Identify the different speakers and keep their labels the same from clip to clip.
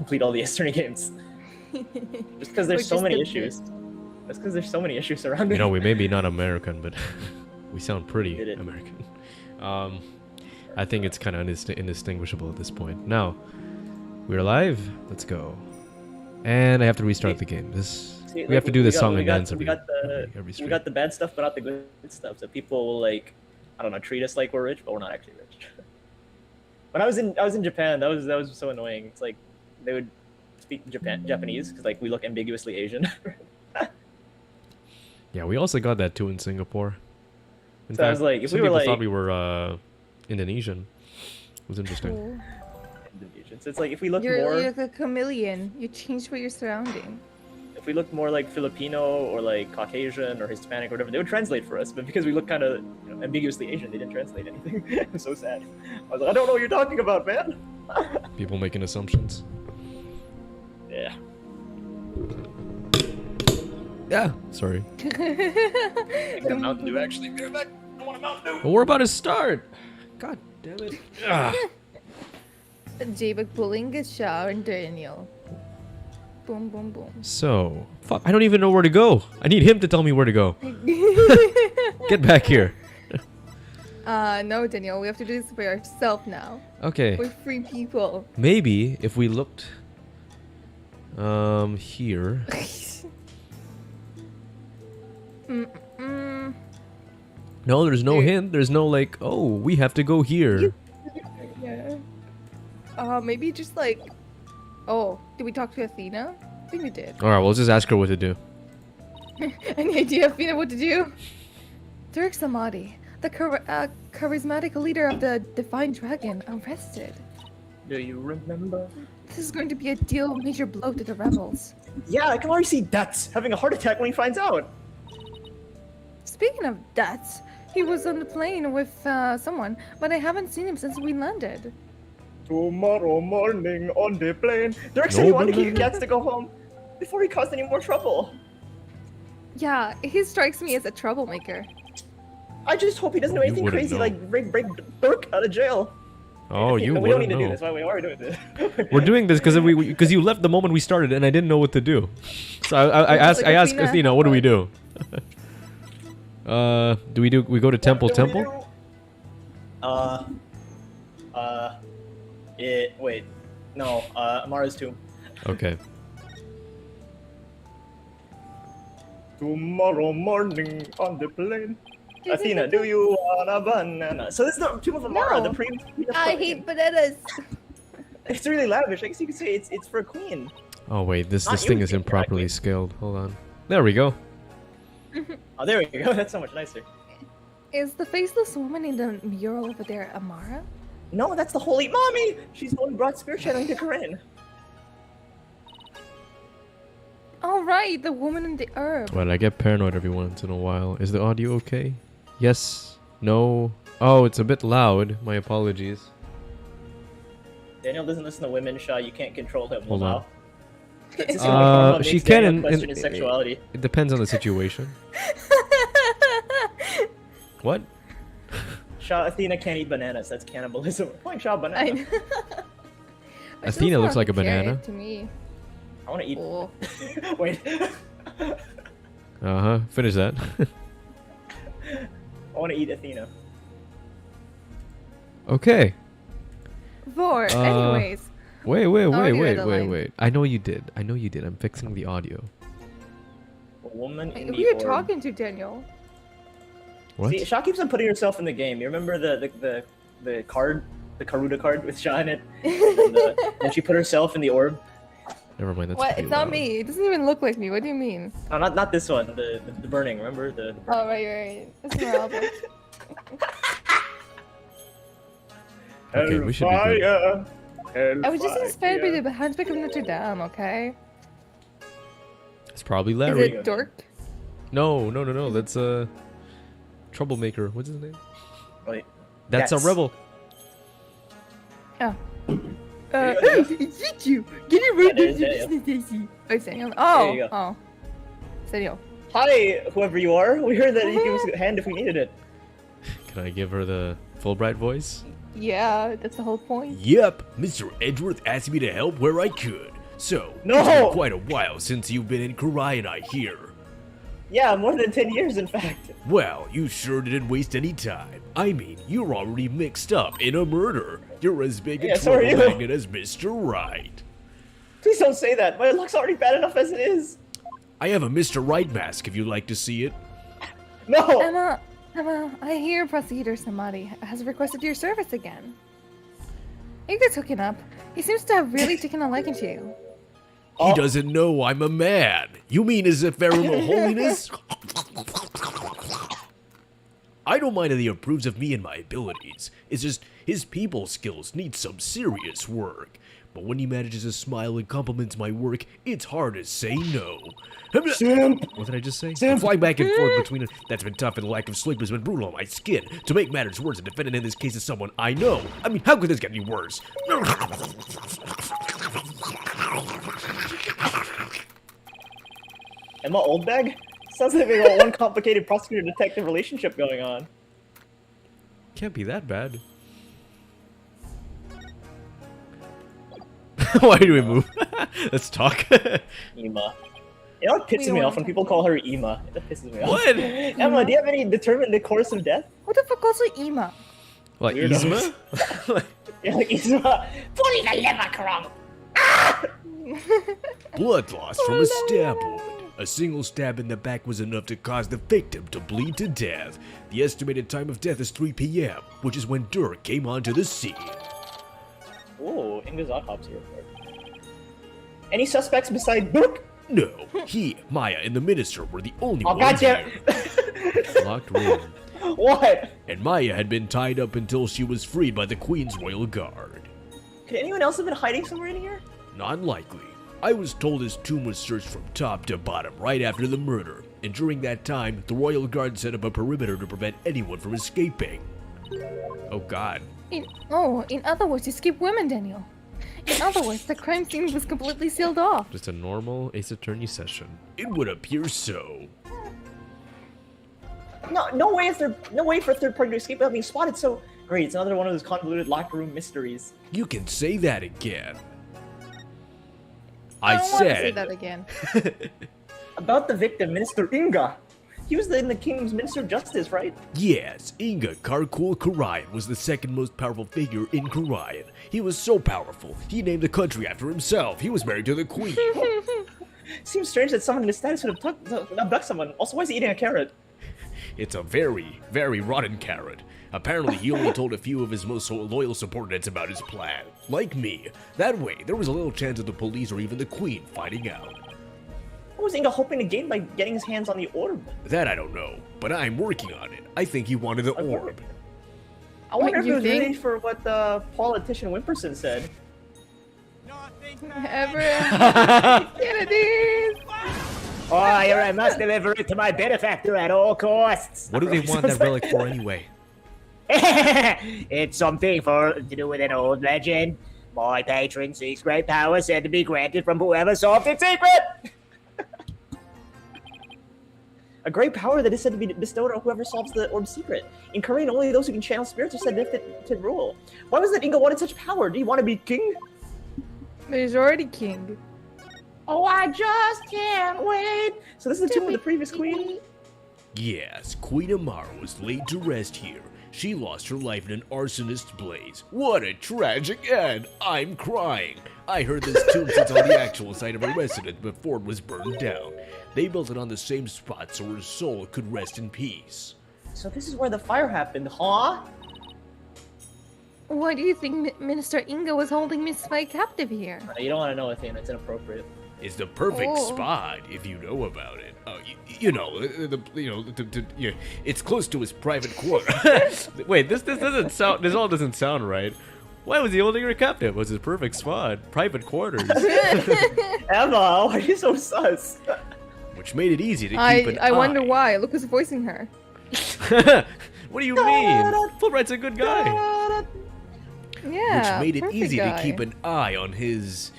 Speaker 1: complete all the Eastern games. Just because there's so many issues. That's because there's so many issues surrounding.
Speaker 2: You know, we may be not American, but we sound pretty
Speaker 1: Did it.
Speaker 2: American. I think it's kind of indistinguishable at this point. Now, we're live. Let's go. And I have to restart the game. We have to do this song and dance every stream.
Speaker 1: We got the bad stuff, but not the good stuff. So people will like, I don't know, treat us like we're rich, but we're not actually rich. When I was in Japan, that was so annoying. It's like they would speak Japanese because like we look ambiguously Asian.
Speaker 2: Yeah, we also got that too in Singapore. In
Speaker 1: so
Speaker 2: fact,
Speaker 1: I was like, if
Speaker 2: some
Speaker 1: we were
Speaker 2: people
Speaker 1: like,
Speaker 2: thought we were Indonesian. It was interesting.
Speaker 3: Cool.
Speaker 1: Indonesian. So it's like if we look
Speaker 3: You're
Speaker 1: more,
Speaker 3: like a chameleon. You change what you're surrounding.
Speaker 1: if we looked more like Filipino or like Caucasian or Hispanic or whatever, they would translate for us. But because we look kind of ambiguously Asian, they didn't translate anything. It was so sad. I was like, I don't know what you're talking about, man.
Speaker 2: People making assumptions.
Speaker 1: Yeah.
Speaker 2: Yeah. Sorry.
Speaker 1: I got a Mountain Dew actually. Get it back. I want a Mountain Dew.
Speaker 2: Well, we're about to start. God damn it. Ah.
Speaker 3: J-Bug pulling a shower and Daniel. Boom, boom, boom.
Speaker 2: So, fuck, I don't even know where to go. I need him to tell me where to go. Get back here.
Speaker 3: No, Daniel, we have to do this by ourselves now.
Speaker 2: Okay.
Speaker 3: We're free people.
Speaker 2: Maybe if we looked here. No, there's no hint. There's no like, oh, we have to go here.
Speaker 3: Yeah. Maybe just like, oh, did we talk to Athena? I think we did.
Speaker 2: All right, we'll just ask her what to do.
Speaker 3: Any idea, Athena, what to do? Dirk Samadhi, the charismatic leader of the Divine Dragon, arrested.
Speaker 1: Do you remember?
Speaker 3: This is going to be a major blow to the rebels.
Speaker 1: Yeah, I can already see Dutz having a heart attack when he finds out.
Speaker 3: Speaking of Dutz, he was on the plane with someone, but I haven't seen him since we landed.
Speaker 1: Tomorrow morning on the plane. Dirk said he wanted to keep Dutz to go home before he caused any more trouble.
Speaker 3: Yeah, he strikes me as a troublemaker.
Speaker 1: I just hope he doesn't do anything crazy like break Dirk out of jail.
Speaker 2: Oh, you
Speaker 1: we don't
Speaker 2: wouldn't
Speaker 1: need to do
Speaker 2: know.
Speaker 1: this. Why we are doing this?
Speaker 2: We're doing this because you left the moment we started and I didn't know what to do. So I asked Athena, what do we do? We go to Temple?
Speaker 1: Wait. No, Amara's tomb.
Speaker 2: Okay.
Speaker 1: Tomorrow morning on the plane. Athena, do you want a banana? So this is the tomb of Amara, the pre.
Speaker 3: I hate bananas.
Speaker 1: It's really lavish. I guess you could say it's for a queen.
Speaker 2: Oh wait, this
Speaker 1: Not
Speaker 2: thing
Speaker 1: you,
Speaker 2: is improperly scaled. Hold on. There we go.
Speaker 1: Oh, there we go. That's so much nicer.
Speaker 3: Is the faceless woman in the mural over there Amara?
Speaker 1: No, that's the Holy Mommy. She's the one who brought spirit channeling to Corinne.
Speaker 3: All right, the woman in the herb.
Speaker 2: Well, I get paranoid every once in a while. Is the audio okay? Yes. No. Oh, it's a bit loud. My apologies.
Speaker 1: Daniel doesn't listen to women, Shaw. You can't control him.
Speaker 2: Hold on.
Speaker 1: She can question his sexuality.
Speaker 2: It depends on the situation. What?
Speaker 1: Shaw, Athena can't eat bananas. That's cannibalism. We're calling Shaw banana.
Speaker 2: Athena looks like a banana.
Speaker 3: To me.
Speaker 1: I want to eat.
Speaker 3: Oh.
Speaker 1: Wait.
Speaker 2: Finish that.
Speaker 1: I want to eat Athena.
Speaker 2: Okay.
Speaker 3: Anyways.
Speaker 2: Wait. I know you did. I'm fixing the audio.
Speaker 1: A woman in
Speaker 3: Who
Speaker 1: the
Speaker 3: are you
Speaker 1: orb.
Speaker 3: talking to, Daniel?
Speaker 2: What?
Speaker 1: See, Shaw keeps on putting herself in the game. You remember the card, the Karuta card with Shaw in it? And she put herself in the orb.
Speaker 2: Never mind. That's
Speaker 3: What?
Speaker 2: pretty
Speaker 3: It's not
Speaker 2: loud.
Speaker 3: me. It doesn't even look like me. What do you mean?
Speaker 1: No, not this one. The burning. Remember the burning.
Speaker 3: Oh, right. It's my album.
Speaker 2: Okay, we should be good.
Speaker 3: I was just inspired by the Hunchback of Notre Dame, okay?
Speaker 2: It's probably
Speaker 3: Is
Speaker 2: Larry.
Speaker 3: it Dork?
Speaker 2: No. That's a troublemaker. What's his name?
Speaker 1: Wait.
Speaker 2: That's a rebel.
Speaker 3: Oh.
Speaker 1: There you go.
Speaker 3: It's you. Get it right
Speaker 1: there's
Speaker 3: into
Speaker 1: Daniel.
Speaker 3: business, Daisy. Oh, it's Daniel. Oh.
Speaker 1: There you go.
Speaker 3: Oh. It's Daniel.
Speaker 1: Hi, whoever you are. We heard that you gave us a hand if we needed it.
Speaker 2: Can I give her the Fulbright voice?
Speaker 3: Yeah, that's the whole point.
Speaker 4: Yep, Mr. Edgeworth asked me to help where I could.
Speaker 2: So,
Speaker 1: No!
Speaker 2: it's been quite a while since you've been in Korean, I hear.
Speaker 1: Yeah, more than 10 years, in fact.
Speaker 2: Well, you sure didn't waste any time. I mean, you're already mixed up in a murder. You're as big a
Speaker 1: so are
Speaker 2: trouble
Speaker 1: you.
Speaker 2: magnet as Mr. Wright.
Speaker 1: Please don't say that. My luck's already bad enough as it is.
Speaker 2: I have a Mr. Wright mask if you'd like to see it.
Speaker 1: No!
Speaker 3: Emma, I hear Prosecutor Samadi has requested your service again. You guys hooking up. He seems to have really taken a liking to you.
Speaker 2: He doesn't know I'm a man. You mean as if Ephemeral Holiness? I don't mind that he approves of me and my abilities. It's just his people skills need some serious work. But when he manages to smile and compliments my work, it's hard to say no.
Speaker 1: Simp!
Speaker 2: What did I just say?
Speaker 1: Simp.
Speaker 2: Flying back and forth between it. That's been tough, and the lack of sleep has been brutal on my skin. To make matters worse, the defendant in this case is someone I know. I mean, how could this get any worse?
Speaker 1: Emma Oldbag? Sounds like they got one complicated prosecutor-detective relationship going on.
Speaker 2: Can't be that bad. Why do we move? Let's talk.
Speaker 1: Ema. You know what pisses me off when people call her Ema? That pisses me off.
Speaker 2: What?
Speaker 1: Emma, do you have any determined the course of death?
Speaker 3: Who the fuck calls you Ema?
Speaker 2: What,
Speaker 1: Weirdos.
Speaker 2: Yzma?
Speaker 1: Yeah, like Isma. Fully the liver crumb!
Speaker 2: Blood loss from a stab wound. A single stab in the back was enough to cause the victim to bleed to death. The estimated time of death is 3 p.m., which is when Dirk came onto the scene.
Speaker 1: Ooh, Inga's autopsy report. Any suspects beside Book?
Speaker 2: No, he, Maya, and the minister were the only
Speaker 1: Oh,
Speaker 2: ones
Speaker 1: gotcha!
Speaker 2: here. Locked room.
Speaker 1: What?
Speaker 2: And Maya had been tied up until she was freed by the Queen's Royal Guard.
Speaker 1: Could anyone else have been hiding somewhere in here?
Speaker 2: Not likely. I was told his tomb was searched from top to bottom right after the murder, and during that time, the Royal Guard set up a perimeter to prevent anyone from escaping. Oh god.
Speaker 3: In other words, you skip women, Daniel. In other words, the crime scene was completely sealed off.
Speaker 2: Just a normal Ace Attorney session. It would appear so.
Speaker 1: No way for a third party to escape without being spotted, so great, it's another one of those convoluted locker room mysteries.
Speaker 2: You can say that again.
Speaker 3: I
Speaker 2: I
Speaker 3: don't want to say
Speaker 2: said.
Speaker 3: that again.
Speaker 1: About the victim, Minister Inga. He was in the King's Minister of Justice, right?
Speaker 2: Yes, Inga Karkul Karayan was the second most powerful figure in Karayan. He was so powerful, he named the country after himself. He was married to the queen.
Speaker 1: Seems strange that someone in his status would abduct someone. Also, why is he eating a carrot?
Speaker 2: It's a very, very rotten carrot. Apparently, he only told a few of his most loyal subordinates about his plan. Like me. That way, there was a little chance of the police or even the queen finding out.
Speaker 1: What was Inga hoping to gain by getting his hands on the orb?
Speaker 2: That I don't know, but I'm working on it. I think he wanted the orb.
Speaker 1: I wonder if it
Speaker 3: you
Speaker 1: was
Speaker 3: think?
Speaker 1: really for what the politician Wimperson said.
Speaker 3: Kennedys!
Speaker 1: Oh, I must deliver it to my benefactor at all costs.
Speaker 2: What do they want that relic for anyway?
Speaker 1: It's something to do with an old legend. My patron seeks great power said to be granted from whoever solved its secret. A great power that is said to be bestowed on whoever solves the orb's secret. In Korean, only those who can channel spirits are said to rule. Why was it Inga wanted such power? Do you want to be king?
Speaker 3: There's already king.
Speaker 1: Oh, I just can't wait. So this is the tomb of the previous queen?
Speaker 2: Yes, Queen Amara was laid to rest here. She lost her life in an arsonist's blaze. What a tragic end! I'm crying. I heard this tomb sits on the actual site of her residence before it was burned down. They built it on the same spot so her soul could rest in peace.
Speaker 1: So this is where the fire happened, huh?
Speaker 3: Why do you think Minister Inga was holding Miss Faye captive here?
Speaker 1: You don't want to know, Athena. It's inappropriate.
Speaker 2: It's the perfect
Speaker 3: Oh.
Speaker 2: spot if you know about it. It's close to his private quarter. Wait, this doesn't sound. This all doesn't sound right. Why was he holding her captive? Was his perfect spot, private quarters,
Speaker 1: Emma, why are you so sus?
Speaker 2: which made it easy to keep an eye.
Speaker 3: I wonder why. Look who's voicing her.
Speaker 2: What do you mean? Fulbright's a good guy.
Speaker 3: Yeah.
Speaker 2: Which made it
Speaker 3: perfect
Speaker 2: easy
Speaker 3: guy.
Speaker 2: to keep an eye on his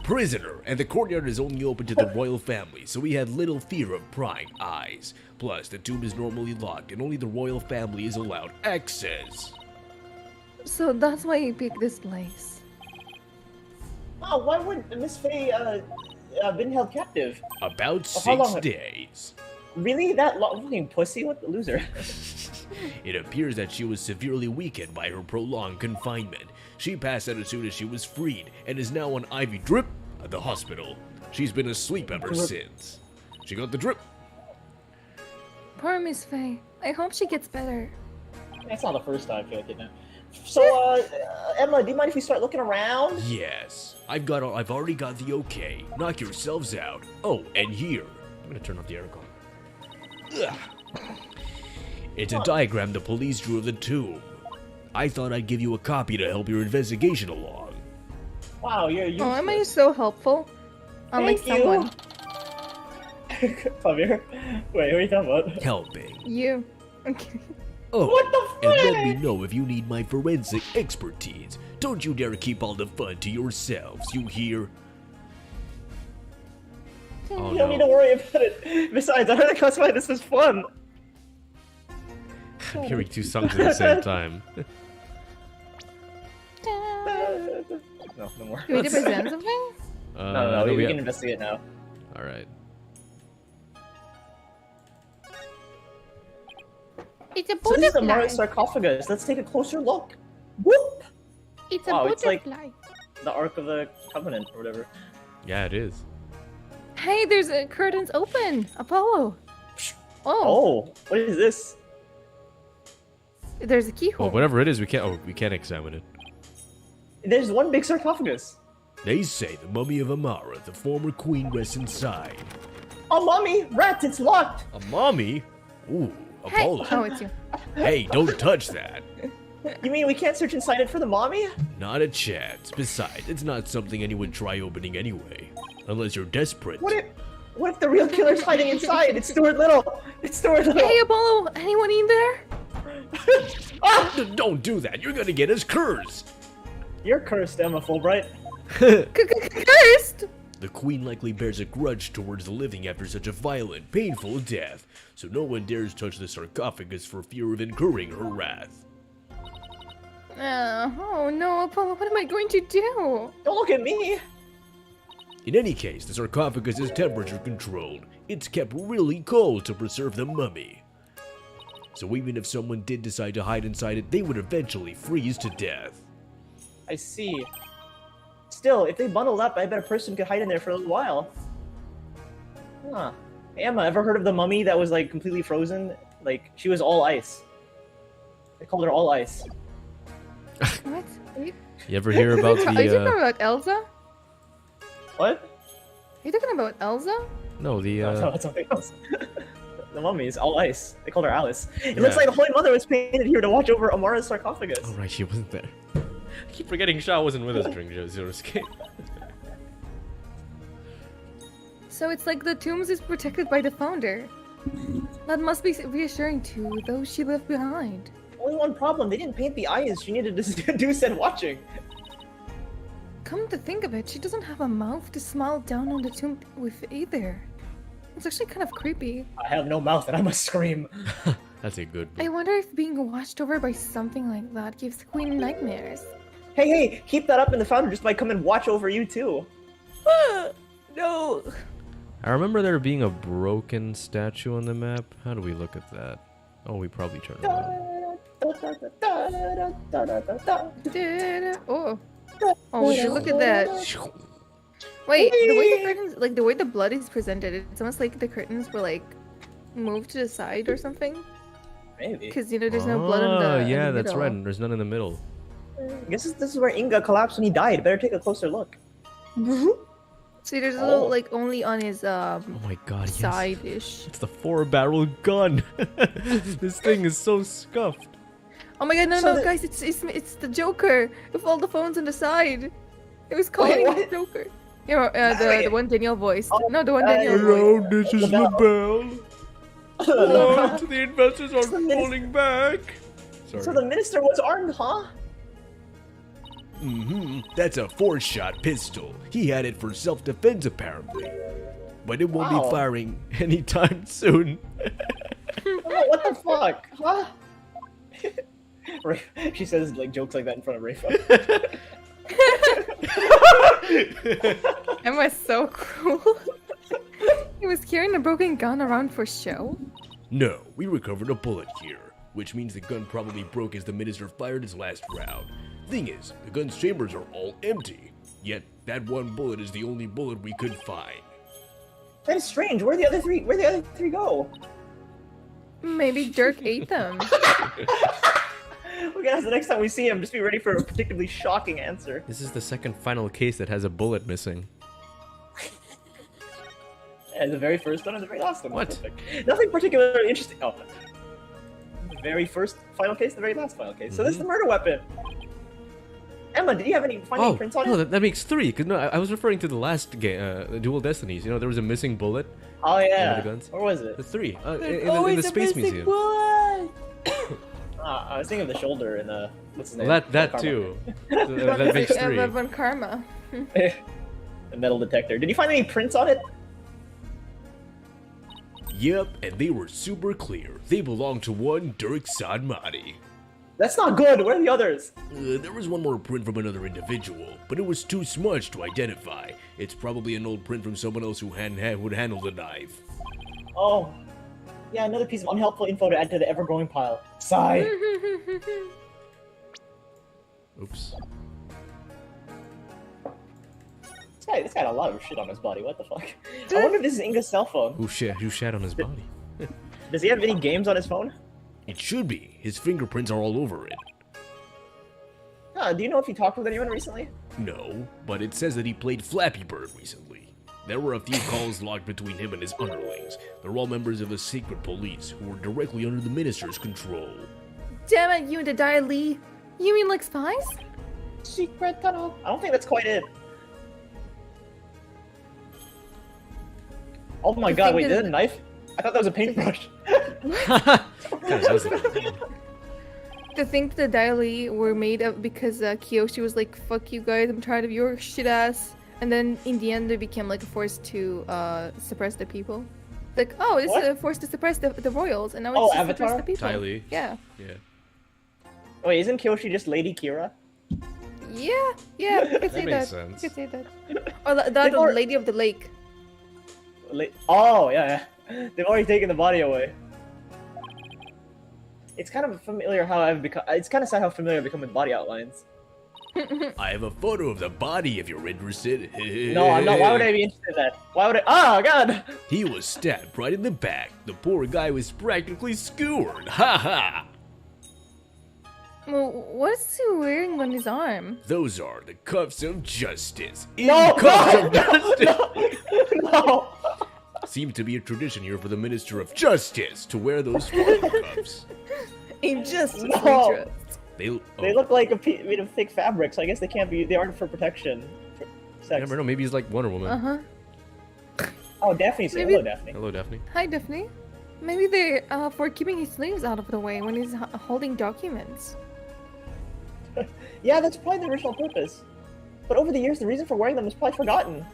Speaker 2: prisoner, and the courtyard is only open to the royal family, so we had little fear of prying eyes. Plus, the tomb is normally locked, and only the royal family is allowed access.
Speaker 3: So that's why you picked this place.
Speaker 1: Oh, why would Miss Faye been held captive?
Speaker 4: About
Speaker 1: how long?
Speaker 4: 6 days.
Speaker 1: Really? That long? Fucking pussy? What the loser?
Speaker 4: It appears that she was severely weakened by her prolonged confinement. She passed out as soon as she was freed and is now on IV drip at the hospital. She's been asleep ever since. She got the drip.
Speaker 3: Poor Miss Faye. I hope she gets better.
Speaker 1: That's not the first time I feel like it now. So, Emma, do you mind if we start looking around?
Speaker 4: Yes, I've already got the okay. Knock yourselves out. Oh, and here.
Speaker 2: I'm gonna turn off the aircon.
Speaker 4: Ugh. It's a diagram the police drew of the tomb. I thought I'd give you a copy to help your investigation along.
Speaker 1: Wow, you're
Speaker 3: Oh, am I so helpful? Unlike
Speaker 1: Thank you.
Speaker 3: someone.
Speaker 1: Come here. Wait, what are you talking about?
Speaker 4: Helping.
Speaker 3: You. Okay.
Speaker 4: Oh,
Speaker 1: What the
Speaker 4: and let
Speaker 1: frick?
Speaker 4: me know if you need my forensic expertise. Don't you dare keep all the fun to yourselves, you hear?
Speaker 2: Oh
Speaker 1: You don't need to worry about it. Besides, I heard it classify this as fun.
Speaker 2: I'm hearing two songs at the same time.
Speaker 1: No, no more.
Speaker 3: Do we need to present something?
Speaker 1: No, we can investigate now.
Speaker 2: All right.
Speaker 3: It's a
Speaker 1: So this is the
Speaker 3: butterfly.
Speaker 1: Mara sarcophagus. Let's take a closer look. Whoop!
Speaker 3: It's a
Speaker 1: Wow, it's like-
Speaker 3: butterfly.
Speaker 1: The Ark of the Covenant or whatever.
Speaker 2: Yeah, it is.
Speaker 3: Hey, there's curtains open. Apollo. Oh,
Speaker 1: Oh, what is this?
Speaker 3: there's a keyhole.
Speaker 2: Well, whatever it is, we can't. Oh, we can't examine it.
Speaker 1: There's one big sarcophagus.
Speaker 4: They say the mummy of Amara, the former queen, rests inside.
Speaker 1: Oh, mommy! Rat, it's locked!
Speaker 4: A mummy? Ooh,
Speaker 3: Hey.
Speaker 4: Apollo.
Speaker 3: Oh, it's you.
Speaker 4: Hey, don't touch that.
Speaker 1: You mean we can't search inside it for the mommy?
Speaker 4: Not a chance. Besides, it's not something anyone would try opening anyway. Unless you're desperate.
Speaker 1: What if the real killer's hiding inside? It's Stuart Little! It's Stuart Little!
Speaker 3: Hey, Apollo. Anyone in there?
Speaker 1: Ah!
Speaker 4: Don't do that. You're gonna get us cursed.
Speaker 1: You're cursed, Emma Fulbright.
Speaker 3: Cursed.
Speaker 4: The queen likely bears a grudge towards the living after such a violent, painful death, so no one dares touch the sarcophagus for fear of incurring her wrath.
Speaker 3: Oh no, Apollo. What am I going to do?
Speaker 1: Don't look at me!
Speaker 4: In any case, the sarcophagus is temperature controlled. It's kept really cold to preserve the mummy. So even if someone did decide to hide inside it, they would eventually freeze to death.
Speaker 1: I see. Still, if they bundled up, I bet a person could hide in there for a little while. Huh. Hey, Emma, ever heard of the mummy that was, like, completely frozen? Like, she was all ice. They called her all ice.
Speaker 3: What? Are
Speaker 2: You ever hear about
Speaker 3: you talking
Speaker 2: the?
Speaker 3: about Elsa?
Speaker 1: What?
Speaker 3: Are you talking about Elsa?
Speaker 2: No, the.
Speaker 1: No, it's something else. The mummy is all ice. They called her Alice. It looks
Speaker 2: Yeah.
Speaker 1: like the Holy Mother was painted here to watch over Amara's sarcophagus.
Speaker 2: Oh right, she wasn't there. I keep forgetting Shaw wasn't with us during Zero Escape.
Speaker 3: So it's like the tombs is protected by the founder. That must be reassuring to those she left behind.
Speaker 1: Only one problem, they didn't paint the eyes. She needed to do said watching.
Speaker 3: Come to think of it, she doesn't have a mouth to smile down on the tomb with either. It's actually kind of creepy.
Speaker 1: I have no mouth and I must scream.
Speaker 2: That's a good.
Speaker 3: I wonder if being watched over by something like that gives the queen nightmares.
Speaker 1: Hey, keep that up and the founder just might come and watch over you too.
Speaker 3: No.
Speaker 2: I remember there being a broken statue on the map. How do we look at that? Oh, we probably turned it on.
Speaker 3: Oh. Oh, would you look at that? Wait, the way the curtains, like the way the blood is presented, it's almost like the curtains were like moved to the side or something.
Speaker 1: Maybe.
Speaker 3: Because you know there's no blood in the.
Speaker 2: yeah,
Speaker 3: in the
Speaker 2: that's
Speaker 3: middle.
Speaker 2: right. And there's none in the middle.
Speaker 1: I guess this is where Inga collapsed when he died. Better take a closer look.
Speaker 3: See, there's a little like only on his
Speaker 2: Oh my god, yes.
Speaker 3: side-ish.
Speaker 2: It's the 4-barrel gun. This thing is so scuffed.
Speaker 3: Oh my god, no,
Speaker 1: So
Speaker 3: no,
Speaker 1: the-
Speaker 3: guys, it's the Joker with all the phones on the side. It was calling
Speaker 1: what?
Speaker 3: the Joker. Yeah,
Speaker 1: Wait.
Speaker 3: the one Danielle voice.
Speaker 1: Oh,
Speaker 3: No, the one Danielle voice.
Speaker 2: Hello, this is
Speaker 1: LaBelle.
Speaker 2: LaBelle. What? The investors are falling back.
Speaker 1: So
Speaker 2: Sorry.
Speaker 1: the minister was armed, huh?
Speaker 4: That's a 4-shot pistol. He had it for self-defense apparently. But it won't
Speaker 1: Wow.
Speaker 4: be firing anytime soon.
Speaker 1: Oh, what the fuck? Huh? She says like jokes like that in front of Rafa.
Speaker 3: Emma's so cruel. He was carrying a broken gun around for show?
Speaker 4: No, we recovered a bullet here, which means the gun probably broke as the minister fired his last round. Thing is, the gun's chambers are all empty. Yet, that one bullet is the only bullet we could find.
Speaker 1: That is strange. Where'd the other three go?
Speaker 3: Maybe Dirk ate them.
Speaker 1: Look at us the next time we see him. Just be ready for a particularly shocking answer.
Speaker 2: This is the second final case that has a bullet missing.
Speaker 1: And the very first one or the very last one?
Speaker 2: What?
Speaker 1: Perfect. Nothing particularly interesting. Oh. The very first final case, the very last final case. So this is the murder weapon. Emma, did you have any finding prints on
Speaker 2: no,
Speaker 1: it?
Speaker 2: that makes 3. Cause no, I was referring to the last game, the Dual Destinies. You know, there was a missing bullet.
Speaker 1: Oh
Speaker 2: One
Speaker 1: yeah.
Speaker 2: of the guns.
Speaker 1: Where was it?
Speaker 2: That's 3. In the Space Museum.
Speaker 1: I was thinking of the shoulder in the what's his name?
Speaker 2: That
Speaker 1: Karma.
Speaker 2: too. That makes 3.
Speaker 3: Von Karma.
Speaker 1: The metal detector. Did you find any prints on it?
Speaker 4: Yep, and they were super clear. They belonged to one Dirk Sadmati.
Speaker 1: That's not good. Where are the others?
Speaker 4: There was one more print from another individual, but it was too smudged to identify. It's probably an old print from someone else who would handle the knife.
Speaker 1: Oh. Yeah, another piece of unhelpful info to add to the ever-growing pile. Sigh.
Speaker 2: Oops.
Speaker 1: This guy had a lot of shit on his body. What the fuck? I wonder if this is Inga's cell phone.
Speaker 2: Who shat on his body?
Speaker 1: Does he have any games on his phone?
Speaker 4: It should be. His fingerprints are all over it.
Speaker 1: Do you know if he talked with anyone recently?
Speaker 4: No, but it says that he played Flappy Bird recently. There were a few calls logged between him and his underlings. They're all members of a secret police who were directly under the minister's control.
Speaker 3: Damn it, you and Dai Lee. You mean like spies?
Speaker 1: Secret tunnel. I don't think that's quite it. Oh my god, wait, is that a knife? I thought that was a paintbrush.
Speaker 3: To think the Dai Lee were made up because Kiyoshi was like, fuck you guys, I'm tired of your shit ass. And then in the end, they became like a force to suppress the people. Like, oh, this is a force to suppress the royals, and now it's to
Speaker 1: Avatar?
Speaker 3: suppress the people.
Speaker 2: Dai Li.
Speaker 3: Yeah.
Speaker 2: Yeah.
Speaker 1: Wait, isn't Kyoshi just Lady Kira?
Speaker 3: Yeah, you could say
Speaker 2: makes
Speaker 3: that.
Speaker 2: sense.
Speaker 3: You could say that. Or the Lady of the Lake.
Speaker 1: Oh, yeah. They've already taken the body away. It's kind of familiar how I've become. It's kind of sad how familiar I've become with body outlines.
Speaker 4: I have a photo of the body if you're interested.
Speaker 1: No, I'm not. Why would I be interested in that? Why would I? Oh, God!
Speaker 4: He was stabbed right in the back. The poor guy was practically skewered. Ha ha!
Speaker 3: Well, what's he wearing on his arm?
Speaker 4: Those are the cuffs of justice.
Speaker 1: No,
Speaker 4: Cuffs
Speaker 1: no,
Speaker 4: of justice.
Speaker 1: No!
Speaker 4: Seems to be a tradition here for the Minister of Justice to wear those fucking cuffs.
Speaker 3: Injustice.
Speaker 1: No.
Speaker 4: They
Speaker 1: look like made of thick fabric, so I guess they can't be. They aren't for protection. For
Speaker 2: I
Speaker 1: sex.
Speaker 2: never know. Maybe he's like Wonder Woman.
Speaker 3: Uh-huh.
Speaker 1: Oh, Daphne. Say
Speaker 3: Maybe-
Speaker 1: hello, Daphne.
Speaker 2: Hello, Daphne.
Speaker 3: Hi, Daphne. Maybe they're for keeping his sleeves out of the way when he's holding documents.
Speaker 1: Yeah, that's probably the original purpose. But over the years, the reason for wearing them was probably forgotten.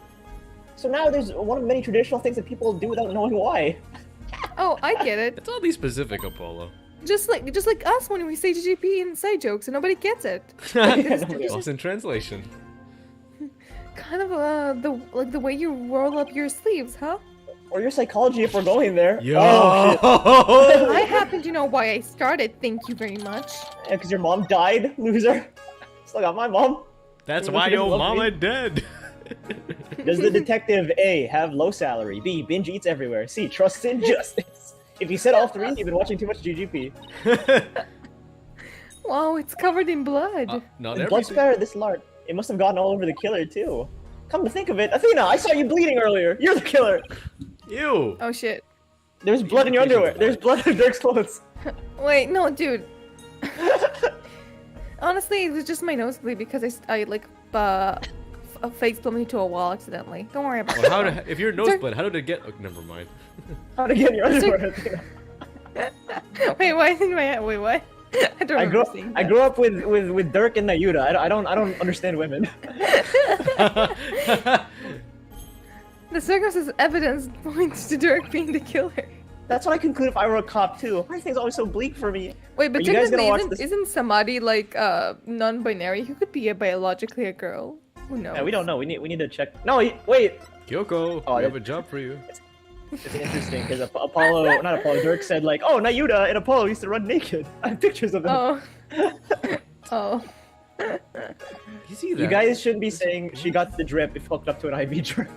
Speaker 1: So now there's one of many traditional things that people do without knowing why.
Speaker 3: Oh, I get it.
Speaker 2: It's oddly specific, Apollo.
Speaker 3: Just like us when we say GGP and side jokes and nobody gets it.
Speaker 2: Lost in translation.
Speaker 3: Kind of the way you roll up your sleeves, huh?
Speaker 1: Or your psychology if we're going there.
Speaker 2: Yo!
Speaker 1: Oh, shit.
Speaker 3: I happen to know why I started. Thank you very much.
Speaker 1: Yeah, because your mom died, loser. Still got my mom.
Speaker 2: That's
Speaker 1: Even
Speaker 2: why
Speaker 1: if she doesn't
Speaker 2: your
Speaker 1: love me.
Speaker 2: mama dead.
Speaker 1: Does the detective A have low salary? B binge eats everywhere? C trusts in justice? If you said all three, you've been watching too much GGP.
Speaker 3: Wow, it's covered in blood.
Speaker 2: Not
Speaker 1: The blood
Speaker 2: everything.
Speaker 1: spatter this large. It must have gotten all over the killer too. Come to think of it, Athena, I saw you bleeding earlier. You're the killer.
Speaker 2: Ew.
Speaker 3: Oh shit.
Speaker 1: There's blood in your underwear. There's blood in Dirk's clothes.
Speaker 3: Wait, no, dude. Honestly, it was just my nosebleed because I like face plumbed into a wall accidentally. Don't worry about
Speaker 2: Well,
Speaker 3: it.
Speaker 2: if you're nose blood, how did it get? Oh, never mind.
Speaker 1: How to get in your underwear, Athena?
Speaker 3: Wait, why? Wait, what? I don't remember seeing
Speaker 1: I
Speaker 3: that.
Speaker 1: grew up with Dirk and Nayuta. I don't understand women.
Speaker 3: The circumstances evidence points to Dirk being the killer.
Speaker 1: That's what I conclude if I were a cop too. Everything's always so bleak for me.
Speaker 3: Wait, but
Speaker 1: Are you guys gonna
Speaker 3: technically,
Speaker 1: watch
Speaker 3: isn't,
Speaker 1: this?
Speaker 3: isn't Samadhi like non-binary? He could be biologically a girl. Who knows?
Speaker 1: Yeah, we don't know. We need to check. No, wait.
Speaker 2: Kyoko,
Speaker 1: Oh,
Speaker 2: we have
Speaker 1: that-
Speaker 2: a job for you.
Speaker 1: It's interesting because Apollo, not Apollo, Dirk said like, oh, Nayuta and Apollo used to run naked. I have pictures of them.
Speaker 3: Oh. Oh.
Speaker 2: You see that?
Speaker 1: You guys shouldn't be saying she got the drip if hooked up to an IV drip.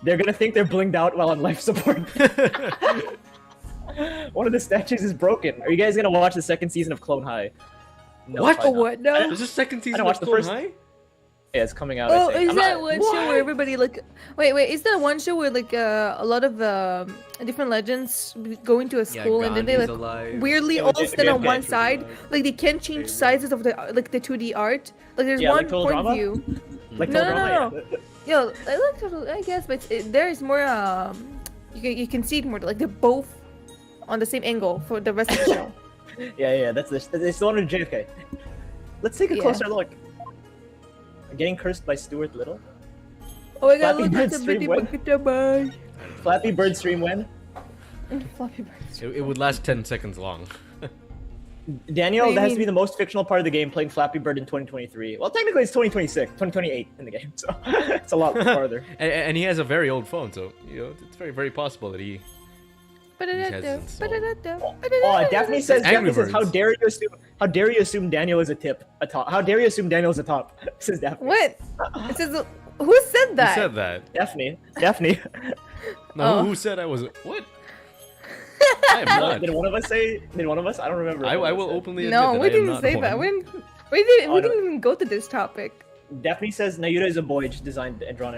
Speaker 1: They're gonna think they're blinged out while on life support. One of the statues is broken. Are you guys gonna watch the second season of Clone High? No,
Speaker 2: What?
Speaker 1: probably not.
Speaker 3: What? No.
Speaker 2: There's a second season
Speaker 1: watch
Speaker 2: of
Speaker 1: the
Speaker 2: Clone
Speaker 1: first-
Speaker 2: High?
Speaker 1: Yeah, it's coming out.
Speaker 3: Oh,
Speaker 1: I think.
Speaker 3: is
Speaker 1: I'm
Speaker 3: that
Speaker 1: not-
Speaker 3: one show where everybody like? Wait, is that one show where like a lot of different legends go into a school and then they like weirdly
Speaker 1: Yeah,
Speaker 3: all
Speaker 1: yeah,
Speaker 3: stand
Speaker 1: yeah,
Speaker 3: on
Speaker 1: yeah,
Speaker 3: one side, like they can't change sizes of the like the 2D art. Like there's
Speaker 1: Yeah,
Speaker 3: one
Speaker 1: like Total
Speaker 3: point
Speaker 1: Drama?
Speaker 3: view.
Speaker 1: Like
Speaker 3: No,
Speaker 1: Total
Speaker 3: no,
Speaker 1: Drama,
Speaker 3: no. Yo, I like Total, I guess, but there is more. You can see it more. Like they're both on the same angle for the rest of the show.
Speaker 1: Yeah, that's the one with JFK. Let's take a
Speaker 3: Yeah.
Speaker 1: closer look. Getting cursed by Stuart Little.
Speaker 3: Oh my god,
Speaker 1: Flappy
Speaker 3: look
Speaker 1: Bird
Speaker 3: at the
Speaker 1: stream
Speaker 3: video
Speaker 1: when?
Speaker 3: Pokemon.
Speaker 1: Flappy Bird stream when?
Speaker 3: Flappy Bird.
Speaker 2: It would last 10 seconds long.
Speaker 1: Daniel,
Speaker 3: What do you
Speaker 1: that has to
Speaker 3: mean?
Speaker 1: be the most fictional part of the game, playing Flappy Bird in 2023. Well, technically it's 2026, 2028 in the game, so it's a lot farther.
Speaker 2: And he has a very old phone, so it's very, very possible that he.
Speaker 1: Oh, Daphne says,
Speaker 2: Angry
Speaker 1: how
Speaker 2: Birds.
Speaker 1: dare you assume Daniel is a top? How dare you assume Daniel is a top? Says Daphne.
Speaker 3: What? It says, who said that?
Speaker 2: Who said that?
Speaker 1: Daphne.
Speaker 2: No,
Speaker 3: Oh.
Speaker 2: who said I was? What? I am not.
Speaker 1: Did one of us say? Did one of us? I don't remember.
Speaker 2: I
Speaker 1: if one of
Speaker 2: will
Speaker 1: us said.
Speaker 2: openly admit
Speaker 3: No,
Speaker 2: that
Speaker 3: we
Speaker 2: I am
Speaker 3: didn't
Speaker 2: not
Speaker 3: say
Speaker 2: one.
Speaker 3: that. We
Speaker 1: Oh, no.
Speaker 3: didn't even go to this topic.
Speaker 1: Daphne says Nayuta is a boy, just designed and drawn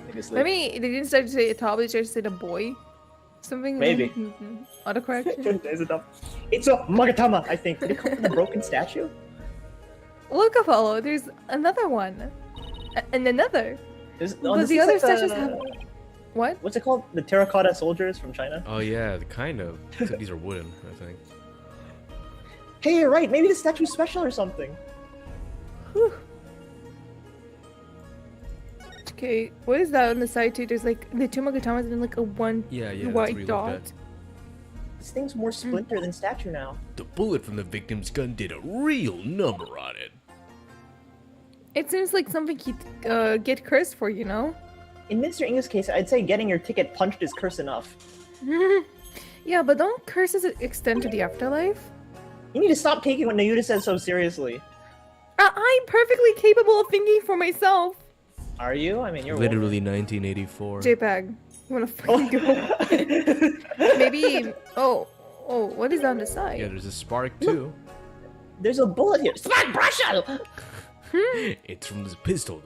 Speaker 1: niggas.
Speaker 3: Maybe they didn't start to say a top, they started to say a boy. Something.
Speaker 1: Maybe.
Speaker 3: Autocorrection.
Speaker 1: Is it up? It's a Magatama, I think. Did it come from the broken statue?
Speaker 3: Look, Apollo, there's another one. And another.
Speaker 1: Oh,
Speaker 3: But
Speaker 1: this
Speaker 3: the
Speaker 1: is
Speaker 3: other
Speaker 1: like
Speaker 3: statues
Speaker 1: the-
Speaker 3: have. What?
Speaker 1: What's it called? The terracotta soldiers from China?
Speaker 2: Oh yeah, kind of. Except these are wooden, I think.
Speaker 1: Hey, you're right. Maybe the statue's special or something.
Speaker 3: Whew. Okay, what is that on the side too? There's like the two Magatamas and then like a one
Speaker 2: Yeah, that's
Speaker 3: white
Speaker 2: really
Speaker 3: dot.
Speaker 2: bad.
Speaker 1: This thing's more splinter than statue now.
Speaker 4: The bullet from the victim's gun did a real number on it.
Speaker 3: It seems like something he'd get cursed for, you know?
Speaker 1: In Mr. Ing's case, I'd say getting your ticket punched is curse enough.
Speaker 3: Yeah, but don't curses extend to the afterlife?
Speaker 1: You need to stop taking what Nayuta says so seriously.
Speaker 3: I'm perfectly capable of thinking for myself.
Speaker 1: Are you? I mean, you're
Speaker 2: Literally 1984.
Speaker 3: JPEG, you wanna fucking go? Maybe. Oh, what is on the side?
Speaker 2: Yeah, there's a spark too.
Speaker 1: There's a bullet here. Spark Brushel!
Speaker 4: It's from the pistol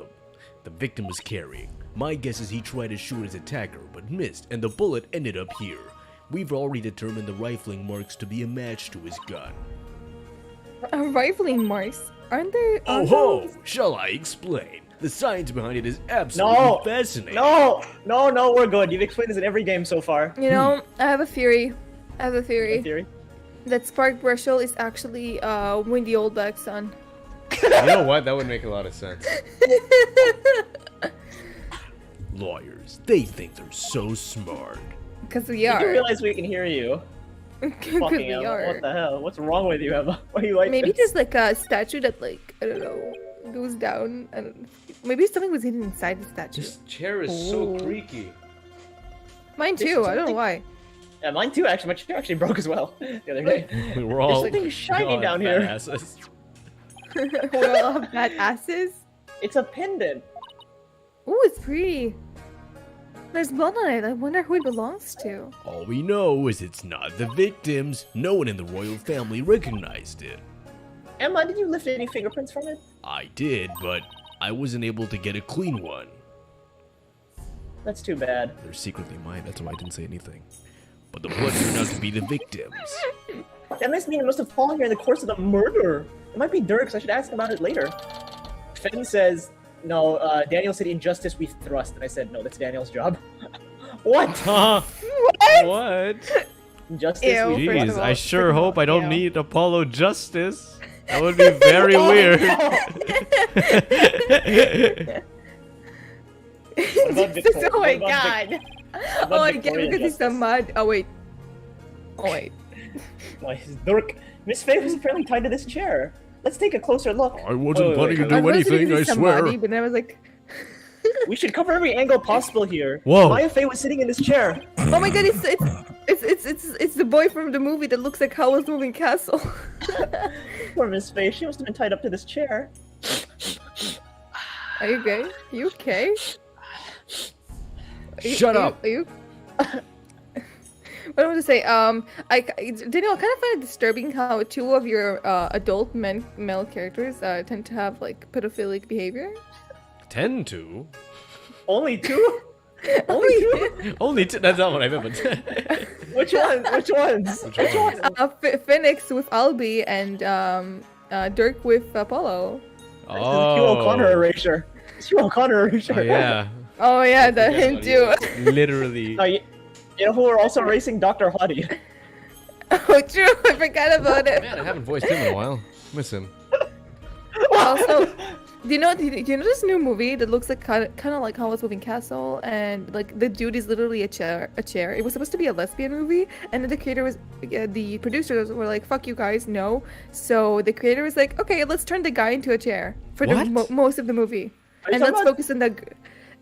Speaker 4: the victim was carrying. My guess is he tried to shoot his attacker, but missed, and the bullet ended up here. We've already determined the rifling marks to be a match to his gun.
Speaker 3: Rifling marks. Aren't there?
Speaker 4: Oh
Speaker 3: aren't
Speaker 4: ho!
Speaker 3: those-
Speaker 4: Shall I explain? The science behind it is absolutely fascinating.
Speaker 1: No, we're good. You've explained this in every game so far.
Speaker 3: You know, I have a theory.
Speaker 1: Theory.
Speaker 3: That Spark Brushel is actually Windy Oldback's son.
Speaker 2: You know what? That would make a lot of sense.
Speaker 4: Lawyers, they think they're so smart.
Speaker 3: Because we
Speaker 1: Did
Speaker 3: are.
Speaker 1: you realize we can hear you?
Speaker 3: Because
Speaker 1: Fucking
Speaker 3: we
Speaker 1: Emma,
Speaker 3: are.
Speaker 1: what the hell? What's wrong with you, Emma? Why are you like
Speaker 3: Maybe
Speaker 1: this?
Speaker 3: just like a statue that like I don't know goes down. I don't. Maybe something was hidden inside the statue.
Speaker 2: This chair is so
Speaker 3: Ooh.
Speaker 2: creaky.
Speaker 3: Mine
Speaker 1: There's
Speaker 3: too. I don't know
Speaker 1: something-
Speaker 3: why.
Speaker 1: Yeah, mine too, actually. My chair actually broke as well the other day.
Speaker 2: We're all
Speaker 1: something shiny
Speaker 2: all
Speaker 1: down
Speaker 2: fat
Speaker 1: here.
Speaker 2: asses.
Speaker 3: We all have bad asses.
Speaker 1: It's a pendant.
Speaker 3: Ooh, it's pretty. There's blood on it. I wonder who it belongs to.
Speaker 4: All we know is it's not the victims. No one in the royal family recognized it.
Speaker 1: Emma, did you lift any fingerprints from it?
Speaker 4: I did, but I wasn't able to get a clean one.
Speaker 1: That's too bad.
Speaker 4: They're secretly mine, that's why I didn't say anything. But the blood turned out to be the victims.
Speaker 1: That must mean it must have fallen here in the course of the murder. It might be Dirk's. I should ask him about it later. Fenn says, no, Daniel said injustice we thrust. And I said, no, that's Daniel's job. What?
Speaker 2: Huh?
Speaker 3: What?
Speaker 2: What?
Speaker 1: Injustice
Speaker 3: Ew,
Speaker 1: we
Speaker 3: first
Speaker 2: Jeez,
Speaker 3: of all,
Speaker 2: I sure
Speaker 3: freaking
Speaker 2: hope I don't
Speaker 3: hell.
Speaker 2: need Apollo justice. That would be very
Speaker 1: Oh,
Speaker 2: weird.
Speaker 1: about Victoria?
Speaker 3: Oh my
Speaker 1: What about
Speaker 3: god.
Speaker 1: about
Speaker 3: Oh, I get
Speaker 1: Victoria
Speaker 3: because he's the
Speaker 1: justice?
Speaker 3: mud. Oh wait. Oh wait.
Speaker 1: Why is Dirk? Miss Faye was apparently tied to this chair. let's take a closer look.
Speaker 4: I wasn't
Speaker 1: Wait,
Speaker 4: planning to
Speaker 1: wait,
Speaker 4: do
Speaker 3: I was
Speaker 4: anything,
Speaker 3: gonna
Speaker 4: I
Speaker 3: say
Speaker 4: swear.
Speaker 3: somebody, but then I was like,
Speaker 1: We should cover every angle possible here.
Speaker 2: Whoa.
Speaker 1: Maya Fey was sitting in this chair.
Speaker 3: oh my god, it's the boy from the movie that looks like Howl's Moving Castle.
Speaker 1: Poor Miss Fey, she must have been tied up to this chair.
Speaker 3: Are you okay? You okay?
Speaker 4: Shut up.
Speaker 3: Are you? What I want to say, Daniel, I kind of find it disturbing how two of your adult male characters tend to have like pedophilic behavior.
Speaker 2: Tend to.
Speaker 1: Only two? Only two?
Speaker 2: Only two. That's not what I meant. But
Speaker 1: Which ones? Which ones?
Speaker 2: Which ones?
Speaker 3: Phoenix with Albie and Dirk with Apollo.
Speaker 1: Hugh O'Connor erasure. Hugh O'Connor erasure.
Speaker 2: Oh yeah.
Speaker 3: Oh yeah, the hint too.
Speaker 2: Literally.
Speaker 1: No, you know who are also racing Dr. Hottie?
Speaker 3: Oh true, I forgot about it.
Speaker 2: Man, I haven't voiced him in a while. Miss him.
Speaker 3: Also, do you know this new movie that looks like kind of like Howl's Moving Castle, and like the dude is literally a chair. It was supposed to be a lesbian movie, and then the producers were like, "Fuck you guys, no." So the creator was like, "Okay, let's turn the guy into a chair for the
Speaker 2: What?
Speaker 3: most of the movie,
Speaker 1: Are you
Speaker 3: and
Speaker 1: talking
Speaker 3: let's
Speaker 1: about
Speaker 3: focus on the."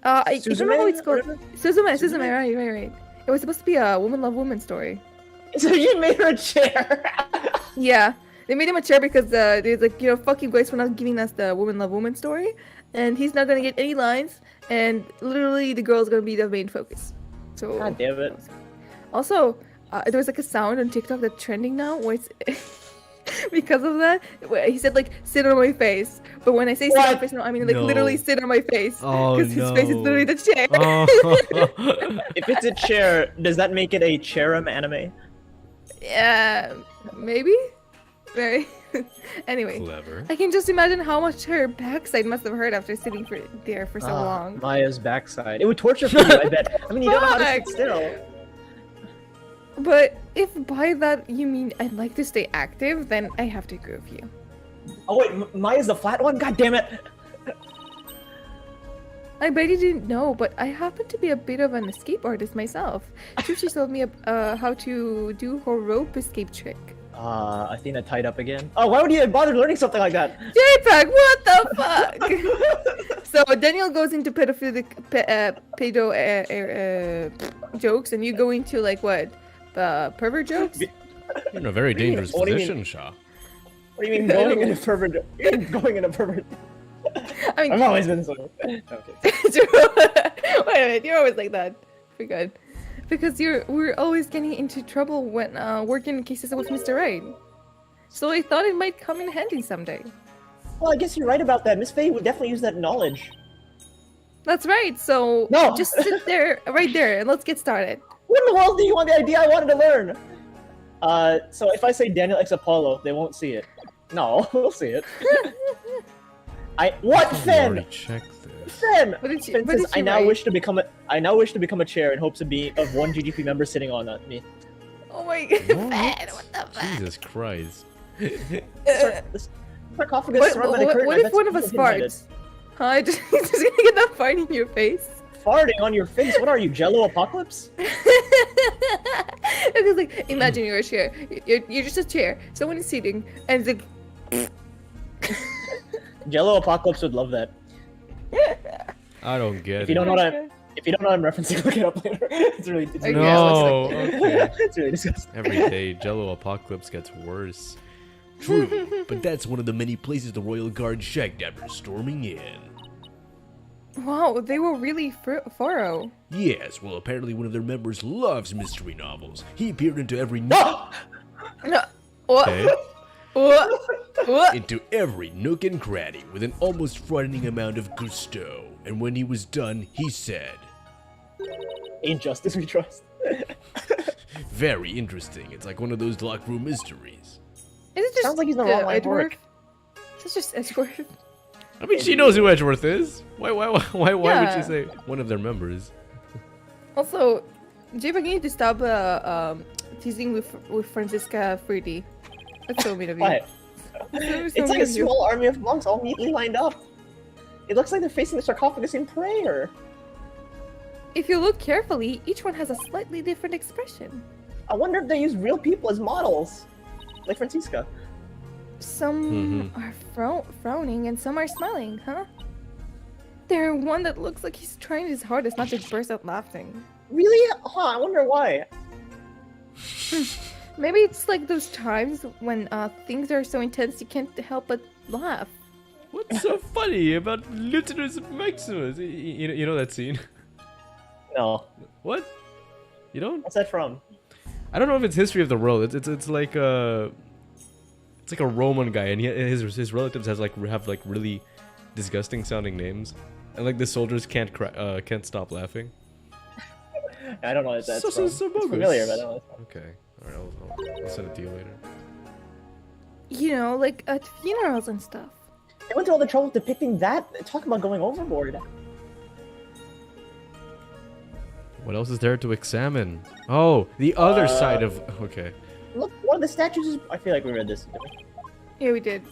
Speaker 3: I don't know how it's called. Suzume, right. It was supposed to be a woman love woman story.
Speaker 1: So you made her a chair.
Speaker 3: Yeah, they made him a chair because they're like, fuck you guys for not giving us the woman love woman story, and he's not gonna get any lines, and literally the girl's gonna be the main focus. So.
Speaker 1: God damn it.
Speaker 3: Also, there was like a sound on TikTok that's trending now, where it's because of that. Where he said like "sit on my face," but when I say "sit on my face," no, I mean like
Speaker 2: No.
Speaker 3: literally sit on my face,
Speaker 2: Oh,
Speaker 3: because his face is literally the chair.
Speaker 2: Oh.
Speaker 1: If it's a chair, does that make it a Cherem anime?
Speaker 3: Yeah, maybe. Very. Anyway,
Speaker 2: Clever.
Speaker 3: I can just imagine how much her backside must have hurt after sitting there for so long.
Speaker 1: Maya's backside. It would torture for you, I bet. I mean, you don't know how to sit
Speaker 3: Fuck.
Speaker 1: still.
Speaker 3: But if by that you mean I'd like to stay active, then I have to agree with you.
Speaker 1: Oh wait, Maya's the flat one? God damn it.
Speaker 3: I bet you didn't know, but I happen to be a bit of an escape artist myself. She told me how to do her rope escape trick.
Speaker 1: Athena tied up again. Oh, why would you bother learning something like that?
Speaker 3: JPEG, what the fuck? So Daniel goes into pedophilic jokes, and you go into like what? Pervert jokes?
Speaker 2: You're in a very dangerous
Speaker 1: What do you mean?
Speaker 2: position, Shaw.
Speaker 1: What do you mean going in a pervert? Going in a pervert?
Speaker 3: I mean,
Speaker 1: I've always been so. Okay.
Speaker 3: Wait a minute, you're always like that. We're good. Because we're always getting into trouble when working in cases with Mr. Wright. So I thought it might come in handy someday.
Speaker 1: Well, I guess you're right about that. Miss Faye would definitely use that knowledge.
Speaker 3: That's right, so
Speaker 1: No.
Speaker 3: just sit there, right there, and let's get started.
Speaker 1: What in the world do you want the idea I wanted to learn? So if I say Daniel X Apollo, they won't see it. No, we'll see it. What
Speaker 2: You
Speaker 1: Finn?
Speaker 2: already checked this.
Speaker 1: Finn!
Speaker 3: What did
Speaker 1: Finn
Speaker 3: what
Speaker 1: says,
Speaker 3: did she
Speaker 1: I now
Speaker 3: write?
Speaker 1: wish to become a chair in hopes of one GGP member sitting on me.
Speaker 3: Oh my god,
Speaker 2: What?
Speaker 3: Fed, what the fuck?
Speaker 2: Jesus Christ.
Speaker 1: This sarcophagus
Speaker 3: What,
Speaker 1: surrounded by the curtain.
Speaker 3: what
Speaker 1: I
Speaker 3: if
Speaker 1: bet
Speaker 3: one of
Speaker 1: some
Speaker 3: us
Speaker 1: people get
Speaker 3: farts? Huh? Just gonna get that fart in your face?
Speaker 1: farting on your face? What are you, Jello Apocalypse?
Speaker 3: It's like, imagine you're a chair. You're just a chair. Someone is sitting, and it's like,
Speaker 1: Jello Apocalypse would love that.
Speaker 2: I don't get
Speaker 1: If you
Speaker 2: it.
Speaker 1: don't know what I'm referencing, look it up later. It's really
Speaker 3: Okay.
Speaker 2: No. Okay.
Speaker 1: it's really disgusting.
Speaker 2: Every day, Jello Apocalypse gets worse.
Speaker 4: True, but that's one of the many places the Royal Guard checked after storming in.
Speaker 3: wow, they were really thorough.
Speaker 4: Yes, well, apparently one of their members loves mystery novels. He peered into every
Speaker 1: Ah!
Speaker 3: No. What?
Speaker 2: Okay.
Speaker 3: What?
Speaker 4: into every nook and cranny with an almost frightening amount of gusto. And when he was done, he said,
Speaker 1: Ain't justice we trust.
Speaker 4: "Very interesting. It's like one of those locked room mysteries."
Speaker 3: Is it just
Speaker 1: Sounds like he's in the wrong line of work.
Speaker 3: Is it just Edgeworth?
Speaker 2: I mean, she knows who Edgeworth is. Why would
Speaker 3: Yeah.
Speaker 2: she say one of their members?
Speaker 3: Also, J-Bag, you need to stop teasing with Francisca Fruity. That's so mean of you.
Speaker 1: What?
Speaker 3: That's so
Speaker 1: It's
Speaker 3: mean
Speaker 1: like a
Speaker 3: of you.
Speaker 1: small army of monks all neatly lined up. It looks like they're facing the sarcophagus in prayer.
Speaker 3: If you look carefully, each one has a slightly different expression.
Speaker 1: I wonder if they use real people as models. Like Francisca.
Speaker 3: Some are frowning and some are smiling, huh? There's one that looks like he's trying his hardest not to burst out laughing.
Speaker 1: Really? Huh, I wonder why.
Speaker 3: Maybe it's like those times when things are so intense you can't help but laugh.
Speaker 2: What's so funny about Lieutenant Maximus? You know that scene?
Speaker 1: No.
Speaker 2: What? You don't?
Speaker 1: What's that from?
Speaker 2: I don't know if it's History of the World. It's like a Roman guy, and his relatives have like really disgusting sounding names, and like the soldiers can't stop laughing.
Speaker 1: I don't know what that's
Speaker 2: So
Speaker 1: from. It's
Speaker 2: bogus.
Speaker 1: familiar, but I don't know.
Speaker 2: Okay, all right, I'll send it to you later.
Speaker 3: You know, like at funerals and stuff.
Speaker 1: They went to all the trouble of depicting that. Talk about going overboard.
Speaker 2: What else is there to examine? Oh, the other side of. Okay.
Speaker 1: Look, one of the statues is. I feel like we read this. Didn't we?
Speaker 3: Yeah, we did.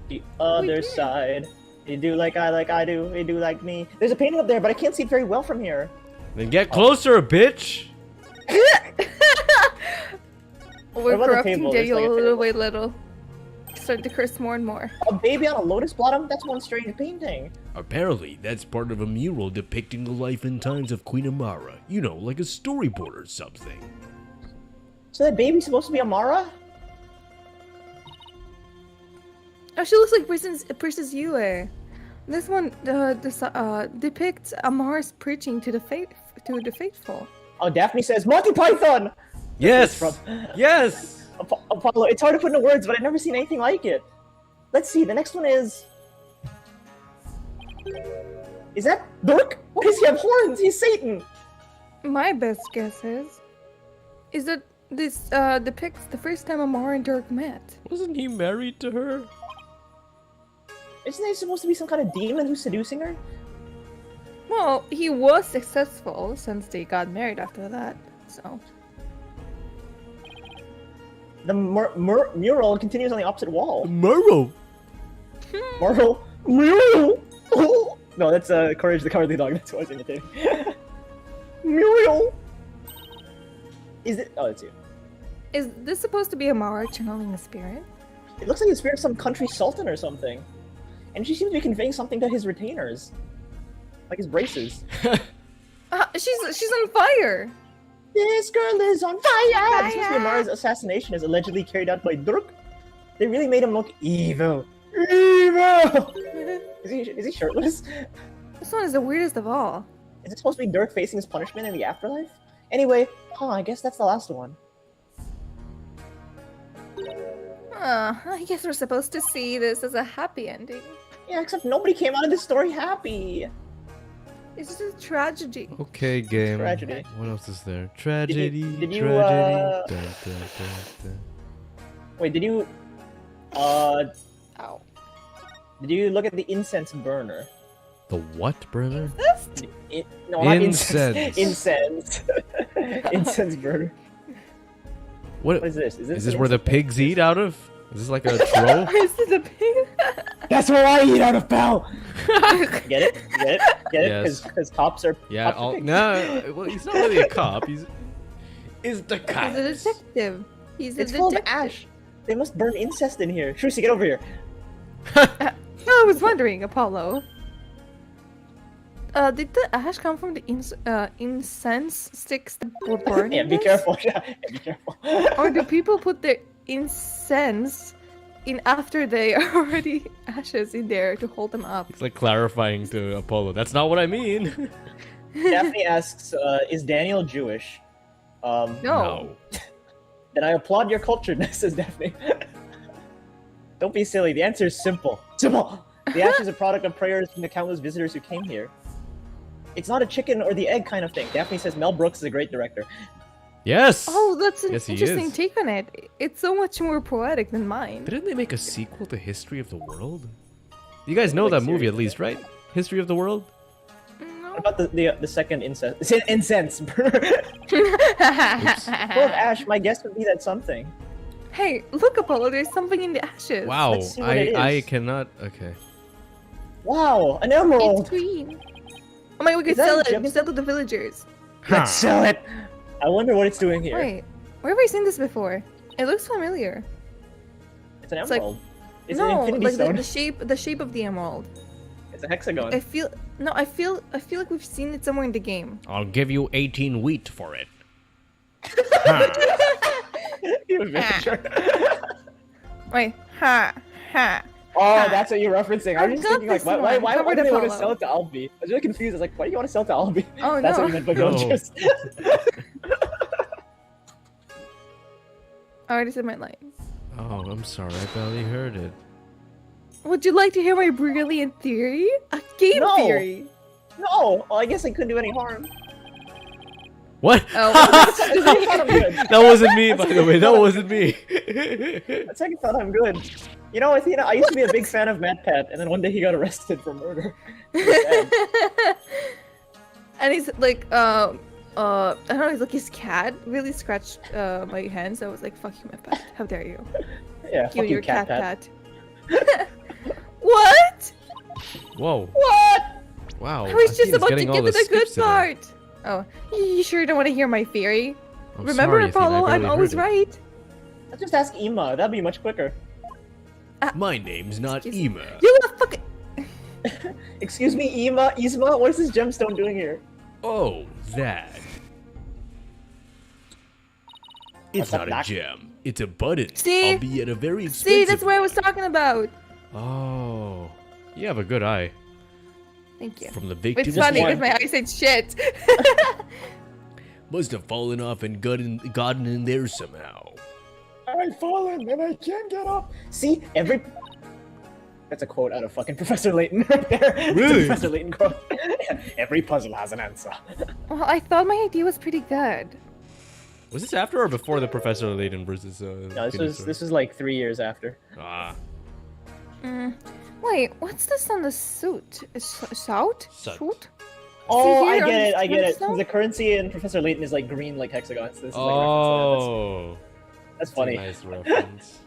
Speaker 1: The other
Speaker 3: did.
Speaker 1: side. You do like I do. You do like me. There's a painting up there, but I can't see it very well from here.
Speaker 2: Then get closer, bitch.
Speaker 3: We're
Speaker 1: about the
Speaker 3: corrupting
Speaker 1: table? There's
Speaker 3: Daniel
Speaker 1: like a
Speaker 3: little
Speaker 1: table.
Speaker 3: by little. Starting to curse more and more.
Speaker 1: A baby on a lotus blossom? That's one strange painting.
Speaker 4: Apparently, that's part of a mural depicting the life and times of Queen Amara. You know, like a storyboard or something.
Speaker 1: So that baby's supposed to be Amara?
Speaker 3: Oh, she looks like Princess Yue. This one depicts Amar's preaching to the faithful.
Speaker 1: Oh, Daphne says, Monty Python!
Speaker 2: Yes.
Speaker 1: From-
Speaker 2: Yes.
Speaker 1: Apollo, it's hard to put into words, but I've never seen anything like it. Let's see, the next one is... Is that Dork? Why does he have horns? He's Satan!
Speaker 3: My best guess is that this depicts the first time Amar and Dirk met.
Speaker 2: Wasn't he married to her?
Speaker 1: Isn't he supposed to be some kind of demon who's seducing her?
Speaker 3: Well, he was successful since they got married after that, so...
Speaker 1: The mural continues on the opposite wall.
Speaker 2: Murrow.
Speaker 1: Mural? Mural? Oh. No, that's Courage the Cowardly Dog. That's what I was imitating. Mural! Is it? Oh, it's you.
Speaker 3: Is this supposed to be Amara channeling a spirit?
Speaker 1: It looks like the spirit of some country sultan or something. And she seems to be conveying something to his retainers. Like his braces.
Speaker 3: She's on fire!
Speaker 1: This girl is on fire! This must be Amara's assassination is allegedly carried out by Durk. They really made him look evil. Evil! Is he shirtless?
Speaker 3: This one is the weirdest of all.
Speaker 1: Is it supposed to be Dirk facing his punishment in the afterlife? Anyway, I guess that's the last one.
Speaker 3: I guess we're supposed to see this as a happy ending.
Speaker 1: Yeah, except nobody came out of this story happy.
Speaker 3: It's just a tragedy.
Speaker 2: Okay, game.
Speaker 1: Tragedy.
Speaker 2: What else is there? Tragedy.
Speaker 1: did you,
Speaker 2: tragedy. Dun, dun, dun.
Speaker 1: Wait, did you...
Speaker 3: Ow.
Speaker 1: Did you look at the incense burner?
Speaker 2: The what burner?
Speaker 1: No, not
Speaker 2: Incense.
Speaker 1: Incense. Incense burner.
Speaker 2: What
Speaker 1: is this?
Speaker 2: Is this where the pigs eat out of? Is this like a troll?
Speaker 3: Is this a pig?
Speaker 1: That's where I eat out of, pal! Get it? Get it? Get it?
Speaker 2: Yes.
Speaker 1: Because cops are...
Speaker 2: Yeah.
Speaker 1: cops are pigs.
Speaker 2: No. Well, he's not really a cop. He's the cop.
Speaker 3: He's a detective. He's a
Speaker 1: It's full of
Speaker 3: detective.
Speaker 1: ash. They must burn incest in here. Shrusi, get over here.
Speaker 3: I was wondering, Apollo. Did the ash come from the incense sticks that were burning?
Speaker 1: Yeah, be
Speaker 3: this?
Speaker 1: careful. Yeah, be careful.
Speaker 3: Or do people put their incense in after they are already ashes in there to hold them up?
Speaker 2: It's like clarifying to Apollo. That's not what I mean.
Speaker 1: Daphne asks, is Daniel Jewish?
Speaker 3: No.
Speaker 1: Then I applaud your culturedness, says Daphne. Don't be silly. The answer is simple. Simple! The ash is a product of prayers from the countless visitors who came here. It's not a chicken or the egg kind of thing. Daphne says Mel Brooks is a great director.
Speaker 2: Yes.
Speaker 3: Oh, that's an
Speaker 2: Yes, he
Speaker 3: interesting
Speaker 2: is.
Speaker 3: take on it. It's so much more poetic than mine.
Speaker 2: Didn't they make a sequel to History of the World? You guys know
Speaker 1: Like,
Speaker 2: that movie at
Speaker 1: seriously?
Speaker 2: least, right? History of the World.
Speaker 3: No.
Speaker 1: What about the second incense? Incense burner. Full of ash. My guess would be that something.
Speaker 3: Hey, look, Apollo, there's something in the ashes.
Speaker 2: Wow.
Speaker 1: Let's see what it
Speaker 2: I
Speaker 1: is.
Speaker 2: cannot. Okay.
Speaker 1: Wow, an
Speaker 3: It's
Speaker 1: emerald.
Speaker 3: green. Oh my god, we
Speaker 1: Is
Speaker 3: could
Speaker 1: that
Speaker 3: sell
Speaker 1: a
Speaker 3: it. We
Speaker 1: gem-
Speaker 3: could sell it to the villagers.
Speaker 1: Let's sell it. I wonder what it's doing here.
Speaker 3: Wait, where have I seen this before? It looks familiar.
Speaker 1: It's an
Speaker 3: It's like-
Speaker 1: emerald. It's
Speaker 3: no,
Speaker 1: an infinity
Speaker 3: like
Speaker 1: stone.
Speaker 3: the shape of the emerald.
Speaker 1: It's a hexagon.
Speaker 3: I feel like we've seen it somewhere in the game.
Speaker 4: I'll give you 18 wheat for it.
Speaker 1: You adventure.
Speaker 3: Wait, ha.
Speaker 1: Oh, that's what you're referencing. I was just
Speaker 3: got
Speaker 1: thinking, like,
Speaker 3: this
Speaker 1: why
Speaker 3: one.
Speaker 1: would they want to
Speaker 3: Follow.
Speaker 1: sell it to Albi? I was really confused. I was like, why do you want to sell it to Albi?
Speaker 3: Oh,
Speaker 1: That's
Speaker 3: no.
Speaker 1: what you meant by
Speaker 2: No.
Speaker 1: Golden Geese.
Speaker 3: I already said my lines.
Speaker 2: Oh, I'm sorry. I barely heard it.
Speaker 3: Would you like to hear my brilliant theory? A game
Speaker 1: No.
Speaker 3: theory.
Speaker 1: No! Well, I guess I couldn't do any harm.
Speaker 2: What?
Speaker 3: Oh,
Speaker 1: I thought I'm good.
Speaker 2: That wasn't me, by the way. That wasn't me.
Speaker 1: That's second thought I'm good. You know, Athena, I used to be a big fan of Matt Pat, and then one day he got arrested for murder.
Speaker 3: and he's like, I don't know, he's like his cat really scratched my hand, so I was like, fuck you, my pet. How dare you?
Speaker 1: Yeah,
Speaker 3: You
Speaker 1: fuck
Speaker 3: your
Speaker 1: you, Cat
Speaker 3: cat
Speaker 1: Pat.
Speaker 3: pat. What?
Speaker 2: Whoa.
Speaker 3: What?
Speaker 2: Wow.
Speaker 3: I was just
Speaker 2: Athena's
Speaker 3: about to
Speaker 2: getting all
Speaker 3: get to the good
Speaker 2: skips today.
Speaker 3: part. Oh, you sure don't want to hear my theory?
Speaker 2: I'm
Speaker 3: Remember,
Speaker 2: sorry, Athena, I
Speaker 3: Apollo, I'm
Speaker 2: barely
Speaker 3: always
Speaker 2: heard it.
Speaker 3: right.
Speaker 1: Let's just ask Ima. That'd be much quicker.
Speaker 4: My name's not
Speaker 3: Excuse-
Speaker 4: Ema.
Speaker 3: You a fucking.
Speaker 1: Excuse me, Isma, what is this gemstone doing here?
Speaker 4: Oh, that. It's
Speaker 1: What's up,
Speaker 4: not a
Speaker 1: Doc?
Speaker 4: gem. It's a button.
Speaker 3: See?
Speaker 4: Albeit a very expensive
Speaker 3: See, that's what I
Speaker 4: one.
Speaker 3: was talking about.
Speaker 2: Oh. You have a good eye.
Speaker 3: Thank you.
Speaker 4: From the victim.
Speaker 3: It's funny
Speaker 1: one.
Speaker 3: because my eyesight's shit.
Speaker 4: Must have fallen off and gotten in there somehow.
Speaker 1: I've fallen and I can't get up. See, That's a quote out of fucking Professor Layton right there. It's a
Speaker 2: Really?
Speaker 1: Professor Layton quote. Every puzzle has an answer.
Speaker 3: Well, I thought my idea was pretty good.
Speaker 2: Was this after or before the Professor Layton versus
Speaker 1: No, this was like 3 years after.
Speaker 2: Ah.
Speaker 3: Wait, what's this on the suit? Shout?
Speaker 2: Suit.
Speaker 3: Shoot?
Speaker 1: Oh,
Speaker 3: here on
Speaker 1: I get
Speaker 3: this
Speaker 1: it.
Speaker 3: now?
Speaker 1: The currency in Professor Layton is like green, like hexagons. This is like
Speaker 2: Oh.
Speaker 1: that's funny.
Speaker 2: Nice reference.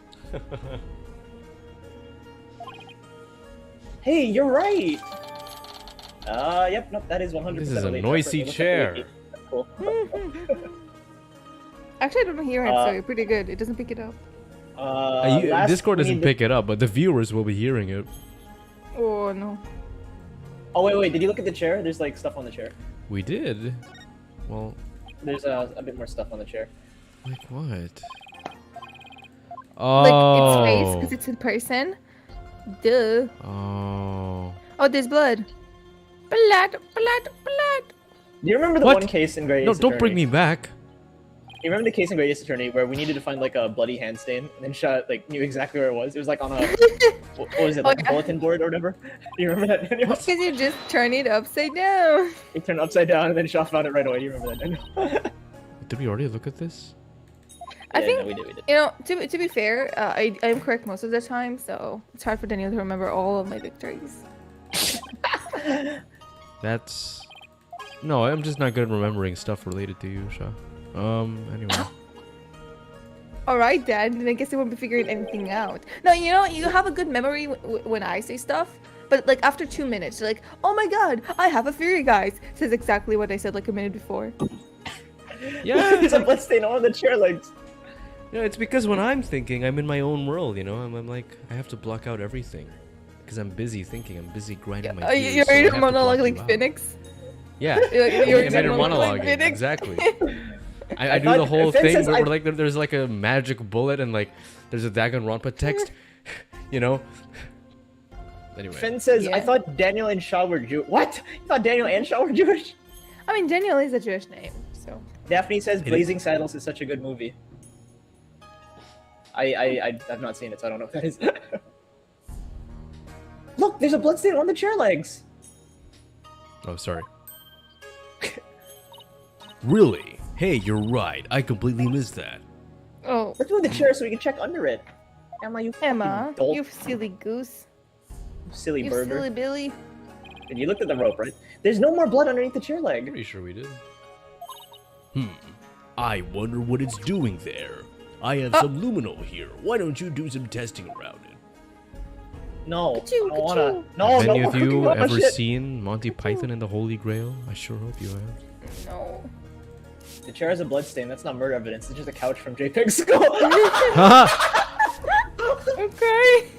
Speaker 1: Hey, you're right. Yep, nope, that is 100%.
Speaker 2: This is a
Speaker 1: Layton
Speaker 2: noisy
Speaker 1: reference. It
Speaker 2: chair.
Speaker 1: looks like a wiki. Cool.
Speaker 3: Actually, I don't hear it, so you're pretty good. It doesn't pick it up.
Speaker 2: Discord doesn't pick it up, but the viewers will be hearing it.
Speaker 3: Oh, no.
Speaker 1: Oh wait, did you look at the chair? There's like stuff on the chair.
Speaker 2: We did. Well,
Speaker 1: There's a bit more stuff on the chair.
Speaker 2: like what? Oh.
Speaker 3: Like, its face, because it's in person. Duh.
Speaker 2: Oh.
Speaker 3: Oh, there's blood. Blood.
Speaker 1: Do you remember the
Speaker 2: What?
Speaker 1: one case in Great
Speaker 2: No,
Speaker 1: Ace
Speaker 2: don't bring
Speaker 1: Attorney?
Speaker 2: me back.
Speaker 1: You remember the case in Great Ace Attorney where we needed to find like a bloody hand stain and then shot like knew exactly where it was? It was like on a what was it, like
Speaker 3: Oh,
Speaker 1: a
Speaker 3: yeah.
Speaker 1: bulletin board or whatever? Do you remember that, Daniel?
Speaker 3: Because you just turn it upside down.
Speaker 1: He turned it upside down and then Shaw found it right away. Do you remember that, Daniel?
Speaker 2: Did we already look at this?
Speaker 3: I
Speaker 1: Yeah,
Speaker 3: think,
Speaker 1: no, we did.
Speaker 3: you know, to be fair, I'm correct most of the time, so it's hard for Daniel to remember all of my victories.
Speaker 2: That's... No, I'm just not good at remembering stuff related to you, Sha. Anyway.
Speaker 3: Alright, Dad, then I guess I won't be figuring anything out. No, you know, you have a good memory when I say stuff, but like after 2 minutes, you're like, oh my god, I have a theory, guys. Says exactly what I said like a minute before.
Speaker 2: Yeah,
Speaker 1: There's a blood stain on one of the chair legs.
Speaker 2: no, it's because when I'm thinking, I'm in my own world, you know? I'm like, I have to block out everything. Because I'm busy thinking, I'm busy grinding my gears,
Speaker 3: You're
Speaker 2: so I
Speaker 3: in
Speaker 2: have
Speaker 3: a
Speaker 2: to
Speaker 3: monologue
Speaker 2: block
Speaker 3: like
Speaker 2: you out.
Speaker 3: Phoenix.
Speaker 2: Yeah,
Speaker 3: You're
Speaker 2: I'm inner
Speaker 3: monologue
Speaker 2: monologuing,
Speaker 3: Phoenix.
Speaker 2: exactly. I
Speaker 1: I
Speaker 2: do the
Speaker 1: thought-
Speaker 2: whole
Speaker 1: Finn
Speaker 2: thing
Speaker 1: says
Speaker 2: where
Speaker 1: I-
Speaker 2: like there's like a magic bullet and like there's a Danganronpa text, you know? Anyway.
Speaker 1: Finn says,
Speaker 3: Yeah.
Speaker 1: I thought Daniel and Shaw were Jewish. What? You thought Daniel and Shaw were Jewish?
Speaker 3: I mean, Daniel is a Jewish name, so.
Speaker 1: Daphne says
Speaker 2: It is.
Speaker 1: Blazing Saddles is such a good movie. I've not seen it, so I don't know what that is. Look, there's a blood stain on the chair legs.
Speaker 2: Oh, sorry.
Speaker 4: Really? Hey, you're right. I completely missed that.
Speaker 3: Oh,
Speaker 1: Let's move the chair so we can check under it. Emma, you fucking
Speaker 3: Emma,
Speaker 1: dolt,
Speaker 3: you silly goose.
Speaker 1: silly
Speaker 3: You
Speaker 1: burger.
Speaker 3: silly Billy.
Speaker 1: And you looked at the rope, right? There's no more blood underneath the chair leg.
Speaker 2: Pretty sure we did.
Speaker 4: I wonder what it's doing there. I have some luminol here. Why don't you do some testing around it?
Speaker 1: No,
Speaker 3: Ka-choo,
Speaker 1: I don't wanna.
Speaker 3: ka-choo.
Speaker 1: No,
Speaker 2: Have
Speaker 1: no
Speaker 2: any
Speaker 1: more
Speaker 2: of
Speaker 1: cooking
Speaker 2: you
Speaker 1: on my
Speaker 2: ever
Speaker 1: shit.
Speaker 2: seen Monty Python and the Holy Grail? I sure hope you have.
Speaker 3: No.
Speaker 1: The chair has a blood stain. That's not murder evidence. It's just a couch from JPEG's skull.
Speaker 2: Haha!
Speaker 3: Okay.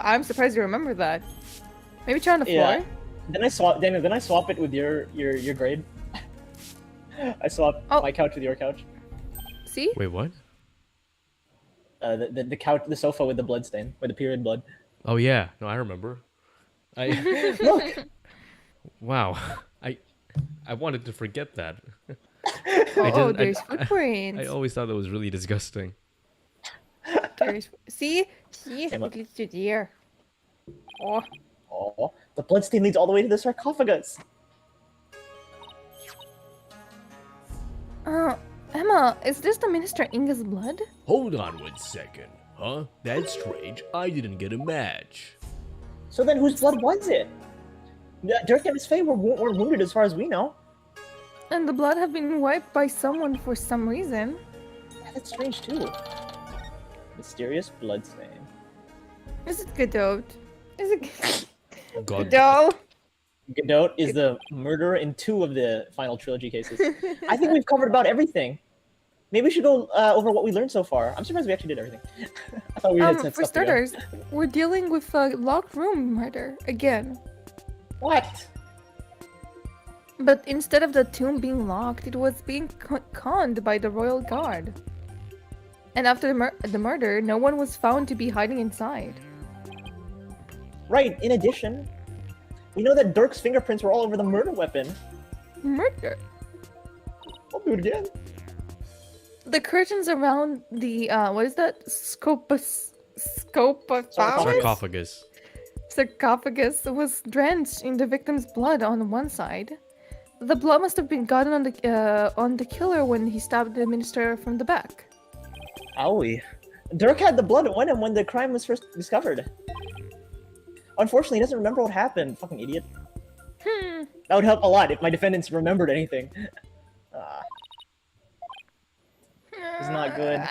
Speaker 3: I'm surprised you remember that. Maybe try on the floor.
Speaker 1: Yeah. Then I swap. Daniel, then I swap it with your grade. I swap my couch with your couch.
Speaker 3: See?
Speaker 2: Wait, what?
Speaker 1: The couch, the sofa with the blood stain, with the period blood.
Speaker 2: Oh yeah, no, I remember.
Speaker 1: Look.
Speaker 2: Wow, I wanted to forget that.
Speaker 3: There's footprints.
Speaker 2: I always thought that was really disgusting.
Speaker 3: See,
Speaker 1: Hey, look.
Speaker 3: it leads to there. Oh,
Speaker 1: Oh, the blood stain leads all the way to the sarcophagus.
Speaker 3: Emma, is this the Minister Inga's blood?
Speaker 4: Hold on 1 second. Huh? That's strange. I didn't get a match.
Speaker 1: So then, whose blood was it? Dirk and his Faye were wounded, as far as we know.
Speaker 3: And the blood have been wiped by someone for some reason.
Speaker 1: That's strange too. Mysterious blood stain.
Speaker 3: Is it Godot? Is it
Speaker 4: God.
Speaker 3: Godot?
Speaker 1: Godot is the murderer in 2 of the final trilogy cases. I think we've covered about everything. Maybe we should go over what we learned so far. I'm surprised we actually did everything. I thought we had set
Speaker 3: For
Speaker 1: stuff together.
Speaker 3: starters, we're dealing with a locked room murder again.
Speaker 1: What?
Speaker 3: But instead of the tomb being locked, it was being conned by the royal guard. And after the murder, no one was found to be hiding inside.
Speaker 1: Right, in addition, we know that Dirk's fingerprints were all over the murder weapon.
Speaker 3: Murder?
Speaker 1: I'll do it again.
Speaker 3: The curtains around the, what is that?
Speaker 2: Sarcophagus.
Speaker 3: Sarcophagus was drenched in the victim's blood on one side. The blood must have been gotten on the killer when he stabbed the minister from the back.
Speaker 1: Owie. Dirk had the blood on him when the crime was first discovered. Unfortunately, he doesn't remember what happened. Fucking idiot. That would help a lot if my defendants remembered anything. It's not good.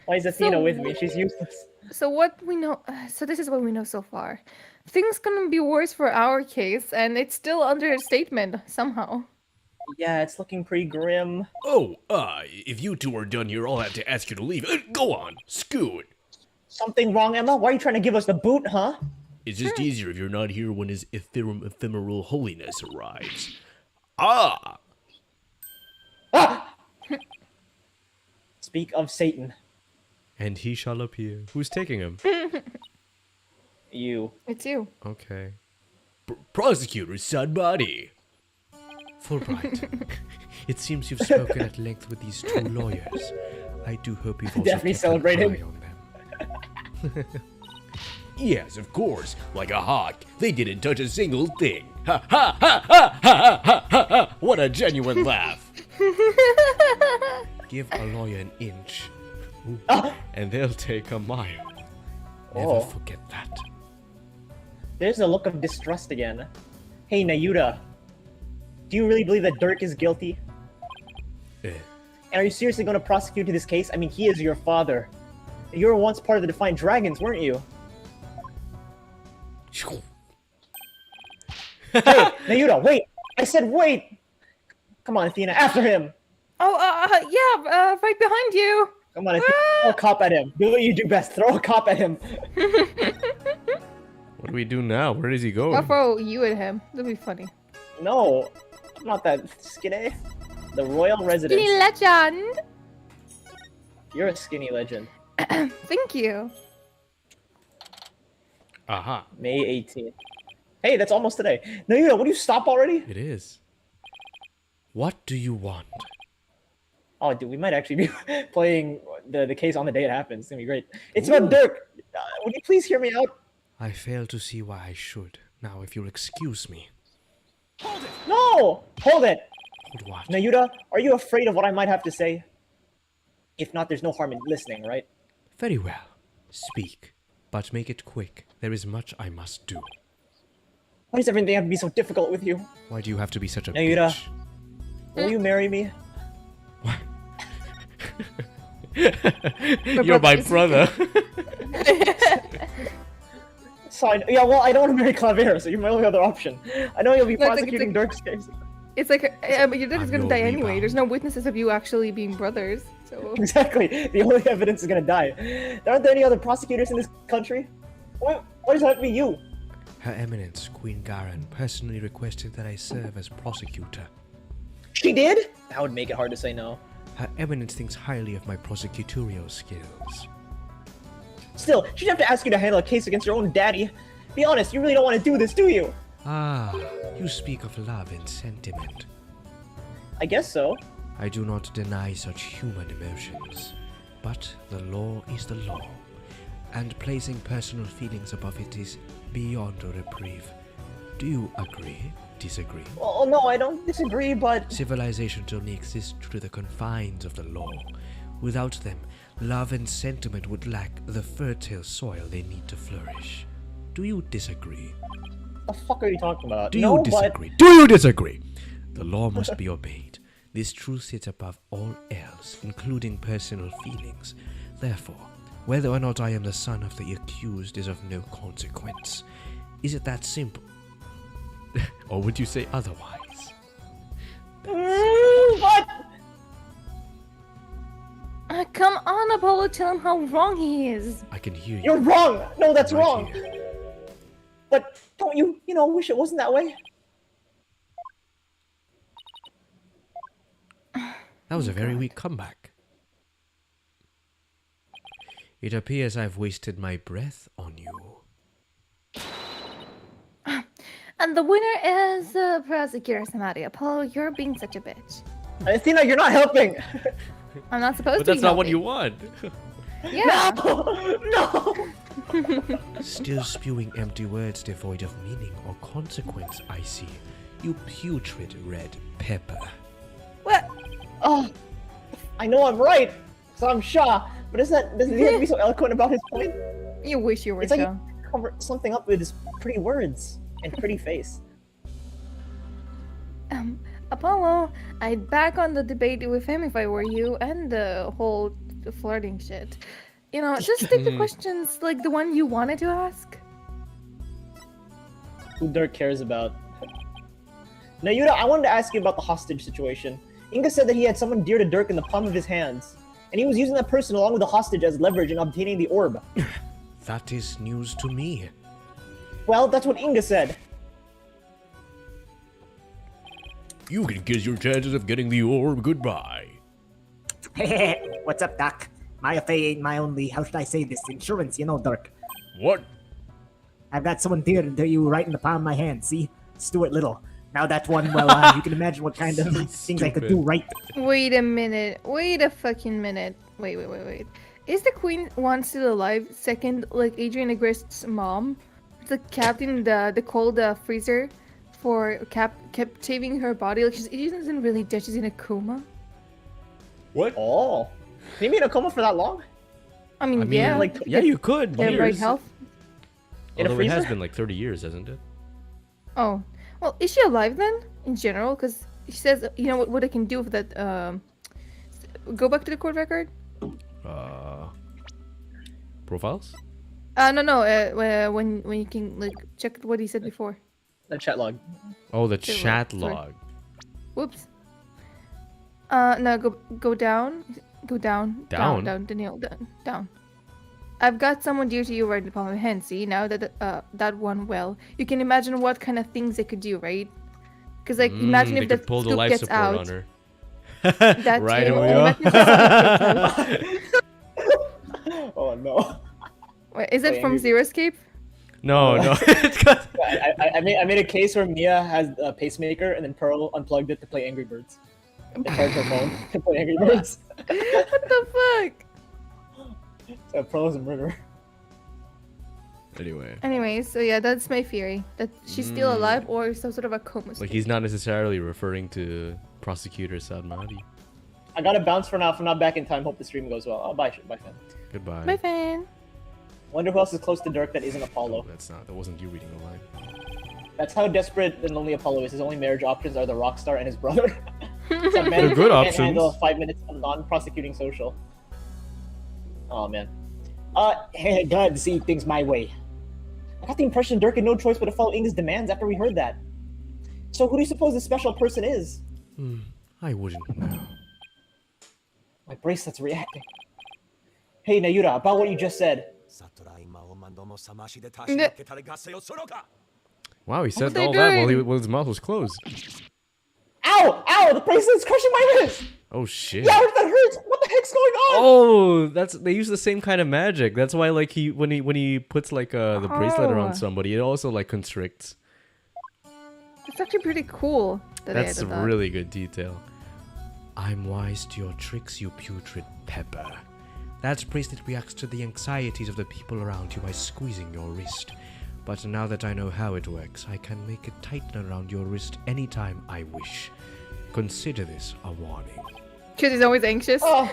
Speaker 1: Why is Athena with me? She's useless.
Speaker 3: So what we know, so this is what we know so far. Things gonna be worse for our case, and it's still under statement somehow.
Speaker 1: Yeah, it's looking pretty grim.
Speaker 4: Oh, if you two are done here, I'll have to ask you to leave. Go on, scoot.
Speaker 1: Something wrong, Emma? Why are you trying to give us the boot, huh?
Speaker 4: It's just easier if you're not here when his ephemeral holiness arrives. Ah!
Speaker 1: Speak of Satan.
Speaker 2: And he shall appear. Who's taking him?
Speaker 1: You.
Speaker 3: It's you.
Speaker 2: Okay.
Speaker 4: Prosecutor Sudbody.
Speaker 2: Fulbright. It seems you've spoken at length with these 2 lawyers. I do hope you've also
Speaker 1: Definitely
Speaker 2: kept
Speaker 1: celebrated.
Speaker 2: an eye on them.
Speaker 4: Yes, of course. Like a hawk. They didn't touch a single thing. Ha ha ha ha ha ha ha ha! What a genuine laugh.
Speaker 2: Give a lawyer an inch, and they'll take a mile. Never
Speaker 1: Oh.
Speaker 2: forget that.
Speaker 1: There's a look of distrust again. Hey, Nayuta. Do you really believe that Dirk is guilty?
Speaker 2: Eh.
Speaker 1: And are you seriously going to prosecute this case? I mean, he is your father. You were once part of the Defiant Dragons, weren't you? Hey, Nayuta, wait! I said wait! Come on, Athena, after him!
Speaker 3: Right behind you.
Speaker 1: Come on, Athena, throw a cop at him. Do what you do best, throw a cop at him.
Speaker 2: What do we do now? Where is he going?
Speaker 3: I'll throw you at him. That'd be funny.
Speaker 1: No, I'm not that skinny. The royal residence.
Speaker 3: Skinny legend.
Speaker 1: You're a skinny legend.
Speaker 3: Thank you.
Speaker 2: Aha.
Speaker 1: May 18th. Hey, that's almost today. Nayuta, would you stop already?
Speaker 2: It is. What do you want?
Speaker 1: Oh, dude, we might actually be playing the case on the day it happens. It's gonna be great. It's about Dirk. Would you please hear me out?
Speaker 2: I fail to see why I should. Now, if you'll excuse me.
Speaker 1: No! Hold it!
Speaker 2: Hold what?
Speaker 1: Nayuta, are you afraid of what I might have to say? If not, there's no harm in listening, right?
Speaker 2: Very well. Speak. But make it quick. There is much I must do.
Speaker 1: Why does everything have to be so difficult with you?
Speaker 2: Why do you have to be such a
Speaker 1: Nayuta.
Speaker 2: bitch?
Speaker 1: Will you marry me?
Speaker 2: What? You're my brother.
Speaker 1: Fine. Yeah, well, I don't want to marry Clavera, so you're my only other option. I know you'll be
Speaker 3: No, it's like-
Speaker 1: prosecuting Dirk's case.
Speaker 3: It's like, but your dad is
Speaker 2: I'm
Speaker 3: gonna
Speaker 2: your
Speaker 3: die anyway.
Speaker 2: rebound.
Speaker 3: There's no witnesses of you actually being brothers. So
Speaker 1: Exactly. The only evidence is gonna die. Aren't there any other prosecutors in this country? Why does it have to be you?
Speaker 5: Her Eminence, Queen Garin, personally requested that I serve as prosecutor.
Speaker 1: She did? That would make it hard to say no.
Speaker 5: Her Eminence thinks highly of my prosecutorial skills.
Speaker 1: Still, she'd have to ask you to handle a case against your own daddy. Be honest, you really don't want to do this, do you?
Speaker 5: Ah, you speak of love and sentiment.
Speaker 1: I guess so.
Speaker 5: I do not deny such human emotions, but the law is the law, and placing personal feelings above it is beyond a reprieve. Do you agree? Disagree?
Speaker 1: Oh, no, I don't disagree, but...
Speaker 5: Civilizations only exist due to the confines of the law. Without them, love and sentiment would lack the fertile soil they need to flourish. Do you disagree?
Speaker 1: What the fuck are you talking about?
Speaker 5: Do
Speaker 1: No,
Speaker 5: you disagree? Do you disagree? The law must be obeyed. This truth sits above all else, including personal feelings. Therefore, whether or not I am the son of the accused is of no consequence. Is it that simple? Or would you say otherwise?
Speaker 1: What?
Speaker 3: come on, Apollo, tell him how wrong he is.
Speaker 5: I can hear you.
Speaker 1: You're wrong! No, that's
Speaker 5: Right
Speaker 1: wrong!
Speaker 5: here.
Speaker 1: But don't you, wish it wasn't that way?
Speaker 5: That was a very weak comeback. It appears I've wasted my breath on you.
Speaker 3: And the winner is Prosecutor Samadi. Apollo, you're being such a bitch.
Speaker 1: Athena, you're not helping!
Speaker 3: I'm not supposed
Speaker 2: But
Speaker 3: to
Speaker 2: that's
Speaker 3: be
Speaker 2: not what
Speaker 3: helping.
Speaker 2: you want.
Speaker 3: Yeah.
Speaker 1: No!
Speaker 5: Still spewing empty words devoid of meaning or consequence, I see. You putrid red pepper.
Speaker 3: What?
Speaker 1: Oh, I know I'm right, so I'm Shah, but doesn't he have to be so eloquent about his point?
Speaker 3: You wish you were
Speaker 1: It's like
Speaker 3: so.
Speaker 1: he covered something up with his pretty words and pretty face.
Speaker 3: Apollo, I'd back on the debate with him if I were you, and the whole flirting shit. Just stick to questions like the one you wanted to ask.
Speaker 1: Who Dirk cares about. Now, Yuta, I wanted to ask you about the hostage situation. Inga said that he had someone dear to Dirk in the palm of his hands, and he was using that person along with the hostage as leverage in obtaining the orb.
Speaker 5: That is news to me.
Speaker 1: Well, that's what Inga said.
Speaker 4: You can kiss your chances of getting the orb goodbye.
Speaker 6: What's up, Doc? My FA ain't my only, how should I say this, insurance, Dirk.
Speaker 4: What?
Speaker 6: I've got someone dear to you right in the palm of my hand, see? Stuart Little. Now that one, well, you can imagine what kind of things I could do, right?
Speaker 3: Wait a minute. Wait a fucking minute. Wait. Is the queen one still alive? Second, like Adrian Agrest's mom? The captain, the cold freezer for kept shaving her body. Like she doesn't really dead. She's in a coma.
Speaker 2: What?
Speaker 1: Oh. Can you be in a coma for that long?
Speaker 3: I mean, yeah.
Speaker 1: like,
Speaker 2: Yeah, you could.
Speaker 3: the right
Speaker 2: Years.
Speaker 3: health.
Speaker 1: In a
Speaker 2: Although it has
Speaker 1: freezer?
Speaker 2: been like 30 years, hasn't it?
Speaker 3: Oh, well, is she alive then? In general, because she says, what I can do with that. Go back to the court record.
Speaker 2: Profiles?
Speaker 3: No. When you can like check what he said before.
Speaker 1: The chat log.
Speaker 2: Oh, the
Speaker 3: Sorry,
Speaker 2: chat
Speaker 3: sorry.
Speaker 2: log.
Speaker 3: Whoops. No, go down. Go down.
Speaker 2: Down?
Speaker 3: Down, Daniel. Down. I've got someone dear to you right in the palm of my hand. See, now that one well, you can imagine what kind of things they could do, right? Because like, imagine
Speaker 2: They
Speaker 3: if the
Speaker 2: could pull the
Speaker 3: scoop
Speaker 2: life
Speaker 3: gets
Speaker 2: support
Speaker 3: out.
Speaker 2: on her.
Speaker 3: That
Speaker 2: Right,
Speaker 3: too.
Speaker 2: and we
Speaker 3: Or
Speaker 2: are.
Speaker 3: imagine if the scoop gets out.
Speaker 1: Oh no.
Speaker 3: Wait, is it
Speaker 1: Wait,
Speaker 3: from
Speaker 1: you-
Speaker 3: Zero Escape?
Speaker 2: No, no. It's got...
Speaker 1: I made a case where Mia has a pacemaker and then Pearl unplugged it to play Angry Birds. They charged her phone to play Angry Birds.
Speaker 3: What the fuck?
Speaker 1: So Pearl is a murderer.
Speaker 2: Anyway.
Speaker 3: Anyway, so yeah, that's my theory. That she's still alive or some sort of a coma
Speaker 2: Like,
Speaker 3: state.
Speaker 2: he's not necessarily referring to Prosecutor Sadmadi.
Speaker 1: I gotta bounce for now. If I'm not back in time, hope the stream goes well. Oh, bye, fam.
Speaker 2: Goodbye.
Speaker 3: My fan.
Speaker 1: Wonder who else is close to Dirk that isn't Apollo.
Speaker 2: That wasn't you reading the line.
Speaker 1: That's how desperate and lonely Apollo is. His only marriage options are the rock star and his brother. So man
Speaker 2: They're good
Speaker 1: can't
Speaker 2: options.
Speaker 1: handle 5 minutes of non-prosecuting social. Oh man. Hey, glad to see things my way. I got the impression Dirk had no choice but to follow Inga's demands after we heard that. So who do you suppose this special person is?
Speaker 5: I wouldn't know.
Speaker 1: My bracelet's reacting. Hey, Nayuta, about what you just said.
Speaker 2: Wow, he said
Speaker 3: they
Speaker 2: all that
Speaker 3: doing?
Speaker 2: while his mouth was closed.
Speaker 1: Ow! Ow! The bracelet's crushing my wrist!
Speaker 2: Oh shit.
Speaker 1: Yeah, that hurts! What the heck's going on?
Speaker 2: Oh, they use the same kind of magic. That's why like when he puts like the bracelet around somebody, it also like constricts.
Speaker 3: It's actually pretty cool.
Speaker 2: That's a really good detail. I'm wise to your tricks, you putrid pepper. That bracelet reacts to the anxieties of the people around you by squeezing your wrist. But now that I know how it works, I can make it tighten around your wrist anytime I wish. Consider this a warning.
Speaker 3: Because he's always anxious.
Speaker 1: Oh.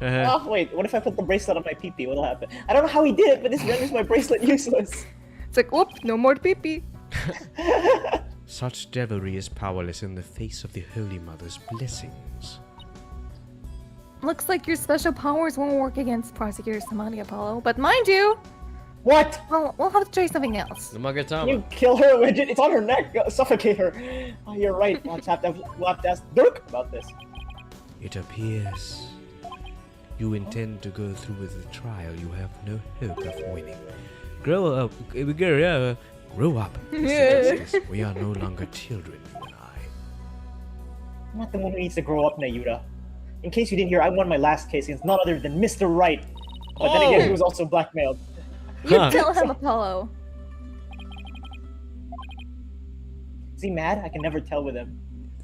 Speaker 1: Oh, wait, what if I put the bracelet on my pee-pee? What'll happen? I don't know how he did it, but this renders my bracelet useless.
Speaker 3: It's like, whoop, no more pee-pee.
Speaker 5: Such devilry is powerless in the face of the Holy Mother's blessings.
Speaker 3: Looks like your special powers won't work against Prosecutor Samani Apollo, but mind you,
Speaker 1: What?
Speaker 3: well, we'll have to try something else.
Speaker 1: You
Speaker 2: Namagatama.
Speaker 1: kill her, Widget. It's on her neck. Suffocate her. Oh, you're right. We'll have to ask Dirk about this.
Speaker 5: It appears you intend to go through with the trial you have no hope of winning. Grow up, grow up. Mr. Justice. We are no longer children, you and I.
Speaker 1: I'm not the one who needs to grow up, Nayuta. In case you didn't hear, I won my last case against none other than Mr. Wright. But then again, he was also blackmailed.
Speaker 3: You tell him, Apollo.
Speaker 1: Is he mad? I can never tell with him.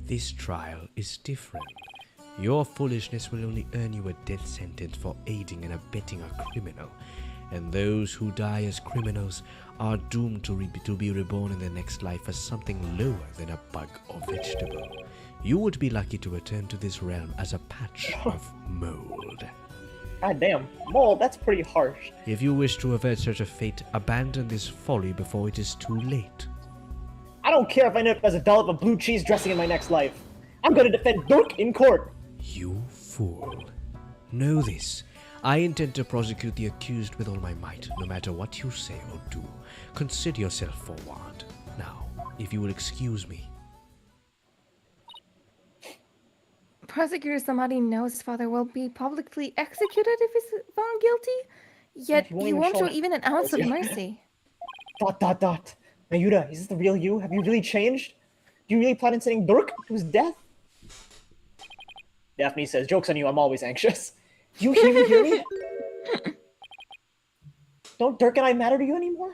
Speaker 5: This trial is different. Your foolishness will only earn you a death sentence for aiding and abetting a criminal. And those who die as criminals are doomed to be reborn in the next life as something lower than a bug or vegetable. You would be lucky to return to this realm as a patch of mold.
Speaker 1: God damn. Mold, that's pretty harsh.
Speaker 5: If you wish to avert such a fate, abandon this folly before it is too late.
Speaker 1: I don't care if I end up as a dollop of blue cheese dressing in my next life. I'm gonna defend Dirk in court.
Speaker 5: You fool. Know this. I intend to prosecute the accused with all my might, no matter what you say or do. Consider yourself forewarned. Now, if you will excuse me.
Speaker 3: Prosecutor Samadi knows his father will be publicly executed if he's found guilty, yet
Speaker 1: he won't
Speaker 3: he
Speaker 1: even
Speaker 3: won't
Speaker 1: show
Speaker 3: show even an ounce of mercy. ...
Speaker 1: Nayuta, is this the real you? Have you really changed? Do you really plan on sending Dirk to his death? Daphne says, joke's on you, I'm always anxious. You hear me? Don't Dirk and I matter to you anymore?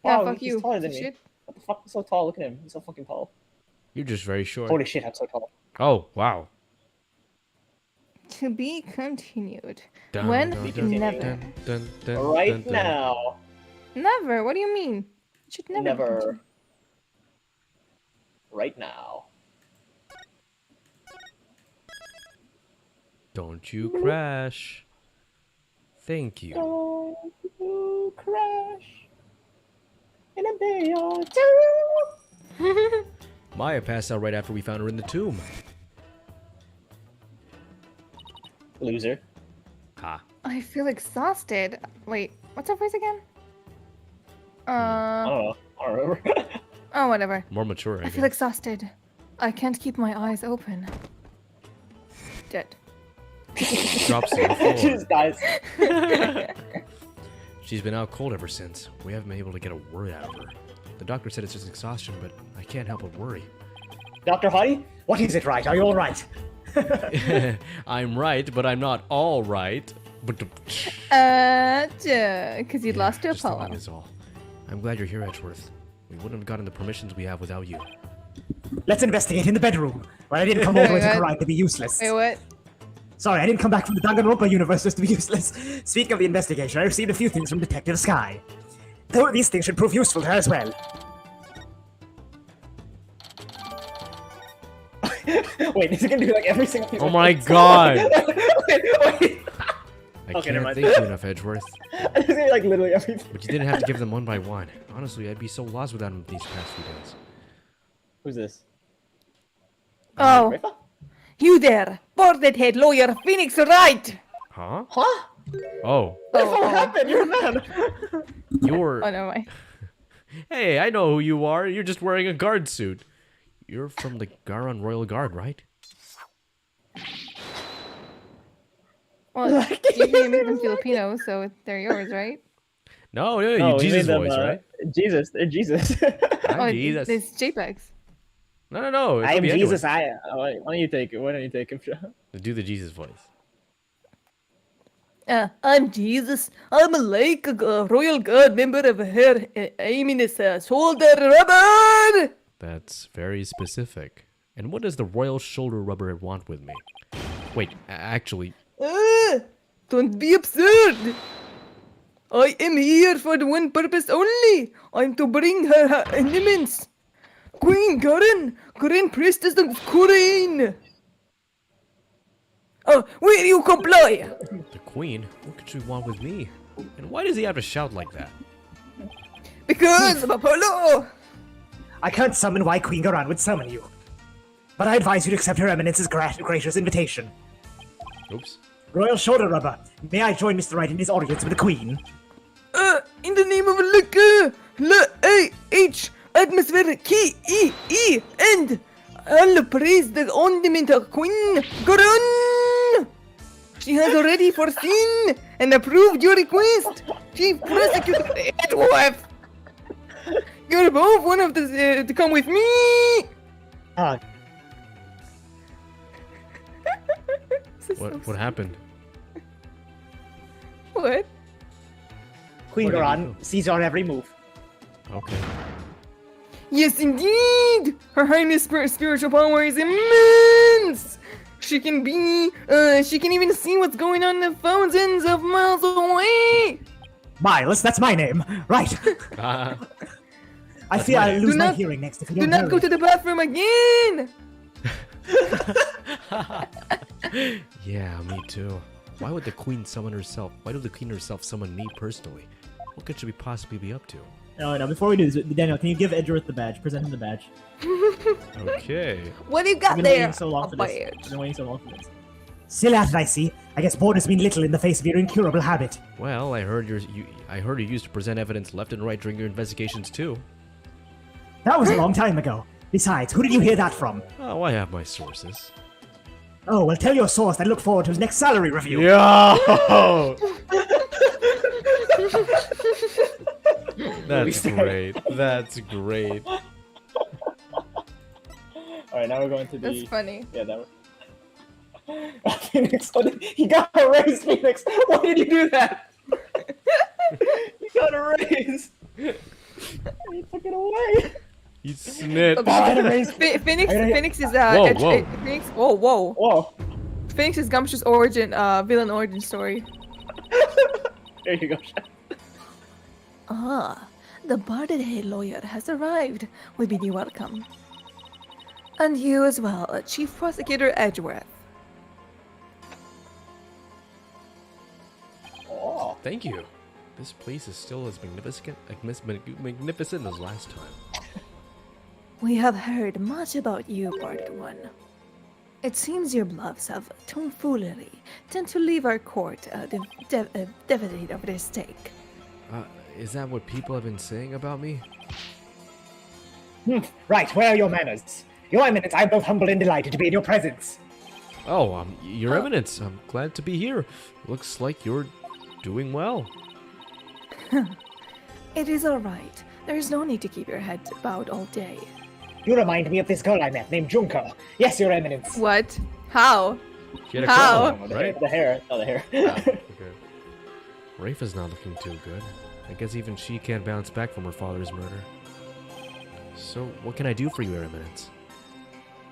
Speaker 3: Yeah,
Speaker 1: Wow,
Speaker 3: fuck
Speaker 1: he's
Speaker 3: you.
Speaker 1: taller than me.
Speaker 3: Shit.
Speaker 1: What the fuck? He's so tall. Look at him. He's so fucking tall.
Speaker 2: You're just very short.
Speaker 1: Holy shit, I'm so tall.
Speaker 2: Oh, wow.
Speaker 3: To be continued.
Speaker 2: Dun,
Speaker 3: When?
Speaker 2: dun, dun,
Speaker 3: Never.
Speaker 2: dun, dun, dun,
Speaker 1: Right
Speaker 2: dun, dun.
Speaker 1: now.
Speaker 3: Never. What do you mean? It should never. be
Speaker 1: Never.
Speaker 3: continued.
Speaker 1: Right now.
Speaker 2: Don't you crash. Thank you.
Speaker 1: Don't you crash in a bay or two.
Speaker 2: Maya passed out right after we found her in the tomb.
Speaker 1: Loser.
Speaker 2: Ha.
Speaker 3: I feel exhausted. Wait, what's her voice again?
Speaker 1: I don't know. I don't remember.
Speaker 3: Oh, whatever.
Speaker 2: More mature, I
Speaker 3: I
Speaker 2: guess.
Speaker 3: feel exhausted. I can't keep my eyes open. Dead.
Speaker 2: Drops to the
Speaker 1: She
Speaker 2: floor.
Speaker 1: just dies.
Speaker 2: She's been out cold ever since. We haven't been able to get a word out of her. The doctor said it's just exhaustion, but I can't help but worry.
Speaker 6: Dr. Hottie, what is it, Right? Are you all right?
Speaker 2: I'm right, but I'm not all right. But
Speaker 3: Because you lost your
Speaker 2: just telling
Speaker 3: Apollo.
Speaker 2: is all. I'm glad you're here, Edgeworth. We wouldn't have gotten the permissions we have without you.
Speaker 6: Let's investigate in the bedroom. Well, I didn't come all the way to
Speaker 3: Wait, what?
Speaker 6: Karai to be useless.
Speaker 3: Wait, what?
Speaker 6: Sorry, I didn't come back from the Danganronpa universe just to be useless. Speaking of the investigation, I received a few things from Detective Sky. Though these things should prove useful to her as well.
Speaker 1: Wait, is it gonna do like every single piece
Speaker 2: Oh
Speaker 1: of
Speaker 2: my
Speaker 1: text?
Speaker 2: god!
Speaker 1: wait.
Speaker 2: I
Speaker 1: Okay, never
Speaker 2: can't
Speaker 1: mind.
Speaker 2: thank you enough, Edgeworth.
Speaker 1: It's gonna be like literally everything.
Speaker 2: But you didn't have to give them one by one. Honestly, I'd be so lost without them these past few days.
Speaker 1: Who's this?
Speaker 3: Oh,
Speaker 1: Rafa?
Speaker 3: you there, boarded head lawyer Phoenix Wright.
Speaker 2: Huh?
Speaker 1: Huh?
Speaker 2: Oh.
Speaker 1: What
Speaker 3: Oh,
Speaker 1: happened? You're a man.
Speaker 2: You're...
Speaker 3: oh, never mind.
Speaker 2: Hey, I know who you are. You're just wearing a guard suit. You're from the Garon Royal Guard, right?
Speaker 3: Well, usually you make them Filipino, so they're yours, right?
Speaker 2: No, yeah,
Speaker 1: No,
Speaker 2: you
Speaker 1: we
Speaker 2: Jesus
Speaker 1: made them,
Speaker 2: voice, right?
Speaker 1: Jesus, they're Jesus.
Speaker 2: I'm Jesus.
Speaker 3: It's JPEGs.
Speaker 2: No. It
Speaker 6: I
Speaker 2: could
Speaker 6: am
Speaker 2: be anyone.
Speaker 6: Jesus.
Speaker 1: Why don't you take it? Why don't you take him?
Speaker 2: Do the Jesus voice.
Speaker 3: I'm Jesus. I'm like a royal god member of her Eminence shoulder rubber.
Speaker 2: That's very specific. And what does the royal shoulder rubber want with me? Wait, actually,
Speaker 3: Don't be absurd. I am here for the one purpose only. I'm to bring her eminence, Queen Karen, Grand Priestess of Corinne. Will you comply?
Speaker 2: the queen? What could she want with me? And why does he have to shout like that?
Speaker 3: Because of Apollo.
Speaker 6: I can't summon why Queen Garan would summon you. But I advise you to accept Her Eminence's gracious invitation.
Speaker 2: Oops.
Speaker 6: Royal Shoulder Rubber, may I join Mr. Wright in his audience with the Queen?
Speaker 3: In the name of liquor, L-A-H, atmosphere, K-E-E, and I'll praise the ornament of Queen Garan. She has already foreseen and approved your request. Chief Prosecutor Edgeworth. You're both one of the to come with me.
Speaker 2: What happened?
Speaker 3: What?
Speaker 6: Queen
Speaker 2: Where did
Speaker 6: Garan
Speaker 2: you go?
Speaker 6: sees your every move.
Speaker 2: Okay.
Speaker 3: Yes, indeed! Her Highness' spiritual power is immense! She can even see what's going on thousands of miles away!
Speaker 6: Miles, that's my name. Right. I fear
Speaker 2: my
Speaker 6: I'll
Speaker 2: name.
Speaker 6: lose
Speaker 3: Do
Speaker 6: my
Speaker 3: not-
Speaker 6: hearing next if you
Speaker 3: Do
Speaker 6: don't
Speaker 3: not
Speaker 6: hurry.
Speaker 3: go to the bathroom again!
Speaker 2: Yeah, me too. Why would the queen summon herself? Why did the queen herself summon me personally? What could she possibly be up to?
Speaker 1: No, before we do this, Daniel, can you give Edgeworth the badge? Present him the badge.
Speaker 2: Okay.
Speaker 3: What do you
Speaker 1: I've
Speaker 3: got
Speaker 1: been
Speaker 3: there?
Speaker 1: waiting so long for this.
Speaker 3: badge.
Speaker 1: I've been waiting so long for this.
Speaker 6: Still at it, I see. I guess boredom has been little in the face of your incurable habit.
Speaker 2: Well, I heard you used to present evidence left and right during your investigations too.
Speaker 6: That was a long time ago. Besides, who did you hear that from?
Speaker 2: Oh, I have my sources.
Speaker 6: Oh, well, tell your source and look forward to his next salary review.
Speaker 2: Yo! That's great. That's great.
Speaker 1: All right, now we're going to
Speaker 3: That's
Speaker 1: the.
Speaker 3: funny.
Speaker 1: Yeah, that. Phoenix, he got a raise, Phoenix. Why did you do that? He got a raise. He took it away.
Speaker 2: You snitch.
Speaker 3: Phoenix is
Speaker 2: Whoa.
Speaker 3: Phoenix. Whoa.
Speaker 1: Whoa.
Speaker 3: Phoenix's Gumshoe's villain origin story.
Speaker 1: There you go. Shaq.
Speaker 3: The Bardet lawyer has arrived. We bid you welcome. And you as well, Chief Prosecutor Edgeworth.
Speaker 1: Oh.
Speaker 2: Thank you. This place is still as magnificent as last time.
Speaker 3: We have heard much about you, Part 1. It seems your bluffs of tomfoolery tend to leave our court devastated of their stake.
Speaker 2: Is that what people have been saying about me?
Speaker 6: Right, where are your manners? Your Eminence, I am both humbled and delighted to be in your presence.
Speaker 2: Oh, Your Eminence, I'm glad to be here. Looks like you're doing well.
Speaker 3: It is all right. There is no need to keep your head bowed all day.
Speaker 6: You remind me of this girl I met named Junko. Yes, Your Eminence.
Speaker 3: What? How?
Speaker 2: She had a
Speaker 3: How?
Speaker 2: crown, right?
Speaker 1: The hair. Oh, the hair.
Speaker 2: Okay. Rafa's not looking too good. I guess even she can't bounce back from her father's murder. So, what can I do for you, Your Eminence?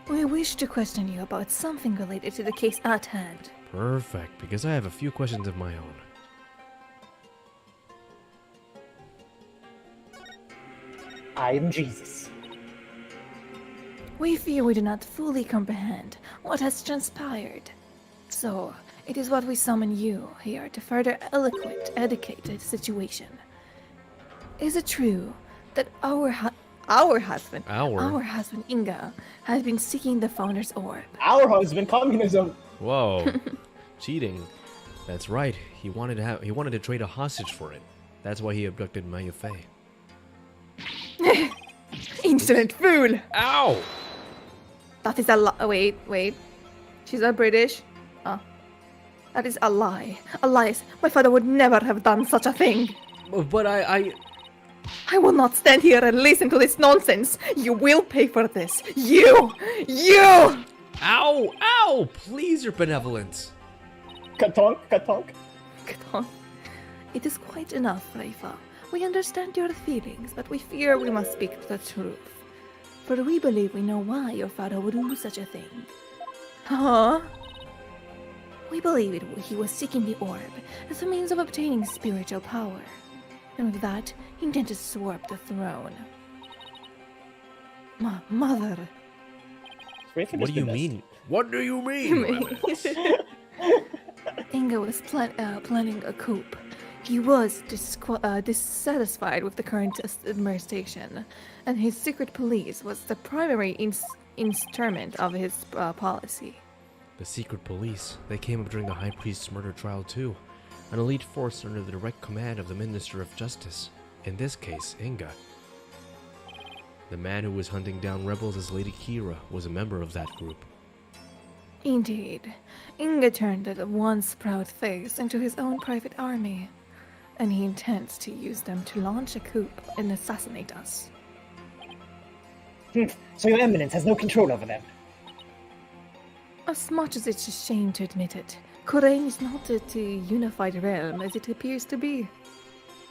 Speaker 3: We wish to question you about something related to the case at hand.
Speaker 2: Perfect, because I have a few questions of my own.
Speaker 6: I am Jesus.
Speaker 3: We fear we do not fully comprehend what has transpired. So, it is what we summon you here to further educate the situation. Is it true that our husband Inga has been seeking the Founder's Orb?
Speaker 1: Our husband, communism.
Speaker 2: Whoa, cheating. That's right. He wanted to trade a hostage for it. That's why he abducted Maya Fey.
Speaker 3: Insolent fool! That is a lie. A lie. My father would never have done such a thing.
Speaker 2: But I
Speaker 3: I will not stand here and listen to this nonsense. You will pay for this. You!
Speaker 2: Ow! Ow! Please, your benevolence.
Speaker 1: Katonk, katonk.
Speaker 3: Come on. It is quite enough, Raifa. We understand your feelings, but we fear we must speak the truth. For we believe we know why your father would do such a thing. Huh? We believe he was seeking the orb as a means of obtaining spiritual power. And with that, he intended to usurp the throne. Mother.
Speaker 2: What do you mean? What do you mean?
Speaker 3: Inga was planning a coup. He was dissatisfied with the current administration, and his secret police was the primary instrument of his policy.
Speaker 2: The secret police. They came up during the High Priest's murder trial too. An elite force under the direct command of the Minister of Justice. In this case, Inga. The man who was hunting down rebels as Lady Kira was a member of that group.
Speaker 3: Indeed, Inga turned the once proud face into his own private army, and he intends to use them to launch a coup and assassinate us.
Speaker 6: So your eminence has no control over them.
Speaker 3: As much as it's a shame to admit it, Korean is not a unified realm as it appears to be.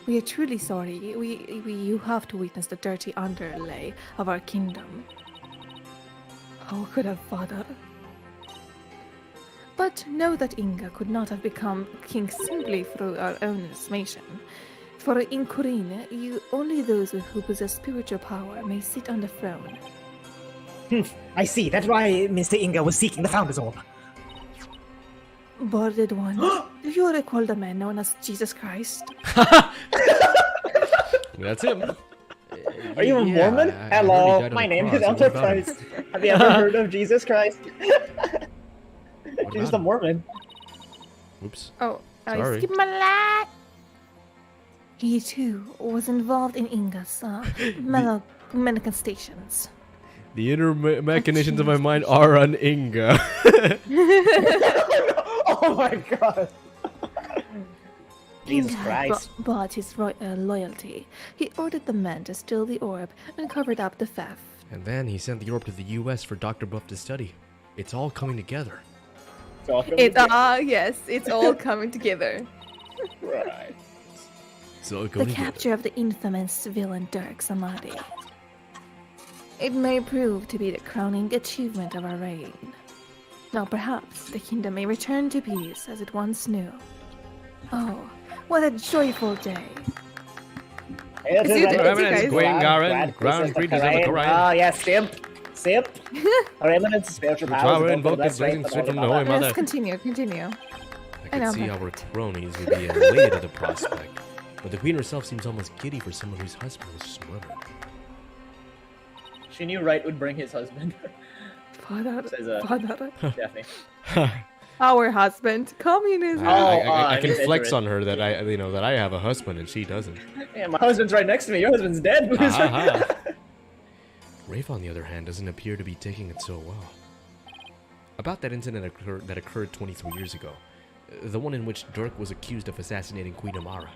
Speaker 3: We are truly sorry. You have to witness the dirty underlay of our kingdom. How could our father? But know that Inga could not have become king simply through our own summation. For in Korean, only those who possess spiritual power may sit on the throne.
Speaker 6: I see. That's why Mr. Inga was seeking the Founder's Orb.
Speaker 3: Boarded one. Do you recall the man known as Jesus Christ?
Speaker 2: That's him.
Speaker 1: Are you a Mormon? Hello, my name is Elder Christ. Have you ever heard of Jesus Christ? He's the Mormon.
Speaker 2: Oops.
Speaker 3: Oh, I
Speaker 2: Sorry.
Speaker 3: skipped my line. He too was involved in Inga's manifestations.
Speaker 2: The inner machinations of my mind are on Inga.
Speaker 1: Oh my god. Jesus
Speaker 3: Inga
Speaker 1: Christ.
Speaker 3: bought his loyalty. He ordered the men to steal the orb and covered up the theft.
Speaker 2: And then he sent the orb to the US for Dr. Buff to study. It's all coming together.
Speaker 3: Yes, it's all coming together.
Speaker 1: Right.
Speaker 2: So
Speaker 3: The capture of the infamous villain Dirk Samadhi. It may prove to be the crowning achievement of our reign. Now perhaps the kingdom may return to peace as it once knew. Oh, what a joyful day.
Speaker 1: It
Speaker 3: Is it-
Speaker 1: Eminence,
Speaker 3: Gwen
Speaker 2: Garen, Ground Creatures of the Korean.
Speaker 1: Ah, yes, Simp. Our Eminence, spiritual powers.
Speaker 2: Power
Speaker 1: are
Speaker 2: invoked
Speaker 1: for the best
Speaker 2: blessing
Speaker 1: faith
Speaker 2: straight
Speaker 1: of
Speaker 2: from
Speaker 1: all
Speaker 2: the Holy
Speaker 1: the
Speaker 2: Mother.
Speaker 3: Let's continue.
Speaker 2: I
Speaker 3: know,
Speaker 2: could see
Speaker 3: but-
Speaker 2: our cronies would be elated at the prospect. But the queen herself seems almost giddy for someone whose husband was just murdered.
Speaker 1: She knew Wright would bring his husband.
Speaker 3: Father,
Speaker 1: Says, Daphne.
Speaker 3: our husband, communism.
Speaker 2: I can
Speaker 1: he's
Speaker 2: flex
Speaker 1: into
Speaker 2: on her that I have a husband and she doesn't.
Speaker 1: Yeah, my husband's right next to me. Your husband's dead.
Speaker 2: Rafe, on the other hand, doesn't appear to be taking it so well. About that incident that occurred 23 years ago, the one in which Dirk was accused of assassinating Queen Amara.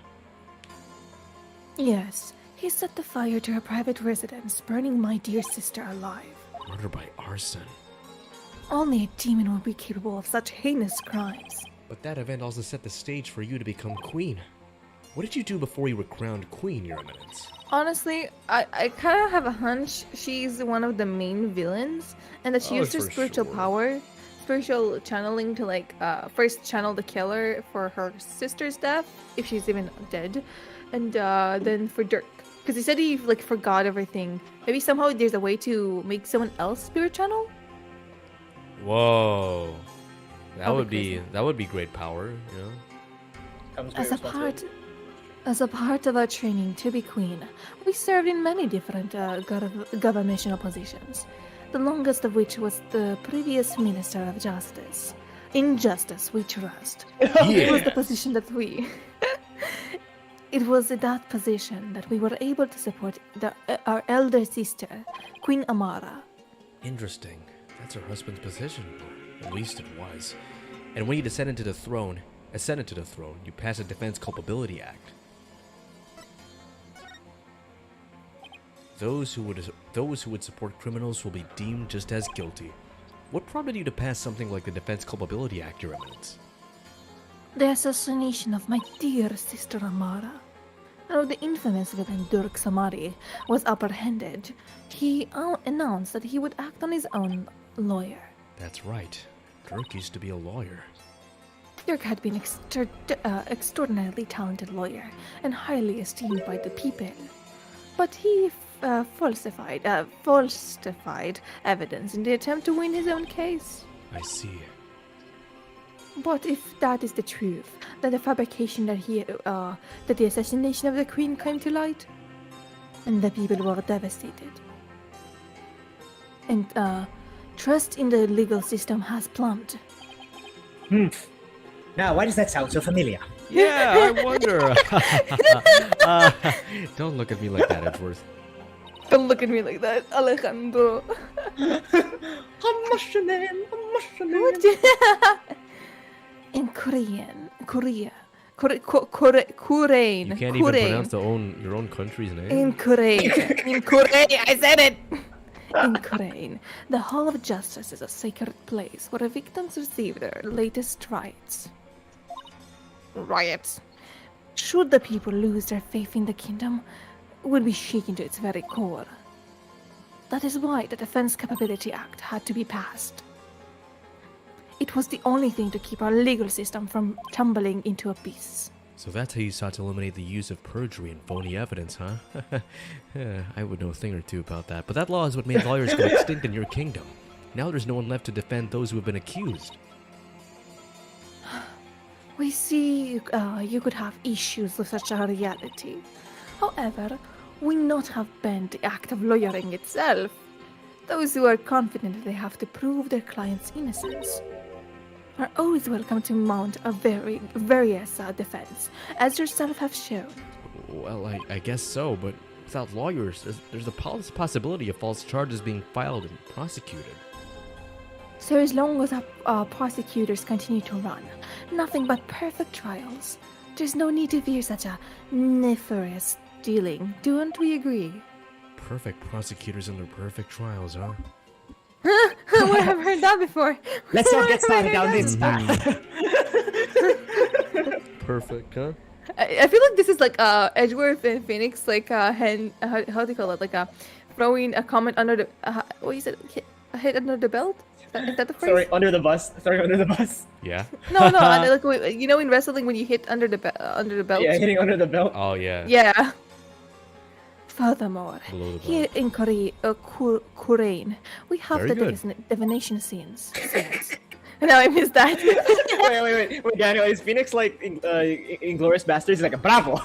Speaker 3: Yes, he set the fire to her private residence, burning my dear sister alive.
Speaker 2: Murder by arson.
Speaker 3: Only a demon would be capable of such heinous crimes.
Speaker 2: But that event also set the stage for you to become queen. What did you do before you were crowned queen, Your Eminence?
Speaker 3: Honestly, I kind of have a hunch she's one of the main villains, and that she used her
Speaker 2: for
Speaker 3: spiritual
Speaker 2: sure.
Speaker 3: power, spiritual channeling to first channel the killer for her sister's death, if she's even dead, and then for Dirk. Because he said he forgot everything. Maybe somehow there's a way to make someone else spirit channel?
Speaker 2: Whoa.
Speaker 3: That would be
Speaker 2: great power, you know?
Speaker 1: Comes with
Speaker 3: As a part of our training to be queen, we served in many different governmental positions, the longest of which was the previous Minister of Justice. In justice, we trust. It was the position that we... It was in that position that we were able to support our elder sister, Queen Amara.
Speaker 2: Interesting. That's her husband's position. At least it was.
Speaker 5: And when you ascend into the throne, you pass a Defense Culpability Act. Those who would support criminals will be deemed just as guilty. What prompted you to pass something like the Defense Culpability Act, Your Eminence?
Speaker 3: The assassination of my dear sister Amara. When the infamous villain Durk Samari was apprehended, he announced that he would act on his own lawyer.
Speaker 5: That's right. Dirk used to be a lawyer.
Speaker 3: Dirk had been extraordinarily talented lawyer and highly esteemed by the people. But he falsified evidence in the attempt to win his own case.
Speaker 5: I see.
Speaker 3: But if that is the truth, that the fabrication that the assassination of the queen came to light, and the people were devastated. And trust in the legal system has plumbed.
Speaker 6: Now, why does that sound so familiar?
Speaker 2: Yeah, I wonder. Don't look at me like that, Edgeworth.
Speaker 3: Don't look at me like that, Alejandro. In Korea.
Speaker 2: You
Speaker 3: Korean.
Speaker 2: can't even pronounce your own country's name.
Speaker 3: In Korea. I said it! In Korea, the Hall of Justice is a sacred place where victims receive their latest rights. Riots. Should the people lose their faith in the kingdom, it would be shaken to its very core. That is why the Defense Capability Act had to be passed. It was the only thing to keep our legal system from tumbling into abyss.
Speaker 5: So that's how you sought to eliminate the use of perjury and phony evidence, huh? I would know a thing or two about that. But that law is what made lawyers go extinct in your kingdom. Now there's no one left to defend those who have been accused.
Speaker 3: We see you could have issues with such a reality. However, we not have banned the act of lawyering itself. Those who are confident that they have to prove their client's innocence are always welcome to mount a various defense, as yourself have shown.
Speaker 5: Well, I guess so, but without lawyers, there's a possibility of false charges being filed and prosecuted.
Speaker 3: So as long as our prosecutors continue to run nothing but perfect trials, there's no need to fear such a nefarious dealing. Don't we agree?
Speaker 5: Perfect prosecutors and their perfect trials, huh?
Speaker 3: We have heard that before.
Speaker 6: Let's not get started down this path.
Speaker 2: Perfect, huh?
Speaker 3: I feel like this is like Edgeworth and Phoenix, like how do you call it? Like throwing a comment under the what you said, a hit under the belt. Is that the phrase?
Speaker 1: Throwing under the bus.
Speaker 5: Yeah?
Speaker 3: No, like you know in wrestling when you hit under the belt.
Speaker 1: Yeah, hitting under the belt.
Speaker 5: Oh, yeah.
Speaker 3: Yeah. Furthermore,
Speaker 5: Below the
Speaker 3: here
Speaker 5: belt.
Speaker 3: in Korea, we have
Speaker 5: Very
Speaker 3: the
Speaker 5: good.
Speaker 3: divination scenes. No, I missed that.
Speaker 1: Wait, Daniel, is Phoenix like Inglourious Bastards? He's like a bravo.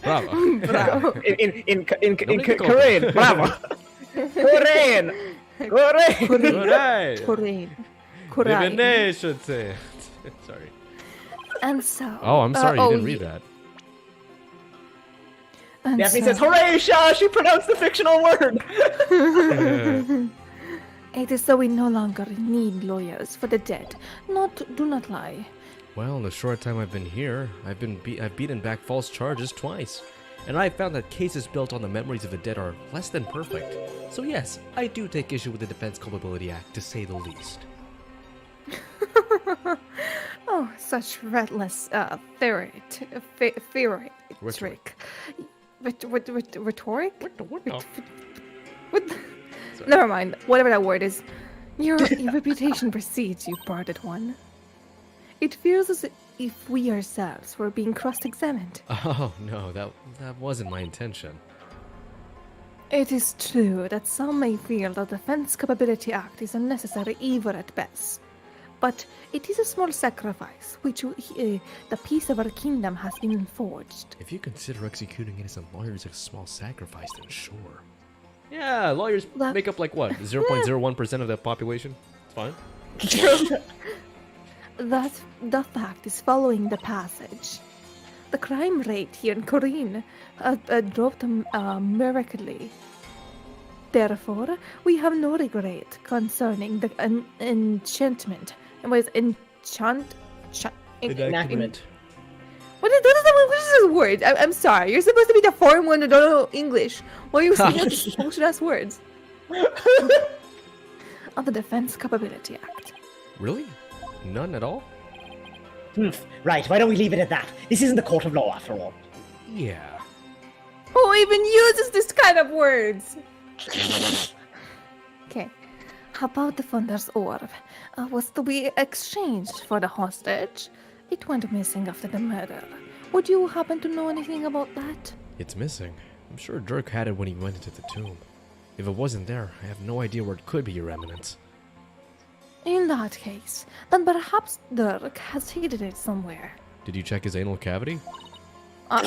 Speaker 5: Bravo.
Speaker 3: Bravo.
Speaker 1: in
Speaker 5: Nobody can call
Speaker 1: Korean, bravo. Korean.
Speaker 2: Alright.
Speaker 3: Korean.
Speaker 2: Divination say. Sorry.
Speaker 3: And so.
Speaker 5: Oh, I'm sorry, you didn't read
Speaker 3: yeah.
Speaker 5: that.
Speaker 3: And
Speaker 1: Daphne
Speaker 3: so,
Speaker 1: says, "Hooray, Sha! She pronounced the fictional word."
Speaker 3: It is so we no longer need lawyers for the dead. Do not lie.
Speaker 5: Well, in the short time I've been here, I've beaten back false charges twice. And I've found that cases built on the memories of the dead are less than perfect. So yes, I do take issue with the Defense Culpability Act, to say the least.
Speaker 3: Oh, such relentless rhetoric. Rhetoric? What? Never mind. Whatever that word is. Your reputation precedes you, Parted One. It feels as if we ourselves were being cross-examined.
Speaker 5: Oh, no, that wasn't my intention.
Speaker 3: It is true that some may feel the Defense Capability Act is a necessary evil at best. But it is a small sacrifice which the peace of our kingdom has been forged.
Speaker 5: If you consider executing innocent lawyers a small sacrifice, then sure.
Speaker 2: Yeah, lawyers
Speaker 3: That-
Speaker 2: make up like what? 0.01% of the population? It's fine.
Speaker 3: That the fact is following the passage. The crime rate here in Korea dropped miraculously. Therefore, we have no regret concerning the enchantment.
Speaker 1: Enactment.
Speaker 3: What is this word? I'm sorry. You're supposed to be the foreign one that don't know English. Why are you saying these bullshit-ass words? Of the Defense Capability Act.
Speaker 2: Really? None at all?
Speaker 6: Right, why don't we leave it at that? This isn't the court of law, after all.
Speaker 2: Yeah.
Speaker 3: Who even uses this kind of words? Okay. How about the Founder's Orb? Was to be exchanged for the hostage? It went missing after the murder. Would you happen to know anything about that?
Speaker 2: It's missing. I'm sure Dirk had it when he went into the tomb. If it wasn't there, I have no idea where it could be, Your Eminence.
Speaker 3: In that case, then perhaps Dirk has hidden it somewhere.
Speaker 2: Did you check his anal cavity?
Speaker 3: I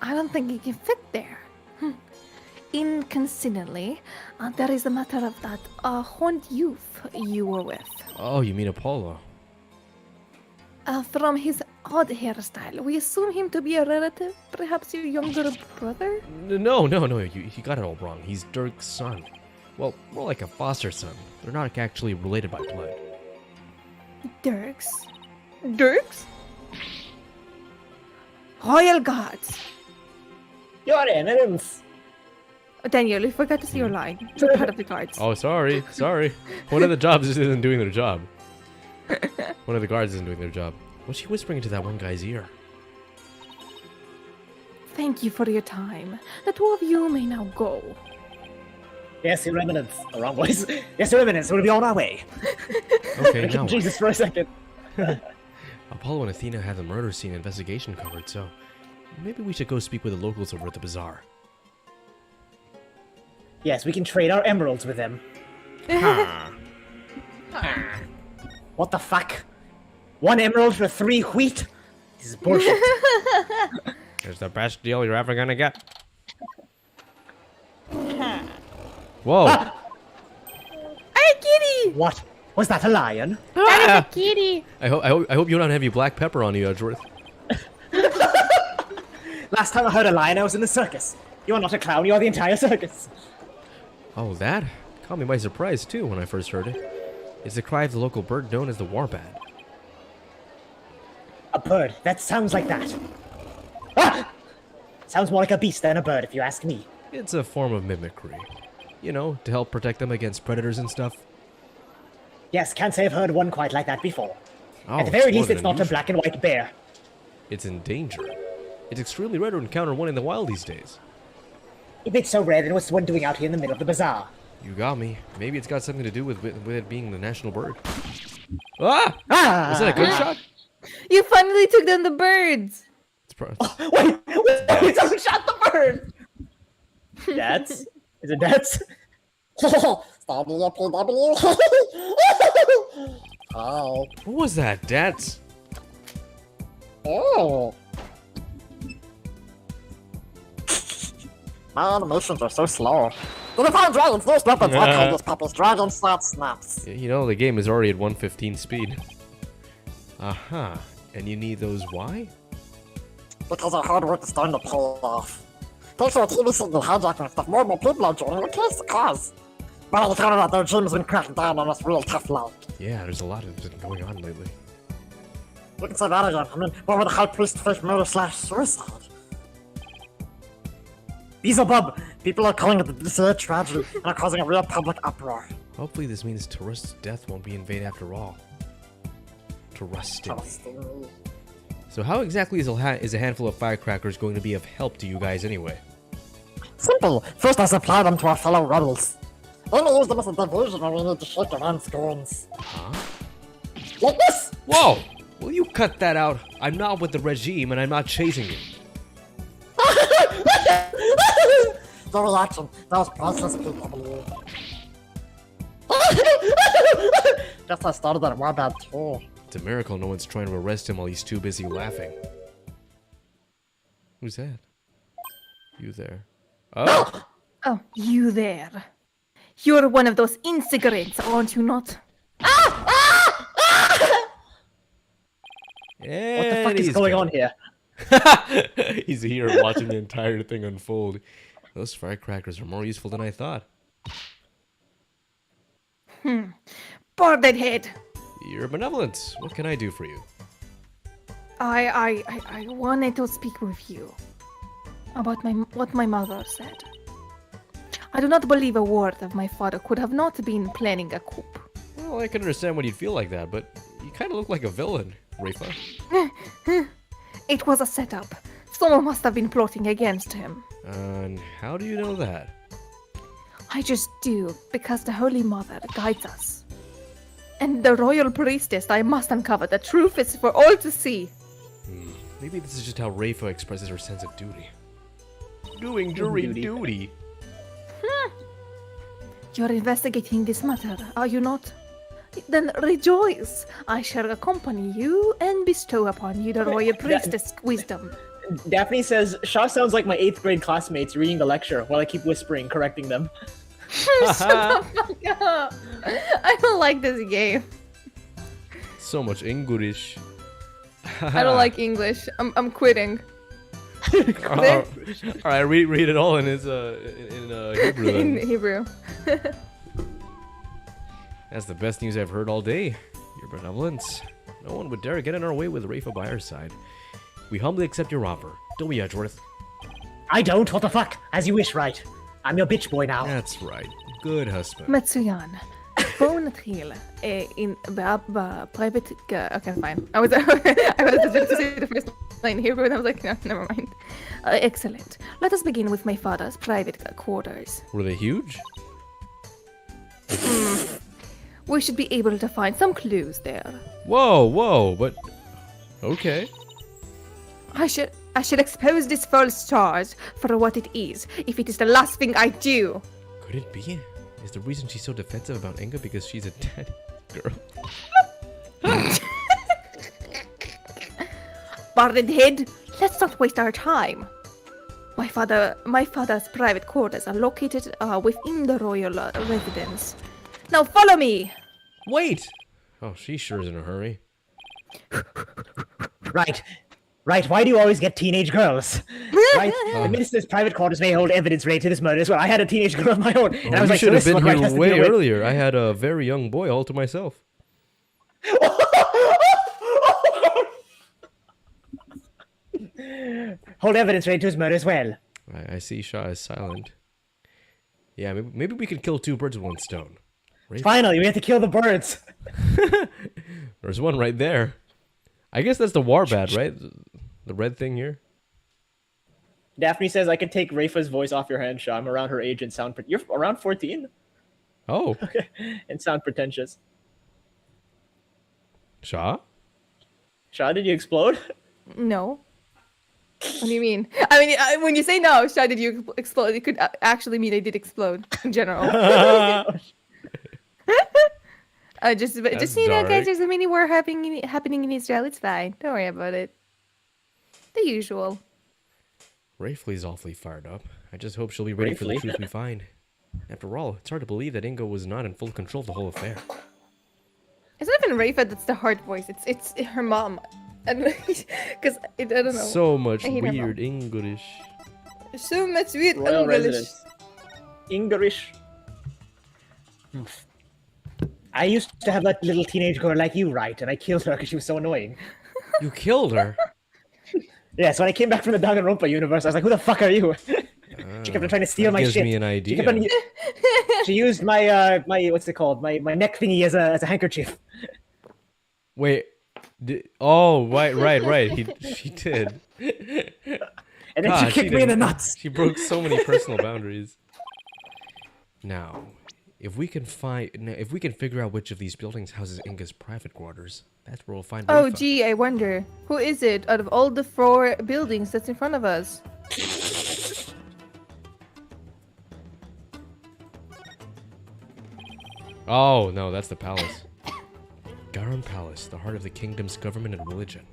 Speaker 3: don't think it can fit there. Inconsiderably, there is the matter of that horned youth you were with.
Speaker 2: Oh, you mean Apollo?
Speaker 3: From his odd hairstyle, we assume him to be a relative, perhaps your younger brother?
Speaker 2: No, you got it all wrong. He's Dirk's son. Well, more like a foster son. They're not actually related by blood.
Speaker 3: Dirks? Royal Guards!
Speaker 1: Your Eminence.
Speaker 3: Daniel, you forgot to see your line. You're part of the guards.
Speaker 2: Oh, sorry. One of the jobs isn't doing their job. One of the guards isn't doing their job. What's she whispering into that one guy's ear?
Speaker 3: Thank you for your time. The two of you may now go.
Speaker 6: Yes, Your Eminence. Oh, wrong voice. Yes, Your Eminence, we'll be on our way.
Speaker 2: Okay, now what?
Speaker 1: Jesus, for a second.
Speaker 2: Apollo and Athena have the murder scene investigation covered, so maybe we should go speak with the locals over at the bazaar.
Speaker 6: Yes, we can trade our emeralds with them. What the fuck? 1 emerald for 3 wheat? This is bullshit.
Speaker 2: It's the best deal you're ever gonna get. Whoa!
Speaker 3: Hey, kitty!
Speaker 6: What? Was that a lion?
Speaker 3: That is a kitty!
Speaker 2: I hope you don't have your black pepper on you, Edgeworth.
Speaker 6: Last time I heard a lion, I was in the circus. You are not a clown, you are the entire circus.
Speaker 2: Oh, that? Caught me by surprise, too, when I first heard it. It's the cry of the local bird known as the warbad.
Speaker 6: A bird. That sounds like that. Ah! Sounds more like a beast than a bird, if you ask me.
Speaker 2: It's a form of mimicry. You know, to help protect them against predators and stuff.
Speaker 6: Yes, can't say I've heard one quite like that before.
Speaker 2: Oh,
Speaker 6: At the very
Speaker 2: more
Speaker 6: least,
Speaker 2: than
Speaker 6: it's not a
Speaker 2: unusual.
Speaker 6: black and white bear.
Speaker 2: It's in danger. It's extremely rare to encounter one in the wild these days.
Speaker 6: If it's so rare, then what's one doing out here in the middle of the bazaar?
Speaker 2: You got me. Maybe it's got something to do with it being the national bird. Ah!
Speaker 6: Ah!
Speaker 2: Was that a good shot?
Speaker 3: You finally took down the birds!
Speaker 2: It's
Speaker 6: Wait, someone shot the bird!
Speaker 1: Dats? Is it Dats?
Speaker 6: Oh.
Speaker 2: What was that, Dats?
Speaker 6: Oh. My animations are so slow. The Divine Dragon's first weapons I call this puppy's Dragon Slap Snaps.
Speaker 2: You know, the game is already at 115 speed. Aha. And you need those why?
Speaker 6: Because our hard work is starting to pay off. Thanks to a TV signal hijacking stuff, more and more people are joining. What case the cause? But I found out their Jim's been cracking down on us real tough like.
Speaker 2: Yeah, there's a lot of it going on lately.
Speaker 6: You can say that again. I mean, what would the High Priest face murder / suicide? Beelzebub! People are calling it the DCA tragedy and are causing a real public uproar.
Speaker 2: Hopefully this means Terrust's death won't be in vain after all. Terrustin. So how exactly is a handful of firecrackers going to be of help to you guys anyway?
Speaker 6: Simple. First I supply them to our fellow rebels. Then we use them as a diversion when we need to shake around scorns.
Speaker 2: Huh?
Speaker 6: Like this!
Speaker 2: Whoa! Will you cut that out? I'm not with the regime and I'm not chasing you.
Speaker 6: Your reaction. That was priceless, PW. Guess I started that warbad too.
Speaker 2: It's a miracle no one's trying to arrest him while he's too busy laughing. Who's that? You there. Oh!
Speaker 3: Oh, you there. You're one of those e-cigarettes, aren't you not?
Speaker 1: What the fuck is going on here?
Speaker 2: He's here watching the entire thing unfold. Those firecrackers are more useful than I thought.
Speaker 3: Boarded head.
Speaker 2: Your benevolence. What can I do for you?
Speaker 3: I wanted to speak with you about what my mother said. I do not believe a word of my father could have not been planning a coup.
Speaker 2: Well, I can understand when you'd feel like that, but you kind of look like a villain, Rafa.
Speaker 3: It was a setup. Someone must have been plotting against him.
Speaker 2: And how do you know that?
Speaker 3: I just do, because the Holy Mother guides us. And the royal priestess, I must uncover. The truth is for all to see.
Speaker 2: Maybe this is just how Rafa expresses her sense of duty. Doing jury duty.
Speaker 3: You're investigating this matter, are you not? Then rejoice. I shall accompany you and bestow upon you the royal priestess wisdom.
Speaker 1: Daphne says, Shaw sounds like my 8th grade classmates reading the lecture while I keep whispering, correcting them.
Speaker 3: Shut the fuck up. I don't like this game.
Speaker 2: So much English.
Speaker 3: I don't like English. I'm quitting.
Speaker 2: All right, read it all in his in Hebrew. Then.
Speaker 3: In Hebrew.
Speaker 2: That's the best news I've heard all day. Your benevolence. No one would dare get in our way with Rafa by our side. We humbly accept your offer. Don't we, Edgeworth?
Speaker 6: I don't. What the fuck? As you wish, Wright. I'm your bitch boy now.
Speaker 2: That's right. Good husband.
Speaker 3: מצוין. בואו נתחיל. In private... Okay, fine. I was about to say the first line in Hebrew and I was like, no, never mind. Excellent. Let us begin with my father's private quarters.
Speaker 2: Were they huge?
Speaker 3: We should be able to find some clues there.
Speaker 2: Whoa, but... Okay.
Speaker 3: I should expose this false charge for what it is, if it is the last thing I do.
Speaker 2: Could it be? Is the reason she's so defensive about Inga because she's a dead girl?
Speaker 3: Barred head, let's not waste our time. My father's private quarters are located within the royal residence. Now follow me!
Speaker 2: Wait! Oh, she sure is in a hurry.
Speaker 6: Right, why do you always get teenage girls? Right, the minister's private quarters may hold evidence related to this murder as well. I had a teenage girl of my own, and I was
Speaker 2: you
Speaker 6: like,
Speaker 2: should have
Speaker 6: so
Speaker 2: been
Speaker 6: Wright
Speaker 2: here
Speaker 6: has to
Speaker 2: way
Speaker 6: deal with.
Speaker 2: earlier. I had a very young boy all to myself.
Speaker 6: Hold evidence related to his murder as well.
Speaker 2: I see Shah is silent. Yeah, maybe we could kill two birds with one stone. Right?
Speaker 6: Finally, we have to kill the birds.
Speaker 2: There's one right there. I guess that's the warbad, right? The red thing here.
Speaker 1: Daphne says, I can take Rafa's voice off your hand, Shaw. I'm around her age and sound... You're around 14?
Speaker 2: Oh.
Speaker 1: Okay. And sound pretentious.
Speaker 2: Shah?
Speaker 1: Shaw, did you explode?
Speaker 3: No. What do you mean? I mean, when you say no, Shah, did you explode? It could actually mean I did explode in general. Just so you know, guys, there's a mini war happening in Israel. It's fine. Don't worry about it. The usual.
Speaker 2: Rayflee's awfully fired up. I just hope she'll be ready for the truth we find. After all, it's hard to believe that Ingo was not in full control of the whole affair.
Speaker 3: It's not even Rafa that's the hard voice. It's her mom. Because I don't know.
Speaker 2: So much weird English.
Speaker 3: So much weird
Speaker 1: Royal
Speaker 3: English.
Speaker 1: residence. English.
Speaker 6: I used to have that little teenage girl like you, Wright, and I killed her because she was so annoying.
Speaker 2: You killed her?
Speaker 6: Yes, when I came back from the Danganronpa universe, I was like, who the fuck are you? She kept on trying to steal my shit.
Speaker 2: Gives me an idea.
Speaker 6: She used my what's it called? My neck thingy as a handkerchief.
Speaker 2: Wait. Oh, right. She did.
Speaker 6: And then she kicked me in the nuts.
Speaker 2: She broke so many personal boundaries. Now, if we can figure out which of these buildings houses Inga's private quarters, that's where we'll find.
Speaker 3: Oh,
Speaker 2: Rafa.
Speaker 3: gee, I wonder who is it out of all the 4 buildings that's in front of us?
Speaker 2: Oh no, that's the palace. Garum Palace, the heart of the kingdom's government and religion.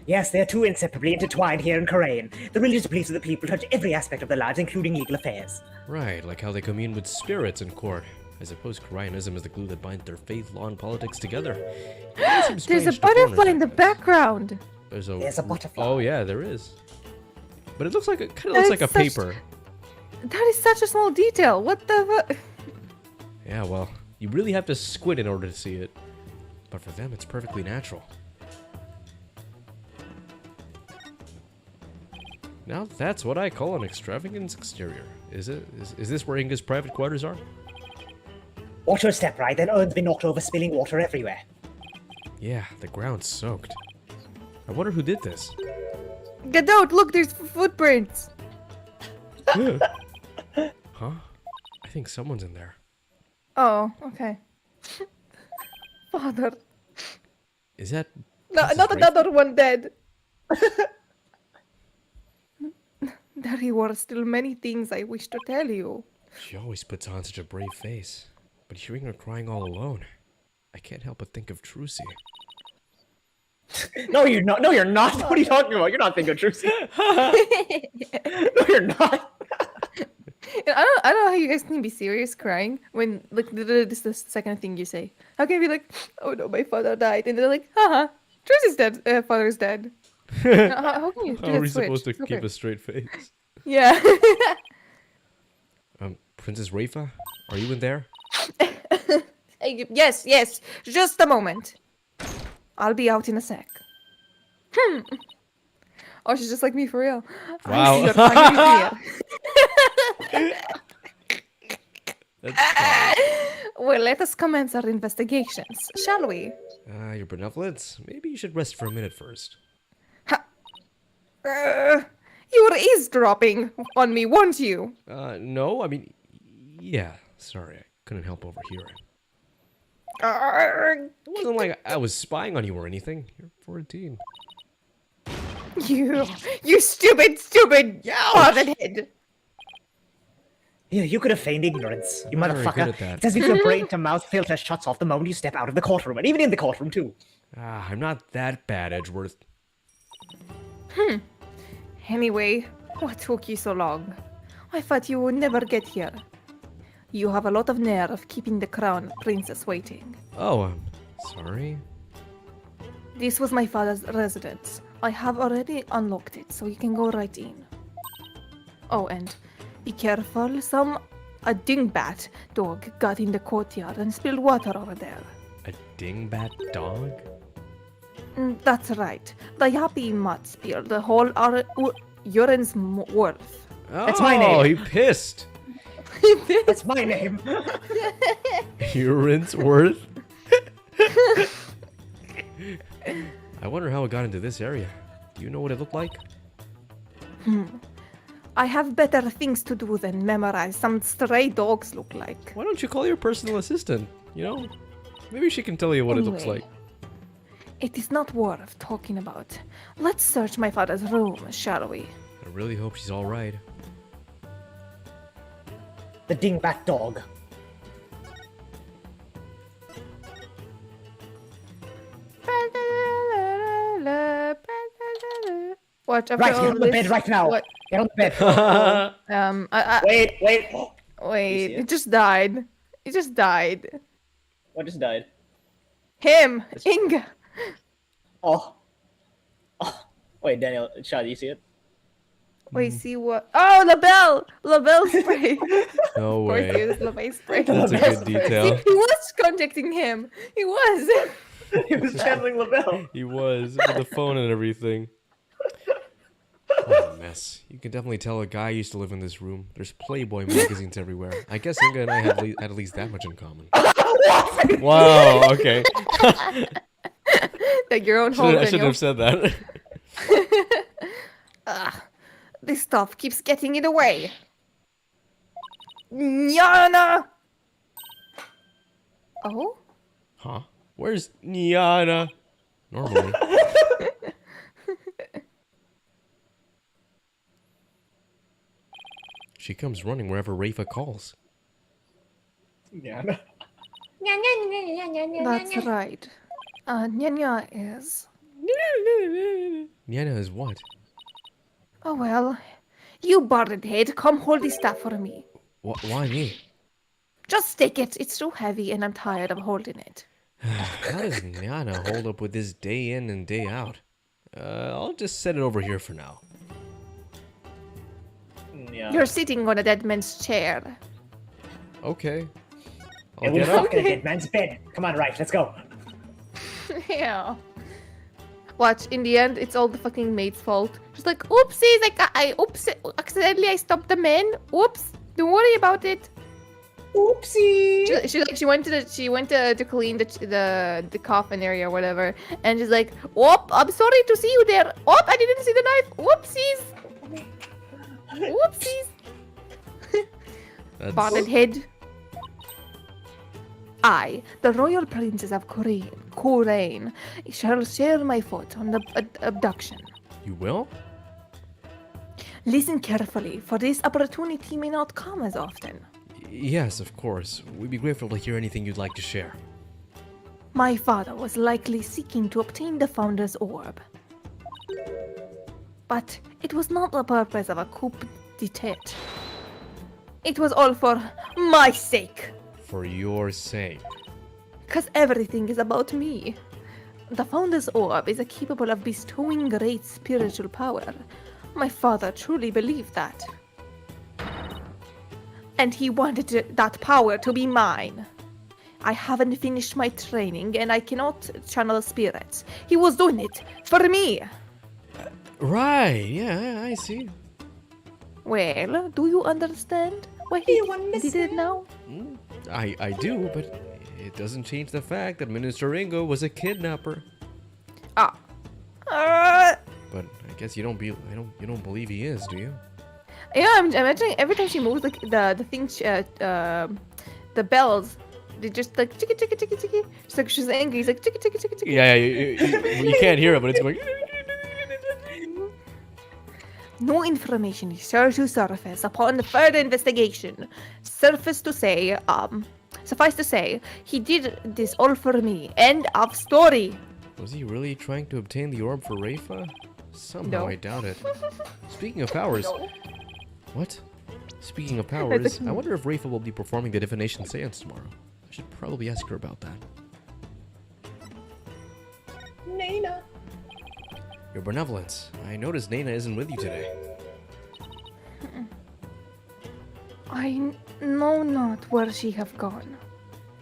Speaker 6: Yes, they are too inseparably intertwined here in Korean. The religious beliefs of the people touch every aspect of their lives, including legal affairs.
Speaker 2: Right, like how they commune with spirits in court. I suppose Koreanism is the glue that binds their faith, law, and politics together.
Speaker 3: There's a butterfly in the background.
Speaker 2: There's
Speaker 6: a butterfly.
Speaker 2: Oh yeah, there is. But it looks like kind of looks like a paper.
Speaker 3: That is such a small detail. What the fuck?
Speaker 2: Yeah, well, you really have to squint in order to see it.
Speaker 5: but for them it's perfectly natural. Now that's what I call an extravagant exterior. Is it? Is this where Inga's private quarters are?
Speaker 1: Watch your step, right? Then Ern's been knocked over, spilling water everywhere.
Speaker 5: Yeah, the ground's soaked. I wonder who did this.
Speaker 3: Get out! Look, there's footprints.
Speaker 5: Huh? I think someone's in there.
Speaker 3: Oh, okay. Father.
Speaker 5: Is that...
Speaker 3: No,
Speaker 5: Princess
Speaker 3: not
Speaker 5: Wraith?
Speaker 3: another one dead. There were still many things I wish to tell you.
Speaker 5: She always puts on such a brave face. But hearing her crying all alone, I can't help but think of Trucy.
Speaker 1: No, you're not. No, you're not. What are you talking about? You're not thinking of Trucy. No, you're not.
Speaker 3: I don't know how you guys can be serious crying when like this is the second thing you say. How can you be like, oh no, my father died, and they're like, haha, Trucy's dead. Father's dead. How can you do
Speaker 5: How
Speaker 3: that
Speaker 5: are we
Speaker 3: switch?
Speaker 5: supposed to
Speaker 3: It's
Speaker 5: keep
Speaker 3: okay.
Speaker 5: a straight face?
Speaker 3: Yeah.
Speaker 5: Princess Rafa, are you in there?
Speaker 3: Yes, yes. Just a moment. I'll be out in a sec. Oh, she's just like me for real.
Speaker 5: Wow.
Speaker 3: I see your family here.
Speaker 5: That's
Speaker 3: Well, let us commence our investigations, shall we?
Speaker 5: your benevolence. Maybe you should rest for a minute first.
Speaker 3: You were eavesdropping on me, weren't you?
Speaker 5: No, I mean, yeah. Sorry, I couldn't help overhearing.
Speaker 3: Arrgh,
Speaker 5: It wasn't like I was spying on you or anything. You're 14.
Speaker 3: you stupid bothered.
Speaker 1: Yeah, you could have feigned ignorance, you
Speaker 5: I'm not very good
Speaker 1: motherfucker.
Speaker 5: at that.
Speaker 1: It's as if your brain-to-mouth filter shuts off the moment you step out of the courtroom, and even in the courtroom too.
Speaker 5: I'm not that bad, Edgeworth.
Speaker 3: Anyway, what took you so long? I thought you would never get here. You have a lot of nerve keeping the crown princess waiting.
Speaker 5: Oh, I'm sorry.
Speaker 3: This was my father's residence. I have already unlocked it, so you can go right in. Oh, and be careful. A dingbat dog got in the courtyard and spilled water over there.
Speaker 5: A dingbat dog?
Speaker 3: That's right. The yappy mutt spilled the whole urine's worth.
Speaker 5: Oh,
Speaker 1: That's my name.
Speaker 5: he pissed.
Speaker 1: That's my name.
Speaker 5: Urine's worth? I wonder how it got into this area. Do you know what it looked like?
Speaker 3: I have better things to do than memorize some stray dogs look like.
Speaker 5: Why don't you call your personal assistant? You know, maybe she can tell you what it looks
Speaker 3: Anyway.
Speaker 5: like.
Speaker 3: It is not worth talking about. Let's search my father's room, shall we?
Speaker 5: I really hope she's all right.
Speaker 1: The dingbat dog.
Speaker 3: Watch after
Speaker 1: Right,
Speaker 3: all
Speaker 1: get on the
Speaker 3: this-
Speaker 1: bed right now.
Speaker 3: What?
Speaker 1: Get on the bed. Wait.
Speaker 3: Wait,
Speaker 1: see it?
Speaker 3: it just died. It just died.
Speaker 1: What just died?
Speaker 3: Him, Inga.
Speaker 1: Oh. Wait, Daniel, Shad, do you see it?
Speaker 3: Wait, see what? Oh, La Belle spray.
Speaker 5: No
Speaker 3: Of course,
Speaker 5: way.
Speaker 3: it was La Belle spray.
Speaker 5: That's a good detail.
Speaker 3: He was contacting him. He was.
Speaker 1: He was channeling LaBelle.
Speaker 5: He was, with the phone and everything. What a mess. You can definitely tell a guy used to live in this room. There's Playboy magazines everywhere. I guess Inga and I had at least that much in common. Wow, okay.
Speaker 3: Like your own home.
Speaker 5: I shouldn't have said that.
Speaker 3: This stuff keeps getting in the way. Nyana! Oh?
Speaker 5: Huh? Where's Niana? Normally. She comes running wherever Rafa calls.
Speaker 1: Yeah.
Speaker 3: That's right. Nyanya is.
Speaker 5: Niana is what?
Speaker 3: Oh well. You balded head, come hold this stuff for me.
Speaker 5: Why me?
Speaker 3: Just take it. It's too heavy and I'm tired of holding it.
Speaker 5: How does Niana hold up with this day in and day out? I'll just set it over here for now.
Speaker 1: Yeah.
Speaker 3: You're sitting on a dead man's chair.
Speaker 5: Okay.
Speaker 1: Yeah,
Speaker 5: I'll
Speaker 1: we'll
Speaker 5: get up.
Speaker 1: fuck in a dead man's bed. Come on, right, let's go.
Speaker 3: Yeah. Watch, in the end, it's all the fucking maid's fault. She's like, oopsies, accidentally I stopped the men. Oops, don't worry about it.
Speaker 1: Oopsie.
Speaker 3: She went to clean the coffin area or whatever, and she's like, "Oop, I'm sorry to see you there. Oop, I didn't see the knife. Whoopsies, whoopsies." Botted head. I, the royal princess of Korain, shall share my foot on the abduction.
Speaker 2: You will?
Speaker 3: Listen carefully, for this opportunity may not come as often.
Speaker 2: Yes, of course. We'd be grateful to hear anything you'd like to share.
Speaker 3: My father was likely seeking to obtain the Founder's Orb. But it was not the purpose of a coup d'etat. It was all for my sake.
Speaker 2: For your sake.
Speaker 3: Because everything is about me. The Founder's Orb is capable of bestowing great spiritual power. My father truly believed that. And he wanted that power to be mine. I haven't finished my training and I cannot channel spirits. He was doing it for me.
Speaker 2: Right, yeah, I see.
Speaker 3: Well, do you understand why he did it now?
Speaker 2: I do, but it doesn't change the fact that Minister Ringo was a kidnapper.
Speaker 3: Ah.
Speaker 2: But I guess you don't believe he is, do you?
Speaker 3: Yeah, I'm imagining every time she moves the things, the bells, they just like chicka chicka chicka chicka. She's like she's angry. He's like chicka chicka chicka chicka.
Speaker 2: Yeah, you can't hear it, but it's going.
Speaker 3: No information is sure to surface upon further investigation. Suffice to say, he did this all for me. End of story.
Speaker 2: Was he really trying to obtain the orb for Rafa? Somehow
Speaker 3: No.
Speaker 2: I doubt it. Speaking of powers. What? Speaking of powers, I wonder if Rafa will be performing the divination seance tomorrow. I should probably ask her about that.
Speaker 1: Nana.
Speaker 2: Your benevolence. I noticed Nana isn't with you today.
Speaker 3: I know not where she have gone.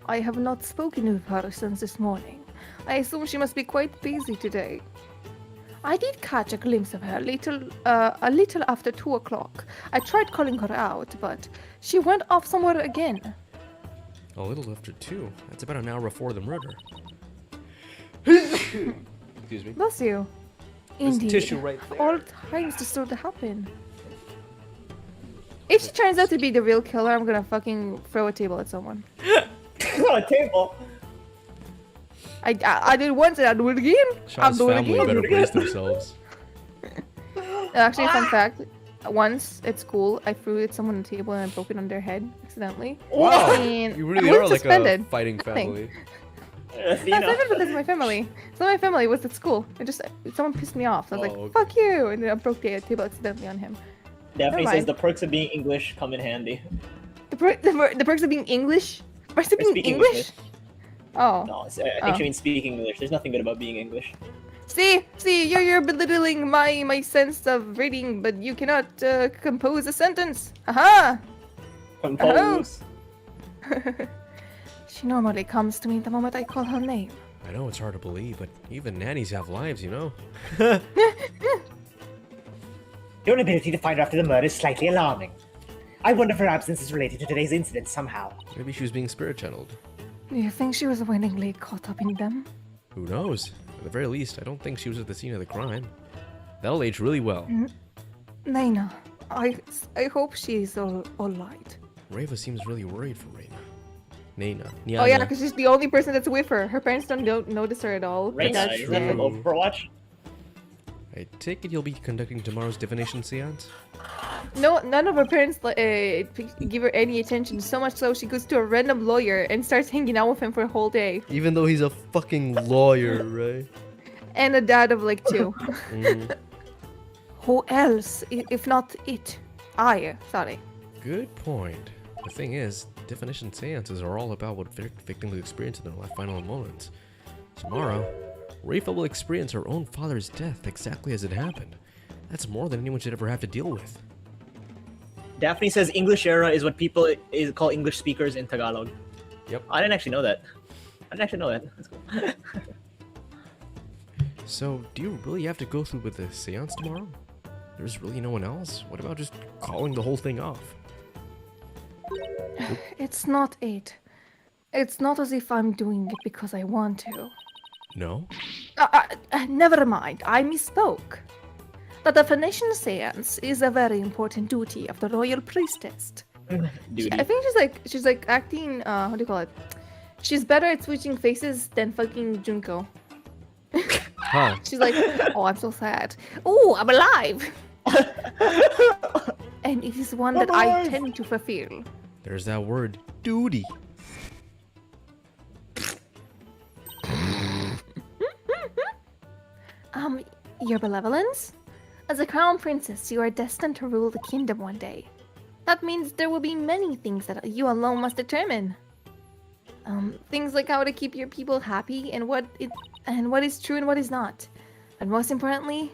Speaker 3: I have not spoken with her since this morning. I assume she must be quite busy today. I did catch a glimpse of her a little after 2 o'clock. I tried calling her out, but she went off somewhere again.
Speaker 2: A little after 2. That's about an hour before the murder. Excuse me.
Speaker 3: Bless you.
Speaker 2: There's
Speaker 3: Indeed.
Speaker 2: tissue right there.
Speaker 3: All times to sort of happen. If she turns out to be the real killer, I'm gonna fucking throw a table at someone.
Speaker 1: A table.
Speaker 3: I did once and I'll do it again.
Speaker 2: Sean's
Speaker 3: I'll do it
Speaker 2: family
Speaker 3: again.
Speaker 2: better brace themselves.
Speaker 3: Actually, fun fact. Once at school, I threw at someone on the table and I broke it on their head accidentally.
Speaker 2: Wow,
Speaker 3: And
Speaker 2: you really
Speaker 3: I was
Speaker 2: are like a
Speaker 3: suspended.
Speaker 2: fighting
Speaker 3: Nothing.
Speaker 2: family.
Speaker 3: That's not because of my family. So my family was at school. Someone pissed me off. I was
Speaker 2: Oh,
Speaker 3: like,
Speaker 2: okay.
Speaker 3: "Fuck you!" And then I broke the table accidentally on him.
Speaker 1: Daphne
Speaker 3: Never
Speaker 1: says
Speaker 3: mind.
Speaker 1: the perks of being English come in handy.
Speaker 3: The perks of being English. Perks of being
Speaker 1: Speaking
Speaker 3: English. Oh.
Speaker 1: No, I think she means speaking English. There's nothing good about being English.
Speaker 3: See, you're belittling my sense of reading, but you cannot compose a sentence. Aha!
Speaker 1: Compose.
Speaker 3: She normally comes to me the moment I call her name.
Speaker 2: I know it's hard to believe, but even nannies have lives, you know?
Speaker 6: Your inability to find her after the murder is slightly alarming. I wonder if her absence is related to today's incident somehow.
Speaker 2: Maybe she was being spirit channeled.
Speaker 3: Do you think she was willingly caught up in them?
Speaker 2: Who knows? At the very least, I don't think she was at the scene of the crime. That'll age really well.
Speaker 3: Naina, I hope she's all right.
Speaker 2: Reva seems really worried for Reina. Nana.
Speaker 3: Oh yeah, because she's the only person that's with her. Her parents don't notice her at all.
Speaker 1: Reina,
Speaker 3: That's
Speaker 1: is that from
Speaker 3: it.
Speaker 1: Overwatch?
Speaker 2: I take it you'll be conducting tomorrow's divination seance?
Speaker 3: No, none of her parents give her any attention. So much so, she goes to a random lawyer and starts hanging out with him for a whole day.
Speaker 2: Even though he's a fucking lawyer, right?
Speaker 3: And a dad of like 2.
Speaker 2: Mhm.
Speaker 3: Who else, if not it? Sorry.
Speaker 2: Good point. The thing is, divination seances are all about what victims experience in their final moments. Tomorrow, Rafa will experience her own father's death exactly as it happened. That's more than anyone should ever have to deal with.
Speaker 1: Daphne says English era is what people call English speakers in Tagalog.
Speaker 2: Yep.
Speaker 1: I didn't actually know that. That's cool.
Speaker 5: So, do you really have to go through with the seance tomorrow? There's really no one else? What about just calling the whole thing off?
Speaker 3: It's not it. It's not as if I'm doing it because I want to.
Speaker 5: No?
Speaker 3: Never mind, I misspoke. The definition seance is a very important duty of the royal priestess.
Speaker 1: Duty.
Speaker 3: I think she's like acting, what do you call it? She's better at switching faces than fucking Junko.
Speaker 2: Huh.
Speaker 3: She's like, oh, I'm so sad. Oh, I'm alive! And it is one that I tend to fulfill.
Speaker 5: There's that word, duty.
Speaker 3: Your benevolence? As a crown princess, you are destined to rule the kingdom one day. That means there will be many things that you alone must determine. Things like how to keep your people happy and what is true and what is not. And most importantly,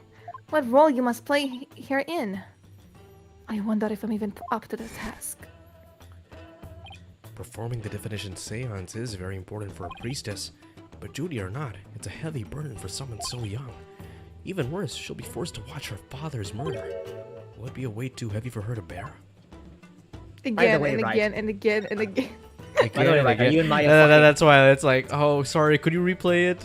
Speaker 3: what role you must play herein. I wonder if I'm even up to the task.
Speaker 5: Performing the definition seance is very important for a priestess, but duty or not, it's a heavy burden for someone so young. Even worse, she'll be forced to watch her father's murder. Will it be a weight too heavy for her to bear?
Speaker 3: Again
Speaker 1: way,
Speaker 3: and
Speaker 1: Wright.
Speaker 3: again and again and again.
Speaker 1: By the way, like, are you and Maya
Speaker 2: That's why it's like, oh, sorry, could you replay it?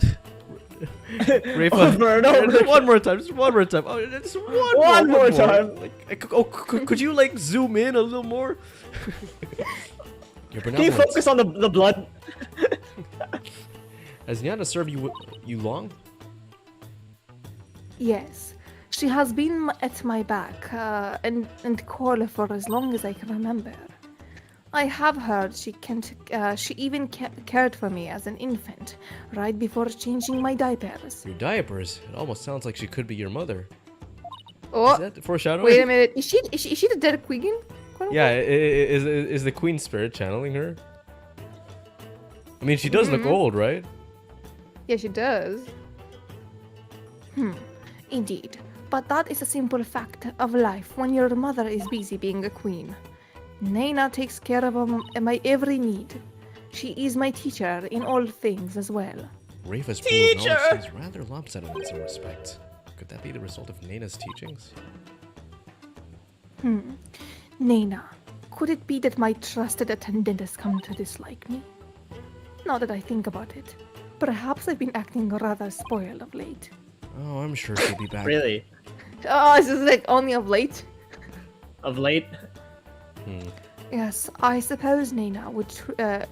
Speaker 2: Rafa,
Speaker 1: Over and over.
Speaker 2: one more time, just one more time. Oh, just one more
Speaker 1: time.
Speaker 2: Like, could you like zoom in a little more?
Speaker 5: Your
Speaker 1: Can you
Speaker 5: benevolence.
Speaker 1: focus on the blood?
Speaker 5: Has Nyana served you long?
Speaker 3: Yes, she has been at my back and call for as long as I can remember. I have heard she even cared for me as an infant, right before changing my diapers.
Speaker 5: Your diapers? It almost sounds like she could be your mother.
Speaker 3: Oh,
Speaker 5: Is that foreshadowing?
Speaker 3: wait a minute. Is she the dead queen?
Speaker 2: Yeah, is the queen spirit channeling her? I mean, she does look old, right?
Speaker 3: Yeah, she does. Indeed. But that is a simple fact of life when your mother is busy being a queen. Naina takes care of my every need. She is my teacher in all things as well.
Speaker 5: Rafa's pool of knowledge seems rather lopsided in some respects. Could that be the result of Naina's teachings?
Speaker 3: Naina, could it be that my trusted attendant has come to dislike me? Now that I think about it, perhaps I've been acting rather spoiled of late.
Speaker 5: Oh, I'm sure she'll be back.
Speaker 1: Really?
Speaker 3: Oh, this is like only of late?
Speaker 1: Of late?
Speaker 3: Yes, I suppose Naina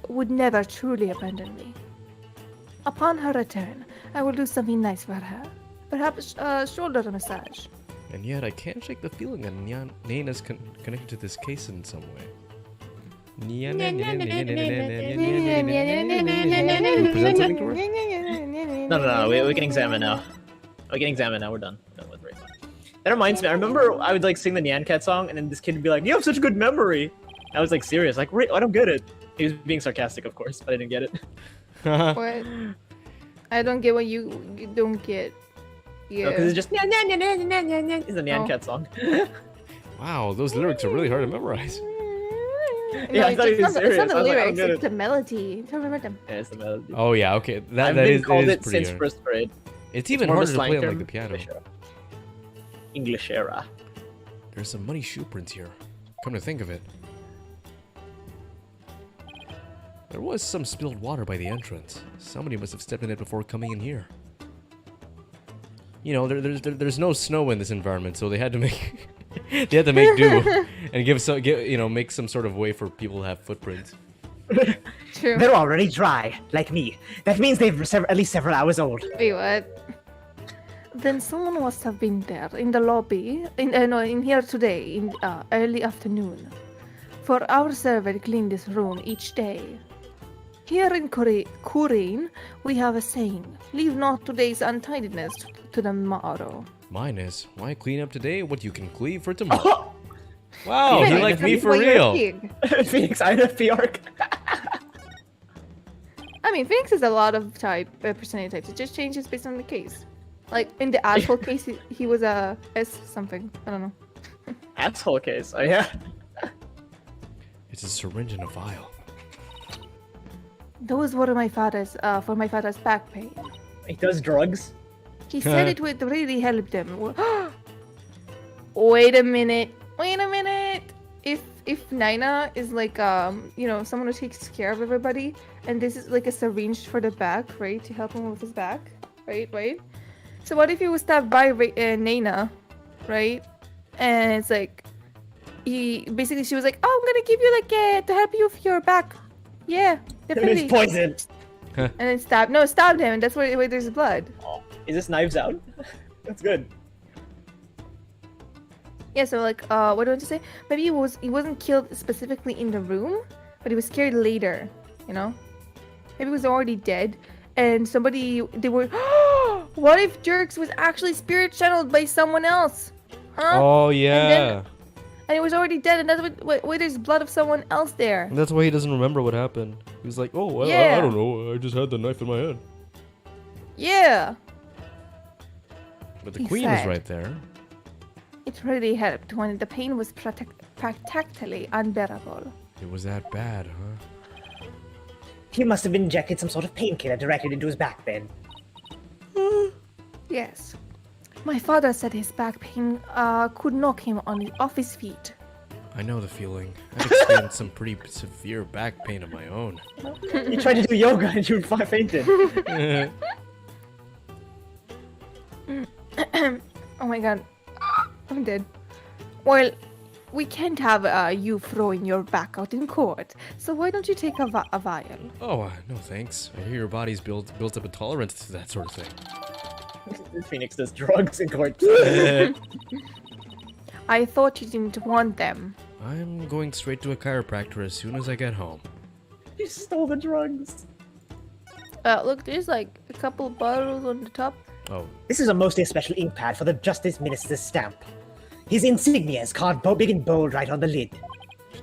Speaker 3: would never truly abandon me. Upon her return, I will do something nice for her. Perhaps a shoulder massage.
Speaker 5: And yet, I can't shake the feeling that Naina's connected to this case in some way. Present something to her?
Speaker 1: No. We can examine now. We can examine now. We're done. We're done with Ray. That reminds me. I remember I would like sing the Nyan Cat song, and then this kid would be like, "You have such good memory." I was like serious. Like, Ray, I don't get it. He was being sarcastic, of course, but I didn't get it.
Speaker 3: What? I don't get what you don't get. Yeah.
Speaker 1: Because it's just Nyan Nyan Nyan Nyan Nyan Nyan. It's a Nyan
Speaker 3: Oh.
Speaker 1: Cat song.
Speaker 5: Wow, those lyrics are really hard to memorize.
Speaker 1: Yeah, I thought he was
Speaker 3: it's
Speaker 1: serious.
Speaker 3: not the
Speaker 1: I was like, I don't
Speaker 3: lyrics,
Speaker 1: get
Speaker 3: it's
Speaker 1: it.
Speaker 3: the melody. Don't remember them.
Speaker 1: Yeah, it's the melody.
Speaker 2: Oh yeah, okay.
Speaker 1: I've
Speaker 2: That
Speaker 1: been
Speaker 2: is
Speaker 1: called it
Speaker 2: pretty
Speaker 1: since
Speaker 2: hard.
Speaker 1: first grade.
Speaker 5: It's even
Speaker 1: More of a
Speaker 5: harder to play
Speaker 1: slang
Speaker 5: on like
Speaker 1: term.
Speaker 5: the piano.
Speaker 1: English era.
Speaker 5: There's some muddy shoe prints here. Come to think of it. There was some spilled water by the entrance. Somebody must have stepped in it before coming in here.
Speaker 2: You know, there's no snow in this environment, so they had to make they had to make do and make some sort of way for people to have footprints.
Speaker 3: True.
Speaker 1: They're already dry, like me. That means they've at least several hours old.
Speaker 3: Wait, what? Then someone must have been there in the lobby, in here today, in early afternoon. For our server clean this room each day. Here in Kurin, we have a saying, leave not today's untidiness to the morrow.
Speaker 5: Mine is, why clean up today what you can cleave for tomorrow?
Speaker 2: Wow,
Speaker 3: Phoenix,
Speaker 2: he liked me
Speaker 3: that's
Speaker 2: for
Speaker 3: why you're a
Speaker 2: real.
Speaker 3: pig.
Speaker 1: Phoenix INFP arc.
Speaker 3: I mean, Phoenix is a lot of personality types. It just changes based on the case. Like, in the asshole case, he was a S something. I don't know.
Speaker 1: Asshole case. Oh yeah.
Speaker 5: It's a syringe and a vial.
Speaker 3: Those were my father's, for my father's back pain.
Speaker 1: He does drugs.
Speaker 3: He said it would really help them. Wait a minute. Wait a minute. If Nina is like someone who takes care of everybody, and this is like it's arranged for the back, right, to help him with his back, right. So what if he was stabbed by Nina, right? And it's like she was like, oh, I'm gonna give you like to help you with your back. Yeah, definitely.
Speaker 1: It's poisoned.
Speaker 3: And then stabbed him, and that's where there's blood.
Speaker 1: Oh, is this Knives Out? That's good.
Speaker 3: Yeah, so like, what do I want to say? Maybe he wasn't killed specifically in the room, but he was scared later, you know? Maybe he was already dead, and they were, what if Jerks was actually spirit channeled by someone else? Huh?
Speaker 2: Oh yeah.
Speaker 3: And he was already dead, and that's why there's blood of someone else there.
Speaker 2: And that's why he doesn't remember what happened. He was like, oh,
Speaker 3: Yeah.
Speaker 2: I don't know. I just had the knife in my hand.
Speaker 3: Yeah.
Speaker 2: But the
Speaker 3: He
Speaker 2: queen is
Speaker 3: said.
Speaker 2: right there.
Speaker 3: It really helped when the pain was practically unbearable.
Speaker 2: It was that bad, huh?
Speaker 1: He must have injected some sort of painkiller directly into his back then.
Speaker 3: Yes. My father said his back pain could knock him off his feet.
Speaker 2: I know the feeling. I've experienced some pretty severe back pain of my own.
Speaker 1: You tried to do yoga and you fainted.
Speaker 3: Oh my god. I'm dead. Well, we can't have you throwing your back out in court, so why don't you take a vial?
Speaker 2: Oh, no thanks. I hear your body's built up a tolerance to that sort of thing.
Speaker 1: Phoenix does drugs in court.
Speaker 3: I thought you didn't want them.
Speaker 2: I'm going straight to a chiropractor as soon as I get home.
Speaker 1: You stole the drugs.
Speaker 3: Look, there's like a couple bottles on the top.
Speaker 2: Oh,
Speaker 1: This is a mostly a special ink pad for the Justice Minister's stamp. His insignia is carved big and bold right on the lid.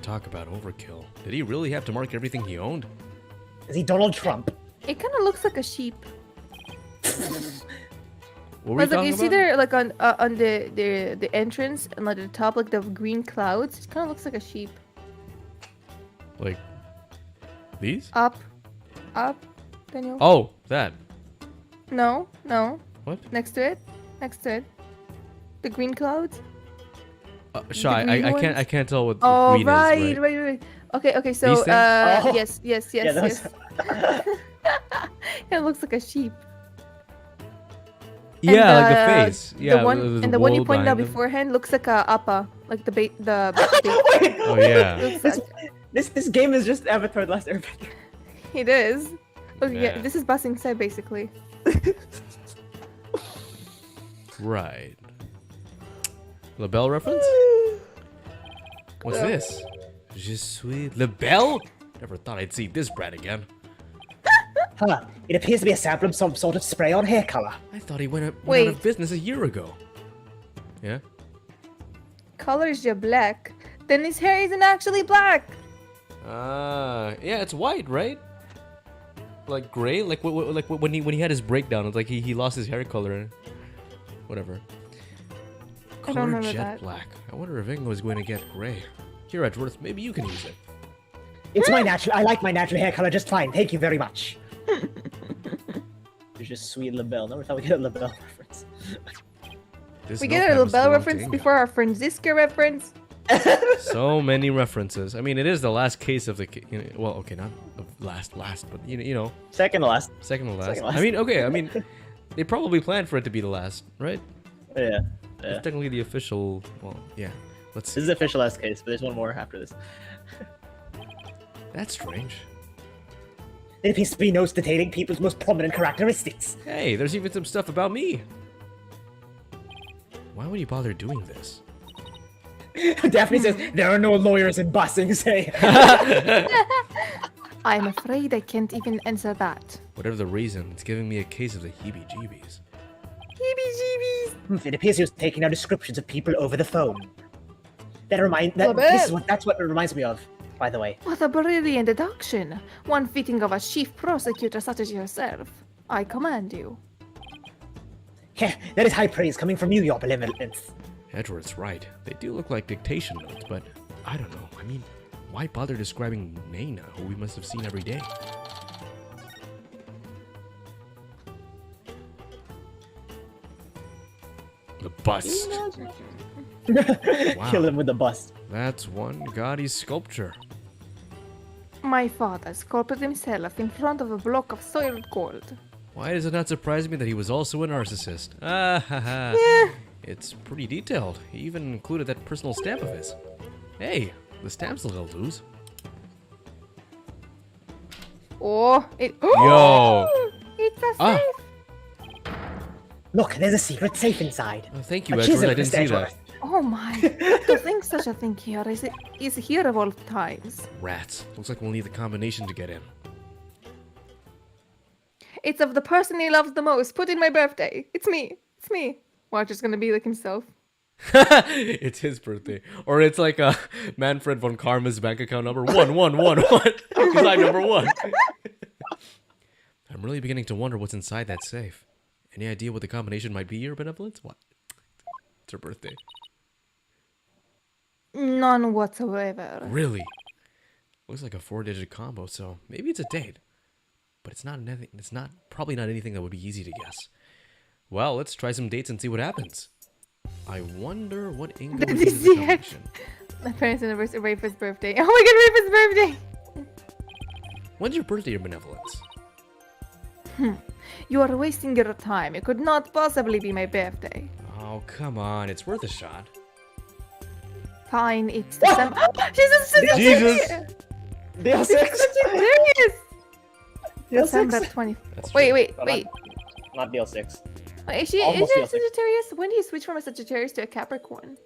Speaker 2: talk about overkill. Did he really have to mark everything he owned?
Speaker 1: Is he Donald Trump?
Speaker 3: It kind of looks like a sheep.
Speaker 2: What were you
Speaker 3: But like, you
Speaker 2: talking
Speaker 3: see
Speaker 2: about?
Speaker 3: there, like on the entrance and like the top, like the green clouds. It kind of looks like a sheep.
Speaker 2: Like these?
Speaker 3: Up, Daniel.
Speaker 2: Oh, that.
Speaker 3: No.
Speaker 2: What?
Speaker 3: Next to it. The green clouds.
Speaker 2: Shy,
Speaker 3: green
Speaker 2: I
Speaker 3: ones?
Speaker 2: can't tell what
Speaker 3: Oh,
Speaker 2: green is.
Speaker 3: right. Okay. So
Speaker 2: These things?
Speaker 1: Oh.
Speaker 3: yes.
Speaker 1: Yeah, those-
Speaker 3: It looks like a sheep.
Speaker 2: Yeah, like the
Speaker 3: And,
Speaker 2: face. Yeah,
Speaker 3: the one
Speaker 2: the
Speaker 3: one you
Speaker 2: wool
Speaker 3: pointed out
Speaker 2: behind them.
Speaker 3: beforehand looks like a appa, like the bait.
Speaker 2: Oh yeah.
Speaker 3: Looks like,
Speaker 1: This game is just Avatar: The Last Airbender.
Speaker 3: it is. Look, yeah,
Speaker 2: Nah.
Speaker 3: this is busing side basically.
Speaker 2: Right. LaBelle reference? What's this? Je suis LaBelle? Never thought I'd see this brand again.
Speaker 1: Huh. It appears to be a sample of some sort of spray-on hair color.
Speaker 2: I thought he went out
Speaker 3: Wait.
Speaker 2: of business a year ago. Yeah?
Speaker 3: Colors your black. Then his hair isn't actually black.
Speaker 2: Yeah, it's white, right? Like gray, like when he had his breakdown, it's like he lost his hair color. Whatever.
Speaker 3: I don't
Speaker 2: Color
Speaker 3: remember
Speaker 2: jet
Speaker 3: that.
Speaker 2: black. I wonder if Ingo is going to get gray. Here, Edgeworth, maybe you can use it.
Speaker 1: It's my natural. I like my natural hair color just fine. Thank you very much. You're just sweet LaBelle. Never thought we get a LaBelle reference.
Speaker 2: This
Speaker 3: We get
Speaker 2: notepad
Speaker 3: a
Speaker 2: was
Speaker 3: LaBelle
Speaker 2: belonged to
Speaker 3: reference
Speaker 2: Ingo.
Speaker 3: before our Franziska reference.
Speaker 2: So many references. I mean, it is the last case of the. Well, okay, not of last, but you know,
Speaker 1: Second to last.
Speaker 2: second to last.
Speaker 1: Second to last.
Speaker 2: I mean, okay, I mean, they probably planned for it to be the last, right?
Speaker 1: Yeah.
Speaker 2: It's technically the official. Well, yeah. Let's
Speaker 1: This
Speaker 2: see.
Speaker 1: is the official last case, but there's one more after this.
Speaker 2: That's strange.
Speaker 1: There appears to be notes detailing people's most prominent characteristics.
Speaker 2: Hey, there's even some stuff about me. Why would you bother doing this?
Speaker 1: Daphne says, there are no lawyers in Bussing, say.
Speaker 3: I'm afraid I can't even answer that.
Speaker 2: Whatever the reason, it's giving me a case of the heebie-jeebies.
Speaker 1: It appears he was taking out descriptions of people over the phone. That's what it reminds me of, by the way.
Speaker 3: What a brilliant deduction. One fitting of a chief prosecutor such as yourself. I command you.
Speaker 1: Heh, that is high praise coming from you, your benevolence.
Speaker 2: Edward's right. They do look like dictation notes, but I don't know. I mean, why bother describing Naina, who we must have seen every day?
Speaker 5: Bust.
Speaker 1: Kill him with the bust.
Speaker 5: That's one gaudy sculpture.
Speaker 3: My father sculpted himself in front of a block of soiled gold.
Speaker 5: Why does it not surprise me that he was also a narcissist? Ah ha ha. It's pretty detailed. He even included that personal stamp of his. Hey, the stamp's a little loose.
Speaker 3: Oh, it.
Speaker 5: Yo.
Speaker 3: It's a
Speaker 5: Ah.
Speaker 3: safe.
Speaker 1: Look, there's a secret safe inside.
Speaker 5: Oh, thank you,
Speaker 1: A
Speaker 5: Edward.
Speaker 1: chisel,
Speaker 5: I didn't
Speaker 1: Mr.
Speaker 5: see
Speaker 1: Edgeworth.
Speaker 5: that.
Speaker 3: Oh my! To think such a thing here is here of all times.
Speaker 5: Rats. Looks like we'll need the combination to get in.
Speaker 3: It's of the person he loves the most. Put in my birthday. It's me. It's me. Watch, it's gonna be like himself.
Speaker 5: It's his birthday. Or it's like Manfred von Karma's bank account number 1111. Because I'm number 1. I'm really beginning to wonder what's inside that safe. Any idea what the combination might be, Your Benevolence? What? It's her birthday.
Speaker 3: None whatsoever.
Speaker 5: Really? Looks like a 4-digit combo, so maybe it's a date. But it's not anything. It's not probably not anything that would be easy to guess. Well, let's try some dates and see what happens. I wonder what Ingo
Speaker 3: Did
Speaker 5: would
Speaker 3: you
Speaker 5: do to the
Speaker 3: see it?
Speaker 5: combination.
Speaker 3: My parents' anniversary, Rafa's birthday. Oh my god, Rafa's birthday!
Speaker 5: When's your birthday, Your Benevolence?
Speaker 3: You are wasting your time. It could not possibly be my birthday.
Speaker 5: Oh, come on. It's worth a shot.
Speaker 3: Fine, it's December. She's a
Speaker 5: Jesus!
Speaker 1: Deal 6.
Speaker 3: Sagittarius!
Speaker 1: Deal
Speaker 3: December
Speaker 1: 6.
Speaker 3: 20.
Speaker 5: That's
Speaker 3: Wait,
Speaker 5: true.
Speaker 3: wait,
Speaker 1: Oh,
Speaker 3: wait.
Speaker 1: Not deal 6.
Speaker 3: Wait, is she
Speaker 1: Almost
Speaker 3: a
Speaker 1: deal six.
Speaker 3: Sagittarius? When do you switch from a Sagittarius to a Capricorn?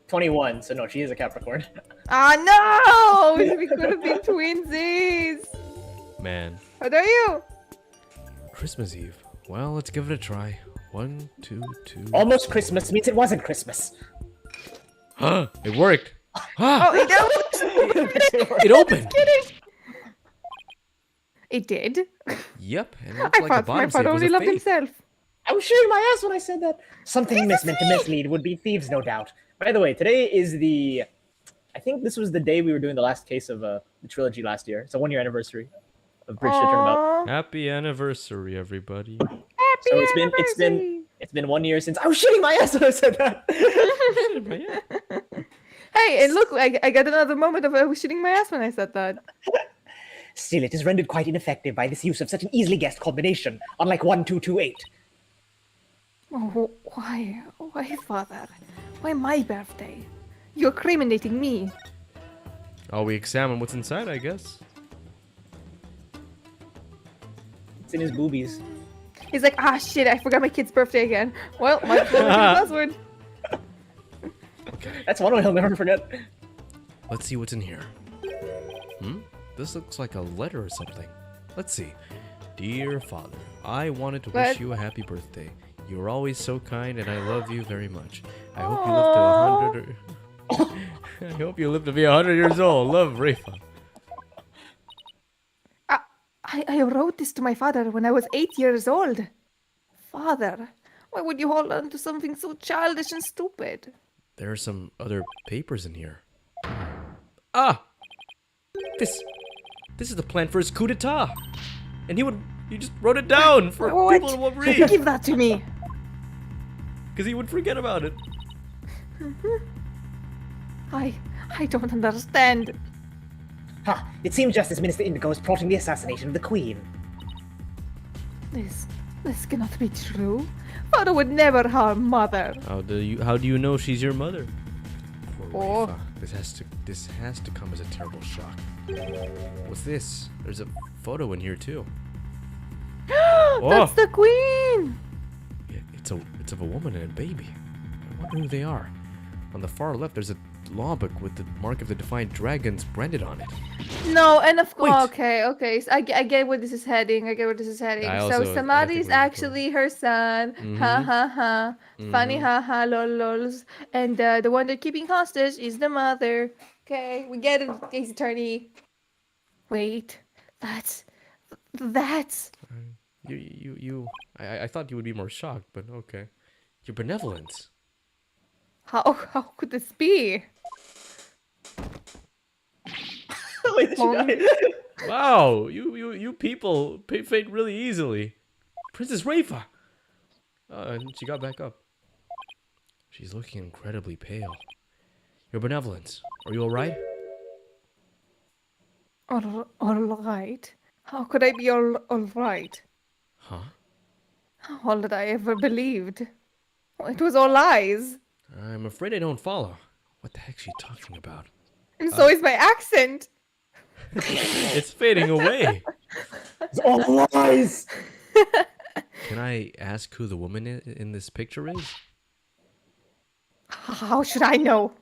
Speaker 1: 21. So no, she is a Capricorn.
Speaker 3: Ah no! We could have been twinsies.
Speaker 5: Man.
Speaker 3: How are you?
Speaker 5: Christmas Eve. Well, let's give it a try. 1, 2, 2.
Speaker 1: Almost Christmas means it wasn't Christmas.
Speaker 5: Huh? It worked.
Speaker 3: Oh,
Speaker 5: Huh?
Speaker 3: it don't.
Speaker 5: It opened.
Speaker 3: Kidding. It did.
Speaker 5: Yep. And it looked
Speaker 3: I
Speaker 5: like a
Speaker 3: thought my
Speaker 5: bottom
Speaker 3: father
Speaker 5: safe was
Speaker 3: only
Speaker 5: a
Speaker 3: loved
Speaker 5: fake.
Speaker 3: himself.
Speaker 1: I was shooting my ass when I said that. Something meant to mislead would be thieves, no doubt. By the way, today is the... I think this was the day we were doing the last case of the trilogy last year. It's a 1-year anniversary of Bridge to Turnabout.
Speaker 3: Aw,
Speaker 5: Happy anniversary, everybody.
Speaker 3: happy
Speaker 1: So
Speaker 3: anniversary.
Speaker 1: it's been 1 year since I was shooting my ass when I said that.
Speaker 3: Hey, and look, I got another moment of shitting my ass when I said that.
Speaker 1: Still, it is rendered quite ineffective by this use of such an easily guessed combination, unlike 1228.
Speaker 3: Oh, why? Why, father? Why my birthday? You're criminating me.
Speaker 5: Oh, we examine what's inside, I guess.
Speaker 1: It's in his boobies.
Speaker 3: He's like, ah, shit, I forgot my kid's birthday again. Well, my password.
Speaker 1: That's one way he'll never forget.
Speaker 5: Let's see what's in here. This looks like a letter or something. Let's see. Dear Father, I wanted to wish
Speaker 3: What?
Speaker 5: you a happy birthday. You are always so kind, and I love you very much. I hope you live to 100. I hope you live to be 100 years old. Love, Rafa.
Speaker 3: I wrote this to my father when I was 8 years old. Father, why would you hold on to something so childish and stupid?
Speaker 5: There are some other papers in here. Ah! This is the plan for his coup d'etat. And he just wrote it down for
Speaker 3: What?
Speaker 5: people who won't read.
Speaker 3: Give that to me.
Speaker 5: Because he would forget about it.
Speaker 3: I don't understand.
Speaker 1: Ha! It seems Justice Minister Indigo is plotting the assassination of the Queen.
Speaker 3: This cannot be true. Father would never harm mother.
Speaker 5: How do you know she's your mother? Poor
Speaker 3: Oh.
Speaker 5: Rafa. This has to come as a terrible shock. What's this? There's a photo in here too.
Speaker 3: That's the queen.
Speaker 5: Yeah, it's of a woman and a baby. I wonder who they are. On the far left, there's a law book with the mark of the Defiant Dragons branded on it.
Speaker 3: No, and of course.
Speaker 5: Wait.
Speaker 3: Okay. So I get where this is heading. I
Speaker 5: I
Speaker 3: So Samadhi is
Speaker 5: think we-
Speaker 3: actually her son. Ha ha ha. Funny ha ha lol lols. And the one they're keeping hostage is the mother. Okay, we get it, case attorney. Wait, that's.
Speaker 5: I thought you would be more shocked, but okay. Your benevolence.
Speaker 3: How could this be?
Speaker 1: Wait, did she die?
Speaker 5: Wow, you people pay fate really easily.
Speaker 2: Princess Rafa! And she got back up. She's looking incredibly pale. Your benevolence, are you alright?
Speaker 3: All right. How could I be all right?
Speaker 2: Huh?
Speaker 3: All that I ever believed. It was all lies.
Speaker 2: I'm afraid I don't follow. What the heck's she talking about?
Speaker 3: And so is my accent.
Speaker 2: It's fading away.
Speaker 1: It's all lies.
Speaker 2: Can I ask who the woman in this picture is?
Speaker 3: How should I know?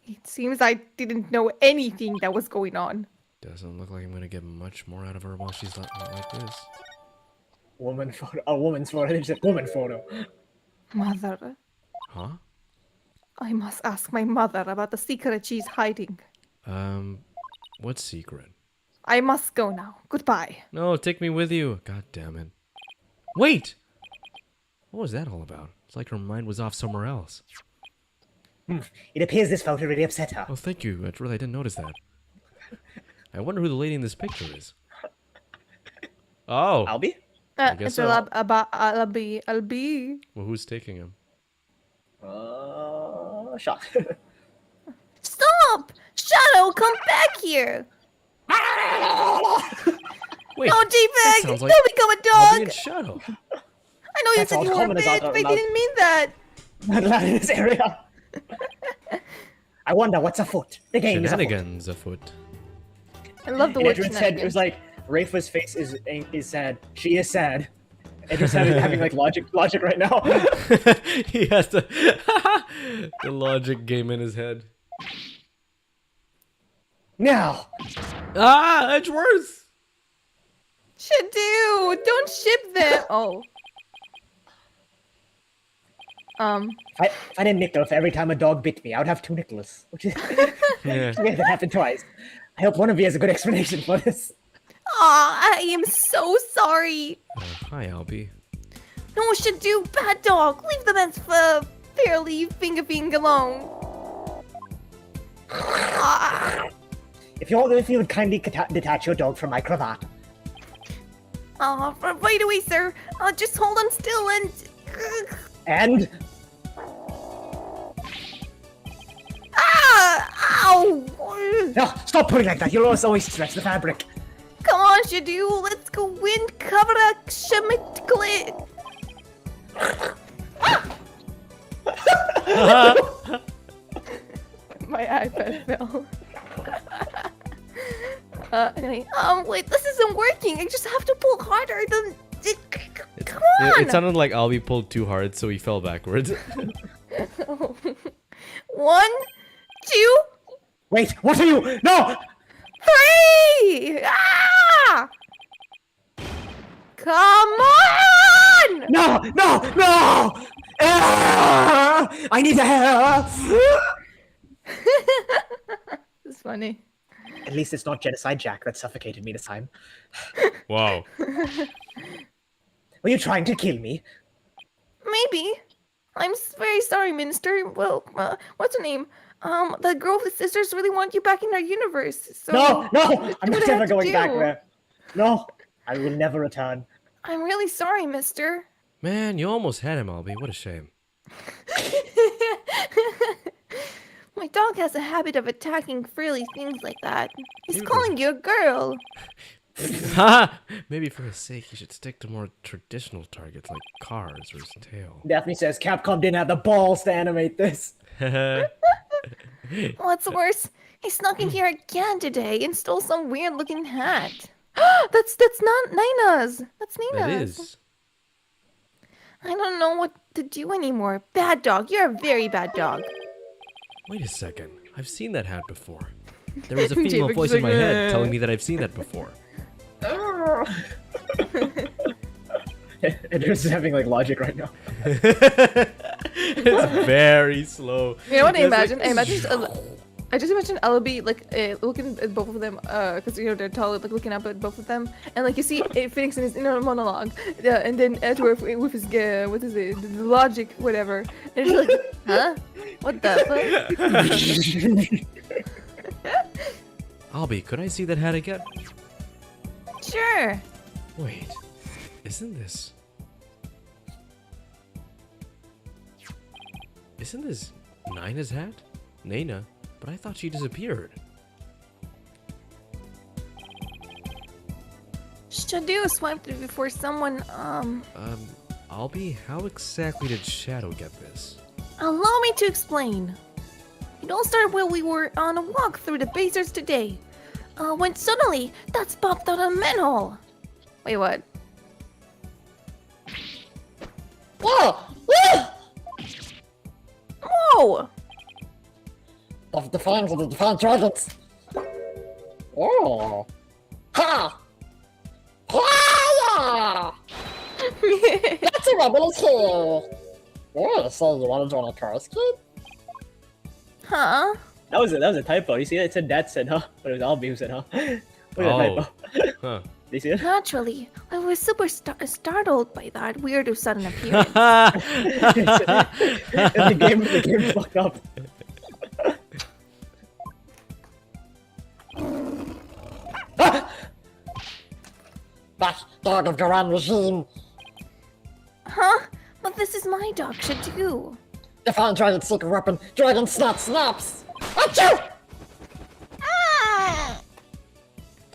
Speaker 3: It seems I didn't know anything that was going on.
Speaker 2: Doesn't look like I'm gonna get much more out of her while she's like this.
Speaker 1: Woman photo. A woman's photo. They said woman photo.
Speaker 3: Mother,
Speaker 2: Huh?
Speaker 3: I must ask my mother about the secret she's hiding.
Speaker 2: What secret?
Speaker 3: I must go now. Goodbye.
Speaker 2: No, take me with you. God damn it. Wait! What was that all about? It's like her mind was off somewhere else.
Speaker 1: It appears this photo really upset her.
Speaker 2: Oh, thank you. I didn't notice that. I wonder who the lady in this picture is. Oh.
Speaker 1: Albie?
Speaker 2: guess so.
Speaker 3: I'll be.
Speaker 2: Well, who's taking him?
Speaker 1: Shock.
Speaker 3: Stop! Shadow, come back here!
Speaker 2: Wait,
Speaker 3: No,
Speaker 2: that
Speaker 3: J-Bag!
Speaker 2: sounds
Speaker 3: Don't
Speaker 2: like
Speaker 3: become a
Speaker 2: Albie
Speaker 3: dog!
Speaker 2: and Shadow.
Speaker 3: I know you
Speaker 1: That's
Speaker 3: said
Speaker 1: all
Speaker 3: you were a
Speaker 1: common is
Speaker 3: bitch,
Speaker 1: out
Speaker 3: but I
Speaker 1: loud.
Speaker 3: didn't mean that!
Speaker 1: Not allowed in this area. I wonder what's afoot. The game is afoot.
Speaker 2: Shenanigans afoot.
Speaker 3: I love the
Speaker 1: And
Speaker 3: word
Speaker 1: Edward said it was like Rafa's face is sad. She is sad. Edward's having like logic right now.
Speaker 2: He has the the logic game in his head.
Speaker 1: Now.
Speaker 2: Ah, Edgeworth!
Speaker 3: Shadu! Don't ship them! Oh.
Speaker 1: If I didn't nickel for every time a dog bit me, I would have 2 nickels. Which is
Speaker 2: Yeah.
Speaker 1: that happened twice. I hope one of you has a good explanation for this.
Speaker 3: Aw, I am so sorry.
Speaker 2: Hi, Albie.
Speaker 3: No, Shadu, bad dog. Leave the man's fairly finger alone. Ah.
Speaker 1: If you would kindly detach your dog from my cravat.
Speaker 3: Wait away, sir. Just hold on still and...
Speaker 1: And
Speaker 3: Ow!
Speaker 1: no, stop putting like that. You'll always stretch the fabric.
Speaker 3: Come on, Shadu. Let's go win cover a Schmidt clit. My iPad fell. Anyway, wait, this isn't working. I just have to pull harder than... Come on!
Speaker 2: It sounded like Albie pulled too hard, so he fell backwards.
Speaker 3: 1, 2,
Speaker 1: Wait, what are you? No!
Speaker 3: 3! Ah! Come on!
Speaker 1: No! Ah! I need help!
Speaker 3: It's funny.
Speaker 1: At least it's not Genocide Jack that suffocated me this time.
Speaker 2: Wow.
Speaker 1: Were you trying to kill me?
Speaker 3: Maybe. I'm very sorry, Minister. Well, what's her name? The girl with sisters really want you back in our universe. So
Speaker 1: No! I'm
Speaker 3: what
Speaker 1: not
Speaker 3: I
Speaker 1: ever
Speaker 3: have to
Speaker 1: going back
Speaker 3: do.
Speaker 1: there. No, I will never return.
Speaker 3: I'm really sorry, Mister.
Speaker 2: Man, you almost had him, Albie. What a shame.
Speaker 3: My dog has a habit of attacking frilly things like that. He's calling you a girl.
Speaker 2: Ha! Maybe for his sake, you should stick to more traditional targets like cars or his tail.
Speaker 1: Daphne says Capcom didn't have the balls to animate this.
Speaker 3: What's worse, he snuck in here again today and stole some weird-looking hat. That's not Nina's. That's Nina's.
Speaker 2: That is.
Speaker 3: I don't know what to do anymore. Bad dog. You're a very bad dog.
Speaker 2: Wait a second. I've seen that hat before. There was a female
Speaker 3: J-Bug's
Speaker 2: voice in my
Speaker 3: like,
Speaker 2: head telling me that I've seen that before.
Speaker 1: Edward's having like logic right now.
Speaker 2: It's very slow.
Speaker 3: You know what I
Speaker 2: It's
Speaker 3: imagine?
Speaker 2: like-
Speaker 3: I just imagine Ellaby like looking at both of them, because they're tall, like looking up at both of them, and like you see Phoenix in his inner monologue, and then Edward with his the logic, whatever, and she's like, huh? What the fuck?
Speaker 2: Albie, could I see that hat again?
Speaker 3: Sure.
Speaker 2: Wait. Isn't this Nina's hat? Nana? But I thought she disappeared.
Speaker 3: Shadow swiped it before someone,
Speaker 2: Albie, how exactly did Shadow get this?
Speaker 3: Allow me to explain. It all started when we were on a walk through the basers today. When suddenly, that's popped out a manhole. Wait, what? Whoa!
Speaker 6: Of the fangs of the defiant dragons. Oh. Ha! Ha! That's a rebel is here. Oh, so you want to join a chorus, kid?
Speaker 3: Huh?
Speaker 1: That was a typo. You see that? It said Dad said, huh? But it was Albie who said, huh? Look at that typo.
Speaker 2: Huh.
Speaker 1: Do you see it?
Speaker 3: Naturally, I was super startled by that weirdo sudden appearance.
Speaker 1: the game fucked up.
Speaker 6: That dog of Garan regime.
Speaker 3: Huh? But this is my dog, Shadow.
Speaker 6: Defiant dragon's secret weapon. Dragon snap snaps. Achoo!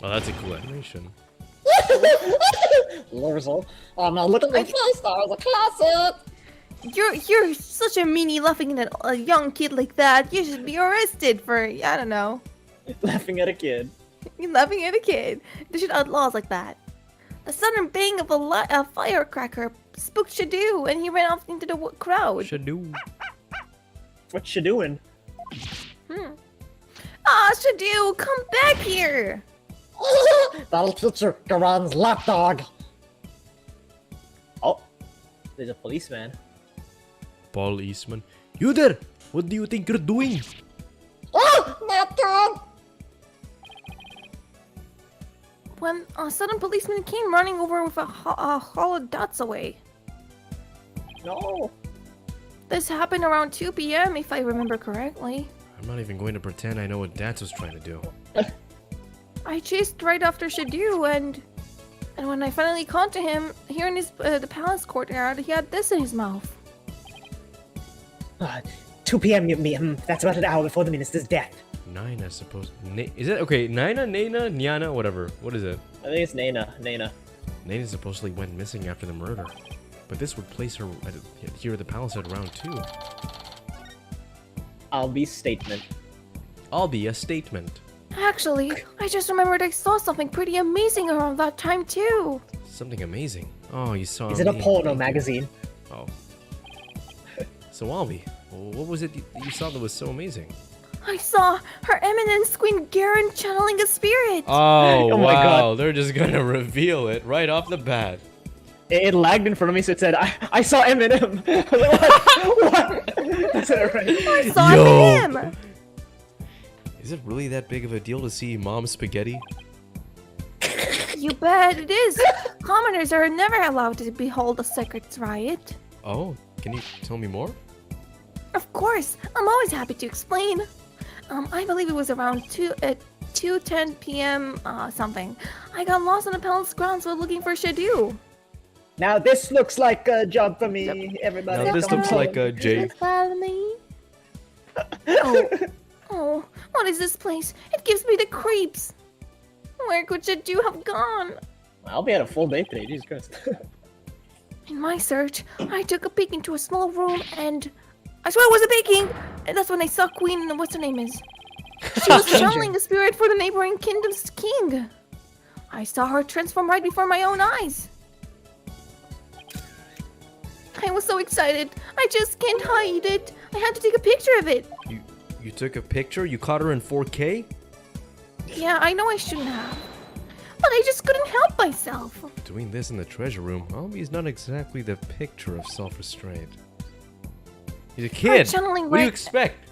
Speaker 2: Oh, that's a cool animation.
Speaker 6: Loser. Oh man, look at my face. That was a classic.
Speaker 3: You're such a meanie laughing at a young kid like that. You should be arrested for, I don't know.
Speaker 1: Laughing at a kid.
Speaker 3: You're laughing at a kid. They should outlaw laws like that. The sudden bang of a firecracker spooked Shadow, and he ran off into the crowd.
Speaker 2: Shadow.
Speaker 1: What's she doing?
Speaker 3: Ah, Shadow, come back here!
Speaker 6: That'll teach you, Garan's lapdog.
Speaker 1: Oh, there's a policeman.
Speaker 2: Paul Eastman. You there! What do you think you're doing?
Speaker 6: Oh, not good.
Speaker 3: When a sudden policeman came running over with a hollow dots away.
Speaker 1: No.
Speaker 3: This happened around 2 p.m. if I remember correctly.
Speaker 2: I'm not even going to pretend I know what Dad was trying to do.
Speaker 3: I chased right after Shadow, and when I finally caught to him, here in his the palace courtyard, he had this in his mouth.
Speaker 1: 2 p.m. That's about an hour before the minister's death.
Speaker 2: Nine, I suppose. Is it okay? Nina, Nana, Nyana, whatever. What is it?
Speaker 1: I think it's Nana.
Speaker 2: Nana supposedly went missing after the murder, but this would place her here at the palace at around 2.
Speaker 1: Albie's statement.
Speaker 2: I'll be a statement.
Speaker 3: Actually, I just remembered I saw something pretty amazing around that time too.
Speaker 2: Something amazing. Oh, you saw.
Speaker 1: Is it a porno magazine?
Speaker 2: Oh. So Albie, what was it you saw that was so amazing?
Speaker 3: I saw Her Eminence Queen Garen channeling a spirit.
Speaker 2: Oh,
Speaker 1: Oh my
Speaker 2: wow!
Speaker 1: God.
Speaker 2: They're just gonna reveal it right off the bat.
Speaker 1: It lagged in front of me, so it said, I saw Eminem. I was like, what? I said it right.
Speaker 3: I saw
Speaker 2: Yo.
Speaker 3: him.
Speaker 2: Is it really that big of a deal to see Mom's spaghetti?
Speaker 3: You bet it is. Commoners are never allowed to behold the secrets, Riot.
Speaker 2: Oh, can you tell me more?
Speaker 3: Of course, I'm always happy to explain. I believe it was around 2:10 p.m. Something. I got lost on the palace grounds while looking for Shadow.
Speaker 1: Now this looks like a job for me, everybody.
Speaker 2: Now this
Speaker 1: come
Speaker 2: looks
Speaker 1: on.
Speaker 2: like a Jake.
Speaker 3: Oh, what is this place? It gives me the creeps. Where could Shadow have gone?
Speaker 1: Albie had a full day today, Jesus Christ.
Speaker 3: In my search, I took a peek into a small room and I swear I wasn't peeking! And that's when I saw Queen, what's her name is? She was channeling a spirit for the neighboring kingdom's king. I saw her transform right before my own eyes. I was so excited. I just can't hide it. I had to take a picture of it.
Speaker 2: You took a picture? You caught her in 4K?
Speaker 3: Yeah, I know I shouldn't have. But I just couldn't help myself.
Speaker 2: Doing this in the treasure room, Albie's not exactly the picture of self-restraint. He's a kid.
Speaker 3: channeling
Speaker 2: What do you
Speaker 3: right-
Speaker 2: expect?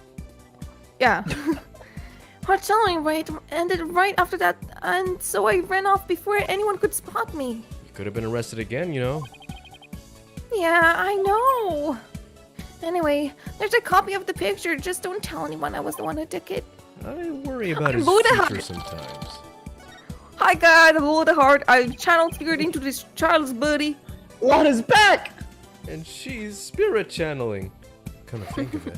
Speaker 3: Yeah. Her channeling right ended right after that, and so I ran off before anyone could spot me.
Speaker 2: You could have been arrested again, you know.
Speaker 3: Yeah, I know. Anyway, there's a copy of the picture. Just don't tell anyone I was the one who took it.
Speaker 2: I worry about his
Speaker 3: Buddha.
Speaker 2: future sometimes.
Speaker 3: I got a load of heart. I channeled spirit into this child's body.
Speaker 1: Lana's back!
Speaker 2: And she's spirit channeling. Come to think of it,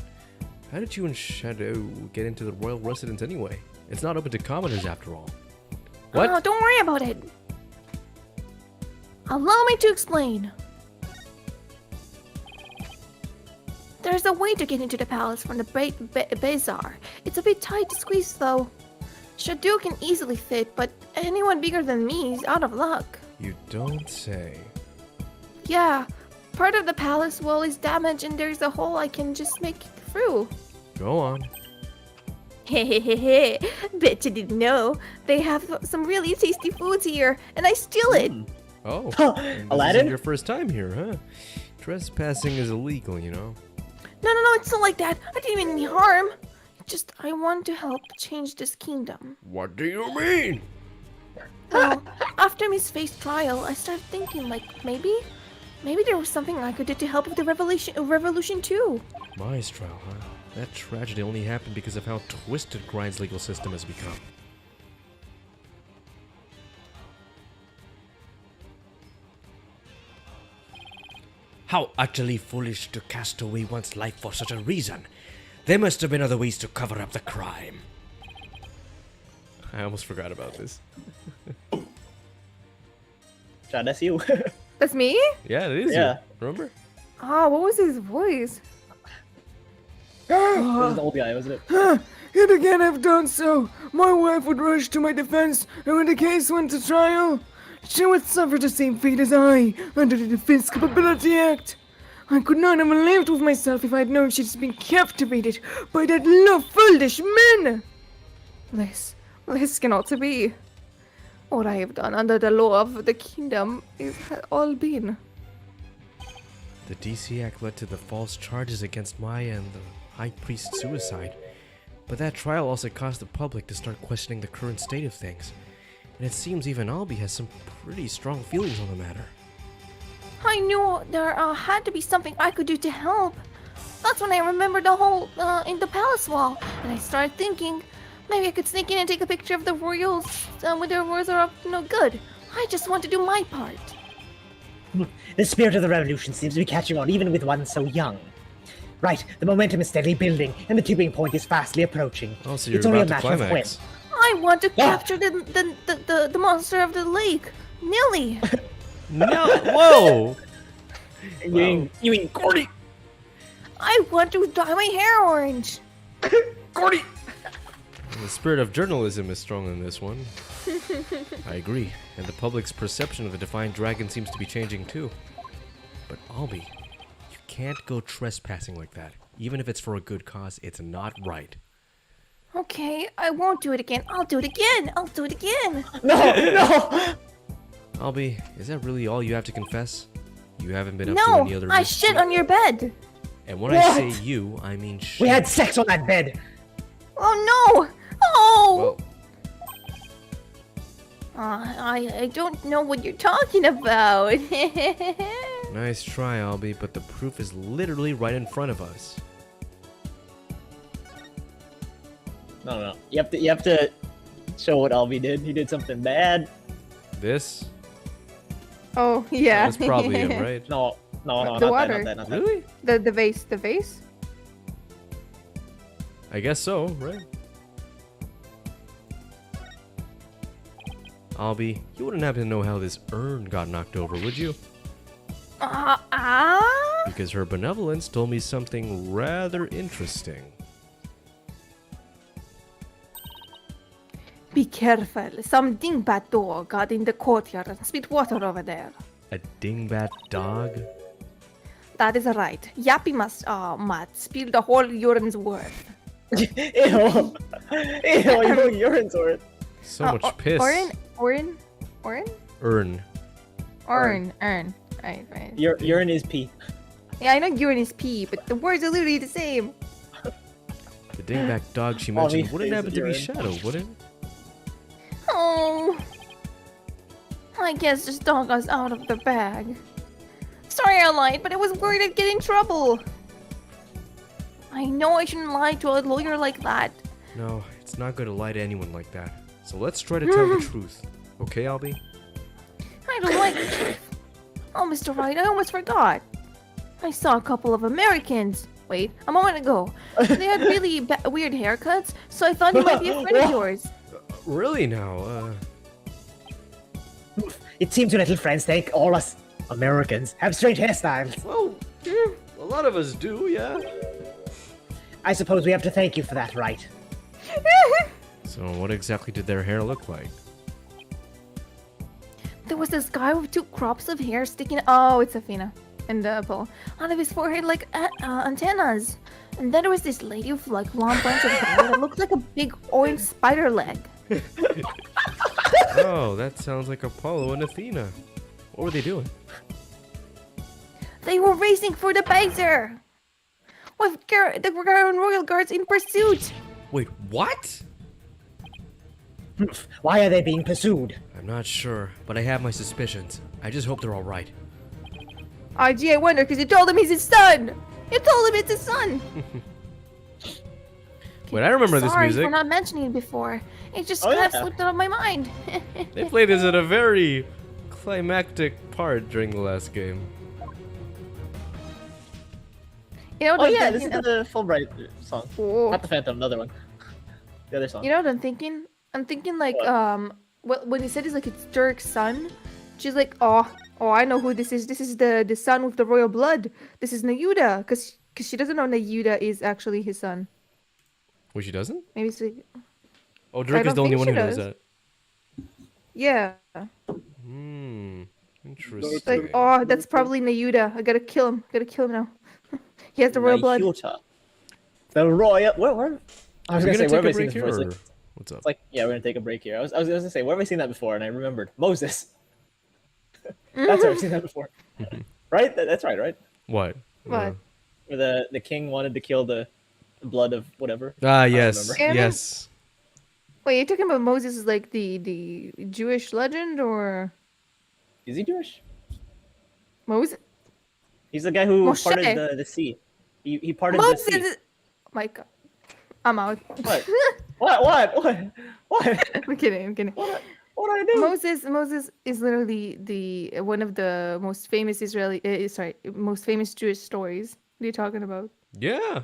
Speaker 2: how did you and Shadow get into the royal residence anyway? It's not open to commoners after all. What?
Speaker 3: Oh, don't worry about it. Allow me to explain. There's a way to get into the palace from the bazaar. It's a bit tight to squeeze though. Shadow can easily fit, but anyone bigger than me is out of luck.
Speaker 2: You don't say.
Speaker 3: Yeah, part of the palace wall is damaged and there's a hole I can just make it through.
Speaker 2: Go on.
Speaker 3: Hehehehe, bet you didn't know. They have some really tasty foods here, and I steal it.
Speaker 2: Oh, and this
Speaker 1: Aladdin?
Speaker 2: isn't your first time here, huh? Trespassing is illegal, you know.
Speaker 3: No, it's not like that. I didn't mean any harm. Just, I want to help change this kingdom.
Speaker 4: What do you mean?
Speaker 3: Well, after Miss Faye's trial, I started thinking, like, maybe there was something I could do to help with the revolution too.
Speaker 2: Mai's trial, huh? That tragedy only happened because of how twisted Grind's legal system has become.
Speaker 5: How utterly foolish to cast away one's life for such a reason. There must have been other ways to cover up the crime.
Speaker 2: I almost forgot about this.
Speaker 1: Chad, that's you.
Speaker 3: That's me?
Speaker 2: Yeah, it is
Speaker 1: Yeah.
Speaker 2: you. Remember?
Speaker 3: Oh, what was his voice?
Speaker 1: It was the old guy, wasn't it?
Speaker 7: Yet again I've done so. My wife would rush to my defense, and when the case went to trial, she would suffer the same fate as I, under the Defense Capability Act. I could not have lived with myself if I had known she'd been captivated by that foolish men.
Speaker 3: This cannot be. What I have done under the law of the kingdom is all been.
Speaker 2: The DC Act led to the false charges against Maya and the High Priest's suicide. But that trial also caused the public to start questioning the current state of things. And it seems even Albie has some pretty strong feelings on the matter.
Speaker 3: I knew there had to be something I could do to help. That's when I remembered the hole in the palace wall, and I started thinking maybe I could sneak in and take a picture of the royals when their royals are up to no good. I just want to do my part.
Speaker 8: The spirit of the revolution seems to be catching on, even with one so young. Right, the momentum is steadily building, and the tipping point is fastly approaching.
Speaker 2: Oh, so you're
Speaker 8: it's only a
Speaker 2: about to
Speaker 8: matter of when.
Speaker 2: climax.
Speaker 3: I want to capture the monster of the lake, Nilly.
Speaker 2: No! Whoa!
Speaker 1: You mean Gordy?
Speaker 3: I want to dye my hair orange.
Speaker 1: Gordy!
Speaker 2: The spirit of journalism is strong in this one. I agree, and the public's perception of the Defiant Dragon seems to be changing too. But Albie, you can't go trespassing like that. Even if it's for a good cause, it's not right.
Speaker 3: Okay, I won't do it again. I'll do it again.
Speaker 1: No!
Speaker 2: Albie, is that really all you have to confess? You haven't been up to
Speaker 3: No,
Speaker 2: any other
Speaker 3: I
Speaker 2: risks
Speaker 3: shit
Speaker 2: yet?
Speaker 3: on your bed.
Speaker 2: And when I say you, I mean shit.
Speaker 8: We had sex on that bed.
Speaker 3: Oh no! Oh!
Speaker 2: Well,
Speaker 3: I don't know what you're talking about.
Speaker 2: nice try, Albie, but the proof is literally right in front of us.
Speaker 1: No. You have to show what Albie did. He did something bad.
Speaker 2: This?
Speaker 3: Oh yeah.
Speaker 2: That's probably him, right?
Speaker 1: No,
Speaker 3: The
Speaker 1: not
Speaker 3: water.
Speaker 1: that.
Speaker 2: Really?
Speaker 3: The vase.
Speaker 2: I guess so, right? Albie, you wouldn't happen to know how this urn got knocked over, would you? Because her benevolence told me something rather interesting.
Speaker 3: Be careful. Some dingbat dog got in the courtyard and spit water over there.
Speaker 2: A dingbat dog?
Speaker 3: That is right. Yappy must spill the whole urine's worth.
Speaker 1: Ew, urine's worth.
Speaker 2: So much piss.
Speaker 3: Urn.
Speaker 2: Urn.
Speaker 3: Right.
Speaker 1: Urine is pee.
Speaker 3: Yeah, I know urine is pee, but the words are literally the same.
Speaker 2: The dingbat dog she
Speaker 1: All
Speaker 2: mentioned
Speaker 1: these
Speaker 2: wouldn't
Speaker 1: things
Speaker 2: happen to be
Speaker 1: urine.
Speaker 2: Shadow, would it?
Speaker 3: Oh, I guess this dog was out of the bag. Sorry I lied, but I was worried I'd get in trouble. I know I shouldn't lie to a lawyer like that.
Speaker 2: No, it's not good to lie to anyone like that. So let's try to tell the truth. Okay, Albie?
Speaker 3: I don't like it, Chief. Oh, Mr. Wright, I almost forgot. I saw a couple of Americans. Wait, a moment ago. They had really weird haircuts, so I thought he might be a friend of yours.
Speaker 2: Really now?
Speaker 8: It seems your little friends think all us Americans have strange hairstyles.
Speaker 2: Well, a lot of us do, yeah.
Speaker 8: I suppose we have to thank you for that, right?
Speaker 2: So what exactly did their hair look like?
Speaker 3: There was this guy with 2 crops of hair sticking. Oh, it's Athena and Paul out of his forehead like antennas. And then there was this lady with like long bunch of hair that looked like a big orange spider leg.
Speaker 2: Oh, that sounds like Apollo and Athena. What were they doing?
Speaker 3: They were racing for the Pacer with the Royal Guards in pursuit.
Speaker 2: Wait, what?
Speaker 8: Why are they being pursued?
Speaker 2: I'm not sure, but I have my suspicions. I just hope they're all right.
Speaker 3: Gee, I wonder because you told him he's his son. You told him it's his son.
Speaker 2: Wait, I remember this
Speaker 3: Sorry
Speaker 2: music.
Speaker 3: for not mentioning it before. It just
Speaker 1: Oh,
Speaker 3: kind of
Speaker 1: yeah.
Speaker 3: slipped out of my mind.
Speaker 2: They played this at a very climactic part during the last game.
Speaker 3: You know,
Speaker 1: Oh
Speaker 3: what
Speaker 1: yeah,
Speaker 3: I'm
Speaker 1: this is
Speaker 3: thinking?
Speaker 1: the Fulbright song.
Speaker 3: Oh.
Speaker 1: Not the Phantom, another one. The other song.
Speaker 3: You know what I'm thinking? I'm thinking like when he said it's like it's Dirk's son, she's like, oh, I know who this is. This is the son with the royal blood. This is Nayuda, because she doesn't know Nayuda is actually his son.
Speaker 2: Wait, she doesn't?
Speaker 3: Maybe it's like,
Speaker 2: Oh, Dirk is
Speaker 3: don't
Speaker 2: the only
Speaker 3: think
Speaker 2: one
Speaker 3: she
Speaker 2: who knows
Speaker 3: does.
Speaker 2: that.
Speaker 3: yeah.
Speaker 2: Interesting.
Speaker 3: It's like, oh, that's probably Nayuda. I gotta kill him. Gotta kill him now. He has the royal blood.
Speaker 1: Nayuta. The royal. Where? I was
Speaker 2: Are we
Speaker 1: gonna say, where
Speaker 2: gonna
Speaker 1: have I
Speaker 2: take a
Speaker 1: seen
Speaker 2: break
Speaker 1: this
Speaker 2: here,
Speaker 1: before?
Speaker 2: or
Speaker 1: It's
Speaker 2: what's up?
Speaker 1: like, yeah, we're gonna take a break here. I was gonna say, where have I seen that before? And I remembered Moses. That's where I've seen that before. Right? That's right, right?
Speaker 2: What?
Speaker 3: What?
Speaker 1: Where the king wanted to kill the blood of whatever.
Speaker 2: Ah,
Speaker 1: don't
Speaker 2: yes,
Speaker 3: remember.
Speaker 2: yes.
Speaker 3: Wait, you're talking about Moses is like the Jewish legend or
Speaker 1: Is he Jewish?
Speaker 3: Moses?
Speaker 1: He's the guy who
Speaker 3: Moshe.
Speaker 1: parted the sea. He parted the
Speaker 3: Moses.
Speaker 1: sea.
Speaker 3: Is... My God, I'm out.
Speaker 1: What? What?
Speaker 3: I'm kidding. I'm kidding.
Speaker 1: What did I do?
Speaker 3: Moses is literally the one of the most famous most famous Jewish stories. What are you talking about?
Speaker 2: Yeah.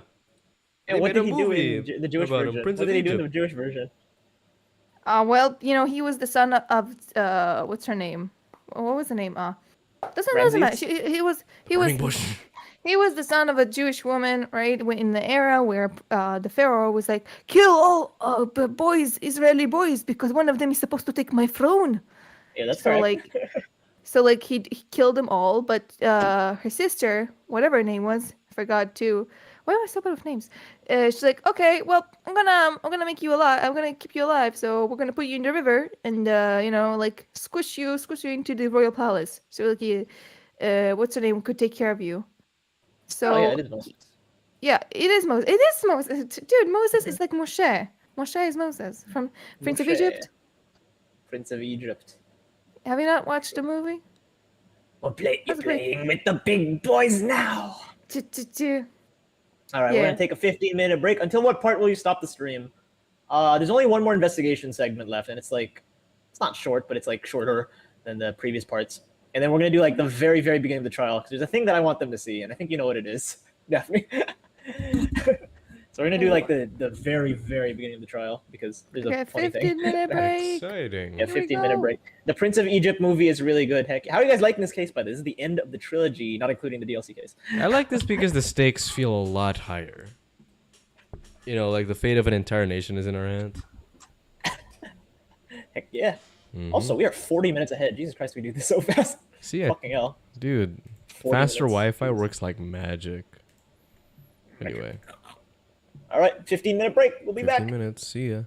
Speaker 1: And
Speaker 2: They
Speaker 1: what
Speaker 2: made a
Speaker 1: did he do
Speaker 2: movie
Speaker 1: in the Jewish
Speaker 2: about him,
Speaker 1: version?
Speaker 2: Prince
Speaker 1: What
Speaker 2: of
Speaker 1: did he do in the
Speaker 2: Egypt.
Speaker 1: Jewish version?
Speaker 3: Well, you know, he was the son of what's her name? What was the name? Doesn't matter.
Speaker 1: Ramses?
Speaker 2: Burning bush.
Speaker 3: He was the son of a Jewish woman, right? In the era where the Pharaoh was like, kill all boys, Israeli boys, because one of them is supposed to take my throne.
Speaker 1: Yeah, that's
Speaker 3: So
Speaker 1: correct.
Speaker 3: like he killed them all, but her sister, whatever her name was, I forgot too. Why am I so bad with names? She's like, okay, well, I'm gonna make you alive. I'm gonna keep you alive. So we're gonna put you in the river and you know, like squish you into the royal palace. So like, what's her name could take care of you. So
Speaker 1: Oh yeah, it is Moses.
Speaker 3: yeah, it is Moses. It is Moses, dude. Moses is like Moshe. Moshe is Moses from Prince of
Speaker 1: Moshe.
Speaker 3: Egypt.
Speaker 1: Prince of Egypt.
Speaker 3: Have you not watched the movie?
Speaker 8: You're
Speaker 3: That's great.
Speaker 8: playing with the big boys now.
Speaker 1: All right, we're
Speaker 3: Yeah.
Speaker 1: gonna take a 15-minute break. Until what part will you stop the stream? There's only one more investigation segment left, and it's like, it's not short, but it's like shorter than the previous parts. And then we're gonna do like the very, very beginning of the trial, because there's a thing that I want them to see, and I think you know what it is, Daphne. So we're gonna do like the very, very beginning of the trial, because there's
Speaker 3: Okay,
Speaker 1: a funny thing.
Speaker 3: 15-minute break.
Speaker 2: Exciting.
Speaker 1: Yeah,
Speaker 3: Here we
Speaker 1: 15-minute
Speaker 3: go.
Speaker 1: break. The Prince of Egypt movie is really good. Heck, how are you guys liking this case? By this is the end of the trilogy, not including the DLC case.
Speaker 2: I like this because the stakes feel a lot higher. You know, like the fate of an entire nation is in our hands.
Speaker 1: Heck yeah.
Speaker 2: Mhm.
Speaker 1: Also, we are 40 minutes ahead. Jesus Christ, we do this so fast.
Speaker 2: See, I,
Speaker 1: Fucking hell.
Speaker 2: dude,
Speaker 1: 40
Speaker 2: faster
Speaker 1: minutes.
Speaker 2: Wi-Fi works like magic. Anyway,
Speaker 1: All right, 15-minute break. We'll be
Speaker 2: 15
Speaker 1: back.
Speaker 2: minutes. See ya.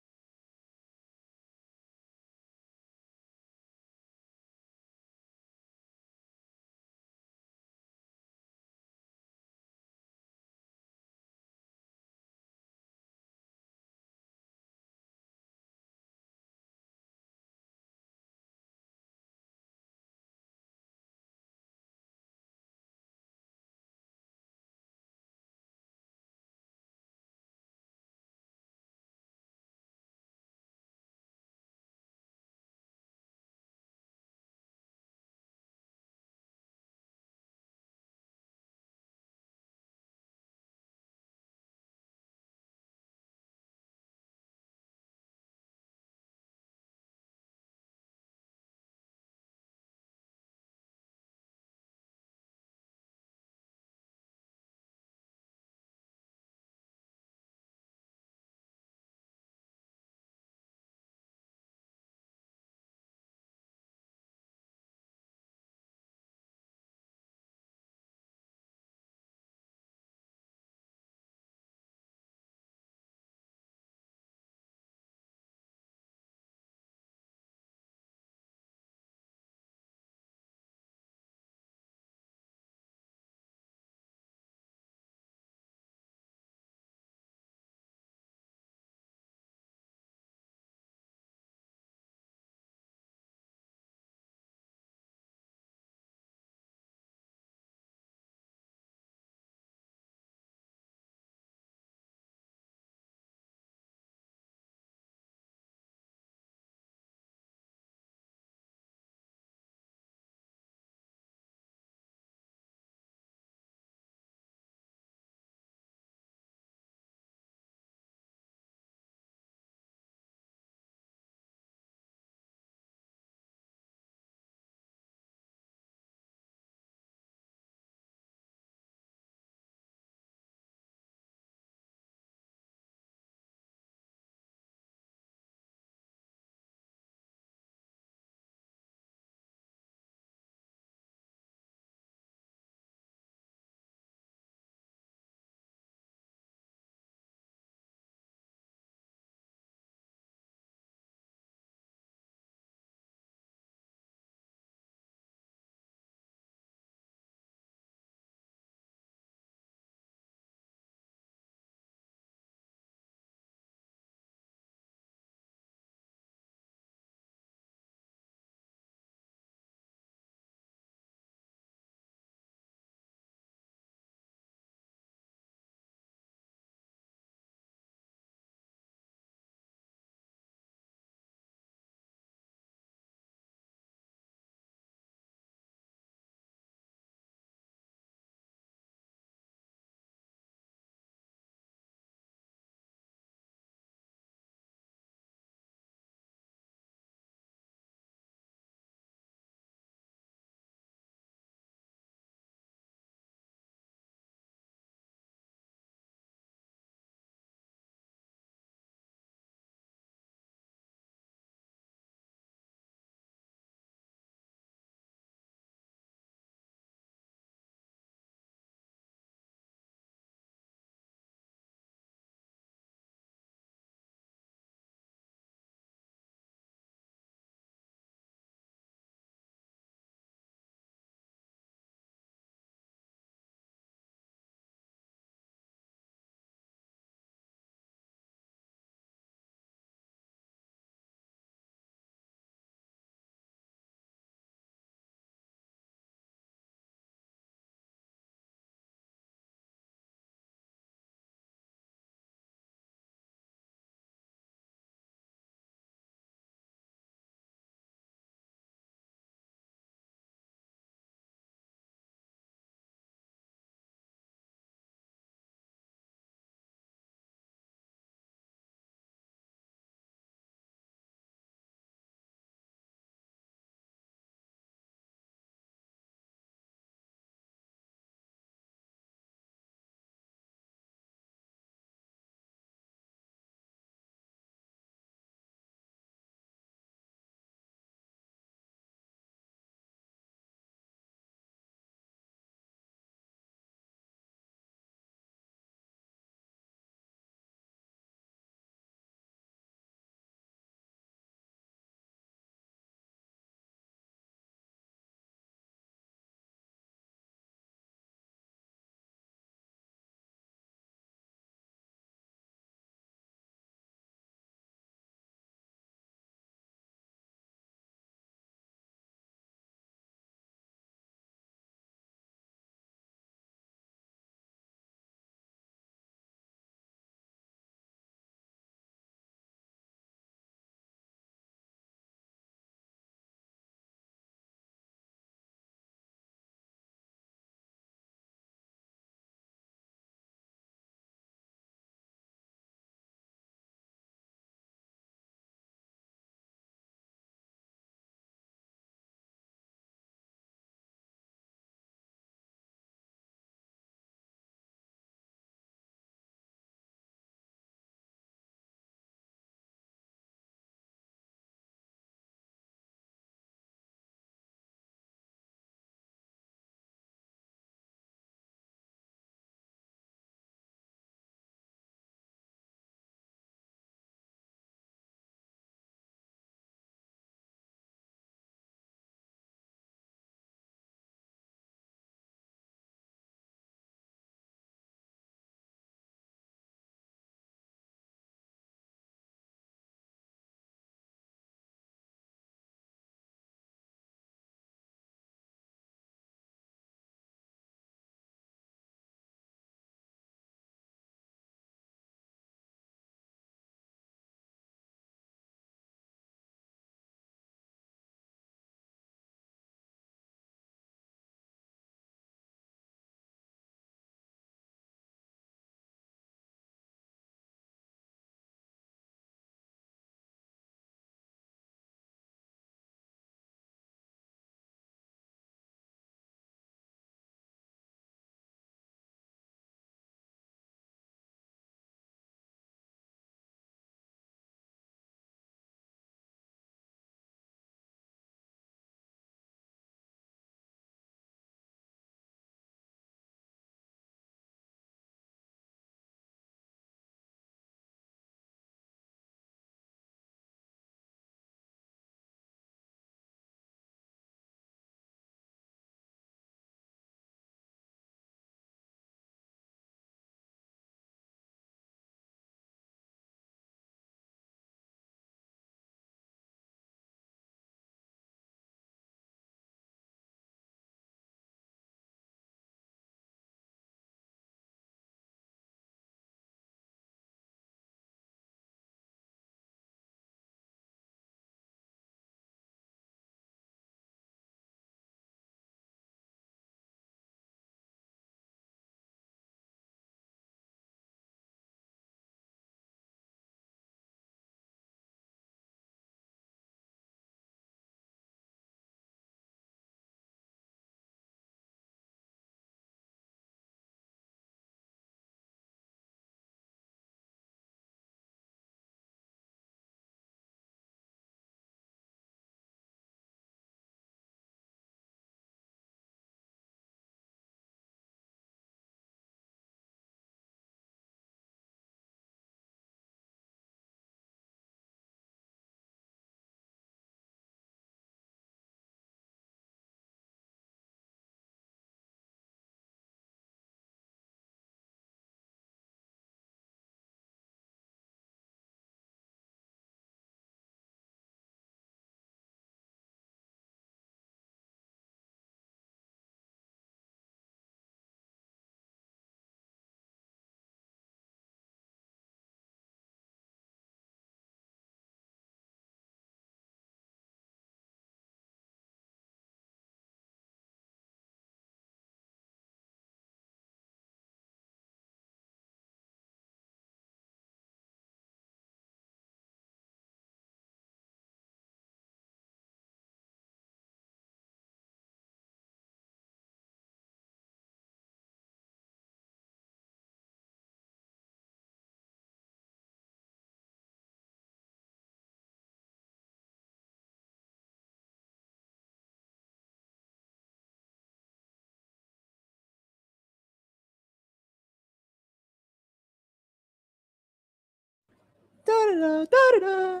Speaker 1: Da-da-da, da-da-da,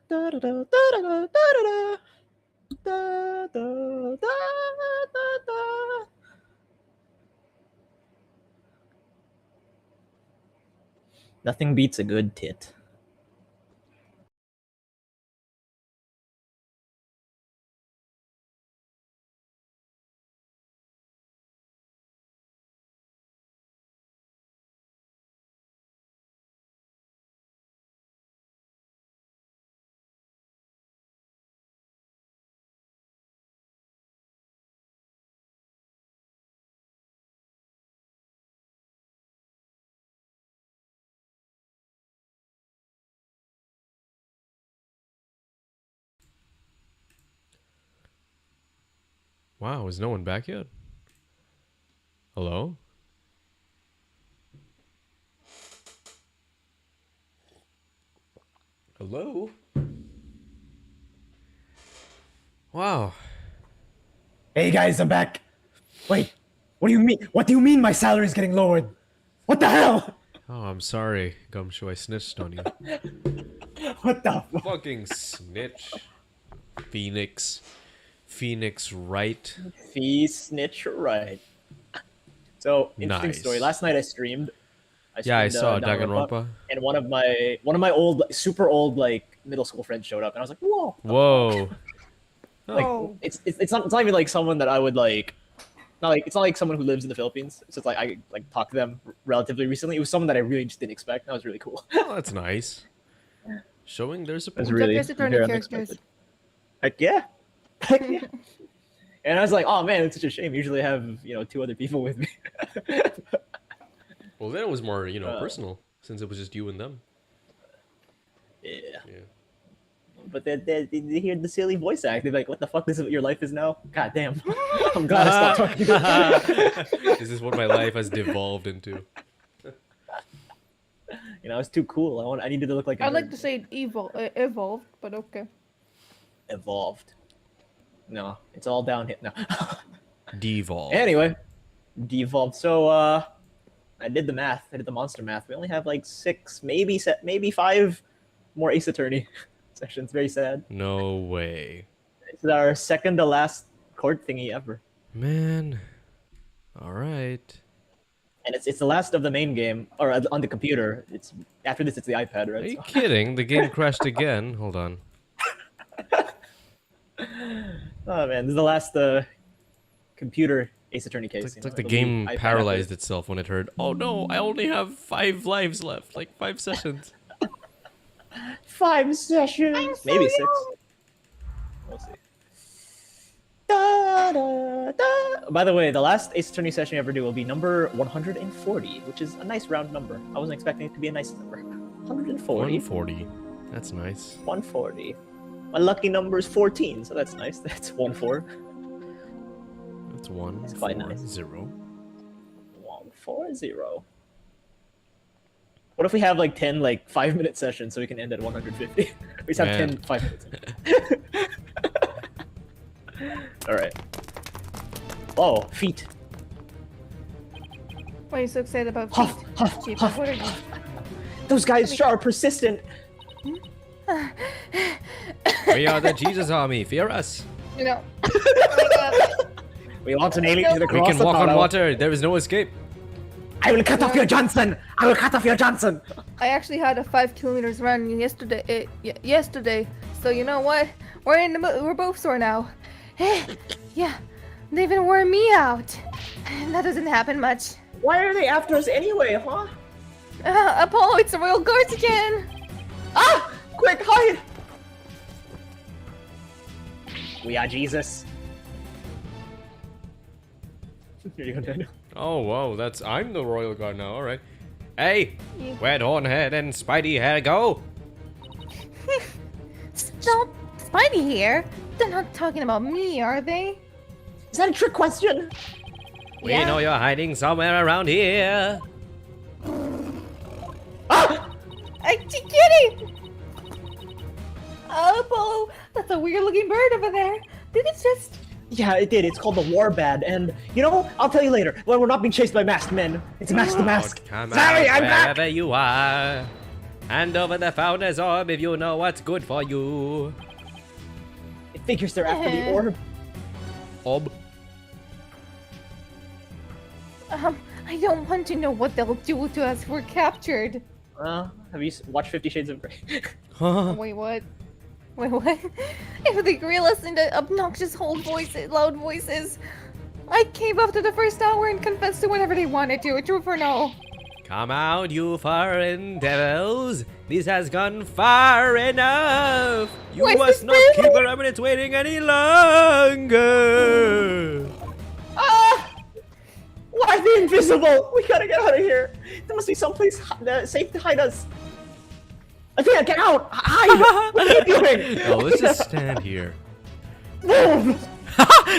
Speaker 1: da-da-da, da-da-da, da-da-da, da-da-da-da-da. Nothing beats a good tit.
Speaker 2: Wow, is no one back yet? Hello? Hello? Wow.
Speaker 8: Hey guys, I'm back. Wait, what do you mean? What do you mean my salary is getting lowered? What the hell?
Speaker 2: Oh, I'm sorry, Gumshoe. I snitched on you.
Speaker 8: What the fuck?
Speaker 2: Fucking snitch. Phoenix Wright.
Speaker 1: Fee snitch right. So interesting
Speaker 2: Nice.
Speaker 1: story. Last night I streamed.
Speaker 2: Yeah, I saw
Speaker 1: Danganronpa,
Speaker 2: Danganronpa.
Speaker 1: and one of my old, super old, like middle school friends showed up, and I was like, whoa.
Speaker 2: Whoa.
Speaker 1: Like it's not even like someone that I would like. It's not like someone who lives in the Philippines. It's just like I like talked to them relatively recently. It was someone that I really just didn't expect. That was really cool.
Speaker 2: Oh, that's nice. Showing their support.
Speaker 1: That's really
Speaker 3: Japanese attorney
Speaker 1: very
Speaker 3: characters.
Speaker 1: unexpected. Heck yeah. Heck yeah. And I was like, oh man, it's such a shame. Usually I have, 2 other people with me.
Speaker 2: Well, then it was more, personal, since it was just you and them.
Speaker 1: Yeah.
Speaker 2: Yeah.
Speaker 1: But they hear the silly voice act. They're like, what the fuck? This is what your life is now? God damn. I'm glad I stopped talking to you.
Speaker 2: This is what my life has devolved into.
Speaker 1: It's too cool. I needed to look like a
Speaker 3: I'd like
Speaker 1: nerd.
Speaker 3: to say evolved, but okay.
Speaker 1: Evolved. No, it's all downhill. No.
Speaker 2: Devolved.
Speaker 1: Anyway, devolved. So I did the math. I did the monster math. We only have like 6, maybe 5 more Ace Attorney sessions. Very sad.
Speaker 2: No way.
Speaker 1: This is our second to last court thingy ever,
Speaker 2: Man. Alright.
Speaker 1: and it's the last of the main game, or on the computer. It's after this. It's the iPad,
Speaker 2: Are
Speaker 1: right?
Speaker 2: you
Speaker 1: So-
Speaker 2: kidding? The game crashed again. Hold on.
Speaker 1: Oh man, this is the last computer Ace Attorney case.
Speaker 2: It's
Speaker 1: you
Speaker 2: like
Speaker 1: know?
Speaker 2: the
Speaker 1: It'll be
Speaker 2: game
Speaker 1: iPad
Speaker 2: paralyzed
Speaker 1: after
Speaker 2: itself when it heard, oh no, I only have 5 lives left. Like 5 sessions.
Speaker 1: 5 sessions, maybe 6. We'll see. Da, da, da. By the way, the last Ace Attorney session I ever do will be number 140, which is a nice round number. I wasn't expecting it to be a nice number. 140.
Speaker 2: 140. That's nice.
Speaker 1: 140. My lucky number is 14, so that's nice. That's 1-4.
Speaker 2: That's 1,
Speaker 1: That's quite
Speaker 2: 4,
Speaker 1: nice.
Speaker 2: 0.
Speaker 1: 140. What if we have like 10 5-minute sessions so we can end at 150? We just have
Speaker 2: Man.
Speaker 1: 10 5-minute sessions. All right. Oh, feet.
Speaker 3: Why are you so excited about
Speaker 1: Huff,
Speaker 3: feet?
Speaker 1: huff,
Speaker 3: Chief,
Speaker 1: huff.
Speaker 3: what are you?
Speaker 1: Those guys sure are persistent.
Speaker 2: We are the Jesus Army. Fear us.
Speaker 3: You know. Oh
Speaker 1: We want an alien to the
Speaker 2: We
Speaker 1: cross.
Speaker 2: can walk on water. There is no escape.
Speaker 8: I will cut off your Johnson! I will cut off your Johnson!
Speaker 3: I actually had a 5 kilometers run yesterday. Yesterday. So you know what? We're both sore now. Yeah, they've been wearing me out. That doesn't happen much.
Speaker 1: Why are they after us anyway, huh?
Speaker 3: Apollo, it's the Royal Guards again.
Speaker 1: Ah! Quick, hide! We are Jesus. Here you go, Daniel.
Speaker 2: Oh, whoa. I'm the Royal Guard now. All right. Hey,
Speaker 3: Yeah.
Speaker 2: where'd Hornhead and Spidey hair go?
Speaker 3: Stop, Spidey here. They're not talking about me, are they?
Speaker 1: Is that a trick question?
Speaker 2: We
Speaker 3: Yeah.
Speaker 2: know you're hiding somewhere around here.
Speaker 1: Ah!
Speaker 3: I'm just kidding. Oh, Apollo, that's a weird-looking bird over there. Did it just?
Speaker 1: Yeah, it did. It's called the Warbad, and I'll tell you later. When we're not being chased by masked men, it's mask to mask.
Speaker 2: Come
Speaker 1: Sorry,
Speaker 2: out
Speaker 1: I'm back.
Speaker 2: wherever you are. Hand over the founder's orb if you know what's good for you.
Speaker 1: It figures they're after the orb.
Speaker 2: Orb.
Speaker 3: I don't want to know what they'll do to us if we're captured.
Speaker 1: Have you watched 50 Shades of Grey?
Speaker 3: Wait, what? Wait, what? If they grill us into obnoxious loud voices, I came up to the first hour and confessed to whatever they wanted to, true or no?
Speaker 2: Come out, you foreign devils! This has gone far enough! You
Speaker 3: Where's
Speaker 2: must
Speaker 3: the
Speaker 2: not keep the remnants waiting any longer!
Speaker 1: Why are they invisible? We gotta get out of here. There must be someplace safe to hide us. Athena, get out! Hide! What are you doing?
Speaker 2: Oh, let's just stand here.
Speaker 1: Move!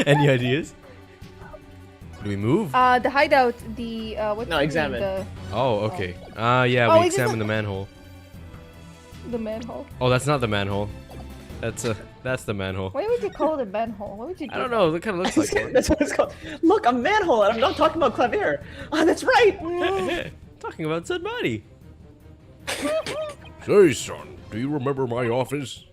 Speaker 2: Any ideas? Do we move?
Speaker 3: The hideout, what's
Speaker 1: No,
Speaker 3: the name?
Speaker 1: examine.
Speaker 2: Oh, okay. Yeah,
Speaker 3: Oh,
Speaker 2: we
Speaker 3: it's just
Speaker 2: examined the manhole.
Speaker 3: The manhole.
Speaker 2: Oh, that's not the manhole. That's the manhole.
Speaker 3: Why would you call it a manhole? Why would you do
Speaker 2: I don't know. It kind of looks like one.
Speaker 1: That's what it's called. Look, a manhole, and I'm not talking about Clavier. Ah, that's right.
Speaker 2: Talking about somebody.
Speaker 4: Say, son, do you remember my office?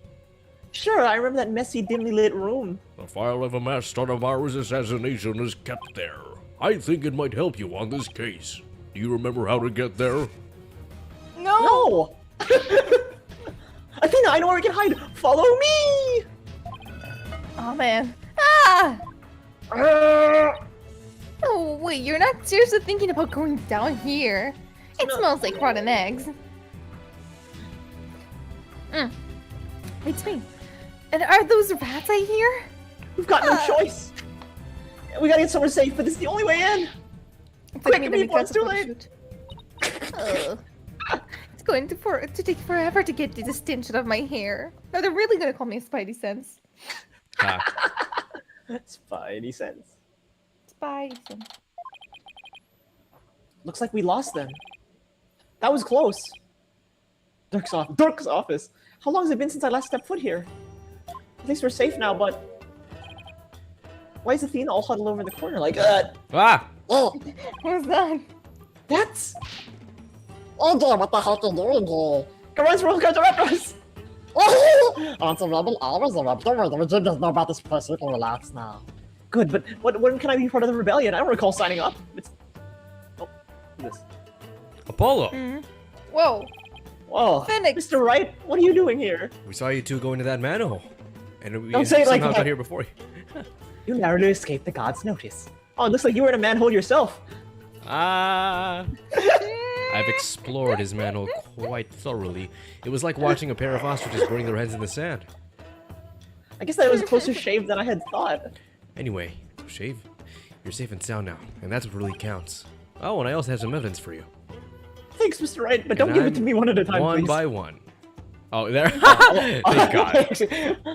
Speaker 1: Sure, I remember that messy, dimly lit room.
Speaker 4: The file of a mass Turnabout assassination is kept there. I think it might help you on this case. Do you remember how to get there?
Speaker 1: No! Athena, I know where we can hide. Follow me!
Speaker 3: Oh man. Ah! Oh wait, you're not seriously thinking about going down here? It smells like rotten eggs. It's me. And are those rats I hear?
Speaker 1: We've got no choice. We gotta get somewhere safe, but this is the only way in.
Speaker 3: It's
Speaker 1: Quick,
Speaker 3: me
Speaker 1: people,
Speaker 3: because
Speaker 1: it's too
Speaker 3: of
Speaker 1: late.
Speaker 3: It's going to take forever to get the stench out of my hair. Now they're really gonna call me Spidey Sense.
Speaker 1: Spidey sense.
Speaker 3: Spidey Sense.
Speaker 1: Looks like we lost them. That was close. Dirk's office. How long has it been since I last stepped foot here? At least we're safe now, but why is Athena all huddled over in the corner like that?
Speaker 2: Ah!
Speaker 6: Oh,
Speaker 3: What's that?
Speaker 1: That's
Speaker 6: AJ, what the heck are you doing here?
Speaker 1: Garage Roll Coaster Raptors!
Speaker 6: Auntie Rebel, always a rebel. Don't worry, the regime doesn't know about this place. You can relax now.
Speaker 1: Good, but when can I be part of the rebellion? I don't recall signing up. Oh, what's this?
Speaker 2: Apollo!
Speaker 3: Whoa.
Speaker 1: Whoa,
Speaker 3: Phoenix.
Speaker 1: Mr. Wright, what are you doing here?
Speaker 2: We saw you two go into that manhole. And we
Speaker 1: Don't say it like
Speaker 2: somehow
Speaker 1: that.
Speaker 2: got here before you.
Speaker 1: You narrowly escaped the gods' notice. Oh, it looks like you were in a manhole yourself.
Speaker 2: Ah! I've explored his manhole quite thoroughly. It was like watching a pair of ostriches burying their heads in the sand.
Speaker 1: I guess that was closer shaved than I had thought.
Speaker 2: Anyway, Shave, you're safe and sound now, and that's what really counts. Oh, and I also have some evidence for you.
Speaker 1: Thanks, Mr. Wright, but don't give it to me one at a time,
Speaker 2: One
Speaker 1: please.
Speaker 2: by one. Oh, there. Thank God.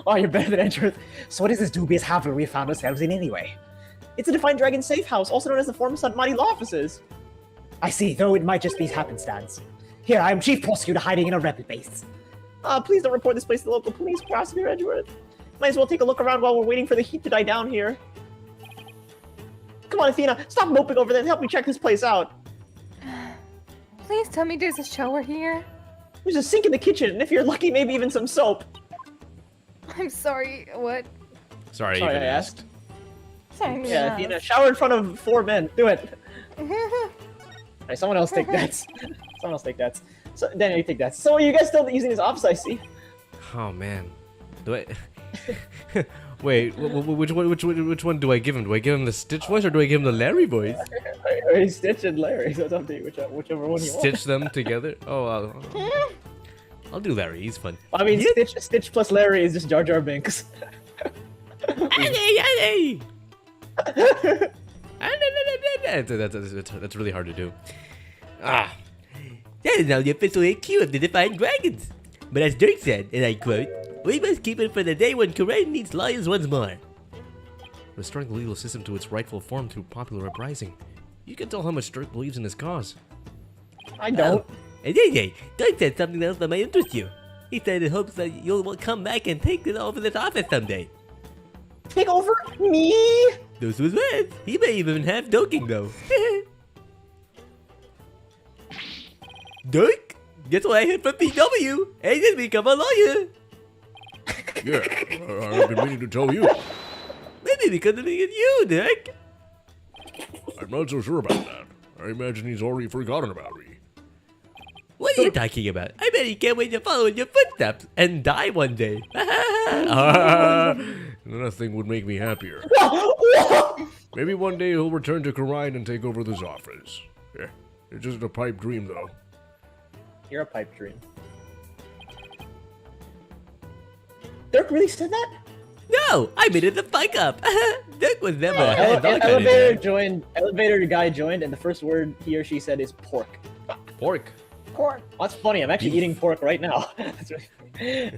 Speaker 1: Oh, you're better than Edgeworth. So what is this dubious hovel we found ourselves in anyway? It's a Defined Dragon safe house, also known as the former Sun Mighty Law Offices. I see, though it might just be happenstance. Here, I am Chief Prosecutor hiding in a rebel base. Please don't report this place to the local police, Prosecutor Edgeworth. Might as well take a look around while we're waiting for the heat to die down here. Come on, Athena, stop moping over there and help me check this place out.
Speaker 3: Please tell me there's a shower here.
Speaker 1: There's a sink in the kitchen, and if you're lucky, maybe even some soap.
Speaker 3: I'm sorry, what?
Speaker 2: Sorry,
Speaker 1: Sorry,
Speaker 2: even
Speaker 1: I
Speaker 2: asked.
Speaker 1: asked.
Speaker 3: Sorry,
Speaker 1: Yeah, Athena, shower in front of 4 men. Do it.
Speaker 3: yeah.
Speaker 1: Alright, someone else take that. Someone else take that. So, Daniel, you take that. So, are you guys still using this office, I see?
Speaker 2: Oh man, do I? Wait, which one do I give him? Do I give him the Stitch voice or do I give him the Larry voice?
Speaker 1: Or Stitch and Larry, so it's up to you, whichever one you want.
Speaker 2: Stitch them together? Oh, I'll do Larry. He's fun.
Speaker 1: I mean, Stitch plus Larry is just Jar Jar Binks.
Speaker 2: That's really hard to do. That is now the official HQ of the Defiant Dragons. But as Dirk said, and I quote, "We must keep it for the day when Corinne needs lawyers once more." Restoring the legal system to its rightful form through popular uprising. You can tell how much Dirk believes in his cause.
Speaker 1: I don't.
Speaker 2: And hey, Dirk said something else that might interest you. He said he hopes that you'll come back and take it over this office someday.
Speaker 1: Take over me?
Speaker 2: Those was words. He may even have joking though. Dirk?
Speaker 4: Guess what I heard from PW? Hey, just become a lawyer.
Speaker 5: Yeah, I've been meaning to tell you.
Speaker 4: Maybe because of you, Dirk.
Speaker 5: I'm not so sure about that. I imagine he's already forgotten about me.
Speaker 4: What are you talking about? I bet he can't wait to follow in your footsteps and die one day.
Speaker 5: Nothing would make me happier. Maybe one day he'll return to Karine and take over this office. Yeah, it's just a pipe dream, though.
Speaker 1: You're a pipe dream. Dirk really said that?
Speaker 4: No, I made it the fuck up. Dirk was never a head dog kind of
Speaker 1: Elevator
Speaker 4: guy.
Speaker 1: joined. Elevator guy joined, and the first word he or she said is pork.
Speaker 2: Pork.
Speaker 3: Pork.
Speaker 1: That's funny. I'm actually eating pork right now. That's really funny.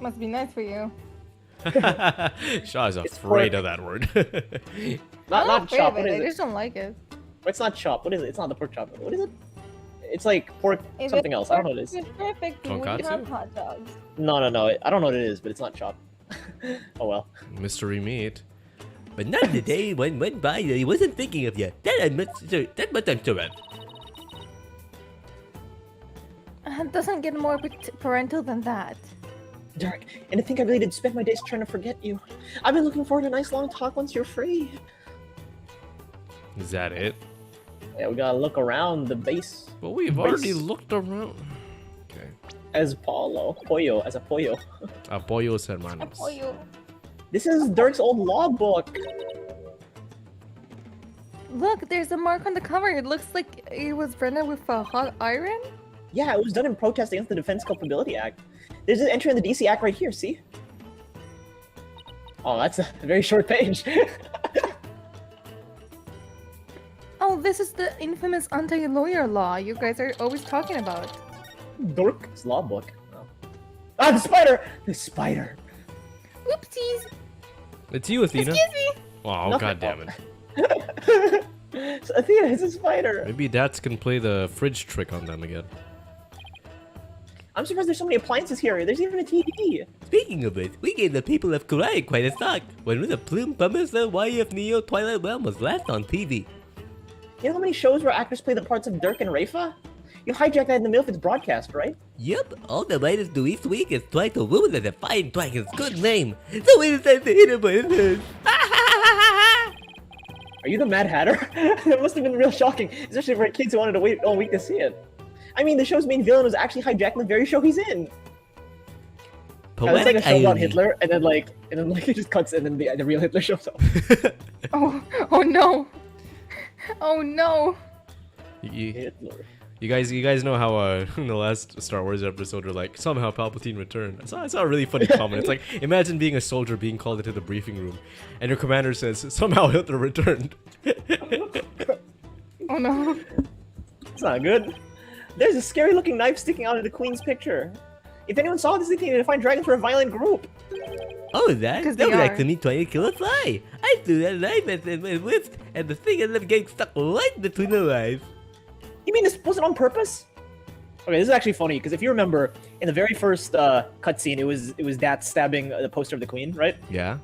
Speaker 3: Must be nice for you.
Speaker 2: Shaw is
Speaker 1: It's
Speaker 2: afraid
Speaker 1: pork.
Speaker 2: of that word.
Speaker 1: Not
Speaker 3: I'm
Speaker 1: not
Speaker 3: afraid
Speaker 1: chop.
Speaker 3: of
Speaker 1: What
Speaker 3: it.
Speaker 1: is
Speaker 3: I
Speaker 1: it?
Speaker 3: just don't like it.
Speaker 1: It's not chop. What is it? It's not the pork chop. What is it? It's like pork
Speaker 3: If
Speaker 1: something
Speaker 3: it's
Speaker 1: else. I don't know what it is.
Speaker 3: It's perfect. We can
Speaker 2: Tonkatsu?
Speaker 3: have hot dogs.
Speaker 1: No. I don't know what it is, but it's not chop. Oh well.
Speaker 2: Mystery meat.
Speaker 4: But not the day when went by that he wasn't thinking of you. That much I'm sure of.
Speaker 3: It doesn't get more parental than that.
Speaker 1: Dirk, and I think I really did spend my days trying to forget you. I've been looking forward to a nice long talk once you're free.
Speaker 2: Is that it?
Speaker 1: Yeah, we gotta look around the base
Speaker 2: Well, we've already looked around. Okay.
Speaker 1: as Pollo, as a pollo.
Speaker 2: Apoyos hermanos.
Speaker 3: Oh, you.
Speaker 1: This is Dirk's old logbook.
Speaker 3: Look, there's a mark on the cover. It looks like it was printed with a hot iron.
Speaker 1: Yeah, it was done in protest against the Defense Culpability Act. There's an entry in the DC Act right here, see? Oh, that's a very short page.
Speaker 3: Oh, this is the infamous anti-lawyer law you guys are always talking about.
Speaker 1: Dirk's law book. Oh. Ah, the spider! The spider!
Speaker 3: Oopsies!
Speaker 2: It's you, Athena.
Speaker 3: Excuse me!
Speaker 2: Oh,
Speaker 1: Nothing.
Speaker 2: god damn it.
Speaker 1: So, Athena, it's a spider!
Speaker 2: Maybe Dats can play the fridge trick on them again.
Speaker 1: I'm surprised there's so many appliances here. There's even a TV.
Speaker 4: Speaking of it, we gave the people of Korea quite a shock when the Plume promised the YF Neo Twilight Realm was last on TV.
Speaker 1: You know how many shows where actors play the parts of Dirk and Rafa? You hijacked that in the middle of its broadcast, right?
Speaker 4: Yup, all the writers do each week is try to ruin the Defying Dragon's good name. So we decided to hit him with this.
Speaker 1: Are you the Mad Hatter? That must have been real shocking, especially for kids who wanted to wait all week to see it. I mean, the show's main villain was actually hijacking the very show he's in. It's like
Speaker 4: Poetic
Speaker 1: a show about
Speaker 4: irony.
Speaker 1: Hitler, and then it just cuts, and then the real Hitler shows up.
Speaker 3: Oh no! Oh no!
Speaker 1: Hitler.
Speaker 2: You guys know how in the last Star Wars episode, we're like, somehow Palpatine returned. I saw a really funny comment. It's like, imagine being a soldier being called into the briefing room, and your commander says, somehow Hitler returned.
Speaker 3: Oh no!
Speaker 1: It's not good. There's a scary-looking knife sticking out of the Queen's picture. If anyone saw this, they think to find dragons for a violent group.
Speaker 4: Oh, that?
Speaker 3: 'Cause
Speaker 4: That
Speaker 3: they
Speaker 4: was like
Speaker 3: are.
Speaker 4: to me trying to kill a fly. I threw that knife at the whipped, and the thing ended up getting stuck right between the eyes.
Speaker 1: You mean this wasn't on purpose? Okay, this is actually funny because if you remember, in the very first cutscene, it was Dat stabbing the poster of the Queen, right?
Speaker 2: Yeah.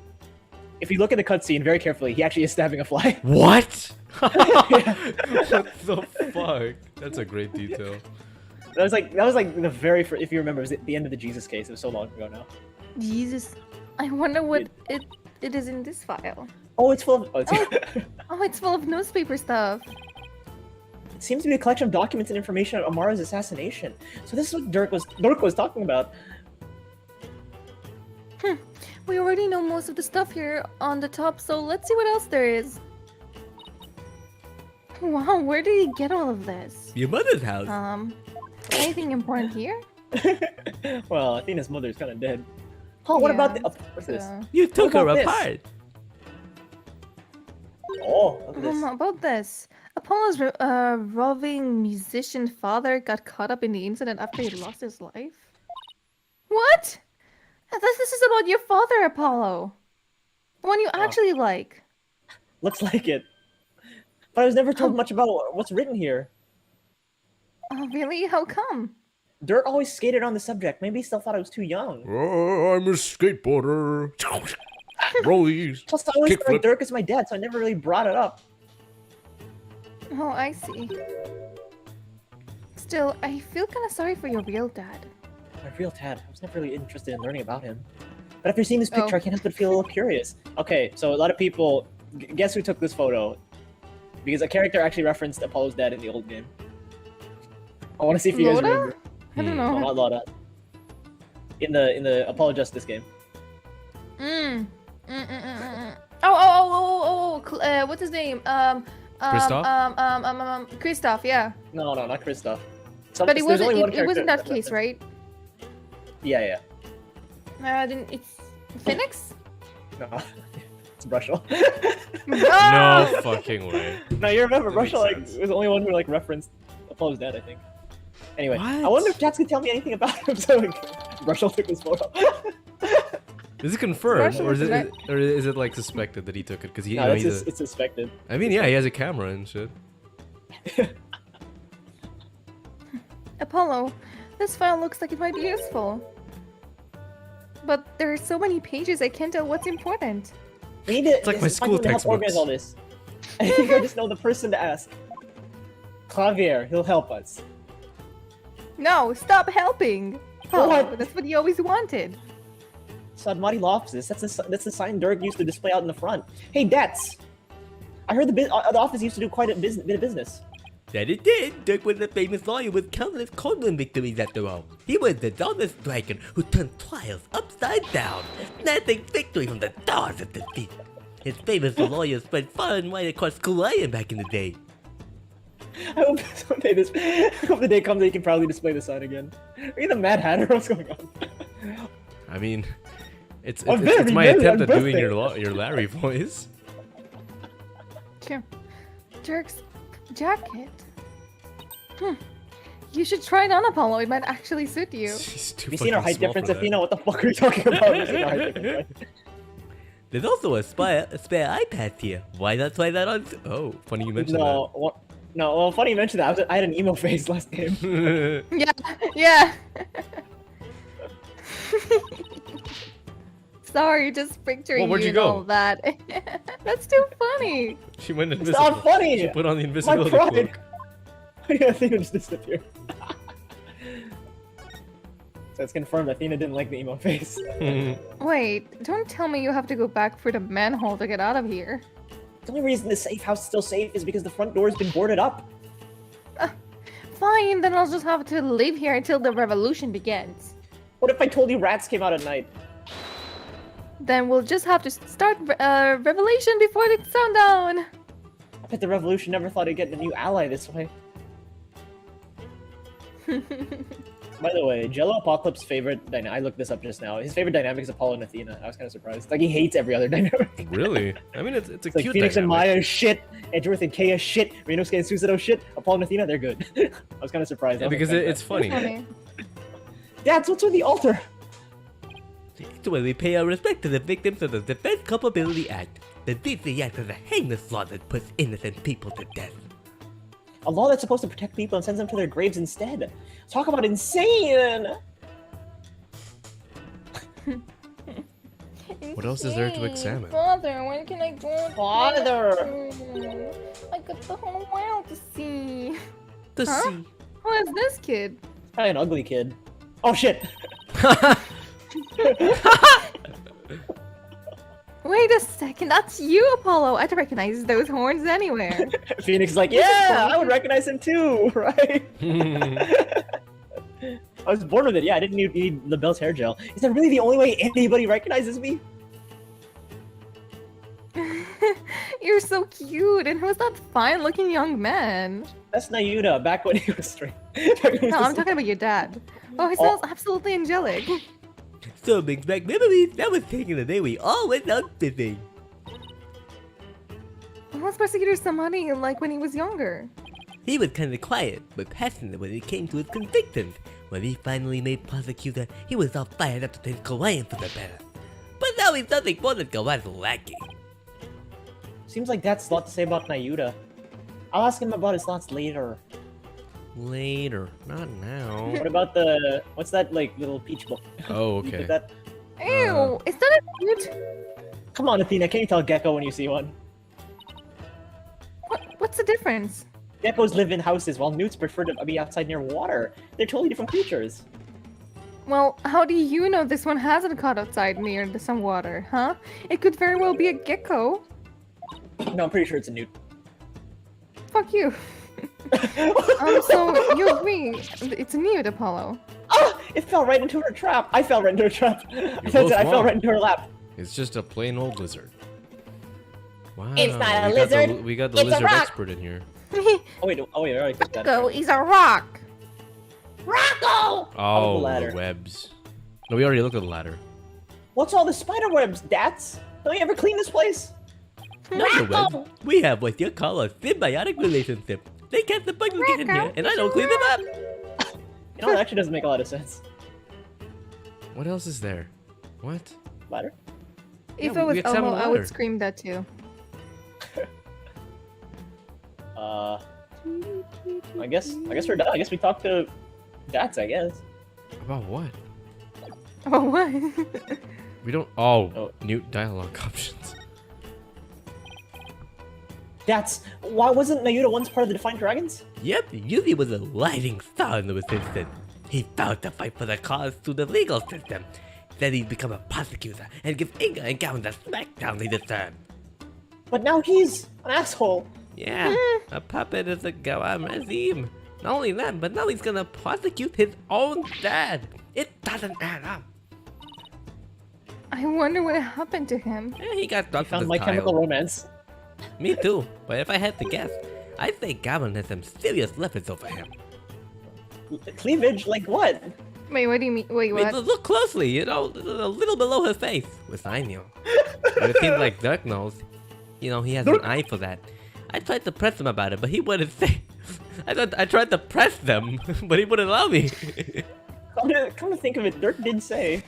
Speaker 1: If you look at the cutscene very carefully, he actually is stabbing a fly.
Speaker 2: What? What the fuck? That's a great detail.
Speaker 1: That was like the very first. If you remember, it was at the end of the Jesus case. It was so long ago now.
Speaker 3: Jesus, I wonder what it is in this file.
Speaker 1: Oh, it's full of.
Speaker 3: Oh, it's full of newspaper stuff.
Speaker 1: It seems to be a collection of documents and information on Amara's assassination. So this is what Dirk was talking about.
Speaker 3: We already know most of the stuff here on the top, so let's see what else there is. Wow, where did he get all of this?
Speaker 4: Your mother's house.
Speaker 3: Anything important here?
Speaker 1: Well, Athena's mother's kind of dead. Oh, what about the?
Speaker 3: Yeah,
Speaker 1: Oh, what's this?
Speaker 4: You took her
Speaker 1: about this?
Speaker 4: apart.
Speaker 1: Oh, look at this.
Speaker 3: About this. Apollo's roving musician father got caught up in the incident after he lost his life. What? This is about your father, Apollo. The one you actually like.
Speaker 1: Looks like it. But I was never told much about what's written here.
Speaker 3: Oh, really? How come?
Speaker 1: Dirk always skated on the subject. Maybe he still thought I was too young.
Speaker 5: Oh, I'm a skateboarder. Rollies.
Speaker 1: Plus, I always
Speaker 5: Kickflip.
Speaker 1: thought Dirk is my dad, so I never really brought it up.
Speaker 3: Oh, I see. Still, I feel kind of sorry for your real dad.
Speaker 1: My real dad. I was never really interested in learning about him. But after seeing this picture, I can't help but feel a little curious. Okay, so a lot of people... Guess who took this photo? Because a character actually referenced Apollo's dad in the old game. I want to see if you guys remember.
Speaker 3: I don't
Speaker 1: No,
Speaker 3: know.
Speaker 1: not Loda. In the Apollo Justice game.
Speaker 3: What's his name?
Speaker 2: Kristoff?
Speaker 3: Kristoff, yeah.
Speaker 1: No, not Kristoff.
Speaker 3: But it wasn't. It wasn't that case, right?
Speaker 1: Yeah.
Speaker 3: It's Phoenix.
Speaker 1: No, it's Brushel.
Speaker 2: No fucking way.
Speaker 1: No, you remember
Speaker 2: That makes
Speaker 1: Brushel
Speaker 2: sense.
Speaker 1: was the only one who referenced Apollo's dad, I think. Anyway, I
Speaker 2: What?
Speaker 1: wonder if Jats can tell me anything about him. So Brushel took this photo.
Speaker 2: Is it confirmed,
Speaker 3: Russian
Speaker 2: or is
Speaker 3: is
Speaker 2: it like suspected that he took it? Because he,
Speaker 1: No,
Speaker 2: he's
Speaker 1: it's suspected.
Speaker 2: I mean, yeah, he has a camera and shit.
Speaker 3: Apollo, this file looks like it might be useful. But there are so many pages, I can't tell what's important.
Speaker 1: We need to,
Speaker 2: It's like my
Speaker 1: find
Speaker 2: school
Speaker 1: someone to help organize
Speaker 2: textbooks.
Speaker 1: all this. I think I just know the person to ask. Javier, he'll help us.
Speaker 3: No, stop helping! Apollo,
Speaker 1: What?
Speaker 3: that's what you always wanted.
Speaker 1: Sadmati Loftus, that's the sign Dirk used to display out in the front. Hey, Dats! I heard the office used to do quite a bit of business.
Speaker 5: That it did. Dirk was a famous lawyer with countless courtroom victories after all. He was the dauntless dragon who turned trials upside down, snatching victory from the jaws of defeat. His famous lawyer spread far and wide across School Island back in the day.
Speaker 1: I hope someday I hope the day comes that you can proudly display the sign again. Are you the Mad Hatter? What's going on?
Speaker 2: I mean, it's
Speaker 1: I'm very
Speaker 2: my
Speaker 1: busy
Speaker 2: attempt
Speaker 1: on
Speaker 2: at doing
Speaker 1: birthday.
Speaker 2: your Larry voice.
Speaker 3: Sure. Dirk's jacket. You should try it on, Apollo. It might actually suit you.
Speaker 2: She's too
Speaker 1: Have you seen our
Speaker 2: fucking
Speaker 1: height
Speaker 2: small
Speaker 1: difference,
Speaker 2: for that.
Speaker 1: Athena? What the fuck are you talking about? We've seen our height difference, right?
Speaker 5: There's also a spare iPad here. Why not try that on?
Speaker 2: Oh, funny you mentioned
Speaker 1: Well, funny you mentioned that. I had an emo face last game.
Speaker 2: that.
Speaker 3: Yeah. Sorry, just picturing
Speaker 2: Well, where'd you
Speaker 3: and
Speaker 2: go?
Speaker 3: all that. That's too funny.
Speaker 2: She went
Speaker 1: It's
Speaker 2: invisible.
Speaker 1: not funny!
Speaker 2: She put on the
Speaker 1: My
Speaker 2: invisibility
Speaker 1: pride!
Speaker 2: cloak.
Speaker 1: Yeah, Athena just disappeared. So it's confirmed Athena didn't like the emo face.
Speaker 3: Wait, don't tell me you have to go back for the manhole to get out of here.
Speaker 1: The only reason the safe house is still safe is because the front door's been boarded up.
Speaker 3: Fine, then I'll just have to live here until the revolution begins.
Speaker 1: What if I told you rats came out at night?
Speaker 3: Then we'll just have to start revelation before the sundown.
Speaker 1: I bet the revolution never thought it'd get a new ally this way. By the way, Jello Apocalypse's favorite dynamic, I looked this up just now, his favorite dynamic is Apollo and Athena. I was kind of surprised. Like, he hates every other dynamic.
Speaker 2: Really? I mean, it's a
Speaker 1: It's like
Speaker 2: cute
Speaker 1: Phoenix and
Speaker 2: dynamic.
Speaker 1: Maya is shit, Edgeworth and Kay is shit, Renosuke and Susanoo shit, Apollo and Athena, they're good. I was kind of surprised.
Speaker 2: Yeah,
Speaker 1: I was
Speaker 2: because
Speaker 1: like,
Speaker 2: it's funny.
Speaker 3: Funny.
Speaker 1: Dads, what's with the altar?
Speaker 5: It's where we pay our respect to the victims of the Defense Culpability Act. The DC Act is a heinous law that puts innocent people to death.
Speaker 1: A law that's supposed to protect people and sends them to their graves instead. Talk about insane!
Speaker 2: What else is there to examine?
Speaker 3: Father, when can I go?
Speaker 1: Father!
Speaker 3: I got the whole world to see.
Speaker 5: To
Speaker 3: Huh?
Speaker 5: see.
Speaker 3: Who is this kid?
Speaker 1: Probably an ugly kid. Oh shit!
Speaker 3: Wait a second, that's you, Apollo. I'd recognize those horns anywhere.
Speaker 1: Phoenix is like, yeah, I would recognize him too, right? I was born with it, yeah, I didn't need LaBelle's hair gel. Is that really the only way anybody recognizes me?
Speaker 3: You're so cute, and who's that fine-looking young man?
Speaker 1: That's Nayuda, back when he was straight.
Speaker 3: No, I'm talking about your dad. Oh, he sounds absolutely angelic.
Speaker 5: So brings back memories. That was taking the day we all went out fishing.
Speaker 3: What was Persecutor somebody like when he was younger?
Speaker 5: He was kind of quiet, but passionate when it came to his convictions. When he finally made prosecutor, he was all fired up to take Hawaiian for the better. But now he's nothing more than Hawaiian lacking.
Speaker 1: Seems like that's a lot to say about Nayuda. I'll ask him about his thoughts later.
Speaker 2: Later, not now.
Speaker 1: What about what's that, like, little peach book?
Speaker 2: Oh,
Speaker 1: You
Speaker 2: okay.
Speaker 1: did that?
Speaker 3: Ew, is that a cute?
Speaker 1: Come on, Athena, can you tell Gecko when you see one?
Speaker 3: What's the difference?
Speaker 1: Geckos live in houses while newts prefer to be outside near water. They're totally different creatures.
Speaker 3: Well, how do you know this one hasn't caught outside near some water, huh? It could very well be a gecko.
Speaker 1: No, I'm pretty sure it's a newt.
Speaker 3: Fuck you. So you agree? It's a newt, Apollo.
Speaker 1: Ah! It fell right into her trap. I fell right into her trap. That's
Speaker 2: both
Speaker 1: it. I fell
Speaker 2: wrong.
Speaker 1: right into her lap.
Speaker 2: It's just a plain old lizard. Wow.
Speaker 8: It's not a
Speaker 2: we got the-
Speaker 8: lizard,
Speaker 2: we got the
Speaker 8: it's a
Speaker 2: lizard
Speaker 8: rock.
Speaker 2: expert in here.
Speaker 1: Oh wait, I already clicked that.
Speaker 3: Gecko is a rock.
Speaker 8: Rocco!
Speaker 2: Oh,
Speaker 1: ladder.
Speaker 2: the webs. No, we already looked at the ladder.
Speaker 1: What's all the spider webs, Dats? Don't you ever clean this place?
Speaker 4: Not the web. We have what you call a symbiotic relationship. They catch the bugs get in here, and I don't clean them up.
Speaker 1: You know, that actually doesn't make a lot of sense.
Speaker 2: What else is there? What?
Speaker 1: Ladder?
Speaker 3: If
Speaker 2: Yeah,
Speaker 3: it was
Speaker 2: we examined
Speaker 3: Elmo,
Speaker 2: the
Speaker 3: I
Speaker 2: ladder.
Speaker 3: would scream that too.
Speaker 1: I guess we're done. I guess we talked to Dats, I guess.
Speaker 2: About what?
Speaker 3: Oh, what?
Speaker 2: We don't. Oh,
Speaker 1: Oh.
Speaker 2: new dialogue options.
Speaker 1: Dats, why wasn't Nayuta once part of the Defiant Dragons?
Speaker 4: Yep, Yuzi was a rising star in the resistance. He vowed to fight for the cause through the legal system. Said he'd become a prosecutor and give Inga and Gavin the smackdown they deserve.
Speaker 1: But now he's an asshole.
Speaker 4: Yeah, a puppet is a Gawam regime. Not only that, but now he's gonna prosecute his own dad. It doesn't add up.
Speaker 3: I wonder what happened to him.
Speaker 4: He got stuck
Speaker 1: Found
Speaker 4: with
Speaker 1: My
Speaker 4: his
Speaker 1: Chemical
Speaker 4: child.
Speaker 1: Romance.
Speaker 4: Me too, but if I had to guess, I'd say Gavin has some serious leverage over him.
Speaker 1: Cleavage? Like what?
Speaker 3: Wait, what do you mean? Wait,
Speaker 4: I mean,
Speaker 3: what?
Speaker 4: look closely, you know, a little below her face, which I knew. But it seems like Dirk knows. You know, he has an eye for that. I tried to press him about it, but he wouldn't say. I tried to press them, but he wouldn't allow me.
Speaker 1: Come to think of it, Dirk did say.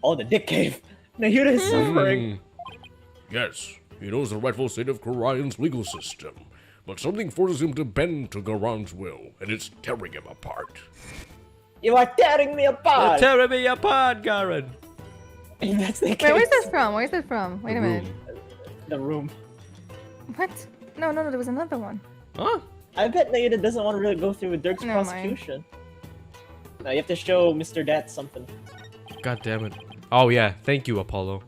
Speaker 1: Oh, the dick cave. Nayuta is suffering.
Speaker 5: Yes, he knows the rightful state of Garion's legal system, but something forces him to bend to Garon's will, and it's tearing him apart.
Speaker 1: You are tearing me
Speaker 4: You're
Speaker 1: apart.
Speaker 4: tearing me apart, Garen.
Speaker 1: And that's the case.
Speaker 3: Wait, where's this from? Where's this from? Wait a minute.
Speaker 1: The room.
Speaker 3: What? No, there was another one.
Speaker 4: Huh?
Speaker 1: I bet Nayuta doesn't want to really go through with Dirk's
Speaker 3: Never mind.
Speaker 1: prosecution. Now you have to show Mr. Dat something.
Speaker 2: God damn it. Oh yeah, thank you, Apollo.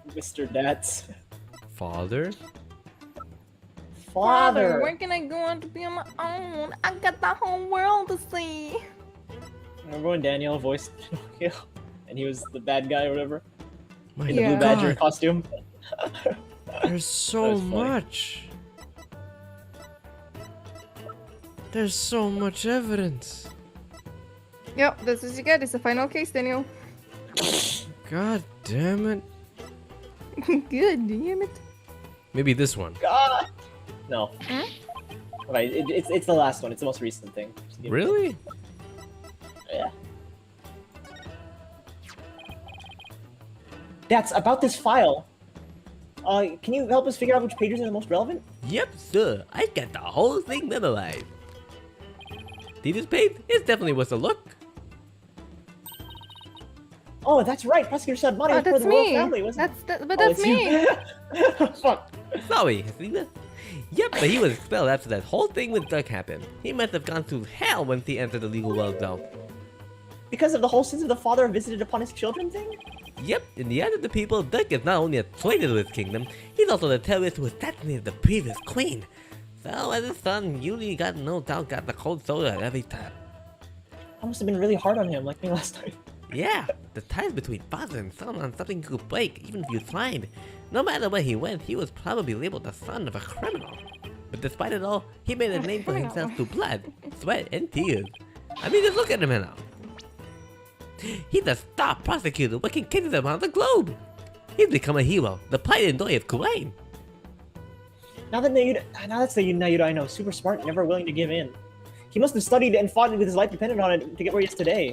Speaker 1: Mr. Dat's
Speaker 2: Father?
Speaker 1: father.
Speaker 3: Where can I go on to be on my own? I got the whole world to see.
Speaker 1: Remember when Daniel voiced Pinocchio? And he was the bad guy or whatever?
Speaker 2: My
Speaker 1: In the Blue
Speaker 3: Yeah.
Speaker 1: Badger
Speaker 2: God,
Speaker 1: costume?
Speaker 2: there's so
Speaker 1: was funny.
Speaker 2: much. There's so much evidence.
Speaker 3: Yep, this is what you get. It's the final case, Daniel.
Speaker 2: God damn it.
Speaker 3: Good, damn it.
Speaker 2: Maybe this one.
Speaker 1: God! No.
Speaker 3: Hmm?
Speaker 1: Right, it's the last one. It's the most recent thing. Just give it-
Speaker 2: Really?
Speaker 1: Yeah. That's about this file. Can you help us figure out which pages are the most relevant?
Speaker 4: Yep, sir. I got the whole thing memorized. See this page? It's definitely worth a look.
Speaker 1: Oh, that's right. Prosecutor said money
Speaker 3: Oh,
Speaker 1: was for
Speaker 3: that's
Speaker 1: the royal
Speaker 3: me.
Speaker 1: family, wasn't
Speaker 3: But
Speaker 1: Oh,
Speaker 3: that's
Speaker 1: it's
Speaker 3: me.
Speaker 1: you. Fuck.
Speaker 4: Sorry, Hasina. Yep, but he was expelled after that whole thing with Dirk happened. He must have gone to hell once he entered the legal world, though.
Speaker 1: Because of the whole sins of the father visited upon his children thing?
Speaker 4: Yep, in the eyes of the people, Dirk is not only a traitor to his kingdom, he's also the terrorist who assassinated the previous queen. So, as his son, Yuli got no doubt got the cold soda every time.
Speaker 1: That must have been really hard on him, like me last time.
Speaker 4: Yeah, the ties between father and son aren't something you could break, even if you tried. No matter where he went, he was probably labeled the son of a criminal. But despite it all, he made a name for himself through blood, sweat, and tears. I mean, just look at him now. He's a star prosecutor working cases around the globe. He's become a hero, the pride and joy of Kuwait.
Speaker 1: Now that's the Nayuta I know. Super smart, never willing to give in. He must have studied and fought with his life dependent on it to get where he is today.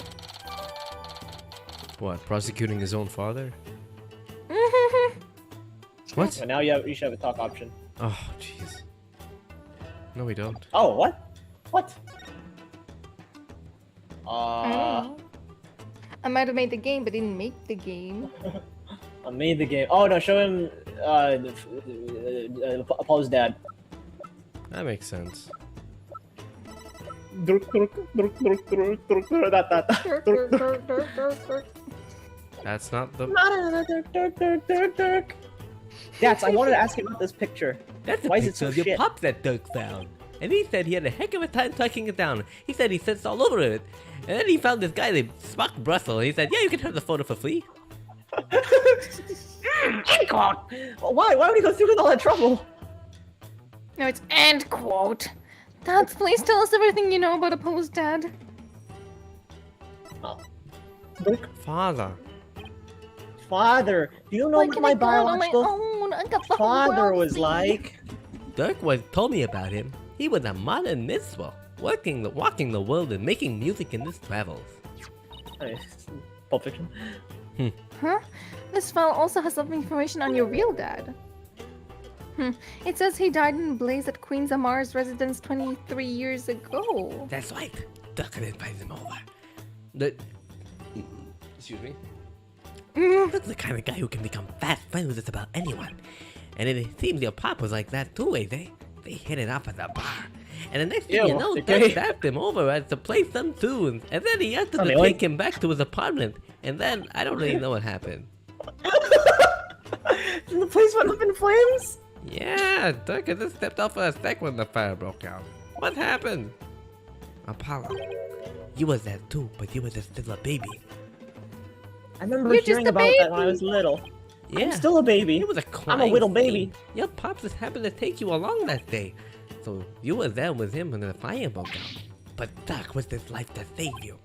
Speaker 2: What? Prosecuting his own father? What?
Speaker 1: But now you should have a talk option.
Speaker 2: Oh, jeez. No, we don't.
Speaker 1: Oh, what? What?
Speaker 3: I don't know. I might have made the game, but didn't make the game.
Speaker 1: I made the game. Oh no, show him Apollo's dad.
Speaker 2: That makes sense. That's not the.
Speaker 1: Yes, I wanted to ask you about this picture.
Speaker 9: That's a
Speaker 1: Why is it
Speaker 9: picture
Speaker 1: so
Speaker 9: of your
Speaker 1: shit?
Speaker 9: pop that Dirk found. And he said he had a heck of a time tucking it down. He said he sits all over it. And then he found this guy named Smock Brussel. He said, yeah, you can have the photo for free.
Speaker 1: End quote. Why? Why would he go through with all that trouble?
Speaker 3: No, it's end quote. Dad, please tell us everything you know about Apollo's dad.
Speaker 1: Oh.
Speaker 2: Father.
Speaker 1: Father, do you know
Speaker 3: Why
Speaker 1: what
Speaker 3: can
Speaker 1: my
Speaker 3: I go out on my
Speaker 1: biological
Speaker 3: own? I got the whole
Speaker 1: father
Speaker 3: world
Speaker 1: was
Speaker 3: to me.
Speaker 1: like?
Speaker 9: Dirk told me about him. He was a modern mitzvah, walking the world and making music in his travels.
Speaker 1: Pulp Fiction.
Speaker 3: Huh? This file also has some information on your real dad. It says he died in a blaze at Queen's Amar's residence 23 years ago.
Speaker 9: That's right. Dirk invited him over. Excuse me? Dirk's the kind of guy who can become fast friends with just about anyone. And it seems your pop was like that too, eh? They hit it off at the bar. And the next thing you
Speaker 1: Ew,
Speaker 9: know,
Speaker 1: okay.
Speaker 9: Dirk stabbed him over to play some tunes. And then he asked him to
Speaker 1: Something like-
Speaker 9: take him back to his apartment. And then, I don't really know what happened.
Speaker 1: Did the place went up in flames?
Speaker 9: Yeah, Dirk had just stepped off for a sec when the fire broke out. What happened? Apollo, you was there too, but you were just still a baby.
Speaker 1: I remember
Speaker 3: You're just
Speaker 1: hearing
Speaker 3: a
Speaker 1: about that when I was little.
Speaker 9: Yeah.
Speaker 1: I'm still a baby.
Speaker 9: It was a
Speaker 1: I'm a little
Speaker 9: crime
Speaker 1: baby.
Speaker 9: scene. Your pops just happened to take you along that day. So you were there with him when the fire broke out. But Dirk was this life to save you.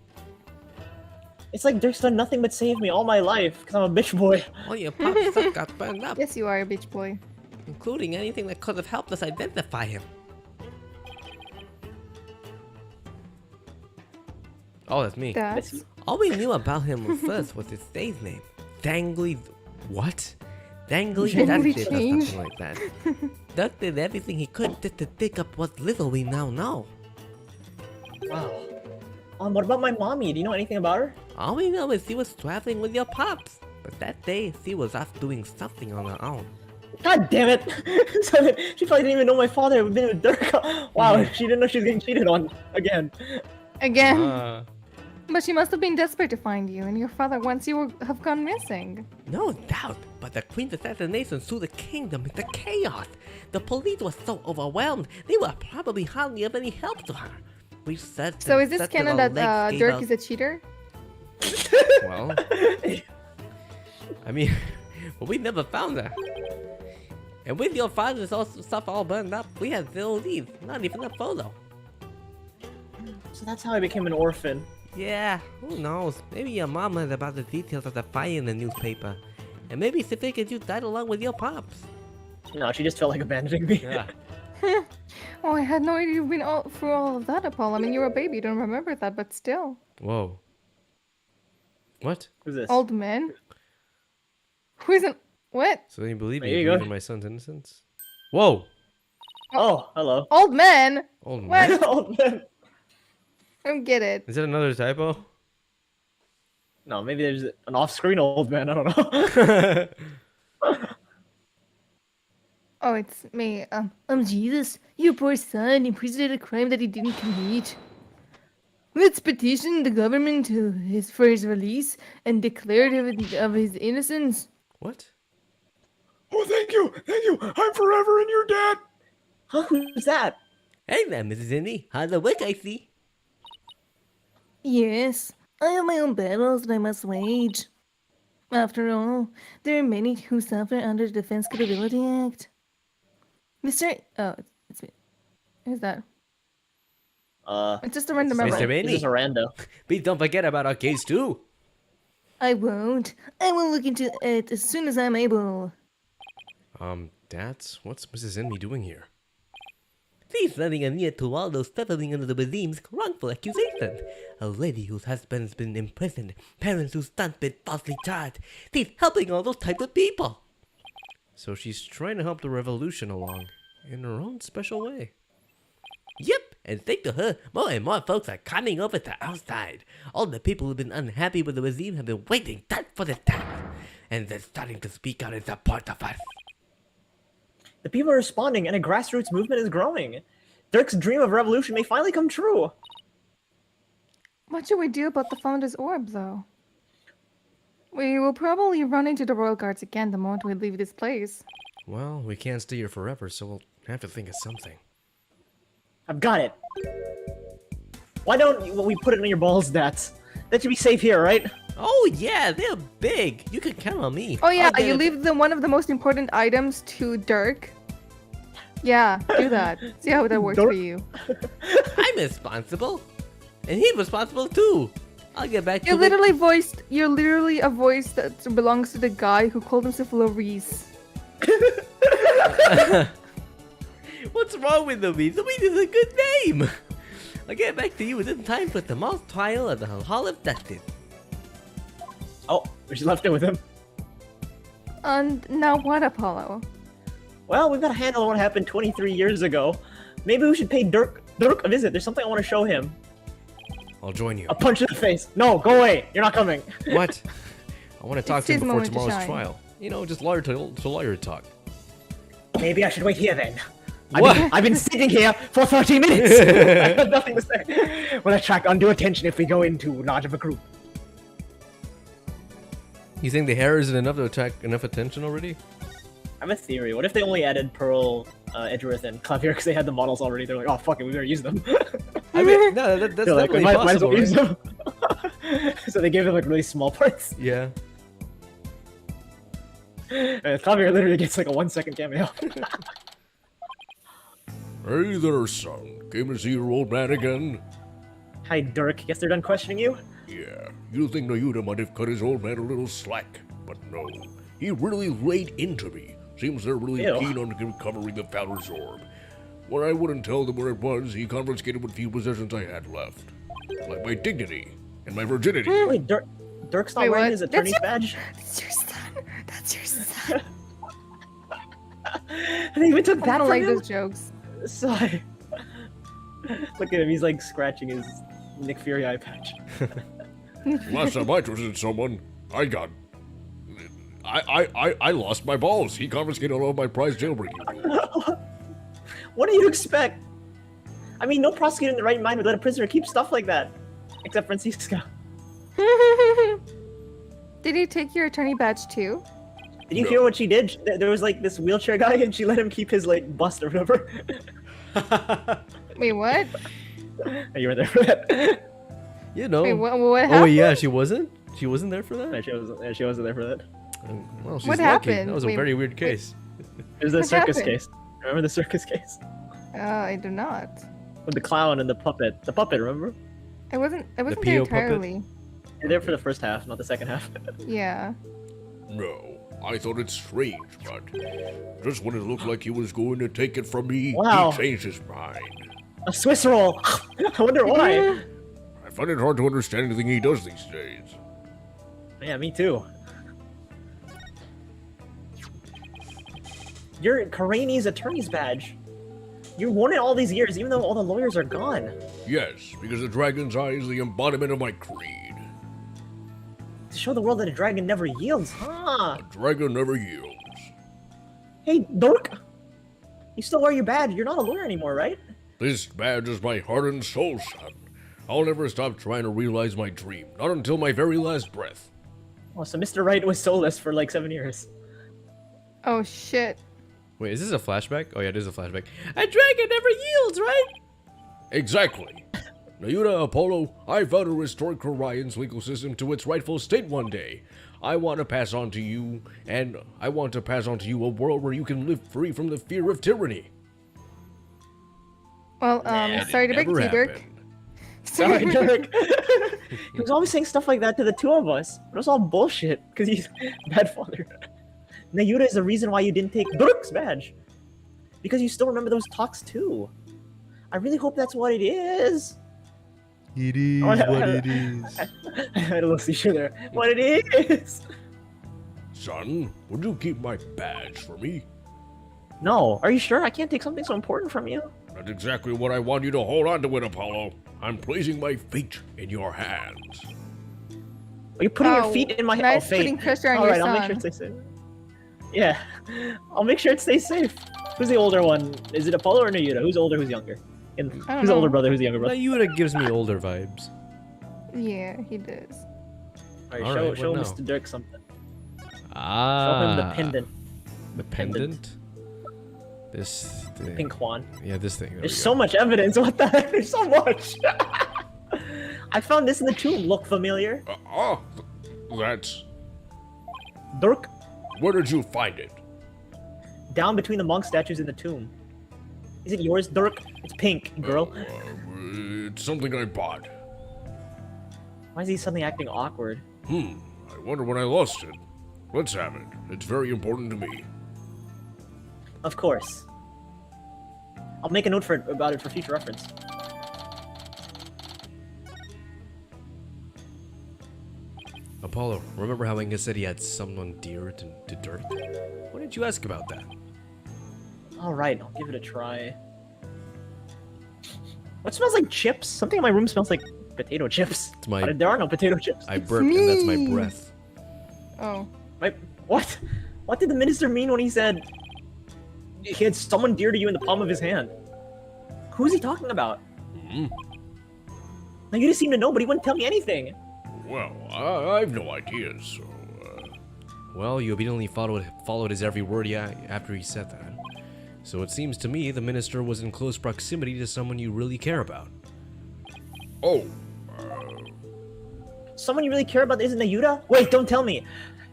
Speaker 1: It's like Dirk's done nothing but save me all my life because I'm a bitch boy.
Speaker 9: All your pops stuff got burned up,
Speaker 3: Yes, you are a bitch boy.
Speaker 9: including anything that could have helped us identify him.
Speaker 2: Oh, that's me.
Speaker 3: That's
Speaker 9: All we knew about him first was his stage name. Dangly...
Speaker 2: What?
Speaker 9: Dangly
Speaker 3: Dangly
Speaker 9: Dusty or
Speaker 3: Change.
Speaker 9: something like that. Dirk did everything he could just to dig up what little we now know.
Speaker 1: Wow. What about my mommy? Do you know anything about her?
Speaker 9: All we know is she was traveling with your pops. But that day, she was off doing something on her own.
Speaker 1: God damn it! So she probably didn't even know my father had been with Dirk. Wow, she didn't know she was getting cheated on again.
Speaker 3: again. But she must have been desperate to find you, and your father wants you have gone missing.
Speaker 9: No doubt, but the Queen's assassination threw the kingdom into chaos. The police were so overwhelmed, they were probably hardly of any help to her. We searched
Speaker 3: So
Speaker 9: and
Speaker 3: is this
Speaker 9: searched till
Speaker 3: canon
Speaker 9: our
Speaker 3: that
Speaker 9: legs gave
Speaker 3: Dirk
Speaker 9: out.
Speaker 3: is a cheater?
Speaker 2: Well, I mean,
Speaker 9: But we never found her. And with your father's stuff all burned up, we had zero leads, not even a photo.
Speaker 1: So that's how I became an orphan.
Speaker 9: Yeah, who knows? Maybe your mom heard about the details of the fire in the newspaper. And maybe she figured you died along with your pops.
Speaker 1: No, she just felt like abandoning me.
Speaker 9: Yeah.
Speaker 3: Oh, I had no idea you've been through all of that, Apollo. I mean, you were a baby, you don't remember that, but still.
Speaker 2: whoa. What?
Speaker 1: Who's this?
Speaker 3: Old man? Who isn't... What?
Speaker 2: So then you believe
Speaker 1: There
Speaker 2: me?
Speaker 1: you
Speaker 2: You
Speaker 1: go.
Speaker 2: believe in my son's innocence? Whoa!
Speaker 1: Oh, hello.
Speaker 3: Old man?
Speaker 2: Old
Speaker 3: What?
Speaker 2: man.
Speaker 1: Old man.
Speaker 3: I don't get it.
Speaker 2: Is that another typo?
Speaker 1: No, maybe there's an off-screen old man. I don't know.
Speaker 3: Oh, it's me. Jesus, your poor son impersonated a crime that he didn't commit. Let's petition the government for his release and declare of his innocence.
Speaker 2: What?
Speaker 5: Oh, thank you. I'm forever in your debt.
Speaker 1: Huh? Who's that?
Speaker 9: Hey there, Mrs. Indy. How's the work, I see?
Speaker 3: Yes, I have my own battles that I must wage. After all, there are many who suffer under the Defense Capability Act. Mr. Oh, it's me. Who's that? It's just a random
Speaker 9: Mr.
Speaker 3: member.
Speaker 9: Indy.
Speaker 1: This is a rando.
Speaker 9: Please don't forget about our case too.
Speaker 3: I won't. I will look into it as soon as I'm able.
Speaker 2: Dad, what's Mrs. Indy doing here?
Speaker 9: She's lending an ear to all those settling under the regime's wrongful accusations. A lady whose husband's been imprisoned, parents whose sons been falsely charged. She's helping all those type of people.
Speaker 2: So she's trying to help the revolution along in her own special way.
Speaker 9: Yep, and thanks to her, more and more folks are coming over to our side. All the people who've been unhappy with the regime have been waiting just for the time. and they're starting to speak out in support of us.
Speaker 1: The people are responding, and a grassroots movement is growing. Dirk's dream of revolution may finally come true.
Speaker 3: What should we do about the Founder's Orb, though? We will probably run into the Royal Guards again the moment we leave this place.
Speaker 2: Well, we can't stay here forever, so we'll have to think of something.
Speaker 1: I've got it. Why don't we put it in your balls, Dats? That should be safe here, right?
Speaker 9: Oh yeah, they're big. You can count on me.
Speaker 3: Oh yeah,
Speaker 9: I'll get
Speaker 3: you
Speaker 9: it.
Speaker 3: leave one of the most important items to Dirk. Yeah, do that. See how that works
Speaker 1: Dirk?
Speaker 3: for you.
Speaker 9: I'm responsible, and he's responsible too. I'll get back to
Speaker 3: You're
Speaker 9: the-
Speaker 3: literally a voice that belongs to the guy who called himself Lorice.
Speaker 9: What's wrong with Louise? Louise is a good name. I'll get back to you in time for the mock trial of the Hall of Justice.
Speaker 1: Oh, we just left it with him.
Speaker 3: And now what, Apollo?
Speaker 1: Well, we've got to handle what happened 23 years ago. Maybe we should pay Dirk a visit. There's something I want to show him.
Speaker 2: I'll join you.
Speaker 1: A punch in the face. No, go away. You're not coming.
Speaker 2: What? I want to talk to him
Speaker 3: his
Speaker 2: before
Speaker 3: moment to
Speaker 2: tomorrow's
Speaker 3: shine.
Speaker 2: trial. You know, just lawyer to lawyer talk.
Speaker 8: Maybe I should wait here then.
Speaker 1: I've been sitting here for 30 minutes. I have nothing to say.
Speaker 8: We'll attract undue attention if we go in too large of a group.
Speaker 2: You think the hair isn't enough to attract enough attention already?
Speaker 1: I have a theory. What if they only added Pearl, Edgeworth, and Clavier because they had the models already? They're like, oh, fuck it, we better use them.
Speaker 2: I mean, no, that's
Speaker 1: They're like, we
Speaker 2: definitely
Speaker 1: might as
Speaker 2: possible,
Speaker 1: well use
Speaker 2: right?
Speaker 1: them. So they gave them like really small parts.
Speaker 2: Yeah.
Speaker 1: And Clavier literally gets like a 1-second cameo.
Speaker 4: Hey there, son. Came to see your old man again?
Speaker 1: Hi, Dirk. Guess they're done questioning you?
Speaker 4: Yeah, you think Nayuta might have cut his old man a little slack, but no. He really laid into me. Seems they're really
Speaker 1: Ew.
Speaker 4: keen on recovering the Founder's Orb. When I wouldn't tell them where it was, he confiscated what few possessions I had left. Like my dignity and my virginity.
Speaker 1: Wait, Dirk's not
Speaker 3: Wait,
Speaker 1: wearing
Speaker 3: what?
Speaker 1: his
Speaker 3: That's
Speaker 1: attorney's
Speaker 3: your-
Speaker 1: badge?
Speaker 3: That's your son. That's your son.
Speaker 1: They even took
Speaker 3: I
Speaker 1: that
Speaker 3: don't
Speaker 1: from
Speaker 3: like
Speaker 1: him?
Speaker 3: those jokes.
Speaker 1: Sorry. Look at him. He's like scratching his Nick Fury eye patch.
Speaker 4: Last time I trusted someone, I lost my balls. He confiscated all of my prized jailbreaking.
Speaker 1: What do you expect? I mean, no prosecutor in the right mind would let a prisoner keep stuff like that. Except Francisca.
Speaker 3: Did he take your attorney badge too?
Speaker 1: Did you
Speaker 4: No.
Speaker 1: hear what she did? There was like this wheelchair guy and she let him keep his like bust or whatever.
Speaker 3: Wait, what?
Speaker 1: You were there for that.
Speaker 2: You know.
Speaker 3: Wait, what
Speaker 2: Oh
Speaker 3: happened?
Speaker 2: yeah, she wasn't. She wasn't there for that.
Speaker 1: Yeah, she wasn't there for that.
Speaker 2: Well, she's
Speaker 3: What
Speaker 2: lucky.
Speaker 3: happened?
Speaker 2: That was a
Speaker 3: Wait,
Speaker 2: very weird case.
Speaker 1: It was the
Speaker 3: What
Speaker 1: circus
Speaker 3: happened?
Speaker 1: case. Remember the circus case?
Speaker 3: I do not.
Speaker 1: With the clown and the puppet. The puppet, remember?
Speaker 3: I wasn't there
Speaker 2: P.O. puppet?
Speaker 3: entirely.
Speaker 1: You're there for the first half, not the second half.
Speaker 3: Yeah.
Speaker 4: No, I thought it strange, but just when it looked like he was going to take it from me,
Speaker 1: Wow.
Speaker 4: he changed his mind.
Speaker 1: A Swiss roll! I wonder why.
Speaker 4: I find it hard to understand anything he does these days.
Speaker 1: Yeah, me too. You're Karani's attorney's badge. You worn it all these years, even though all the lawyers are gone.
Speaker 4: Yes, because the dragon's eye is the embodiment of my creed.
Speaker 1: To show the world that a dragon never yields, huh?
Speaker 4: A dragon never yields.
Speaker 1: Hey, Dirk! You still wear your badge. You're not a lawyer anymore, right?
Speaker 4: This badge is my heart and soul, son. I'll never stop trying to realize my dream, not until my very last breath.
Speaker 1: Oh, so Mr. Wright was soulless for like 7 years.
Speaker 3: Oh shit.
Speaker 2: Wait, is this a flashback? Oh yeah, it is a flashback. A dragon never yields, right?
Speaker 4: Exactly. Nayuta, Apollo, I vow to restore Korion's legal system to its rightful state one day. I want to pass on to you a world where you can live free from the fear of tyranny.
Speaker 3: Well,
Speaker 4: And
Speaker 3: sorry
Speaker 4: it
Speaker 3: to break it
Speaker 4: never
Speaker 3: to you, Dirk.
Speaker 4: happened.
Speaker 1: Sorry, Dirk. He was always saying stuff like that to the two of us. But it was all bullshit, because he's a bad father. Nayuta is the reason why you didn't take Dirk's badge. Because you still remember those talks too. I really hope that's what it is.
Speaker 2: It is
Speaker 1: what
Speaker 2: it is.
Speaker 1: I had a little seizure there. What it is?
Speaker 4: Son, would you keep my badge for me?
Speaker 1: No, are you sure? I can't take something so important from you.
Speaker 4: That's exactly what I want you to hold on to it, Apollo. I'm placing my fate in your hands.
Speaker 1: Are you putting your
Speaker 3: Oh,
Speaker 1: feet in my
Speaker 3: nice
Speaker 1: Fate.
Speaker 3: putting pressure on
Speaker 1: All
Speaker 3: your
Speaker 1: right, I'll make
Speaker 3: son.
Speaker 1: sure it stays safe. Yeah, I'll make sure it stays safe. Who's the older one? Is it Apollo or Nayuta? Who's older? Who's younger? And
Speaker 3: I don't
Speaker 1: who's the older
Speaker 3: know.
Speaker 1: brother? Who's the younger brother?
Speaker 2: Nayuta gives me older vibes.
Speaker 3: Yeah, he does.
Speaker 1: All right,
Speaker 2: All
Speaker 1: show
Speaker 2: right,
Speaker 1: show
Speaker 2: what
Speaker 1: Mr.
Speaker 2: now?
Speaker 1: Dirk something.
Speaker 2: Ah.
Speaker 1: Show him the pendant,
Speaker 2: The pendant? This thing.
Speaker 1: pink wand.
Speaker 2: Yeah, this thing. There
Speaker 1: There's
Speaker 2: we
Speaker 1: so
Speaker 2: go.
Speaker 1: much evidence. What the heck? There's so much. I found this in the tomb. Look familiar?
Speaker 4: That's...
Speaker 1: Dirk,
Speaker 4: Where did you find it?
Speaker 1: down between the monk statues in the tomb. Is it yours, Dirk? It's pink, girl.
Speaker 4: It's something I bought.
Speaker 1: Why is he suddenly acting awkward?
Speaker 4: I wonder when I lost it. Let's have it. It's very important to me.
Speaker 1: Of course. I'll make a note about it for future reference.
Speaker 2: Apollo, remember how Inga said he had someone dear to Dirk? Why didn't you ask about that?
Speaker 1: All right, I'll give it a try. What smells like chips? Something in my room smells like potato chips.
Speaker 2: It's my-
Speaker 1: But there are no potato chips.
Speaker 2: I burped, and that's my
Speaker 3: me.
Speaker 2: breath.
Speaker 3: Oh.
Speaker 1: What? What did the minister mean when he said he had someone dear to you in the palm of his hand? Who's he talking about? Now you just seem to know, but he wouldn't tell me anything.
Speaker 4: Well, I've no ideas, so...
Speaker 2: Well, you obediently followed his every word after he said that. So it seems to me the minister was in close proximity to someone you really care about.
Speaker 4: Oh,
Speaker 1: Someone you really care about isn't Nayuta? Wait, don't tell me.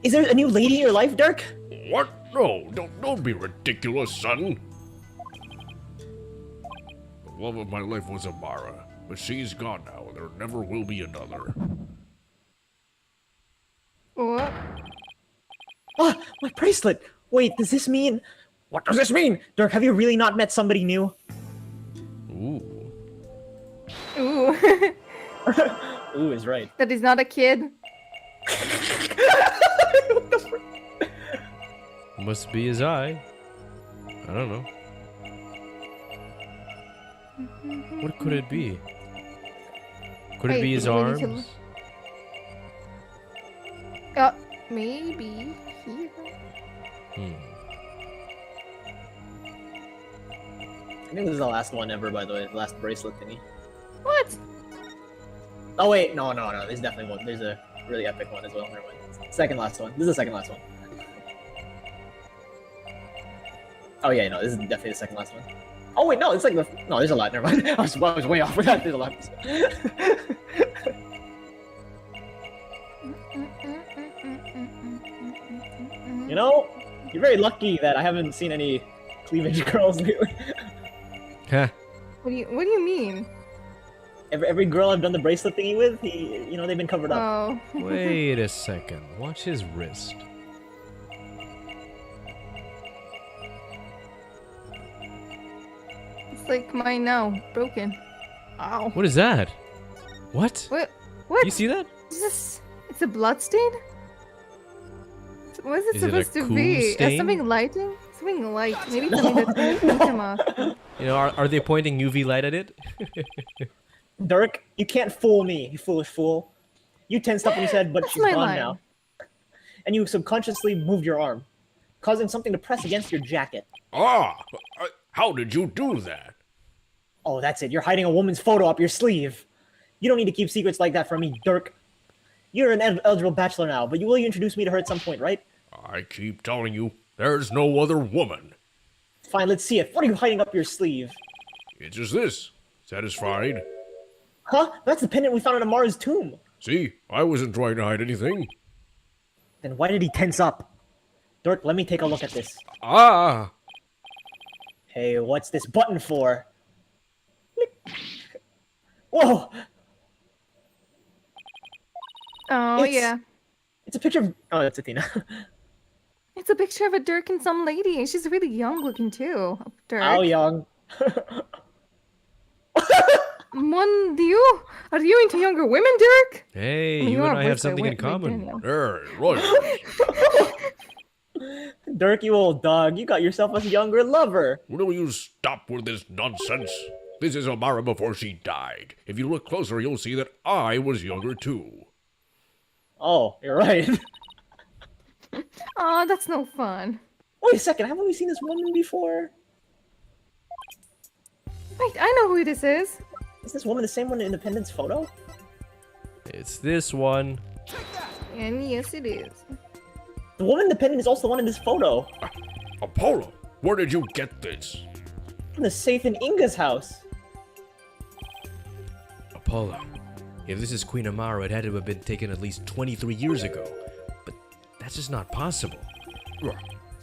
Speaker 1: Is there a new lady in your life, Dirk?
Speaker 4: what? No, don't be ridiculous, son. The love of my life was Amara, but she's gone now, and there never will be another.
Speaker 3: What?
Speaker 1: Ah, my bracelet! Wait, does this mean... What does this mean? Dirk, have you really not met somebody new?
Speaker 2: Ooh.
Speaker 3: Ooh.
Speaker 1: Ooh is right.
Speaker 3: That he's not a kid.
Speaker 2: Must be his eye. I don't know. What could it be? Could it
Speaker 3: Wait,
Speaker 2: be his
Speaker 3: we need to-
Speaker 2: arms?
Speaker 3: Maybe here.
Speaker 1: I think this is the last one ever, by the way. The last bracelet thingy.
Speaker 3: What?
Speaker 1: Oh wait, no. There's definitely one. There's a really epic one as well. Never mind. Second last one. This is the second last one. Oh yeah, no, this is definitely the second last one. Oh wait, no, it's like the... No, there's a lot. Never mind. I was way off with that. There's a lot. You know, you're very lucky that I haven't seen any cleavage girls lately.
Speaker 2: Huh.
Speaker 3: What do you mean?
Speaker 1: Every girl I've done the bracelet thingy with, they've been covered up.
Speaker 3: Oh.
Speaker 2: Wait a second. Watch his wrist.
Speaker 3: It's like mine now, broken. Ow.
Speaker 2: What is that? What?
Speaker 3: What?
Speaker 2: You see that?
Speaker 3: Is this? It's a blood stain? What is it
Speaker 2: Is it a
Speaker 3: supposed to
Speaker 2: cool
Speaker 3: be?
Speaker 2: stain?
Speaker 3: Something lighting? Something light. Maybe something that's gonna piss him off.
Speaker 2: You know, are they pointing UV light at it?
Speaker 1: Dirk, you can't fool me, you foolish fool. You tensed up when you said, but
Speaker 3: That's
Speaker 1: she's
Speaker 3: my
Speaker 1: gone
Speaker 3: line.
Speaker 1: now. And you subconsciously moved your arm, causing something to press against your jacket.
Speaker 4: How did you do that?
Speaker 1: Oh, that's it. You're hiding a woman's photo up your sleeve. You don't need to keep secrets like that from me, Dirk. You're an eligible bachelor now, but will you introduce me to her at some point, right?
Speaker 4: I keep telling you, there's no other woman.
Speaker 1: Fine, let's see it. What are you hiding up your sleeve?
Speaker 4: It's just this. Satisfied?
Speaker 1: Huh? That's the pendant we found in Amara's tomb.
Speaker 4: See, I wasn't trying to hide anything.
Speaker 1: Then why did he tense up? Dirk, let me take a look at this.
Speaker 4: Ah!
Speaker 1: Hey, what's this button for? Whoa!
Speaker 3: Oh
Speaker 1: It's-
Speaker 3: yeah.
Speaker 1: It's a picture of... Oh, that's Athena.
Speaker 3: It's a picture of a Dirk and some lady, and she's really young looking too. Dirk.
Speaker 1: How young?
Speaker 3: Are you into younger women, Dirk?
Speaker 2: Hey,
Speaker 3: You
Speaker 2: you
Speaker 3: are
Speaker 2: and I have
Speaker 3: with the
Speaker 2: something in
Speaker 3: wet
Speaker 2: common.
Speaker 3: Daniel.
Speaker 4: There, right.
Speaker 1: Dirk, you old dog, you got yourself a younger lover.
Speaker 4: Will you stop with this nonsense? This is Amara before she died. If you look closer, you'll see that I was younger too.
Speaker 1: Oh, you're right.
Speaker 3: Oh, that's no fun.
Speaker 1: Wait a second, haven't we seen this woman before?
Speaker 3: Wait, I know who this is.
Speaker 1: Is this woman the same one in Independence photo?
Speaker 2: It's this one.
Speaker 3: And yes, it is.
Speaker 1: The woman in Independence is also the one in this photo.
Speaker 4: Apollo, where did you get this?
Speaker 1: From the safe in Inga's house.
Speaker 5: Apollo, if this is Queen Amara, it had to have been taken at least 23 years ago. But that's just not possible.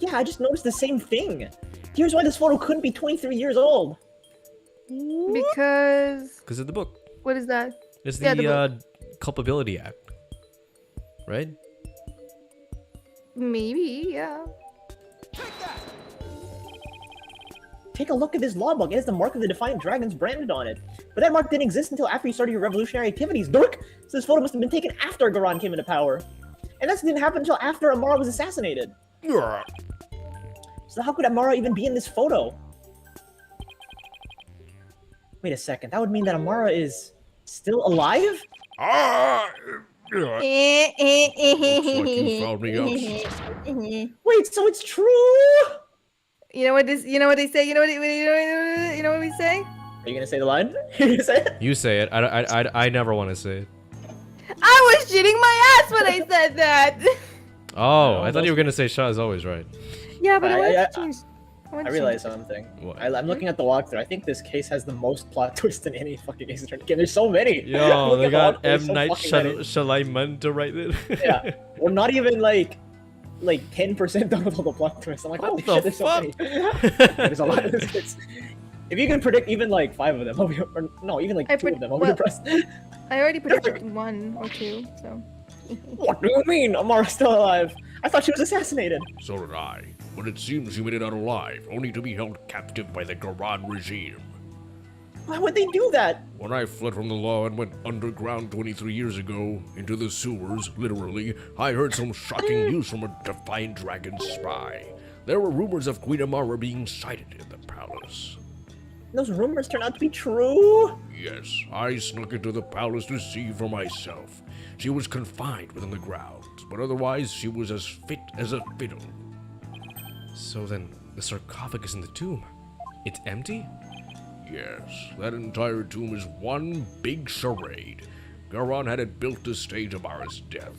Speaker 1: Yeah, I just noticed the same thing. Here's why this photo couldn't be 23 years old.
Speaker 2: Because of the book.
Speaker 3: What is that?
Speaker 2: It's
Speaker 3: Yeah,
Speaker 2: the Culpability Act. Right?
Speaker 3: Maybe, yeah.
Speaker 1: Take a look at this logbook. It has the mark of the Defiant Dragons branded on it. But that mark didn't exist until after you started your revolutionary activities, dork! So this photo must have been taken after Garan came into power. And that didn't happen until after Amara was assassinated. So how could Amara even be in this photo? Wait a second, that would mean that Amara is still alive?
Speaker 4: Looks like you found me out.
Speaker 1: Wait, so it's true?
Speaker 3: You know what this? You know what they say? You know what? You know what we say?
Speaker 1: Are you gonna say the line? You gonna say it?
Speaker 2: You say it. I never want to say it.
Speaker 3: I was shitting my ass when I said that.
Speaker 2: Oh, I thought you were going to say Shaw is always right.
Speaker 3: Yeah, but
Speaker 1: I realized something. I'm looking at the walkthrough. I think this case has the most plot twist in any fucking Ace Attorney game. There's so many.
Speaker 2: Yo, they got M.
Speaker 1: So
Speaker 2: Night
Speaker 1: many.
Speaker 2: Shyamalan to write it.
Speaker 1: Yeah, we're not even like 10% done with all the plot twists. I'm like,
Speaker 2: What
Speaker 1: holy
Speaker 2: the
Speaker 1: shit, there's so many. There's a lot of this. Kids. If you can predict even like 5 of them, I'll be, or no, even like 2 of them, I'll be impressed.
Speaker 3: I already predicted 1 or 2, so.
Speaker 1: What do you mean? Amara's still alive? I thought she was assassinated.
Speaker 4: So did I. But it seems you made it out alive, only to be held captive by the Garan regime.
Speaker 1: Why would they do that?
Speaker 4: When I fled from the law and went underground 23 years ago, into the sewers, literally, I heard some shocking news from a Defiant Dragon spy. There were rumors of Queen Amara being sighted in the palace.
Speaker 1: Those rumors turned out to be true?
Speaker 4: Yes, I snuck into the palace to see for myself. She was confined within the grounds, but otherwise she was as fit as a fiddle.
Speaker 5: So then, the sarcophagus in the tomb, it's empty?
Speaker 4: Yes, that entire tomb is one big charade. Garan had it built to stage Amara's death.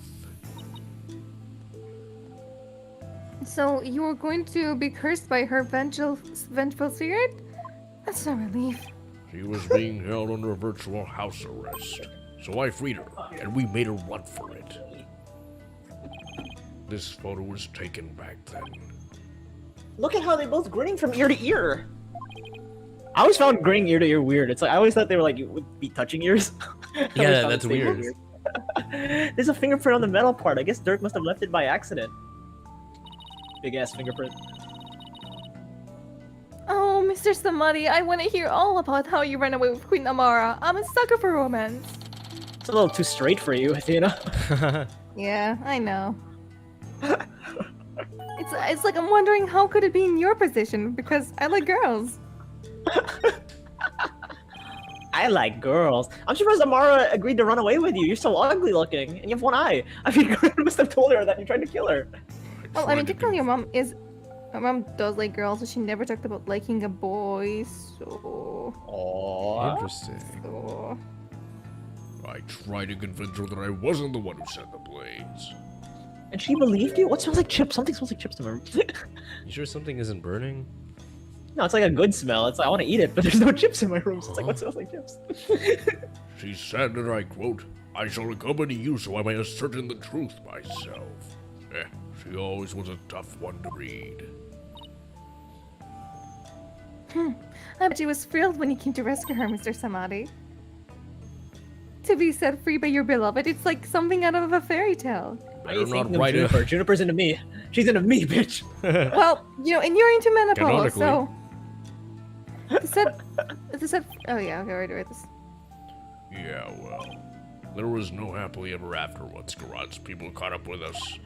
Speaker 3: So you were going to be cursed by her vengeful spirit? That's no relief.
Speaker 4: She was being held under virtual house arrest. So I freed her, and we made her run for it. This photo was taken back then.
Speaker 1: Look at how they're both grinning from ear to ear. I always found grinning ear to ear weird. It's like I always thought they were like, you would be touching ears.
Speaker 2: Yeah, that's weird.
Speaker 1: There's a fingerprint on the metal part. I guess Dirk must have left it by accident. Big ass fingerprint.
Speaker 3: Oh, Mr. Samadi, I want to hear all about how you ran away with Queen Amara. I'm a sucker for romance.
Speaker 1: It's a little too straight for you, Athena.
Speaker 3: Yeah, I know. It's like I'm wondering how could it be in your position because I like girls.
Speaker 1: I like girls. I'm surprised Amara agreed to run away with you. You're so ugly looking, and you have one eye. I mean, you must have told her that you tried to kill her.
Speaker 3: Well, I mean, technically your mom does like girls, but she never talked about liking a boy, so...
Speaker 1: Aww.
Speaker 2: Interesting.
Speaker 3: So...
Speaker 4: I tried to convince her that I wasn't the one who sent the blades.
Speaker 1: And she believed you? What smells like chips? Something smells like chips to me.
Speaker 2: You sure something isn't burning?
Speaker 1: No, it's like a good smell. It's like, I want to eat it, but there's no chips in my room, so it's like, what smells like chips?
Speaker 4: She said, and I quote, "I shall accompany you so I may ascertain the truth myself." She always was a tough one to read.
Speaker 3: I bet she was thrilled when you came to rescue her, Mr. Samadi. To be set free by your beloved, it's like something out of a fairy tale.
Speaker 1: Why are you
Speaker 4: Better not
Speaker 1: thinking of
Speaker 4: write it.
Speaker 1: Juniper? Juniper's into me. She's into me, bitch.
Speaker 3: Well, you know, and you're into menopause,
Speaker 2: Canonically.
Speaker 3: so... It said... Oh yeah, okay, wait, wait, this...
Speaker 4: Yeah, well, there was no happily ever after once Garan's people caught up with us.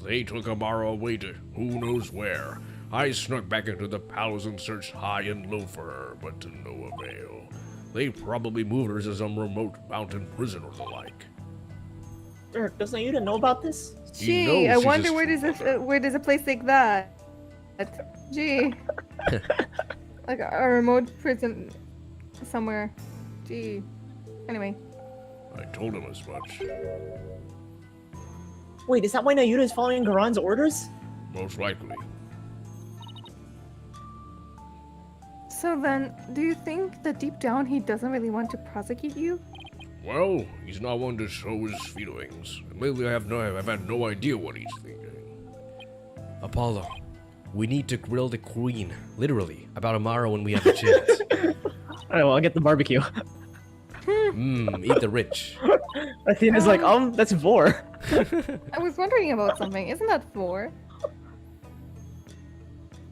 Speaker 4: They took Amara away to who knows where. I snuck back into the palace and searched high and low for her, but to no avail. They probably moved her to some remote mountain prison or the like.
Speaker 1: Dirk, doesn't you know about this?
Speaker 4: He
Speaker 3: Gee,
Speaker 4: knows
Speaker 3: I
Speaker 4: he's
Speaker 3: wonder
Speaker 4: a
Speaker 3: where does a place like that? Gee, like a remote prison somewhere. Gee. Anyway,
Speaker 4: I told him as much.
Speaker 1: Wait, is that why Nayuta is following Garon's orders?
Speaker 4: Most likely.
Speaker 3: so then, do you think that deep down he doesn't really want to prosecute you?
Speaker 4: Well, he's not one to show his feelings. And lately I've had no idea what he's thinking.
Speaker 5: Apollo, we need to grill the queen, literally, about tomorrow when we have a chance.
Speaker 1: Alright, well, I'll get the barbecue.
Speaker 5: Eat the rich.
Speaker 1: Athena's like, that's Vor.
Speaker 3: I was wondering about something. Isn't that four?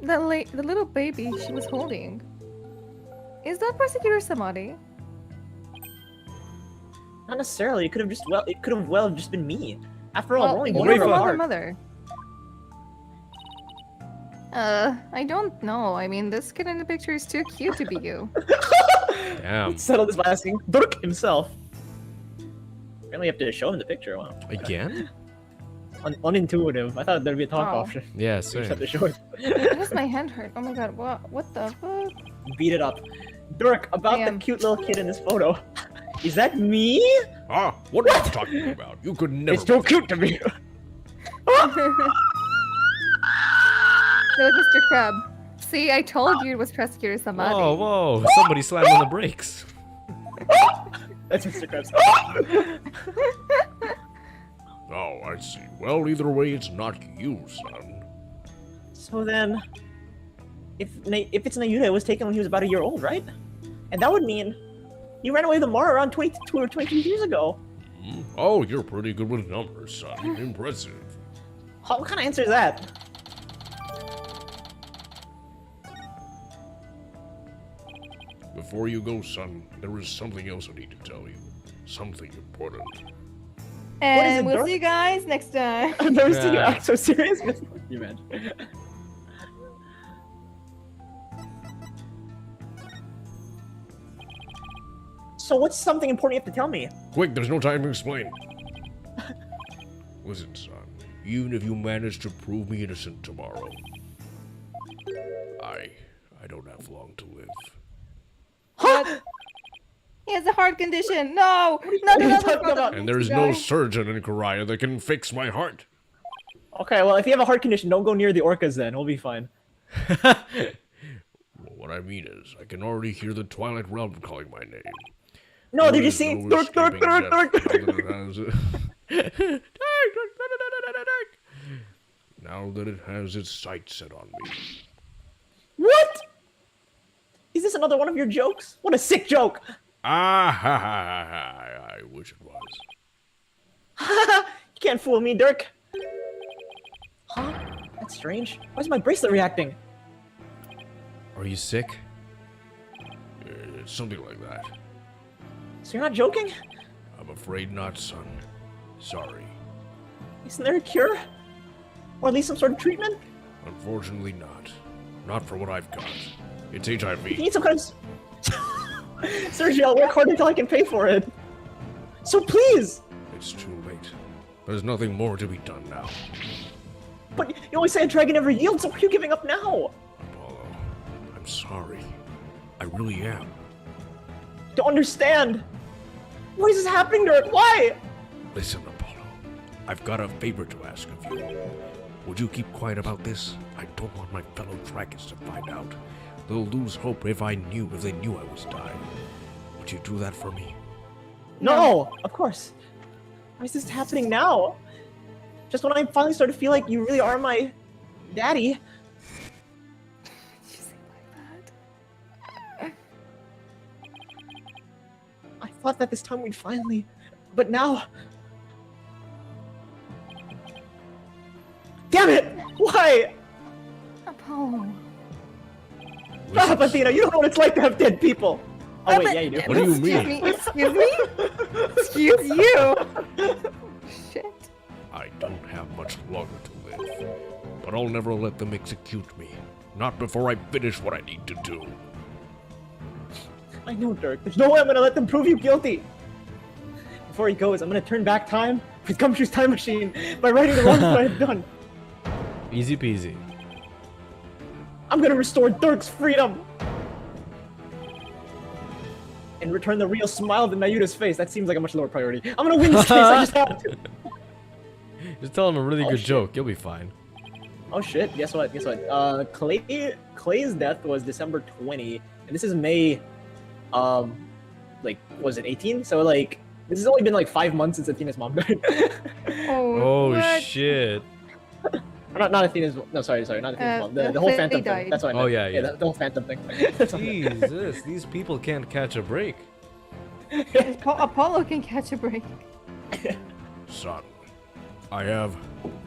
Speaker 3: The little baby she was holding. Is that Prosecutor Samadhi?
Speaker 1: Not necessarily. It could have just been me. After all, we're only
Speaker 3: you
Speaker 1: one
Speaker 3: have
Speaker 1: year
Speaker 3: a
Speaker 1: apart.
Speaker 3: mother. I don't know. I mean, this kid in the picture is too cute to be you.
Speaker 2: Damn.
Speaker 1: Let's settle this by asking Dirk himself. Apparently, you have to show him the picture. Wow.
Speaker 2: Again?
Speaker 1: Unintuitive. I thought there'd be a talk
Speaker 3: Oh.
Speaker 1: option.
Speaker 2: Yeah,
Speaker 1: You just have
Speaker 2: same.
Speaker 1: to show it.
Speaker 3: Why does my hand hurt? Oh my god, what the fuck?
Speaker 1: Beat it up. Dirk, about the
Speaker 3: Damn.
Speaker 1: cute little kid in this photo. Is that me?
Speaker 4: Ah, what are you talking about? You could never.
Speaker 1: It's too cute to be.
Speaker 3: That was Mr. Crab. See, I told you it was Prosecutor Samadhi.
Speaker 2: Whoa, whoa. Somebody slammed on the brakes.
Speaker 1: That's Mr. Krabs.
Speaker 4: Oh, I see. Well, either way, it's not you, son.
Speaker 1: So then, if it's Nayuta, it was taken when he was about a year old, right? And that would mean you ran away with Amara around 22 or 23 years ago.
Speaker 4: Oh, you're pretty good with numbers, son. Impressive.
Speaker 1: What kind of answer is that?
Speaker 4: Before you go, son, there is something else I need to tell you. Something important.
Speaker 3: And
Speaker 1: it,
Speaker 3: we'll
Speaker 1: Dirk?
Speaker 3: see you guys next time.
Speaker 1: I've never seen you
Speaker 2: Yeah.
Speaker 1: act so serious. You man. So what's something important you have to tell me?
Speaker 4: Quick, there's no time to explain. Listen, son. Even if you manage to prove me innocent tomorrow, I don't have long to live.
Speaker 3: What? He has a heart condition. No! Not
Speaker 1: are you
Speaker 3: another
Speaker 1: talking
Speaker 3: brother.
Speaker 1: about?
Speaker 4: And there's no surgeon in Korea that can fix my heart.
Speaker 1: Okay, well, if you have a heart condition, don't go near the orcas then. We'll be fine.
Speaker 4: Well, what I mean is, I can already hear the Twilight Realm calling my name.
Speaker 1: No,
Speaker 4: There
Speaker 1: they're
Speaker 4: is
Speaker 1: just saying
Speaker 4: no
Speaker 1: Dirk, Dirk,
Speaker 4: escaping
Speaker 1: Dirk,
Speaker 4: death
Speaker 1: Dirk.
Speaker 4: now that it has its sights set on me.
Speaker 1: What? Is this another one of your jokes? What a sick joke!
Speaker 4: Ah ha ha ha! I wish it was.
Speaker 1: You can't fool me, Dirk. Huh? That's strange. Why's my bracelet reacting?
Speaker 2: Are you sick?
Speaker 4: It's something like that.
Speaker 1: So you're not joking?
Speaker 4: I'm afraid not, son. Sorry.
Speaker 1: Isn't there a cure? Or at least some sort of treatment?
Speaker 4: Unfortunately not. Not for what I've got. It's
Speaker 1: You
Speaker 4: HIV.
Speaker 1: need some kind of... Sergio, I'll work hard until I can pay for it. So please!
Speaker 4: It's too late. There's nothing more to be done now.
Speaker 1: But you always say a dragon never yields, so why are you giving up now?
Speaker 4: Apollo, I'm sorry. I really am.
Speaker 1: Don't understand. Why is this happening, Dirk? Why?
Speaker 4: Listen, Apollo. I've got a favor to ask of you. Would you keep quiet about this? I don't want my fellow dragons to find out. They'll lose hope if they knew I was dying. Would you do that for me?
Speaker 1: No, of course. Why is this happening now? Just when I finally start to feel like you really are my daddy.
Speaker 3: Did you say like that?
Speaker 1: I thought that this time we'd finally... But now... Damn it! Why?
Speaker 3: Apollo.
Speaker 1: Stop, Athena! You don't know what it's like to have dead people! Oh wait, yeah you do.
Speaker 4: What do you
Speaker 3: Excuse
Speaker 4: mean?
Speaker 3: me? Excuse me? Excuse you! Shit.
Speaker 4: I don't have much longer to live. But I'll never let them execute me. Not before I finish what I need to do.
Speaker 1: I know, Dirk. There's no way I'm gonna let them prove you guilty. Before he goes, I'm gonna turn back time, with Gumshoe's time machine by righting the wrongs that I have done.
Speaker 2: Easy peasy.
Speaker 1: I'm gonna restore Dirk's freedom! And return the real smile to Nayuta's face. That seems like a much lower priority. I'm gonna win this case, I just have to!
Speaker 2: Just tell him a really good
Speaker 1: shit.
Speaker 2: joke. You'll be fine.
Speaker 1: Oh shit, guess what? Clay's death was December 20, and this is May, like, was it 18? So, like, this has only been like 5 months since Athena's mom died.
Speaker 2: Oh
Speaker 3: what?
Speaker 2: shit.
Speaker 1: not Athena's, no, sorry, not Athena's mom. The whole
Speaker 3: Clay
Speaker 1: Phantom thing.
Speaker 3: died.
Speaker 1: That's what I meant.
Speaker 2: Oh, yeah.
Speaker 1: The whole Phantom thing.
Speaker 2: Jesus, these people can't catch a break.
Speaker 3: Apollo can catch a break.
Speaker 4: Son, I have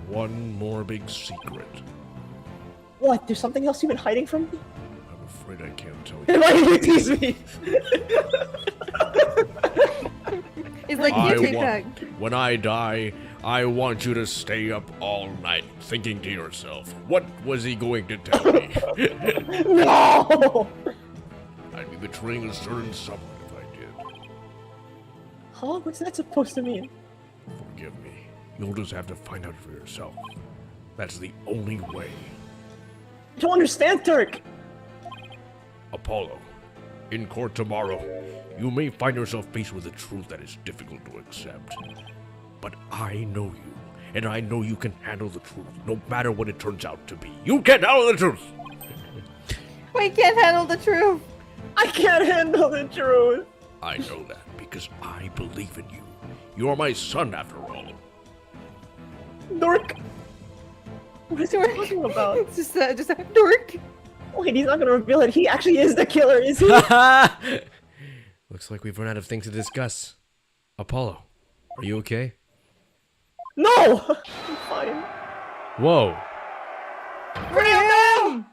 Speaker 4: one more big secret.
Speaker 1: What? There's something else you've been hiding from me?
Speaker 4: I'm afraid I can't tell you.
Speaker 1: Why did you tease me?
Speaker 3: It's like,
Speaker 4: I
Speaker 3: you take
Speaker 4: want-
Speaker 3: that.
Speaker 4: When I die, I want you to stay up all night thinking to yourself, what was he going to tell me?
Speaker 1: No!
Speaker 4: I'd be betraying a certain someone if I did.
Speaker 1: Huh? What's that supposed to mean?
Speaker 4: Forgive me. You'll just have to find out for yourself. That's the only way.
Speaker 1: I don't understand, Turk!
Speaker 4: Apollo, in court tomorrow, you may find yourself faced with a truth that is difficult to accept. But I know you, and I know you can handle the truth, no matter what it turns out to be. You can handle the truth!
Speaker 3: We can't handle the truth.
Speaker 1: I can't handle the truth!
Speaker 4: I know that because I believe in you. You are my son, after all.
Speaker 1: Dork! What is he
Speaker 3: Dork.
Speaker 1: talking about?
Speaker 3: It's just a dork.
Speaker 1: Wait, he's not gonna reveal it. He actually is the killer, is he?
Speaker 2: Looks like we've run out of things to discuss. Apollo, are you okay?
Speaker 1: No! I'm fine.
Speaker 2: Whoa.
Speaker 3: Free him!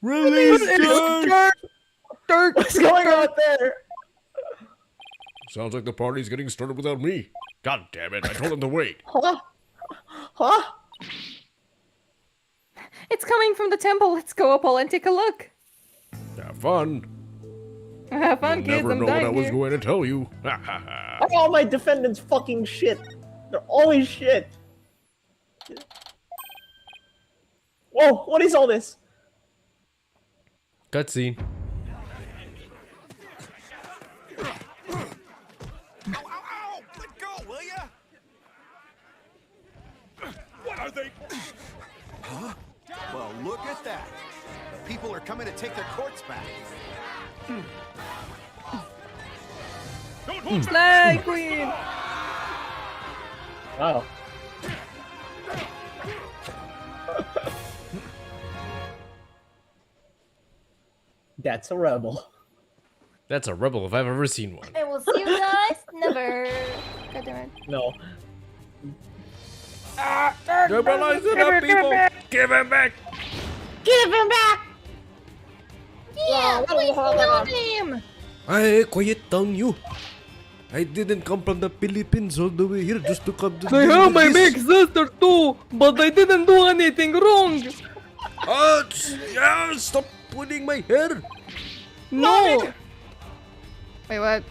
Speaker 2: Release Dirk!
Speaker 3: Dirk!
Speaker 1: What's going on there?
Speaker 4: Sounds like the party's getting started without me. God damn it, I told him to wait.
Speaker 1: Huh? Huh?
Speaker 3: It's coming from the temple. Let's go up all and take a look.
Speaker 4: Have fun.
Speaker 3: Have fun,
Speaker 4: You'll
Speaker 3: kids.
Speaker 4: never
Speaker 3: I'm
Speaker 4: know what I
Speaker 3: dying
Speaker 4: was
Speaker 3: here.
Speaker 4: going to tell you. Ha ha ha.
Speaker 1: All my defendants fucking shit. They're always shit. Whoa, what is all this?
Speaker 2: Cutscene.
Speaker 10: Let go, will ya? What are they? Huh? Well, look at that. The people are coming to take their courts back. Don't hold
Speaker 3: Slay Queen!
Speaker 1: Wow. That's a rebel.
Speaker 2: That's a rebel if I've ever seen one.
Speaker 11: I will see you guys never. God damn it.
Speaker 1: No.
Speaker 2: Liberalize it up, people! Give him back!
Speaker 1: Give him back!
Speaker 11: Yeah, please kill him.
Speaker 5: Hey, quiet down you. I didn't come from the Philippines all the way here just to come to
Speaker 7: I
Speaker 5: deal
Speaker 7: have
Speaker 5: with
Speaker 7: my
Speaker 5: this.
Speaker 7: big sister too, but I didn't do anything wrong.
Speaker 5: Yeah, stop pulling my hair.
Speaker 7: No,
Speaker 3: Wait, what?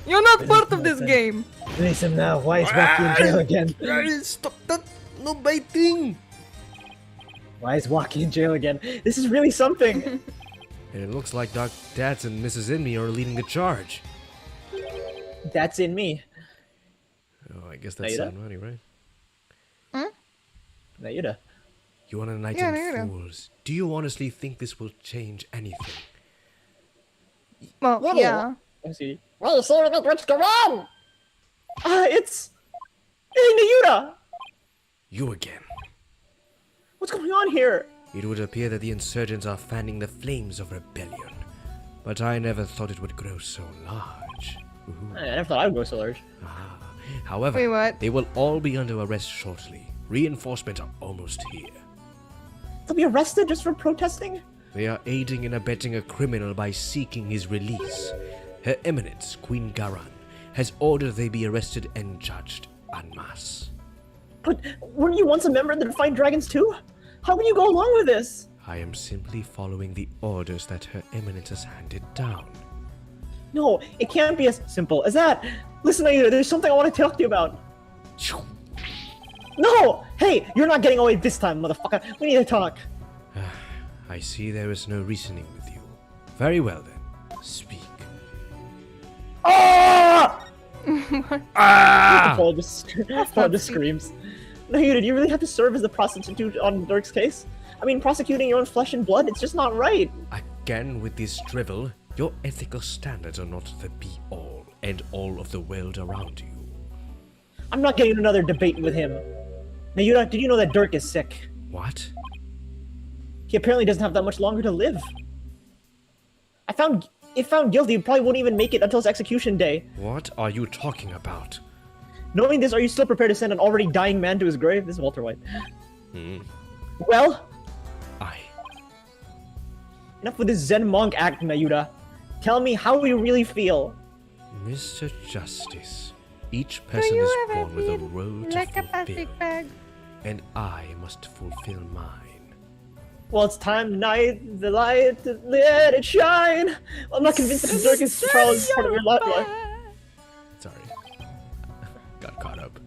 Speaker 7: you're not part of this game.
Speaker 8: Release him now. Why is Wacky in jail again?
Speaker 5: Stop that. No biting.
Speaker 8: Why is Wacky in jail again?
Speaker 1: This is really something.
Speaker 2: And it looks like Doc Dats and Mrs. Inme are leading the charge.
Speaker 1: That's in me.
Speaker 2: Oh, I guess that's
Speaker 1: Aida?
Speaker 2: San Money, right?
Speaker 1: Nayuda.
Speaker 2: You want to knight
Speaker 3: Yeah,
Speaker 2: in
Speaker 3: Naruto.
Speaker 2: fools. Do you honestly think this will change anything?
Speaker 3: Well,
Speaker 6: Really?
Speaker 3: yeah.
Speaker 1: Let me see.
Speaker 6: Well, you see what's going on?
Speaker 1: It's... Hey, Nayuda!
Speaker 2: You again.
Speaker 1: What's going on here?
Speaker 2: It would appear that the insurgents are fanning the flames of rebellion. But I never thought it would grow so large. Ooh.
Speaker 1: I never thought I would go so large.
Speaker 2: However,
Speaker 3: Wait, what?
Speaker 2: they will all be under arrest shortly. Reinforcements are almost here.
Speaker 1: They'll be arrested just for protesting?
Speaker 2: They are aiding and abetting a criminal by seeking his release. Her Eminence, Queen Garan, has ordered they be arrested and judged en masse.
Speaker 1: But weren't you once a member of the Defiant Dragons too? How can you go along with this?
Speaker 2: I am simply following the orders that Her Eminence has handed down.
Speaker 1: No, it can't be as simple as that. Listen, Nayuda, there's something I want to talk to you about.
Speaker 8: No! Hey, you're not getting away this time, motherfucker. We need to talk.
Speaker 5: I see there is no reasoning with you. Very well then. Speak.
Speaker 8: Ah!
Speaker 5: Ah!
Speaker 8: Paul just screams. No, did you really have to serve as the prostitute on Dirk's case? I mean, prosecuting your own flesh and blood, it's just not right.
Speaker 5: Again with this drivel, your ethical standards are not the be-all and all of the world around you.
Speaker 8: I'm not getting another debate with him. Now, did you know that Dirk is sick?
Speaker 5: What?
Speaker 8: He apparently doesn't have that much longer to live. If found guilty, he probably won't even make it until his execution day.
Speaker 5: What are you talking about?
Speaker 8: Knowing this, are you still prepared to send an already dying man to his grave? This is Walter White.
Speaker 5: Hmm.
Speaker 8: Well?
Speaker 5: Aye.
Speaker 8: Enough with this Zen monk act, Mayuda. Tell me how you really feel.
Speaker 5: Mr. Justice, each person is born with a role to fulfill, and I must fulfill mine.
Speaker 8: Well, it's time to light the light, to let it shine. I'm not convinced that Dirk is probably part of your life.
Speaker 5: Sorry. Got caught up.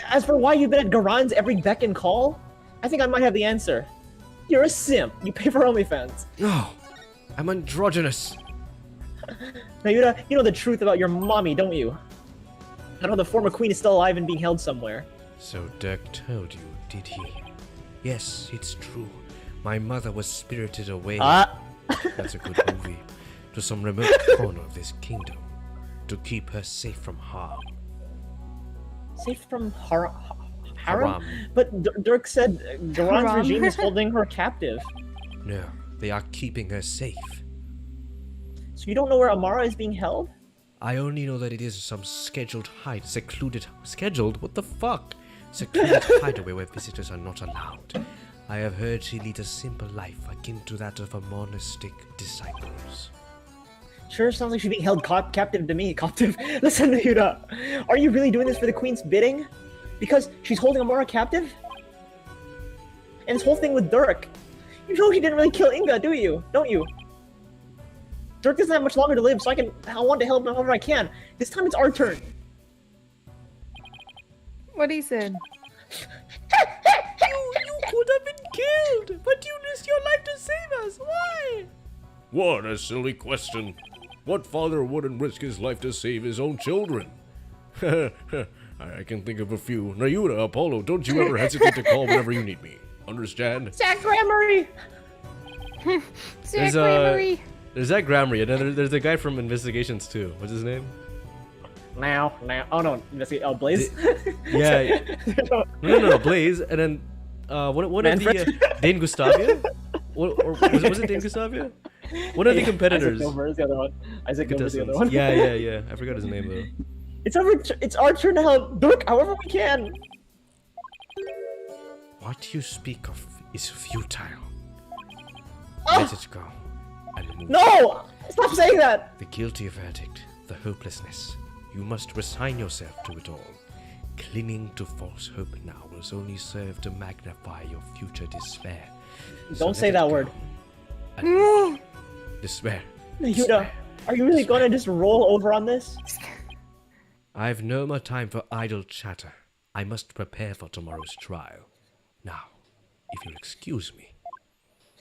Speaker 8: As for why you've been at Garan's every beck and call, I think I might have the answer. You're a simp. You pay for OnlyFans.
Speaker 5: No, I'm androgynous.
Speaker 8: Mayuda, you know the truth about your mommy, don't you? I know the former queen is still alive and being held somewhere.
Speaker 5: So Dirk told you, did he? Yes, it's true. My mother was spirited away. That's a good movie. To some remote corner of this kingdom, to keep her safe from harm.
Speaker 8: Safe from harem? But Dirk said Garan's regime is holding her captive.
Speaker 5: No, they are keeping her safe.
Speaker 8: So you don't know where Amara is being held?
Speaker 5: I only know that it is some scheduled scheduled? What the fuck? Secluded hideaway where visitors are not allowed. I have heard she leads a simple life akin to that of her monastic disciples.
Speaker 8: Sure sounds like she's being held captive to me. Captive? Listen, Yuda. Are you really doing this for the queen's bidding? Because she's holding Amara captive? And this whole thing with Dirk. You know he didn't really kill Inga, do you? Don't you? Dirk doesn't have much longer to live, so I want to help him however I can. This time it's our turn.
Speaker 3: What he said?
Speaker 9: You could have been killed, but you risked your life to save us. Why?
Speaker 4: What a silly question. What father wouldn't risk his life to save his own children? I can think of a few. Nayuda, Apollo, don't you ever hesitate to call whenever you need me. Understand?
Speaker 8: Zach Grammary!
Speaker 3: Zach Grammary!
Speaker 2: There's that Grammary, and then there's the guy from Investigations too. What's his name?
Speaker 8: Now. Oh no, Blaze?
Speaker 2: Yeah. No, Blaze, and then one of the Dane Gustavia? Was it Dane Gustavia? One of the competitors.
Speaker 8: Isaac Gilbert is the other one. Isaac Gilbert is the other one.
Speaker 2: Yeah. I forgot his name though.
Speaker 8: It's our turn to help Dirk however we can.
Speaker 5: What you speak of is futile.
Speaker 8: Oh.
Speaker 5: Let it go. And move.
Speaker 8: No! Stop saying that!
Speaker 5: The guilty verdict, the hopelessness. You must resign yourself to it all. Clinging to false hope now will only serve to magnify your future despair.
Speaker 8: Don't say that word.
Speaker 5: Despair.
Speaker 8: Yuda, are you really gonna just roll over on this?
Speaker 5: I've no more time for idle chatter. I must prepare for tomorrow's trial. Now, if you'll excuse me.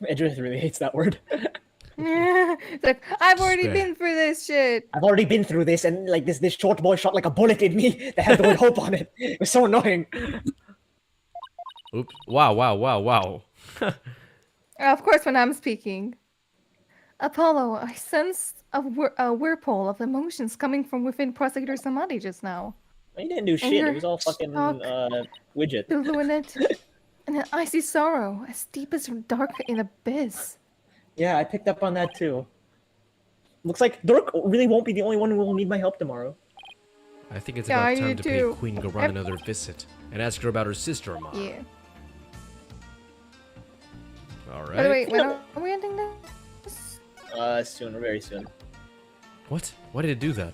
Speaker 8: Edris really hates that word.
Speaker 3: It's like, I've already been through this shit.
Speaker 8: I've already been through this, and like this short boy shot like a bullet in me that had the word hope on it. It was so annoying.
Speaker 2: Oops. Wow.
Speaker 3: Of course, when I'm speaking. Apollo, I sense a whirlpool of emotions coming from within Prosecutor Samadhi just now.
Speaker 8: He didn't do shit. It was all fucking widget.
Speaker 3: Illuminate and an icy sorrow, as deep as dark in abyss.
Speaker 8: Yeah, I picked up on that too. Looks like Dirk really won't be the only one who will need my help tomorrow.
Speaker 2: I think it's about time to pay Queen Garan another visit and ask her about her sister Amara.
Speaker 3: Yeah.
Speaker 2: Alright.
Speaker 3: By the way, when are we ending this?
Speaker 8: Soon, or very soon.
Speaker 2: What? Why did it do that?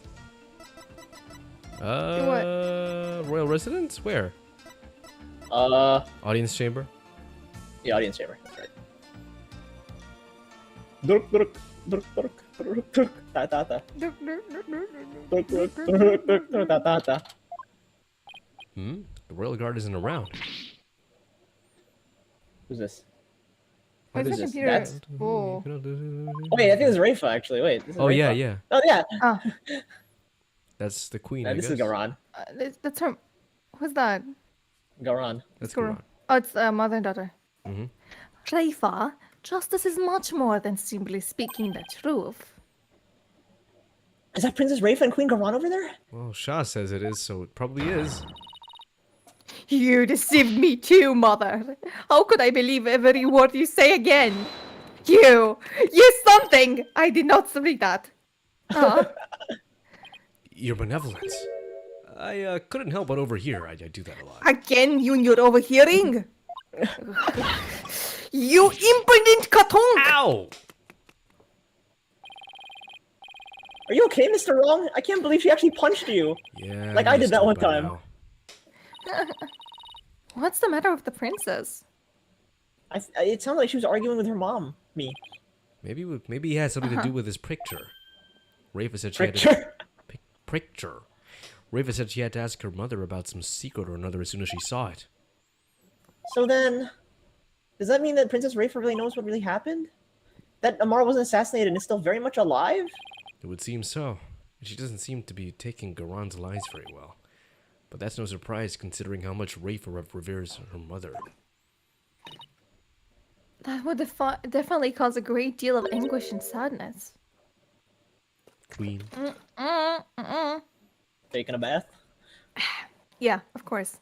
Speaker 3: What?
Speaker 2: Royal Residence? Where? Audience chamber?
Speaker 8: Yeah, audience chamber. That's right. Dirk, ta ta ta.
Speaker 2: The royal guard isn't around.
Speaker 1: Who's this?
Speaker 3: Where's
Speaker 1: What
Speaker 3: the
Speaker 1: is this?
Speaker 3: computer?
Speaker 1: That's...
Speaker 3: Oh.
Speaker 1: Oh, wait, I think it's Raifa, actually. Wait. This is
Speaker 2: Oh,
Speaker 1: Raifa.
Speaker 2: yeah, yeah.
Speaker 1: Oh, yeah.
Speaker 3: Oh,
Speaker 2: That's the queen,
Speaker 1: Yeah,
Speaker 2: I
Speaker 1: this
Speaker 2: guess.
Speaker 1: is Garan.
Speaker 3: that's her. Who's that?
Speaker 1: Garan.
Speaker 2: That's
Speaker 3: Guru.
Speaker 2: Garan.
Speaker 3: Oh, it's mother and daughter.
Speaker 2: Mm-hmm.
Speaker 3: Raifa, justice is much more than simply speaking the truth.
Speaker 1: Is that Princess Raifa and Queen Garan over there?
Speaker 2: Well, Shah says it is, so it probably is.
Speaker 3: You deceived me too, mother. How could I believe every word you say again? You something! I did not read that. Huh?
Speaker 2: Your benevolence. I couldn't help but overhear. I do that a lot.
Speaker 3: Again, you and your overhearing? You imprudent cartoon!
Speaker 2: Ow!
Speaker 1: Are you okay, Mr. Wrong? I can't believe she actually punched you.
Speaker 2: Yeah.
Speaker 1: Like I did that
Speaker 2: understood
Speaker 1: one
Speaker 2: by
Speaker 1: time.
Speaker 2: now.
Speaker 3: What's the matter with the princess?
Speaker 1: It sounded like she was arguing with her mom. Me.
Speaker 2: Maybe he has something to do with his picture. Rafa said she had
Speaker 1: Picture?
Speaker 2: to... Picture. Rafa said she had to ask her mother about some secret or another as soon as she saw it.
Speaker 1: So then, does that mean that Princess Raifa really knows what really happened? That Amara wasn't assassinated and is still very much alive?
Speaker 2: It would seem so. She doesn't seem to be taking Garan's lies very well. But that's no surprise considering how much Rafa reveres her mother.
Speaker 3: That would definitely cause a great deal of anguish and sadness.
Speaker 2: Queen.
Speaker 1: Taking a bath?
Speaker 3: Yeah, of course.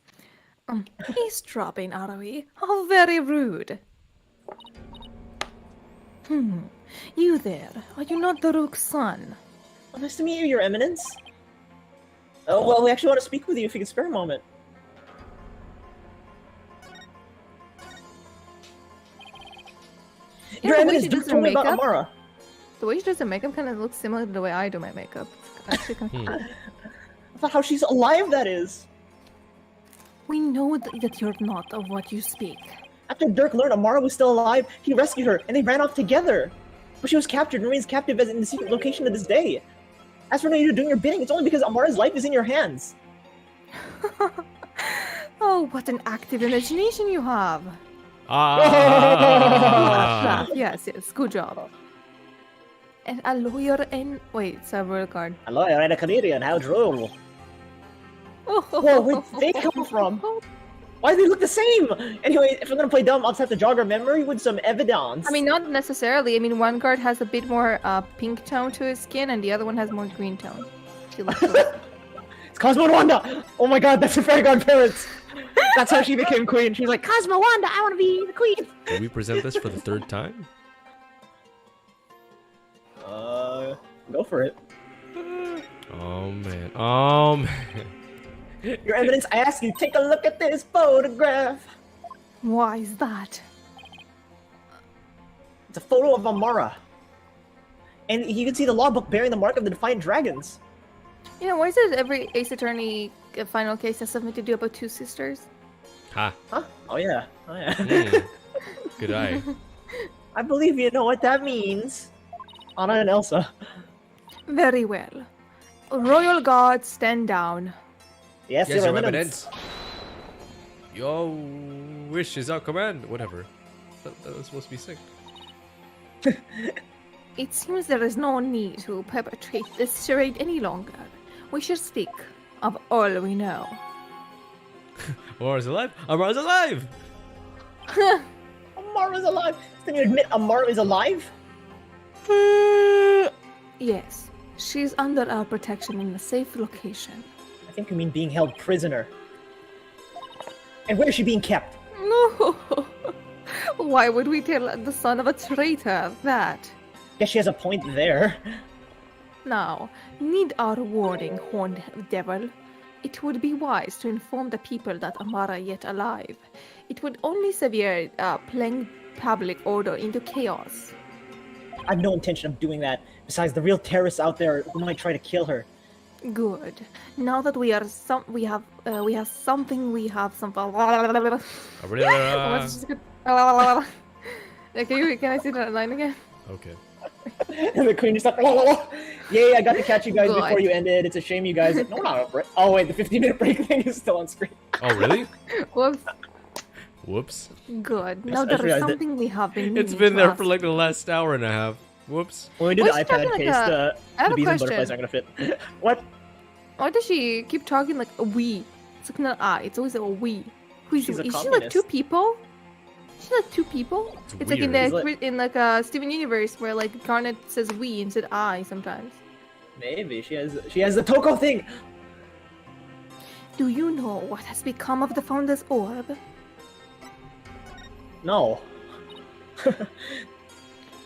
Speaker 3: Eavesdropping, are we? How very rude. You there? Are you not the Rook's son?
Speaker 1: Oh, nice to meet you, Your Eminence. Oh, well, we actually want to speak with you if you can spare a moment.
Speaker 3: Yeah,
Speaker 1: Your
Speaker 3: the way
Speaker 1: Eminence,
Speaker 3: she
Speaker 1: do
Speaker 3: does her
Speaker 1: tell me about
Speaker 3: makeup-
Speaker 1: Amara.
Speaker 3: The way she does her makeup kind of looks similar to the way I do my makeup. It's actually kind of
Speaker 1: About how she's alive, that is.
Speaker 3: We know that you're not of what you speak.
Speaker 1: After Dirk learned Amara was still alive, he rescued her, and they ran off together. But she was captured and remains captive as in the secret location to this day. As for now you're doing your bidding, it's only because Amara's life is in your hands.
Speaker 3: Oh, what an active imagination you have.
Speaker 2: Ah!
Speaker 3: Yes, good job. And a lawyer and... Wait, it's a royal guard.
Speaker 1: A lawyer and a Canadian, how droll. Whoa, where'd they come from? Why do they look the same? Anyway, if we're gonna play dumb, I'll just have to jog our memory with some evidence.
Speaker 3: I mean, not necessarily. I mean, one guard has a bit more pink tone to his skin, and the other one has more green tone. She looks
Speaker 1: It's Cosmo and Wanda! Oh my god, that's her fairy godparents! That's how she became queen. She was like, Cosmo, Wanda, I want to be the queen!
Speaker 2: Did we present this for the third time?
Speaker 1: Go for it.
Speaker 2: Oh man. Oh man.
Speaker 1: Your Eminence, I ask you, take a look at this photograph.
Speaker 3: Why is that?
Speaker 1: It's a photo of Amara. And you can see the logbook bearing the mark of the Defiant Dragons.
Speaker 3: You know, why is it every Ace Attorney final case has something to do about two sisters?
Speaker 2: Ha.
Speaker 1: Huh? Oh yeah. Oh yeah.
Speaker 2: Good eye.
Speaker 1: I believe you know what that means. Anna and Elsa.
Speaker 3: Very well. Royal Guard, stand down.
Speaker 1: Yes,
Speaker 2: Yes,
Speaker 1: Your
Speaker 2: Your
Speaker 1: Eminence.
Speaker 2: Eminence. Your wish is our command. Whatever. That was supposed to be sick.
Speaker 3: It seems there is no need to perpetrate this charade any longer. We should speak of all we know.
Speaker 2: Amara's alive! Amara's alive!
Speaker 1: Amara's alive! Can you admit Amara is alive?
Speaker 3: Yes, she's under our protection in a safe location.
Speaker 1: I think you mean being held prisoner. And where is she being kept?
Speaker 3: No! Why would we tell the son of a traitor that?
Speaker 1: Guess she has a point there.
Speaker 3: Now, need our warning, horned devil. It would be wise to inform the people that Amara yet alive. It would only severe playing public order into chaos.
Speaker 1: I have no intention of doing that. Besides, the real terrorists out there who might try to kill her.
Speaker 3: Good. Now that we have something. Can I see that line again?
Speaker 2: Okay.
Speaker 8: And the queen just like, yay, I got to catch you guys
Speaker 3: God.
Speaker 8: before you ended. It's a shame you guys. No, not a break. Oh, wait, the 15-minute break thing is still on screen.
Speaker 2: Oh, really?
Speaker 3: Whoops.
Speaker 2: Whoops.
Speaker 3: Good. Now
Speaker 8: I
Speaker 3: there is
Speaker 8: realized it.
Speaker 3: something we have been
Speaker 2: It's
Speaker 3: needing
Speaker 2: been
Speaker 3: to
Speaker 2: there
Speaker 3: ask.
Speaker 2: for like the last hour and a half. Whoops.
Speaker 8: When we did
Speaker 3: Why
Speaker 8: the
Speaker 3: is she talking
Speaker 8: iPad
Speaker 3: like
Speaker 8: case,
Speaker 3: a- I have
Speaker 8: the
Speaker 3: a
Speaker 8: bees and
Speaker 3: question.
Speaker 8: butterflies aren't gonna fit. What?
Speaker 3: Why does she keep talking like a we? It's like not I. It's always a we. Who's
Speaker 8: She's a
Speaker 3: is she like two
Speaker 8: communist.
Speaker 3: people? She's like two people. It's like in
Speaker 2: weird.
Speaker 3: the in like a Steven Universe where like Garnet says we instead I sometimes.
Speaker 8: Maybe she has the Toko thing.
Speaker 3: Do you know what has become of the Founder's Orb?
Speaker 8: No.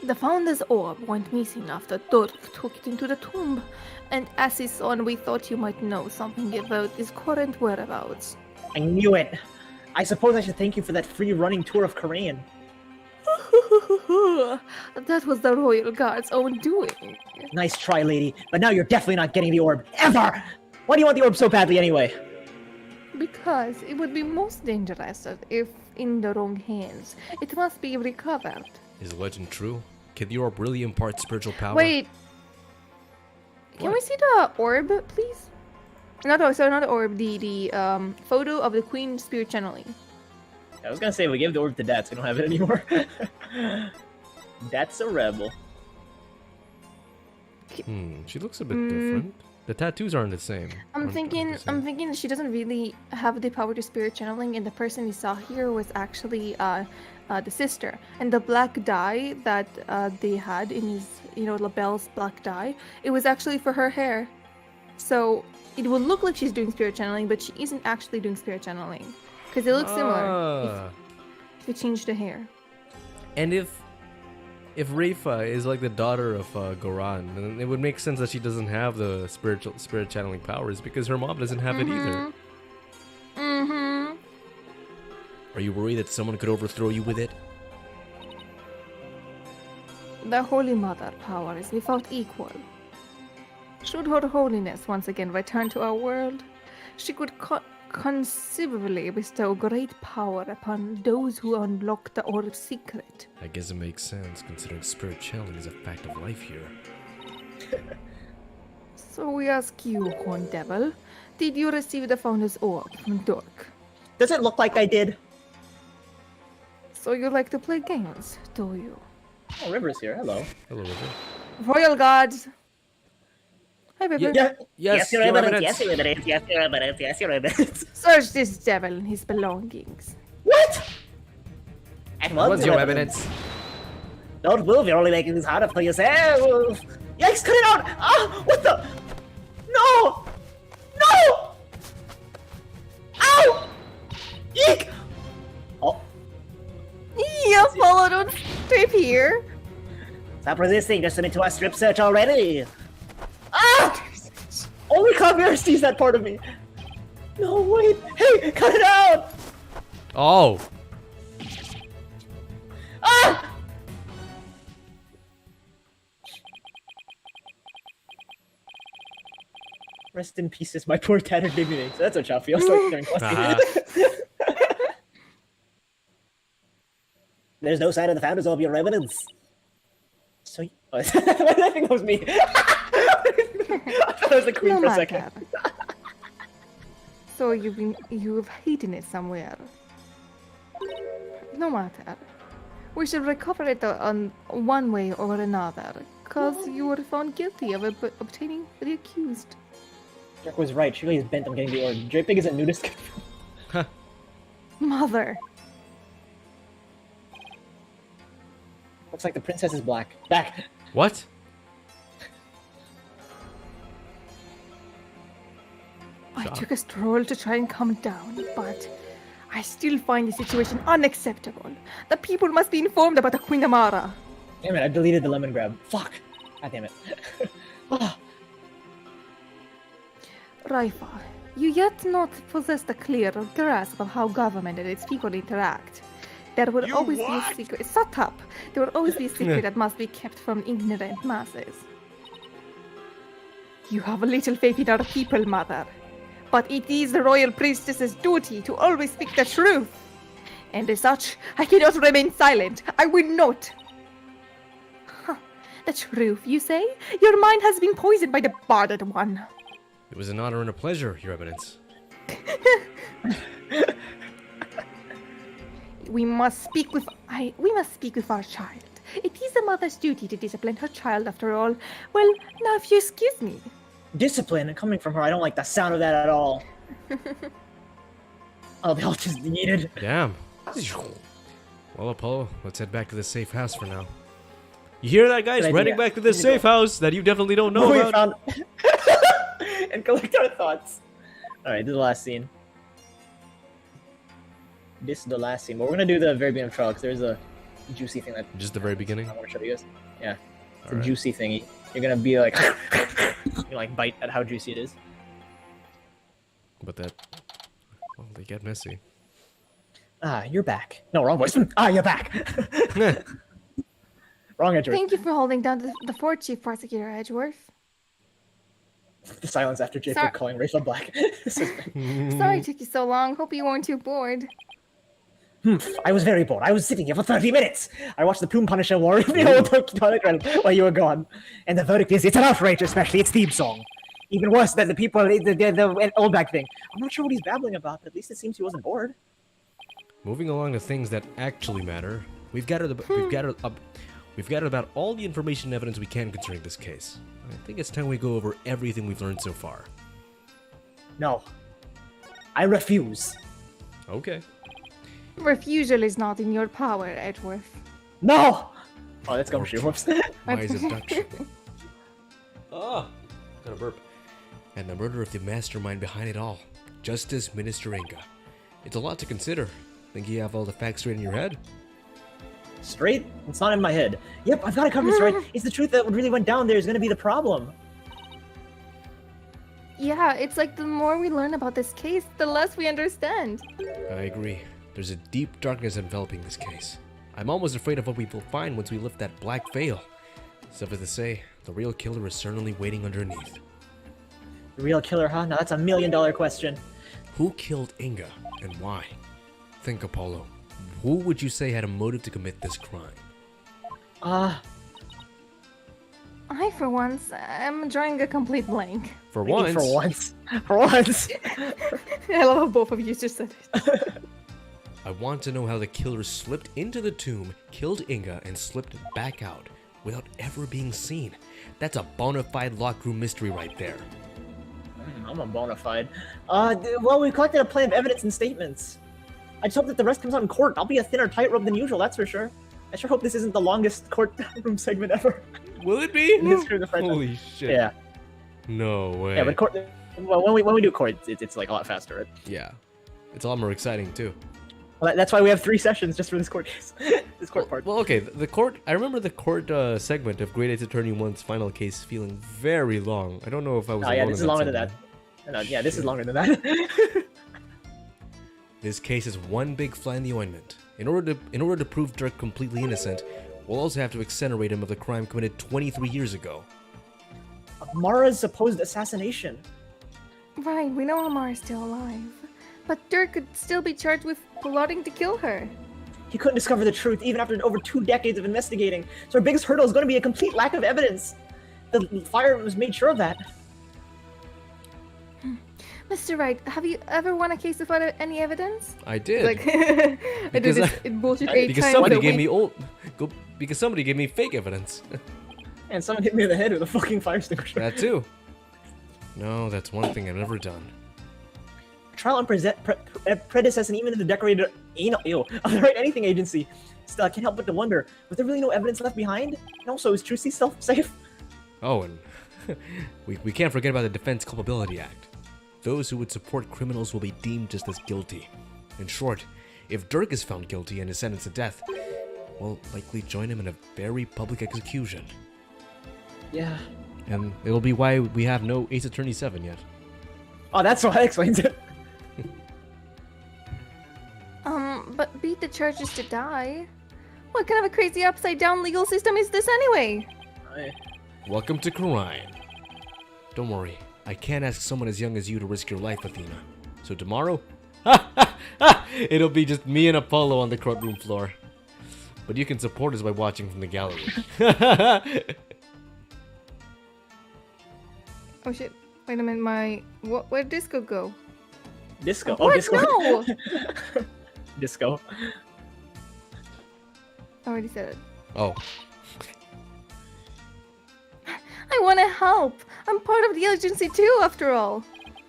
Speaker 3: The Founder's Orb went missing after Dirk took it into the tomb, and as his son, we thought you might know something about his current whereabouts.
Speaker 8: I knew it. I suppose I should thank you for that free running tour of Korean.
Speaker 3: That was the Royal Guard's own doing.
Speaker 8: Nice try, lady. But now you're definitely not getting the orb ever. Why do you want the orb so badly anyway?
Speaker 3: Because it would be most dangerous if in the wrong hands. It must be recovered.
Speaker 2: Is legend true? Can the orb really impart spiritual power?
Speaker 3: Wait. Can we see the orb, please? Not the orb. The photo of the Queen spirit channeling.
Speaker 8: I was gonna say we gave the orb to Dats. We don't have it anymore. That's a rebel.
Speaker 2: She looks a bit different. The tattoos aren't the same.
Speaker 3: I'm thinking that she doesn't really have the power to spirit channeling, and the person we saw here was actually the sister. And the black dye that they had in his, LaBelle's black dye, it was actually for her hair. So it will look like she's doing spirit channeling, but she isn't actually doing spirit channeling. Because they look similar if you change the hair.
Speaker 2: And if Reifa is like the daughter of Goran, then it would make sense that she doesn't have the spirit channeling powers because her mom doesn't have it either.
Speaker 3: Mm-hmm.
Speaker 2: Are you worried that someone could overthrow you with it?
Speaker 3: The Holy Mother power is without equal. Should Her Holiness once again return to our world, she could conceivably bestow great power upon those who unlock the orb's secret.
Speaker 2: I guess it makes sense considering spirit channeling is a fact of life here.
Speaker 3: So we ask you, Horn Devil, did you receive the Founder's Orb from Dirk?
Speaker 8: Does it look like I did?
Speaker 3: So you like to play games, do you?
Speaker 8: Oh, River's here. Hello.
Speaker 2: Hello, River.
Speaker 3: Royal Guards! Hi, Pepper.
Speaker 2: Yes,
Speaker 8: Your
Speaker 2: Your
Speaker 8: Eminence.
Speaker 2: Eminence.
Speaker 8: Yes, Your Eminence. Yes, Your Eminence. Yes, Your Eminence.
Speaker 3: Search this devil and his belongings.
Speaker 8: What? At once,
Speaker 2: What's Your Eminence?
Speaker 8: Don't move. You're only making this harder for yourself. Yikes! Cut it out! Ah! What the? No! No! Ow! Eek! Oh,
Speaker 3: You followed on strip here.
Speaker 8: stop resisting. Just submit to our strip search already. Ah! Only Kavir sees that part of me. No, wait. Hey, cut it out!
Speaker 2: Oh!
Speaker 8: Ah! Rest in pieces, my poor tattered baby. So that's what Chow feels like during Cluster. There's no sign of the Founders of Your Eminence. So, I think that was me. I thought it was the Queen
Speaker 3: No
Speaker 8: for a
Speaker 3: matter.
Speaker 8: second.
Speaker 3: So you've hidden it somewhere. No matter. We should recover it on one way or another, cause you were found guilty of obtaining the accused.
Speaker 8: Dirk was right. She really is bent on getting the orb. Draping is a nudist.
Speaker 3: Mother.
Speaker 8: Looks like the princess is black. Back.
Speaker 2: What?
Speaker 3: I took a stroll to try and calm down, but I still find the situation unacceptable. The people must be informed about the Queen Amara.
Speaker 8: Damn it! I deleted the lemon grab. Fuck. God damn it. Ah.
Speaker 3: Raifa, you yet not possess the clear grasp of how government and its people interact. There will always be a secret. Shut up! There will always be a secret that must be kept from ignorant masses. You have little faith in our people, Mother. But it is the royal priestess's duty to always speak the truth. And as such, I cannot remain silent. I will not. Huh. The truth, you say? Your mind has been poisoned by the bothered one.
Speaker 2: It was an honor and a pleasure, Your Eminence.
Speaker 3: We must speak with our child. It is a mother's duty to discipline her child, after all. Well, now if you excuse me.
Speaker 8: Discipline coming from her. I don't like the sound of that at all. Oh, they all just yeeted.
Speaker 2: Damn. Well, Apollo, let's head back to the safe house for now. You hear that, guys?
Speaker 8: Good
Speaker 2: Running
Speaker 8: idea.
Speaker 2: back to the safe house that you definitely don't know
Speaker 8: We
Speaker 2: about.
Speaker 8: found and collect our thoughts. All right, this is the last scene. This is the last scene, but we're gonna do the very beginning of trial because there's a juicy thing that
Speaker 2: Just the very beginning?
Speaker 8: I want to show you guys. Yeah, it's a
Speaker 2: Alright.
Speaker 8: juicy thingy. You're gonna be like, you like bite at how juicy it is.
Speaker 2: But that... Well, they get messy.
Speaker 8: Ah, you're back. No, wrong voice. Ah, you're back. Wrong Edgeworth.
Speaker 3: Thank you for holding down the fort, Chief Prosecutor Edgeworth.
Speaker 8: The silence after Jacob
Speaker 3: Sorry.
Speaker 8: calling Rachel black.
Speaker 3: Sorry it took you so long. Hope you weren't too bored.
Speaker 8: I was very bored. I was sitting here for 30 minutes. I watched the Plume Punisher War while you were gone. And the verdict is, it's an outrage, especially its theme song. Even worse than the people, the old back thing. I'm not sure what he's babbling about, but at least it seems he wasn't bored.
Speaker 2: Moving along to things that actually matter, we've gathered about all the information and evidence we can concerning this case. I think it's time we go over everything we've learned so far.
Speaker 8: No. I refuse.
Speaker 2: Okay.
Speaker 3: Refusal is not in your power, Edgeworth.
Speaker 8: No! Oh, that's gumshoe. Whoops.
Speaker 2: Why is abduction? Oh, got a burp. And the murder of the mastermind behind it all, Justice Minister Inga. It's a lot to consider. Think you have all the facts straight in your head?
Speaker 8: Straight? It's not in my head. Yep, I've got it covered straight. It's the truth that what really went down there is going to be the problem.
Speaker 3: Yeah, it's like the more we learn about this case, the less we understand.
Speaker 2: I agree. There's a deep darkness enveloping this case. I'm almost afraid of what we will find once we lift that black veil. Suffice to say, the real killer is certainly waiting underneath.
Speaker 8: The real killer, huh? Now that's $1 million question.
Speaker 2: Who killed Inga and why? Think, Apollo. Who would you say had a motive to commit this crime?
Speaker 3: I, for once, am drawing a complete blank.
Speaker 2: For
Speaker 8: I mean,
Speaker 2: once.
Speaker 8: For once.
Speaker 3: I love how both of you just said it.
Speaker 2: I want to know how the killer slipped into the tomb, killed Inga, and slipped back out without ever being seen. That's a bona fide locked room mystery right there.
Speaker 8: I'm a bona fide. Well, we collected a plan of evidence and statements. I just hope that the rest comes out in court. I'll be a thinner tightrope than usual, that's for sure. I sure hope this isn't the longest courtroom segment ever.
Speaker 2: Will it be?
Speaker 8: In the history of the franchise.
Speaker 2: Holy shit.
Speaker 8: Yeah.
Speaker 2: No way.
Speaker 8: Yeah, but court. Well, when we do court, it's like a lot faster. Right?
Speaker 2: Yeah. It's a lot more exciting too.
Speaker 8: Well, that's why we have 3 sessions just for this court case. This court part.
Speaker 2: Well, okay. The court. I remember the court segment of Great Ace Attorney 1's final case feeling very long. I don't know if I was.
Speaker 8: Oh yeah, this is longer than that.
Speaker 2: segment.
Speaker 8: No, yeah, this is longer than that.
Speaker 2: This case is one big fly in the ointment. In order to prove Dirk completely innocent, we'll also have to exonerate him of the crime committed 23 years ago.
Speaker 8: Mara's supposed assassination.
Speaker 3: Right, we know Amar is still alive. But Dirk could still be charged with plotting to kill her.
Speaker 8: He couldn't discover the truth even after over 2 decades of investigating. So our biggest hurdle is going to be a complete lack of evidence. The fire was made sure of that.
Speaker 3: Mr. Wright, have you ever won a case without any evidence?
Speaker 2: I did.
Speaker 3: Like, I did
Speaker 2: Because
Speaker 3: this bullshit 8
Speaker 2: because
Speaker 3: times
Speaker 2: somebody
Speaker 3: a
Speaker 2: gave
Speaker 3: week.
Speaker 2: me because somebody gave me fake evidence.
Speaker 8: And someone hit me in the head with a fucking fire extinguisher.
Speaker 2: That too. No, that's one thing I've never done.
Speaker 8: Trial and predecessor and even in the decorated of the Right Anything Agency. Still, I can't help but to wonder, was there really no evidence left behind? And also, is Trucy safe?
Speaker 2: Oh, and we can't forget about the Defense Culpability Act. Those who would support criminals will be deemed just as guilty. In short, if Dirk is found guilty and is sentenced to death, we'll likely join him in a very public execution.
Speaker 8: Yeah.
Speaker 2: And it'll be why we have no Ace Attorney 7 yet.
Speaker 8: Oh, that's why that explains it.
Speaker 3: But beat the charges to die? What kind of a crazy upside-down legal system is this anyway?
Speaker 2: Welcome to Crime. Don't worry, I can't ask someone as young as you to risk your life, Athena. So tomorrow, it'll be just me and Apollo on the courtroom floor. But you can support us by watching from the gallery.
Speaker 3: Oh shit! Wait a minute, where'd Disco go?
Speaker 1: Disco.
Speaker 3: What?
Speaker 1: Disco.
Speaker 3: No!
Speaker 1: Disco.
Speaker 3: I already said it.
Speaker 2: Oh.
Speaker 3: I want to help. I'm part of the agency too, after all.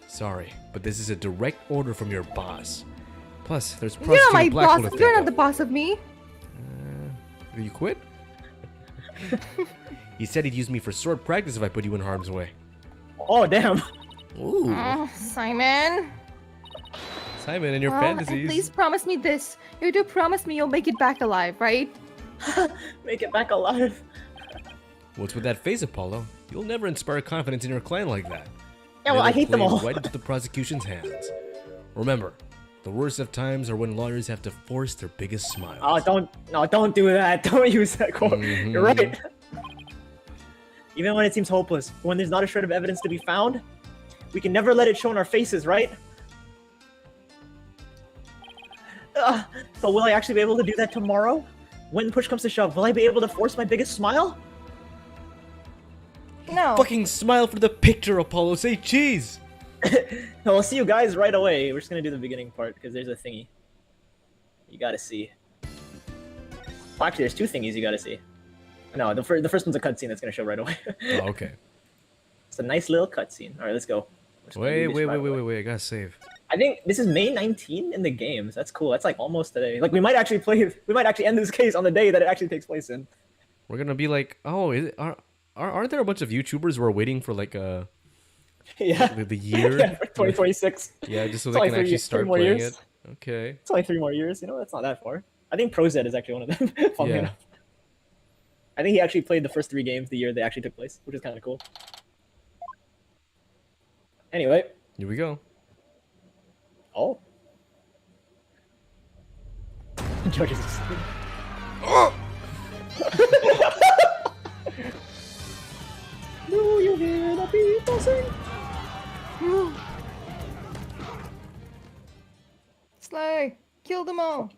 Speaker 5: Sorry, but this is a direct order from your boss. Plus, there's
Speaker 3: You're not my
Speaker 5: Prosecutor
Speaker 3: boss.
Speaker 5: Blackwood to
Speaker 3: You're
Speaker 5: think
Speaker 3: not the
Speaker 5: of.
Speaker 3: boss of me.
Speaker 5: You quit? He said he'd use me for sword practice if I put you in harm's way.
Speaker 1: Oh damn.
Speaker 5: Ooh.
Speaker 3: Oh, Simon.
Speaker 5: Simon and your
Speaker 3: Well, and
Speaker 5: fantasies.
Speaker 3: please promise me this. You do promise me you'll make it back alive, right?
Speaker 1: Make it back alive.
Speaker 5: What's with that face, Apollo? You'll never inspire confidence in your clan like that.
Speaker 1: Yeah, well, I
Speaker 5: Never
Speaker 1: hate them
Speaker 5: play
Speaker 1: all.
Speaker 5: right into the prosecution's hands. Remember, the worst of times are when lawyers have to force their biggest smiles.
Speaker 1: Oh, don't do that. Don't use that quote.
Speaker 5: Mhm.
Speaker 1: You're right. Even when it seems hopeless, when there's not a shred of evidence to be found, we can never let it show in our faces, right? So will I actually be able to do that tomorrow? When push comes to shove, will I be able to force my biggest smile?
Speaker 3: No.
Speaker 5: Fucking smile for the picture, Apollo. Say cheese.
Speaker 1: No, I'll see you guys right away. We're just gonna do the beginning part because there's a thingy you gotta see. Well, actually, there's two thingies you gotta see. No, the first one's a cutscene that's gonna show right away.
Speaker 5: Oh, okay.
Speaker 1: It's a nice little cutscene. All right, let's go. We're just gonna do this right away.
Speaker 5: I gotta save.
Speaker 1: I think this is May 19 in the games. That's cool. That's like almost today. Like we might actually end this case on the day that it actually takes place in.
Speaker 5: We're gonna be like, oh, aren't there a bunch of YouTubers who are waiting for like
Speaker 1: Yeah.
Speaker 5: the year?
Speaker 1: Yeah, for 2026.
Speaker 5: Yeah, just so
Speaker 1: It's
Speaker 5: they
Speaker 1: only
Speaker 5: can actually
Speaker 1: three
Speaker 5: start
Speaker 1: more
Speaker 5: playing
Speaker 1: years.
Speaker 5: it. Okay.
Speaker 1: It's only 3 more years. You know, that's not that far. I think ProZ is actually one of them. Funnily
Speaker 5: Yeah.
Speaker 1: enough. I think he actually played the first 3 games the year they actually took place, which is kind of cool. Anyway.
Speaker 5: Here we go.
Speaker 1: Oh. Judges. Do you hear the people sing?
Speaker 3: Slay. Kill them all.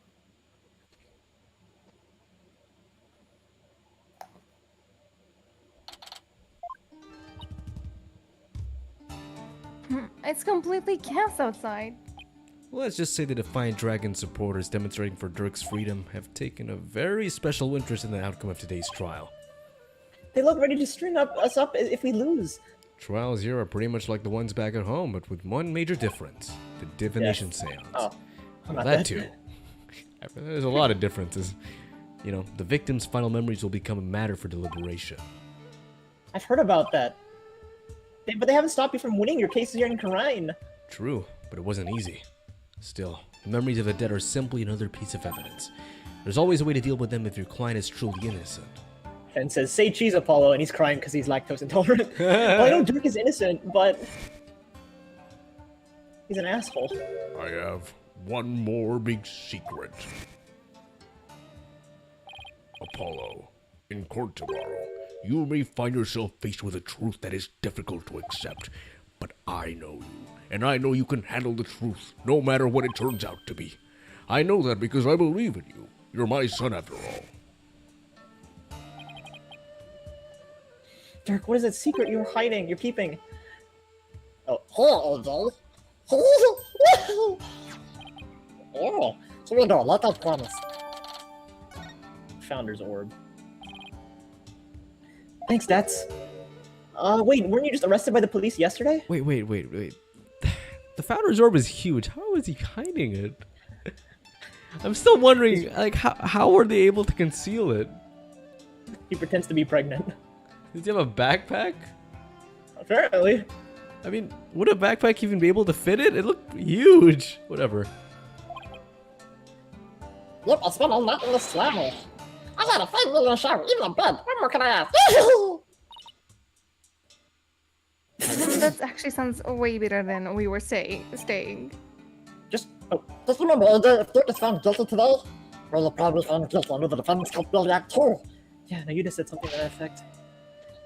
Speaker 3: It's completely chaos outside.
Speaker 5: Let's just say the Defiant Dragon supporters demonstrating for Dirk's freedom have taken a very special interest in the outcome of today's trial.
Speaker 1: They look ready to string us up if we lose.
Speaker 5: Trials here are pretty much like the ones back at home, but with one major difference. The divination seance.
Speaker 1: Oh.
Speaker 5: Well, that too. There's a lot of differences. You know, the victim's final memories will become a matter for deliberation.
Speaker 1: I've heard about that. But they haven't stopped you from winning your cases here in Karine.
Speaker 5: True, but it wasn't easy. Still, the memories of the dead are simply another piece of evidence. There's always a way to deal with them if your client is truly innocent.
Speaker 1: Fen says, say cheese, Apollo, and he's crying because he's lactose intolerant. Well, I know Dirk is innocent, but he's an asshole.
Speaker 4: I have one more big secret. Apollo, in court tomorrow, you may find yourself faced with a truth that is difficult to accept, but I know you, and I know you can handle the truth, no matter what it turns out to be. I know that because I believe in you. You're my son after all.
Speaker 1: Dirk, what is that secret you're hiding? You're keeping?
Speaker 6: Oh, AJ. Oh, so we do, like I promised.
Speaker 1: Founder's orb. Thanks, Dats. Wait, weren't you just arrested by the police yesterday?
Speaker 5: Wait. The Founder's Orb is huge. How is he hiding it? I'm still wondering, like, how were they able to conceal it?
Speaker 1: He pretends to be pregnant.
Speaker 5: Does he have a backpack?
Speaker 1: Apparently.
Speaker 5: I mean, would a backpack even be able to fit it? It looked huge. Whatever.
Speaker 6: Yep, I spent all night in the slumber. I got a 5 million shower, even in bed. What more can I ask?
Speaker 3: That actually sounds way better than we were staying.
Speaker 6: Just remember, AJ, if Dirk is found guilty today, well, you'll probably find guilty under the Defendant's Culpability Act too.
Speaker 1: Yeah, no, you just said something to that effect.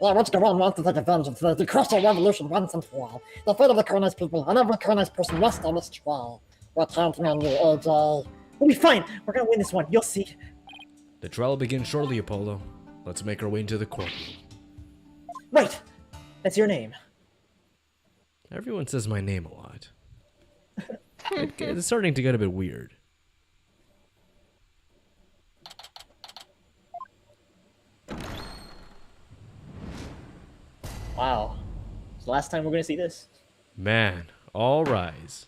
Speaker 6: Yeah, which Gawain wants to take advantage of today to crush our revolution once and for all. The fate of the Cornice people and every Cornice person rests on this trial. We're counting on you, AJ.
Speaker 1: We'll be fine. We're gonna win this one. You'll see.
Speaker 5: The trial begins shortly, Apollo. Let's make our way into the courtroom.
Speaker 1: Right. That's your name.
Speaker 2: Everyone says my name a lot. It's starting to get a bit weird.
Speaker 8: Wow. It's the last time we're gonna see this.
Speaker 2: Man, all rise.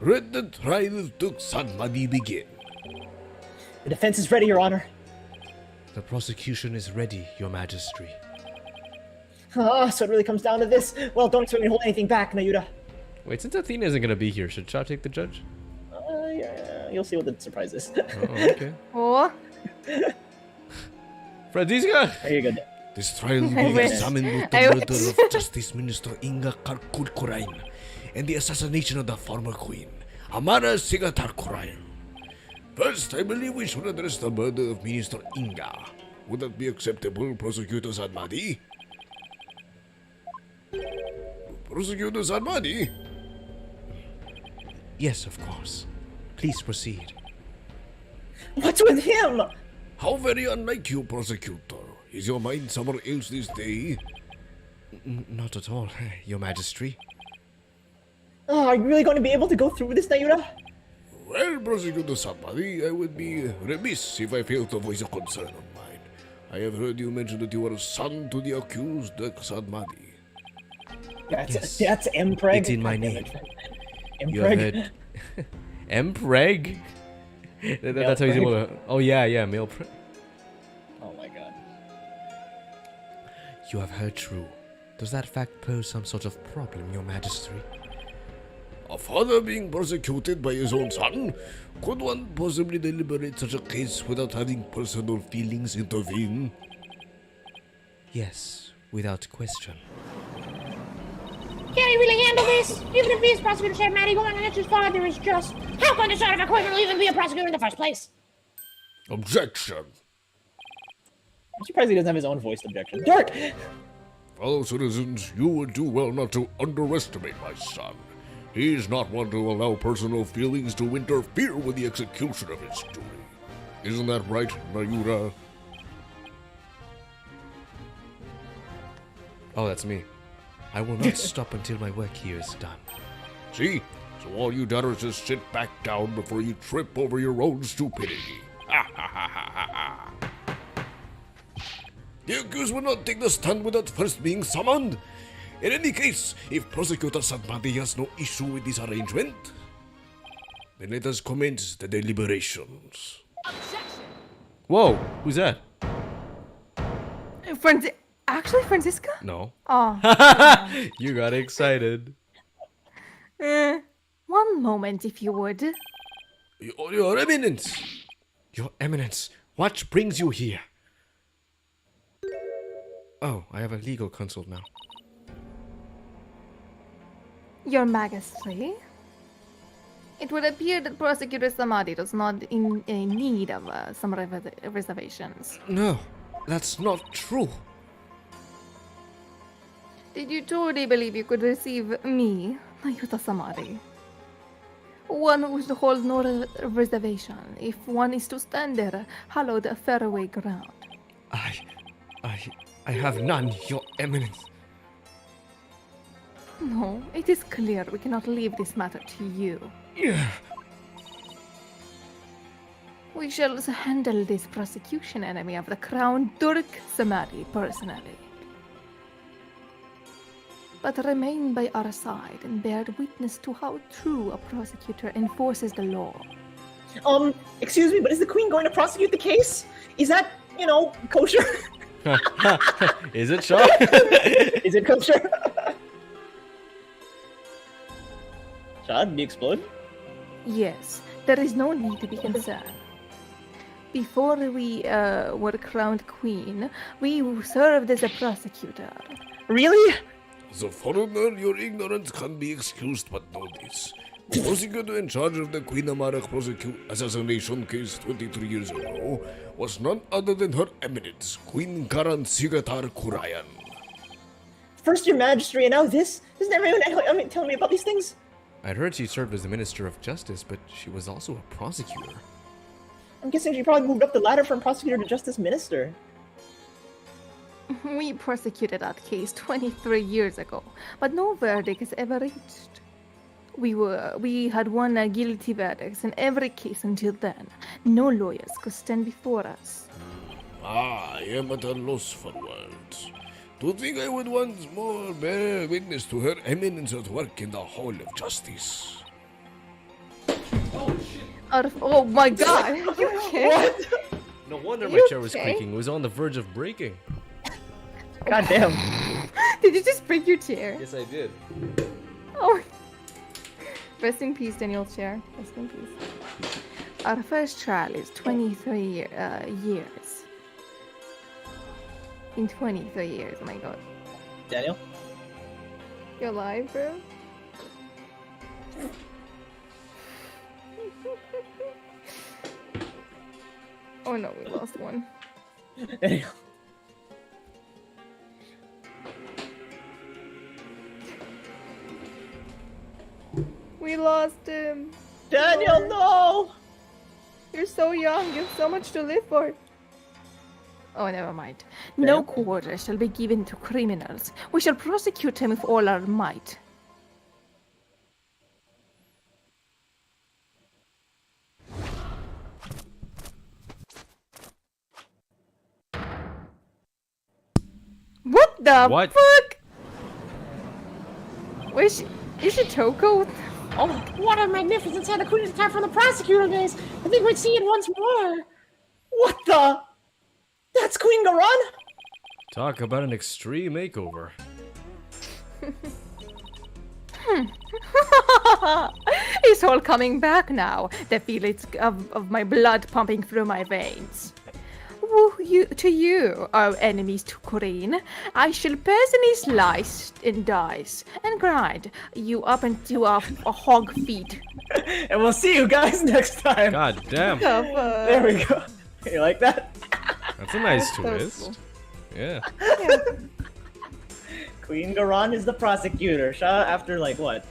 Speaker 4: Let the trial of Duke Sanmadi begin.
Speaker 8: The defense is ready, Your Honor.
Speaker 5: The prosecution is ready, Your Majesty.
Speaker 8: Oh, so it really comes down to this. Well, don't expect me to hold anything back, Nayuda.
Speaker 2: Wait, since Athena isn't gonna be here, should Cha take the judge?
Speaker 8: Yeah, you'll see what the surprise is.
Speaker 2: Oh, okay.
Speaker 3: Oh,
Speaker 2: Francisca!
Speaker 8: There you go.
Speaker 5: This trial will
Speaker 3: I
Speaker 5: be
Speaker 3: wish.
Speaker 5: examined with the
Speaker 3: I
Speaker 5: murder
Speaker 3: wish.
Speaker 5: of Justice Minister Inga Karkurkurain and the assassination of the former queen, Amara Sigatarkurain.
Speaker 4: First, I believe we should address the murder of Minister Inga. Would that be acceptable, Prosecutor Sanmadi? Prosecutor Sanmadi?
Speaker 5: Yes, of course. Please proceed.
Speaker 8: What's with him?
Speaker 4: How very unlike you, Prosecutor. Is your mind somewhere else this day?
Speaker 5: Not at all, Your Majesty.
Speaker 8: Oh, are you really going to be able to go through with this, Nayuda?
Speaker 4: Well, Prosecutor Sanmadi, I would be remiss if I failed to voice a concern of mine. I have heard you mention that you are son to the accused, Sanmadi.
Speaker 5: Yes.
Speaker 8: That's Mpreg.
Speaker 5: It's in my name.
Speaker 2: You have
Speaker 8: Mpreg.
Speaker 2: heard... Mpreg? That's how he's able to... Oh, yeah, male preg.
Speaker 8: Oh my god.
Speaker 5: You have heard true. Does that fact pose some sort of problem, Your Majesty?
Speaker 4: A father being persecuted by his own son? Could one possibly deliberate such a case without having personal feelings intervene?
Speaker 5: Yes, without question.
Speaker 11: Can he really handle this? Even if he is prosecutor Chef Matty going against his father is just. How can this sort of a criminal even be a prosecutor in the first place?
Speaker 4: Objection!
Speaker 8: I'm surprised he doesn't have his own voiced objection. Dirk!
Speaker 4: Fellow citizens, you would do well not to underestimate my son. He is not one to allow personal feelings to interfere with the execution of his duty. Isn't that right, Mayura?
Speaker 5: Oh, that's me. I will not stop until my work here is done.
Speaker 4: See? So all you doubters just sit back down before you trip over your own stupidity. Ha ha ha ha ha ha. The accused will not take the stand without first being summoned. In any case, if Prosecutor Sanmadi has no issue with this arrangement, then let us commence the deliberations.
Speaker 2: Whoa, who's that?
Speaker 3: Actually, Francisca?
Speaker 2: No.
Speaker 3: Oh.
Speaker 2: You got excited.
Speaker 3: One moment, if you would.
Speaker 4: Your Eminence!
Speaker 5: Your Eminence, what brings you here? Oh, I have a legal consult now.
Speaker 3: Your Majesty. It would appear that Prosecutor Samadi is not in need of some reservations.
Speaker 5: No, that's not true.
Speaker 3: Did you truly believe you could receive me, Nayuta Samadi? One would hold no reservation if one is to stand there, hallowed fairway ground.
Speaker 5: I have none, Your Eminence.
Speaker 3: No, it is clear we cannot leave this matter to you. We shall handle this prosecution enemy of the crown, Durk Samadi, personally. But remain by our side and bear witness to how true a prosecutor enforces the law.
Speaker 8: Excuse me, but is the queen going to prosecute the case? Is that, kosher?
Speaker 2: Is it, Shaw?
Speaker 8: Is it kosher? Shaw, did you explode?
Speaker 3: Yes, there is no need to be concerned. Before we were crowned queen, we served as a prosecutor.
Speaker 8: Really?
Speaker 4: As a foreigner, your ignorance can be excused, but know this. The prosecutor in charge of the Queen Amarak assassination case 23 years ago was none other than Her Eminence, Queen Karan Sigatar Kurayan.
Speaker 8: First your Majesty, and now this? Isn't everyone telling me about these things?
Speaker 2: I'd heard she served as the Minister of Justice, but she was also a prosecutor.
Speaker 8: I'm guessing she probably moved up the ladder from prosecutor to justice minister.
Speaker 3: We prosecuted that case 23 years ago, but no verdict is ever reached. We had won guilty verdicts in every case until then. No lawyers could stand before us.
Speaker 5: I am at a loss for words. To think I would once more bear witness to her eminence at work in the Hall of Justice.
Speaker 3: Oh my god! Are you okay?
Speaker 1: What?
Speaker 2: No wonder my
Speaker 3: You
Speaker 2: chair was
Speaker 3: okay?
Speaker 2: creaking. It was on the verge of breaking.
Speaker 1: God damn.
Speaker 3: Did you just break your chair?
Speaker 2: Yes, I did.
Speaker 3: Oh. Rest in peace, Daniel's chair. Rest in peace. Our first trial is 23 years. In 23 years, oh my god.
Speaker 1: Daniel?
Speaker 3: You're alive, bro? Oh no, we lost one.
Speaker 1: Daniel.
Speaker 3: We lost him.
Speaker 1: Daniel, no!
Speaker 3: You're so young. You have so much to live for. Oh, never mind. No quarter shall be given to criminals. We shall prosecute him with all our might. What the
Speaker 2: What?
Speaker 3: fuck? Is she Toko?
Speaker 11: Oh, what a magnificent Santa Cruz attack from the prosecutor days. I think we'd see it once more.
Speaker 1: What the? That's Queen Garon?
Speaker 2: Talk about an extreme makeover.
Speaker 3: It's all coming back now. The feelings of my blood pumping through my veins. To you, our enemies to Corinne, I shall personally slice and dice and grind you up into a hog feed.
Speaker 1: And we'll see you guys next time.
Speaker 2: God damn.
Speaker 1: There we go. You like that?
Speaker 2: That's a nice
Speaker 3: So
Speaker 2: twist.
Speaker 3: cool.
Speaker 2: Yeah.
Speaker 1: Queen Garon is the prosecutor. Shut after like what?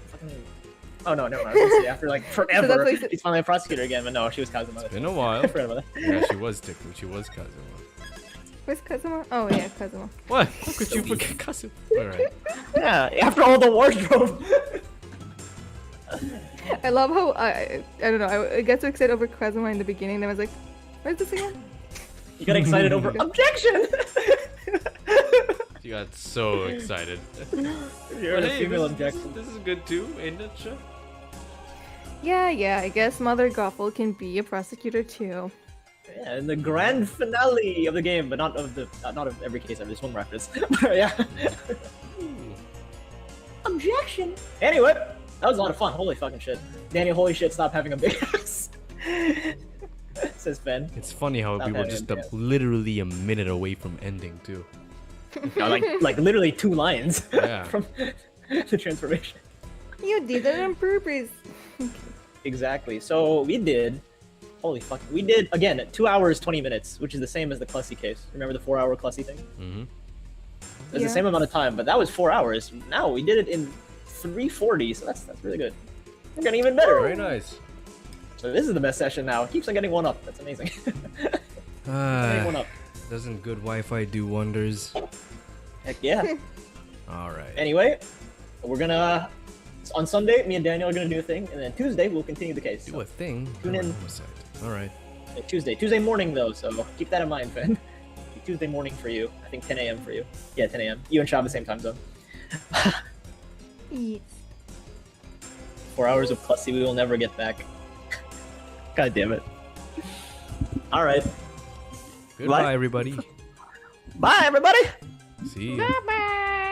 Speaker 1: Oh no, never mind. I was gonna say, after like forever,
Speaker 3: that's what he said.
Speaker 1: he's finally a prosecutor again. But no, she was Kazuma.
Speaker 2: Been a while.
Speaker 1: I forgot about that.
Speaker 2: Yeah, she was Tiku. She was Kazuma.
Speaker 3: Where's Kazuma? Oh yeah, Kazuma.
Speaker 2: What? How could you forget Kazuma? Alright.
Speaker 1: Yeah, after all the wardrobe.
Speaker 3: I love how I don't know. I get so excited over Kazuma in the beginning. Then I was like, where's this again?
Speaker 1: You got excited over objection.
Speaker 2: You got so excited.
Speaker 1: You're
Speaker 2: But
Speaker 1: a
Speaker 2: hey,
Speaker 1: female
Speaker 2: this
Speaker 1: objection.
Speaker 2: is good too, ain't it, Chef?
Speaker 3: Yeah. I guess Mother Gothel can be a prosecutor too.
Speaker 1: Yeah, in the grand finale of the game, but not of every case ever. There's one reference. Yeah. Objection. Anyway, that was a lot of fun. Holy fucking shit. Daniel, holy shit, stop having a big ass. Says Ben.
Speaker 2: It's funny how
Speaker 1: Stop
Speaker 2: we were
Speaker 1: having
Speaker 2: just
Speaker 1: a big ass.
Speaker 2: literally a minute away from ending too.
Speaker 1: No, like literally 2 lines
Speaker 2: Yeah.
Speaker 1: from the transformation.
Speaker 3: You did it on purpose.
Speaker 1: Exactly. So we did. Holy fuck. We did again 2 hours 20 minutes, which is the same as the Clussy case. Remember the 4-hour Clussy thing?
Speaker 2: Mm-hmm.
Speaker 1: It's
Speaker 3: Yeah.
Speaker 1: the same amount of time, but that was 4 hours. Now we did it in 3:40, so that's really good. We're getting even better.
Speaker 2: Very nice.
Speaker 1: So this is the best session now. Keeps on getting one up. That's amazing. Getting one up.
Speaker 2: Doesn't good Wi-Fi do wonders?
Speaker 1: Heck yeah.
Speaker 2: Alright.
Speaker 1: Anyway, we're gonna on Sunday, me and Daniel are gonna do a thing, and then Tuesday we'll continue the case.
Speaker 2: Do a thing.
Speaker 1: Tune in.
Speaker 2: Alright.
Speaker 1: Tuesday morning though, so keep that in mind, Finn. Tuesday morning for you. I think 10 a.m. for you. Yeah, 10 a.m. You and Shab the same time zone.
Speaker 3: Yes.
Speaker 1: 4 hours of Clussy we will never get back. God damn it. Alright.
Speaker 2: Goodbye,
Speaker 1: Bye.
Speaker 2: everybody.
Speaker 1: Bye everybody!
Speaker 2: See you.
Speaker 11: Bye-bye.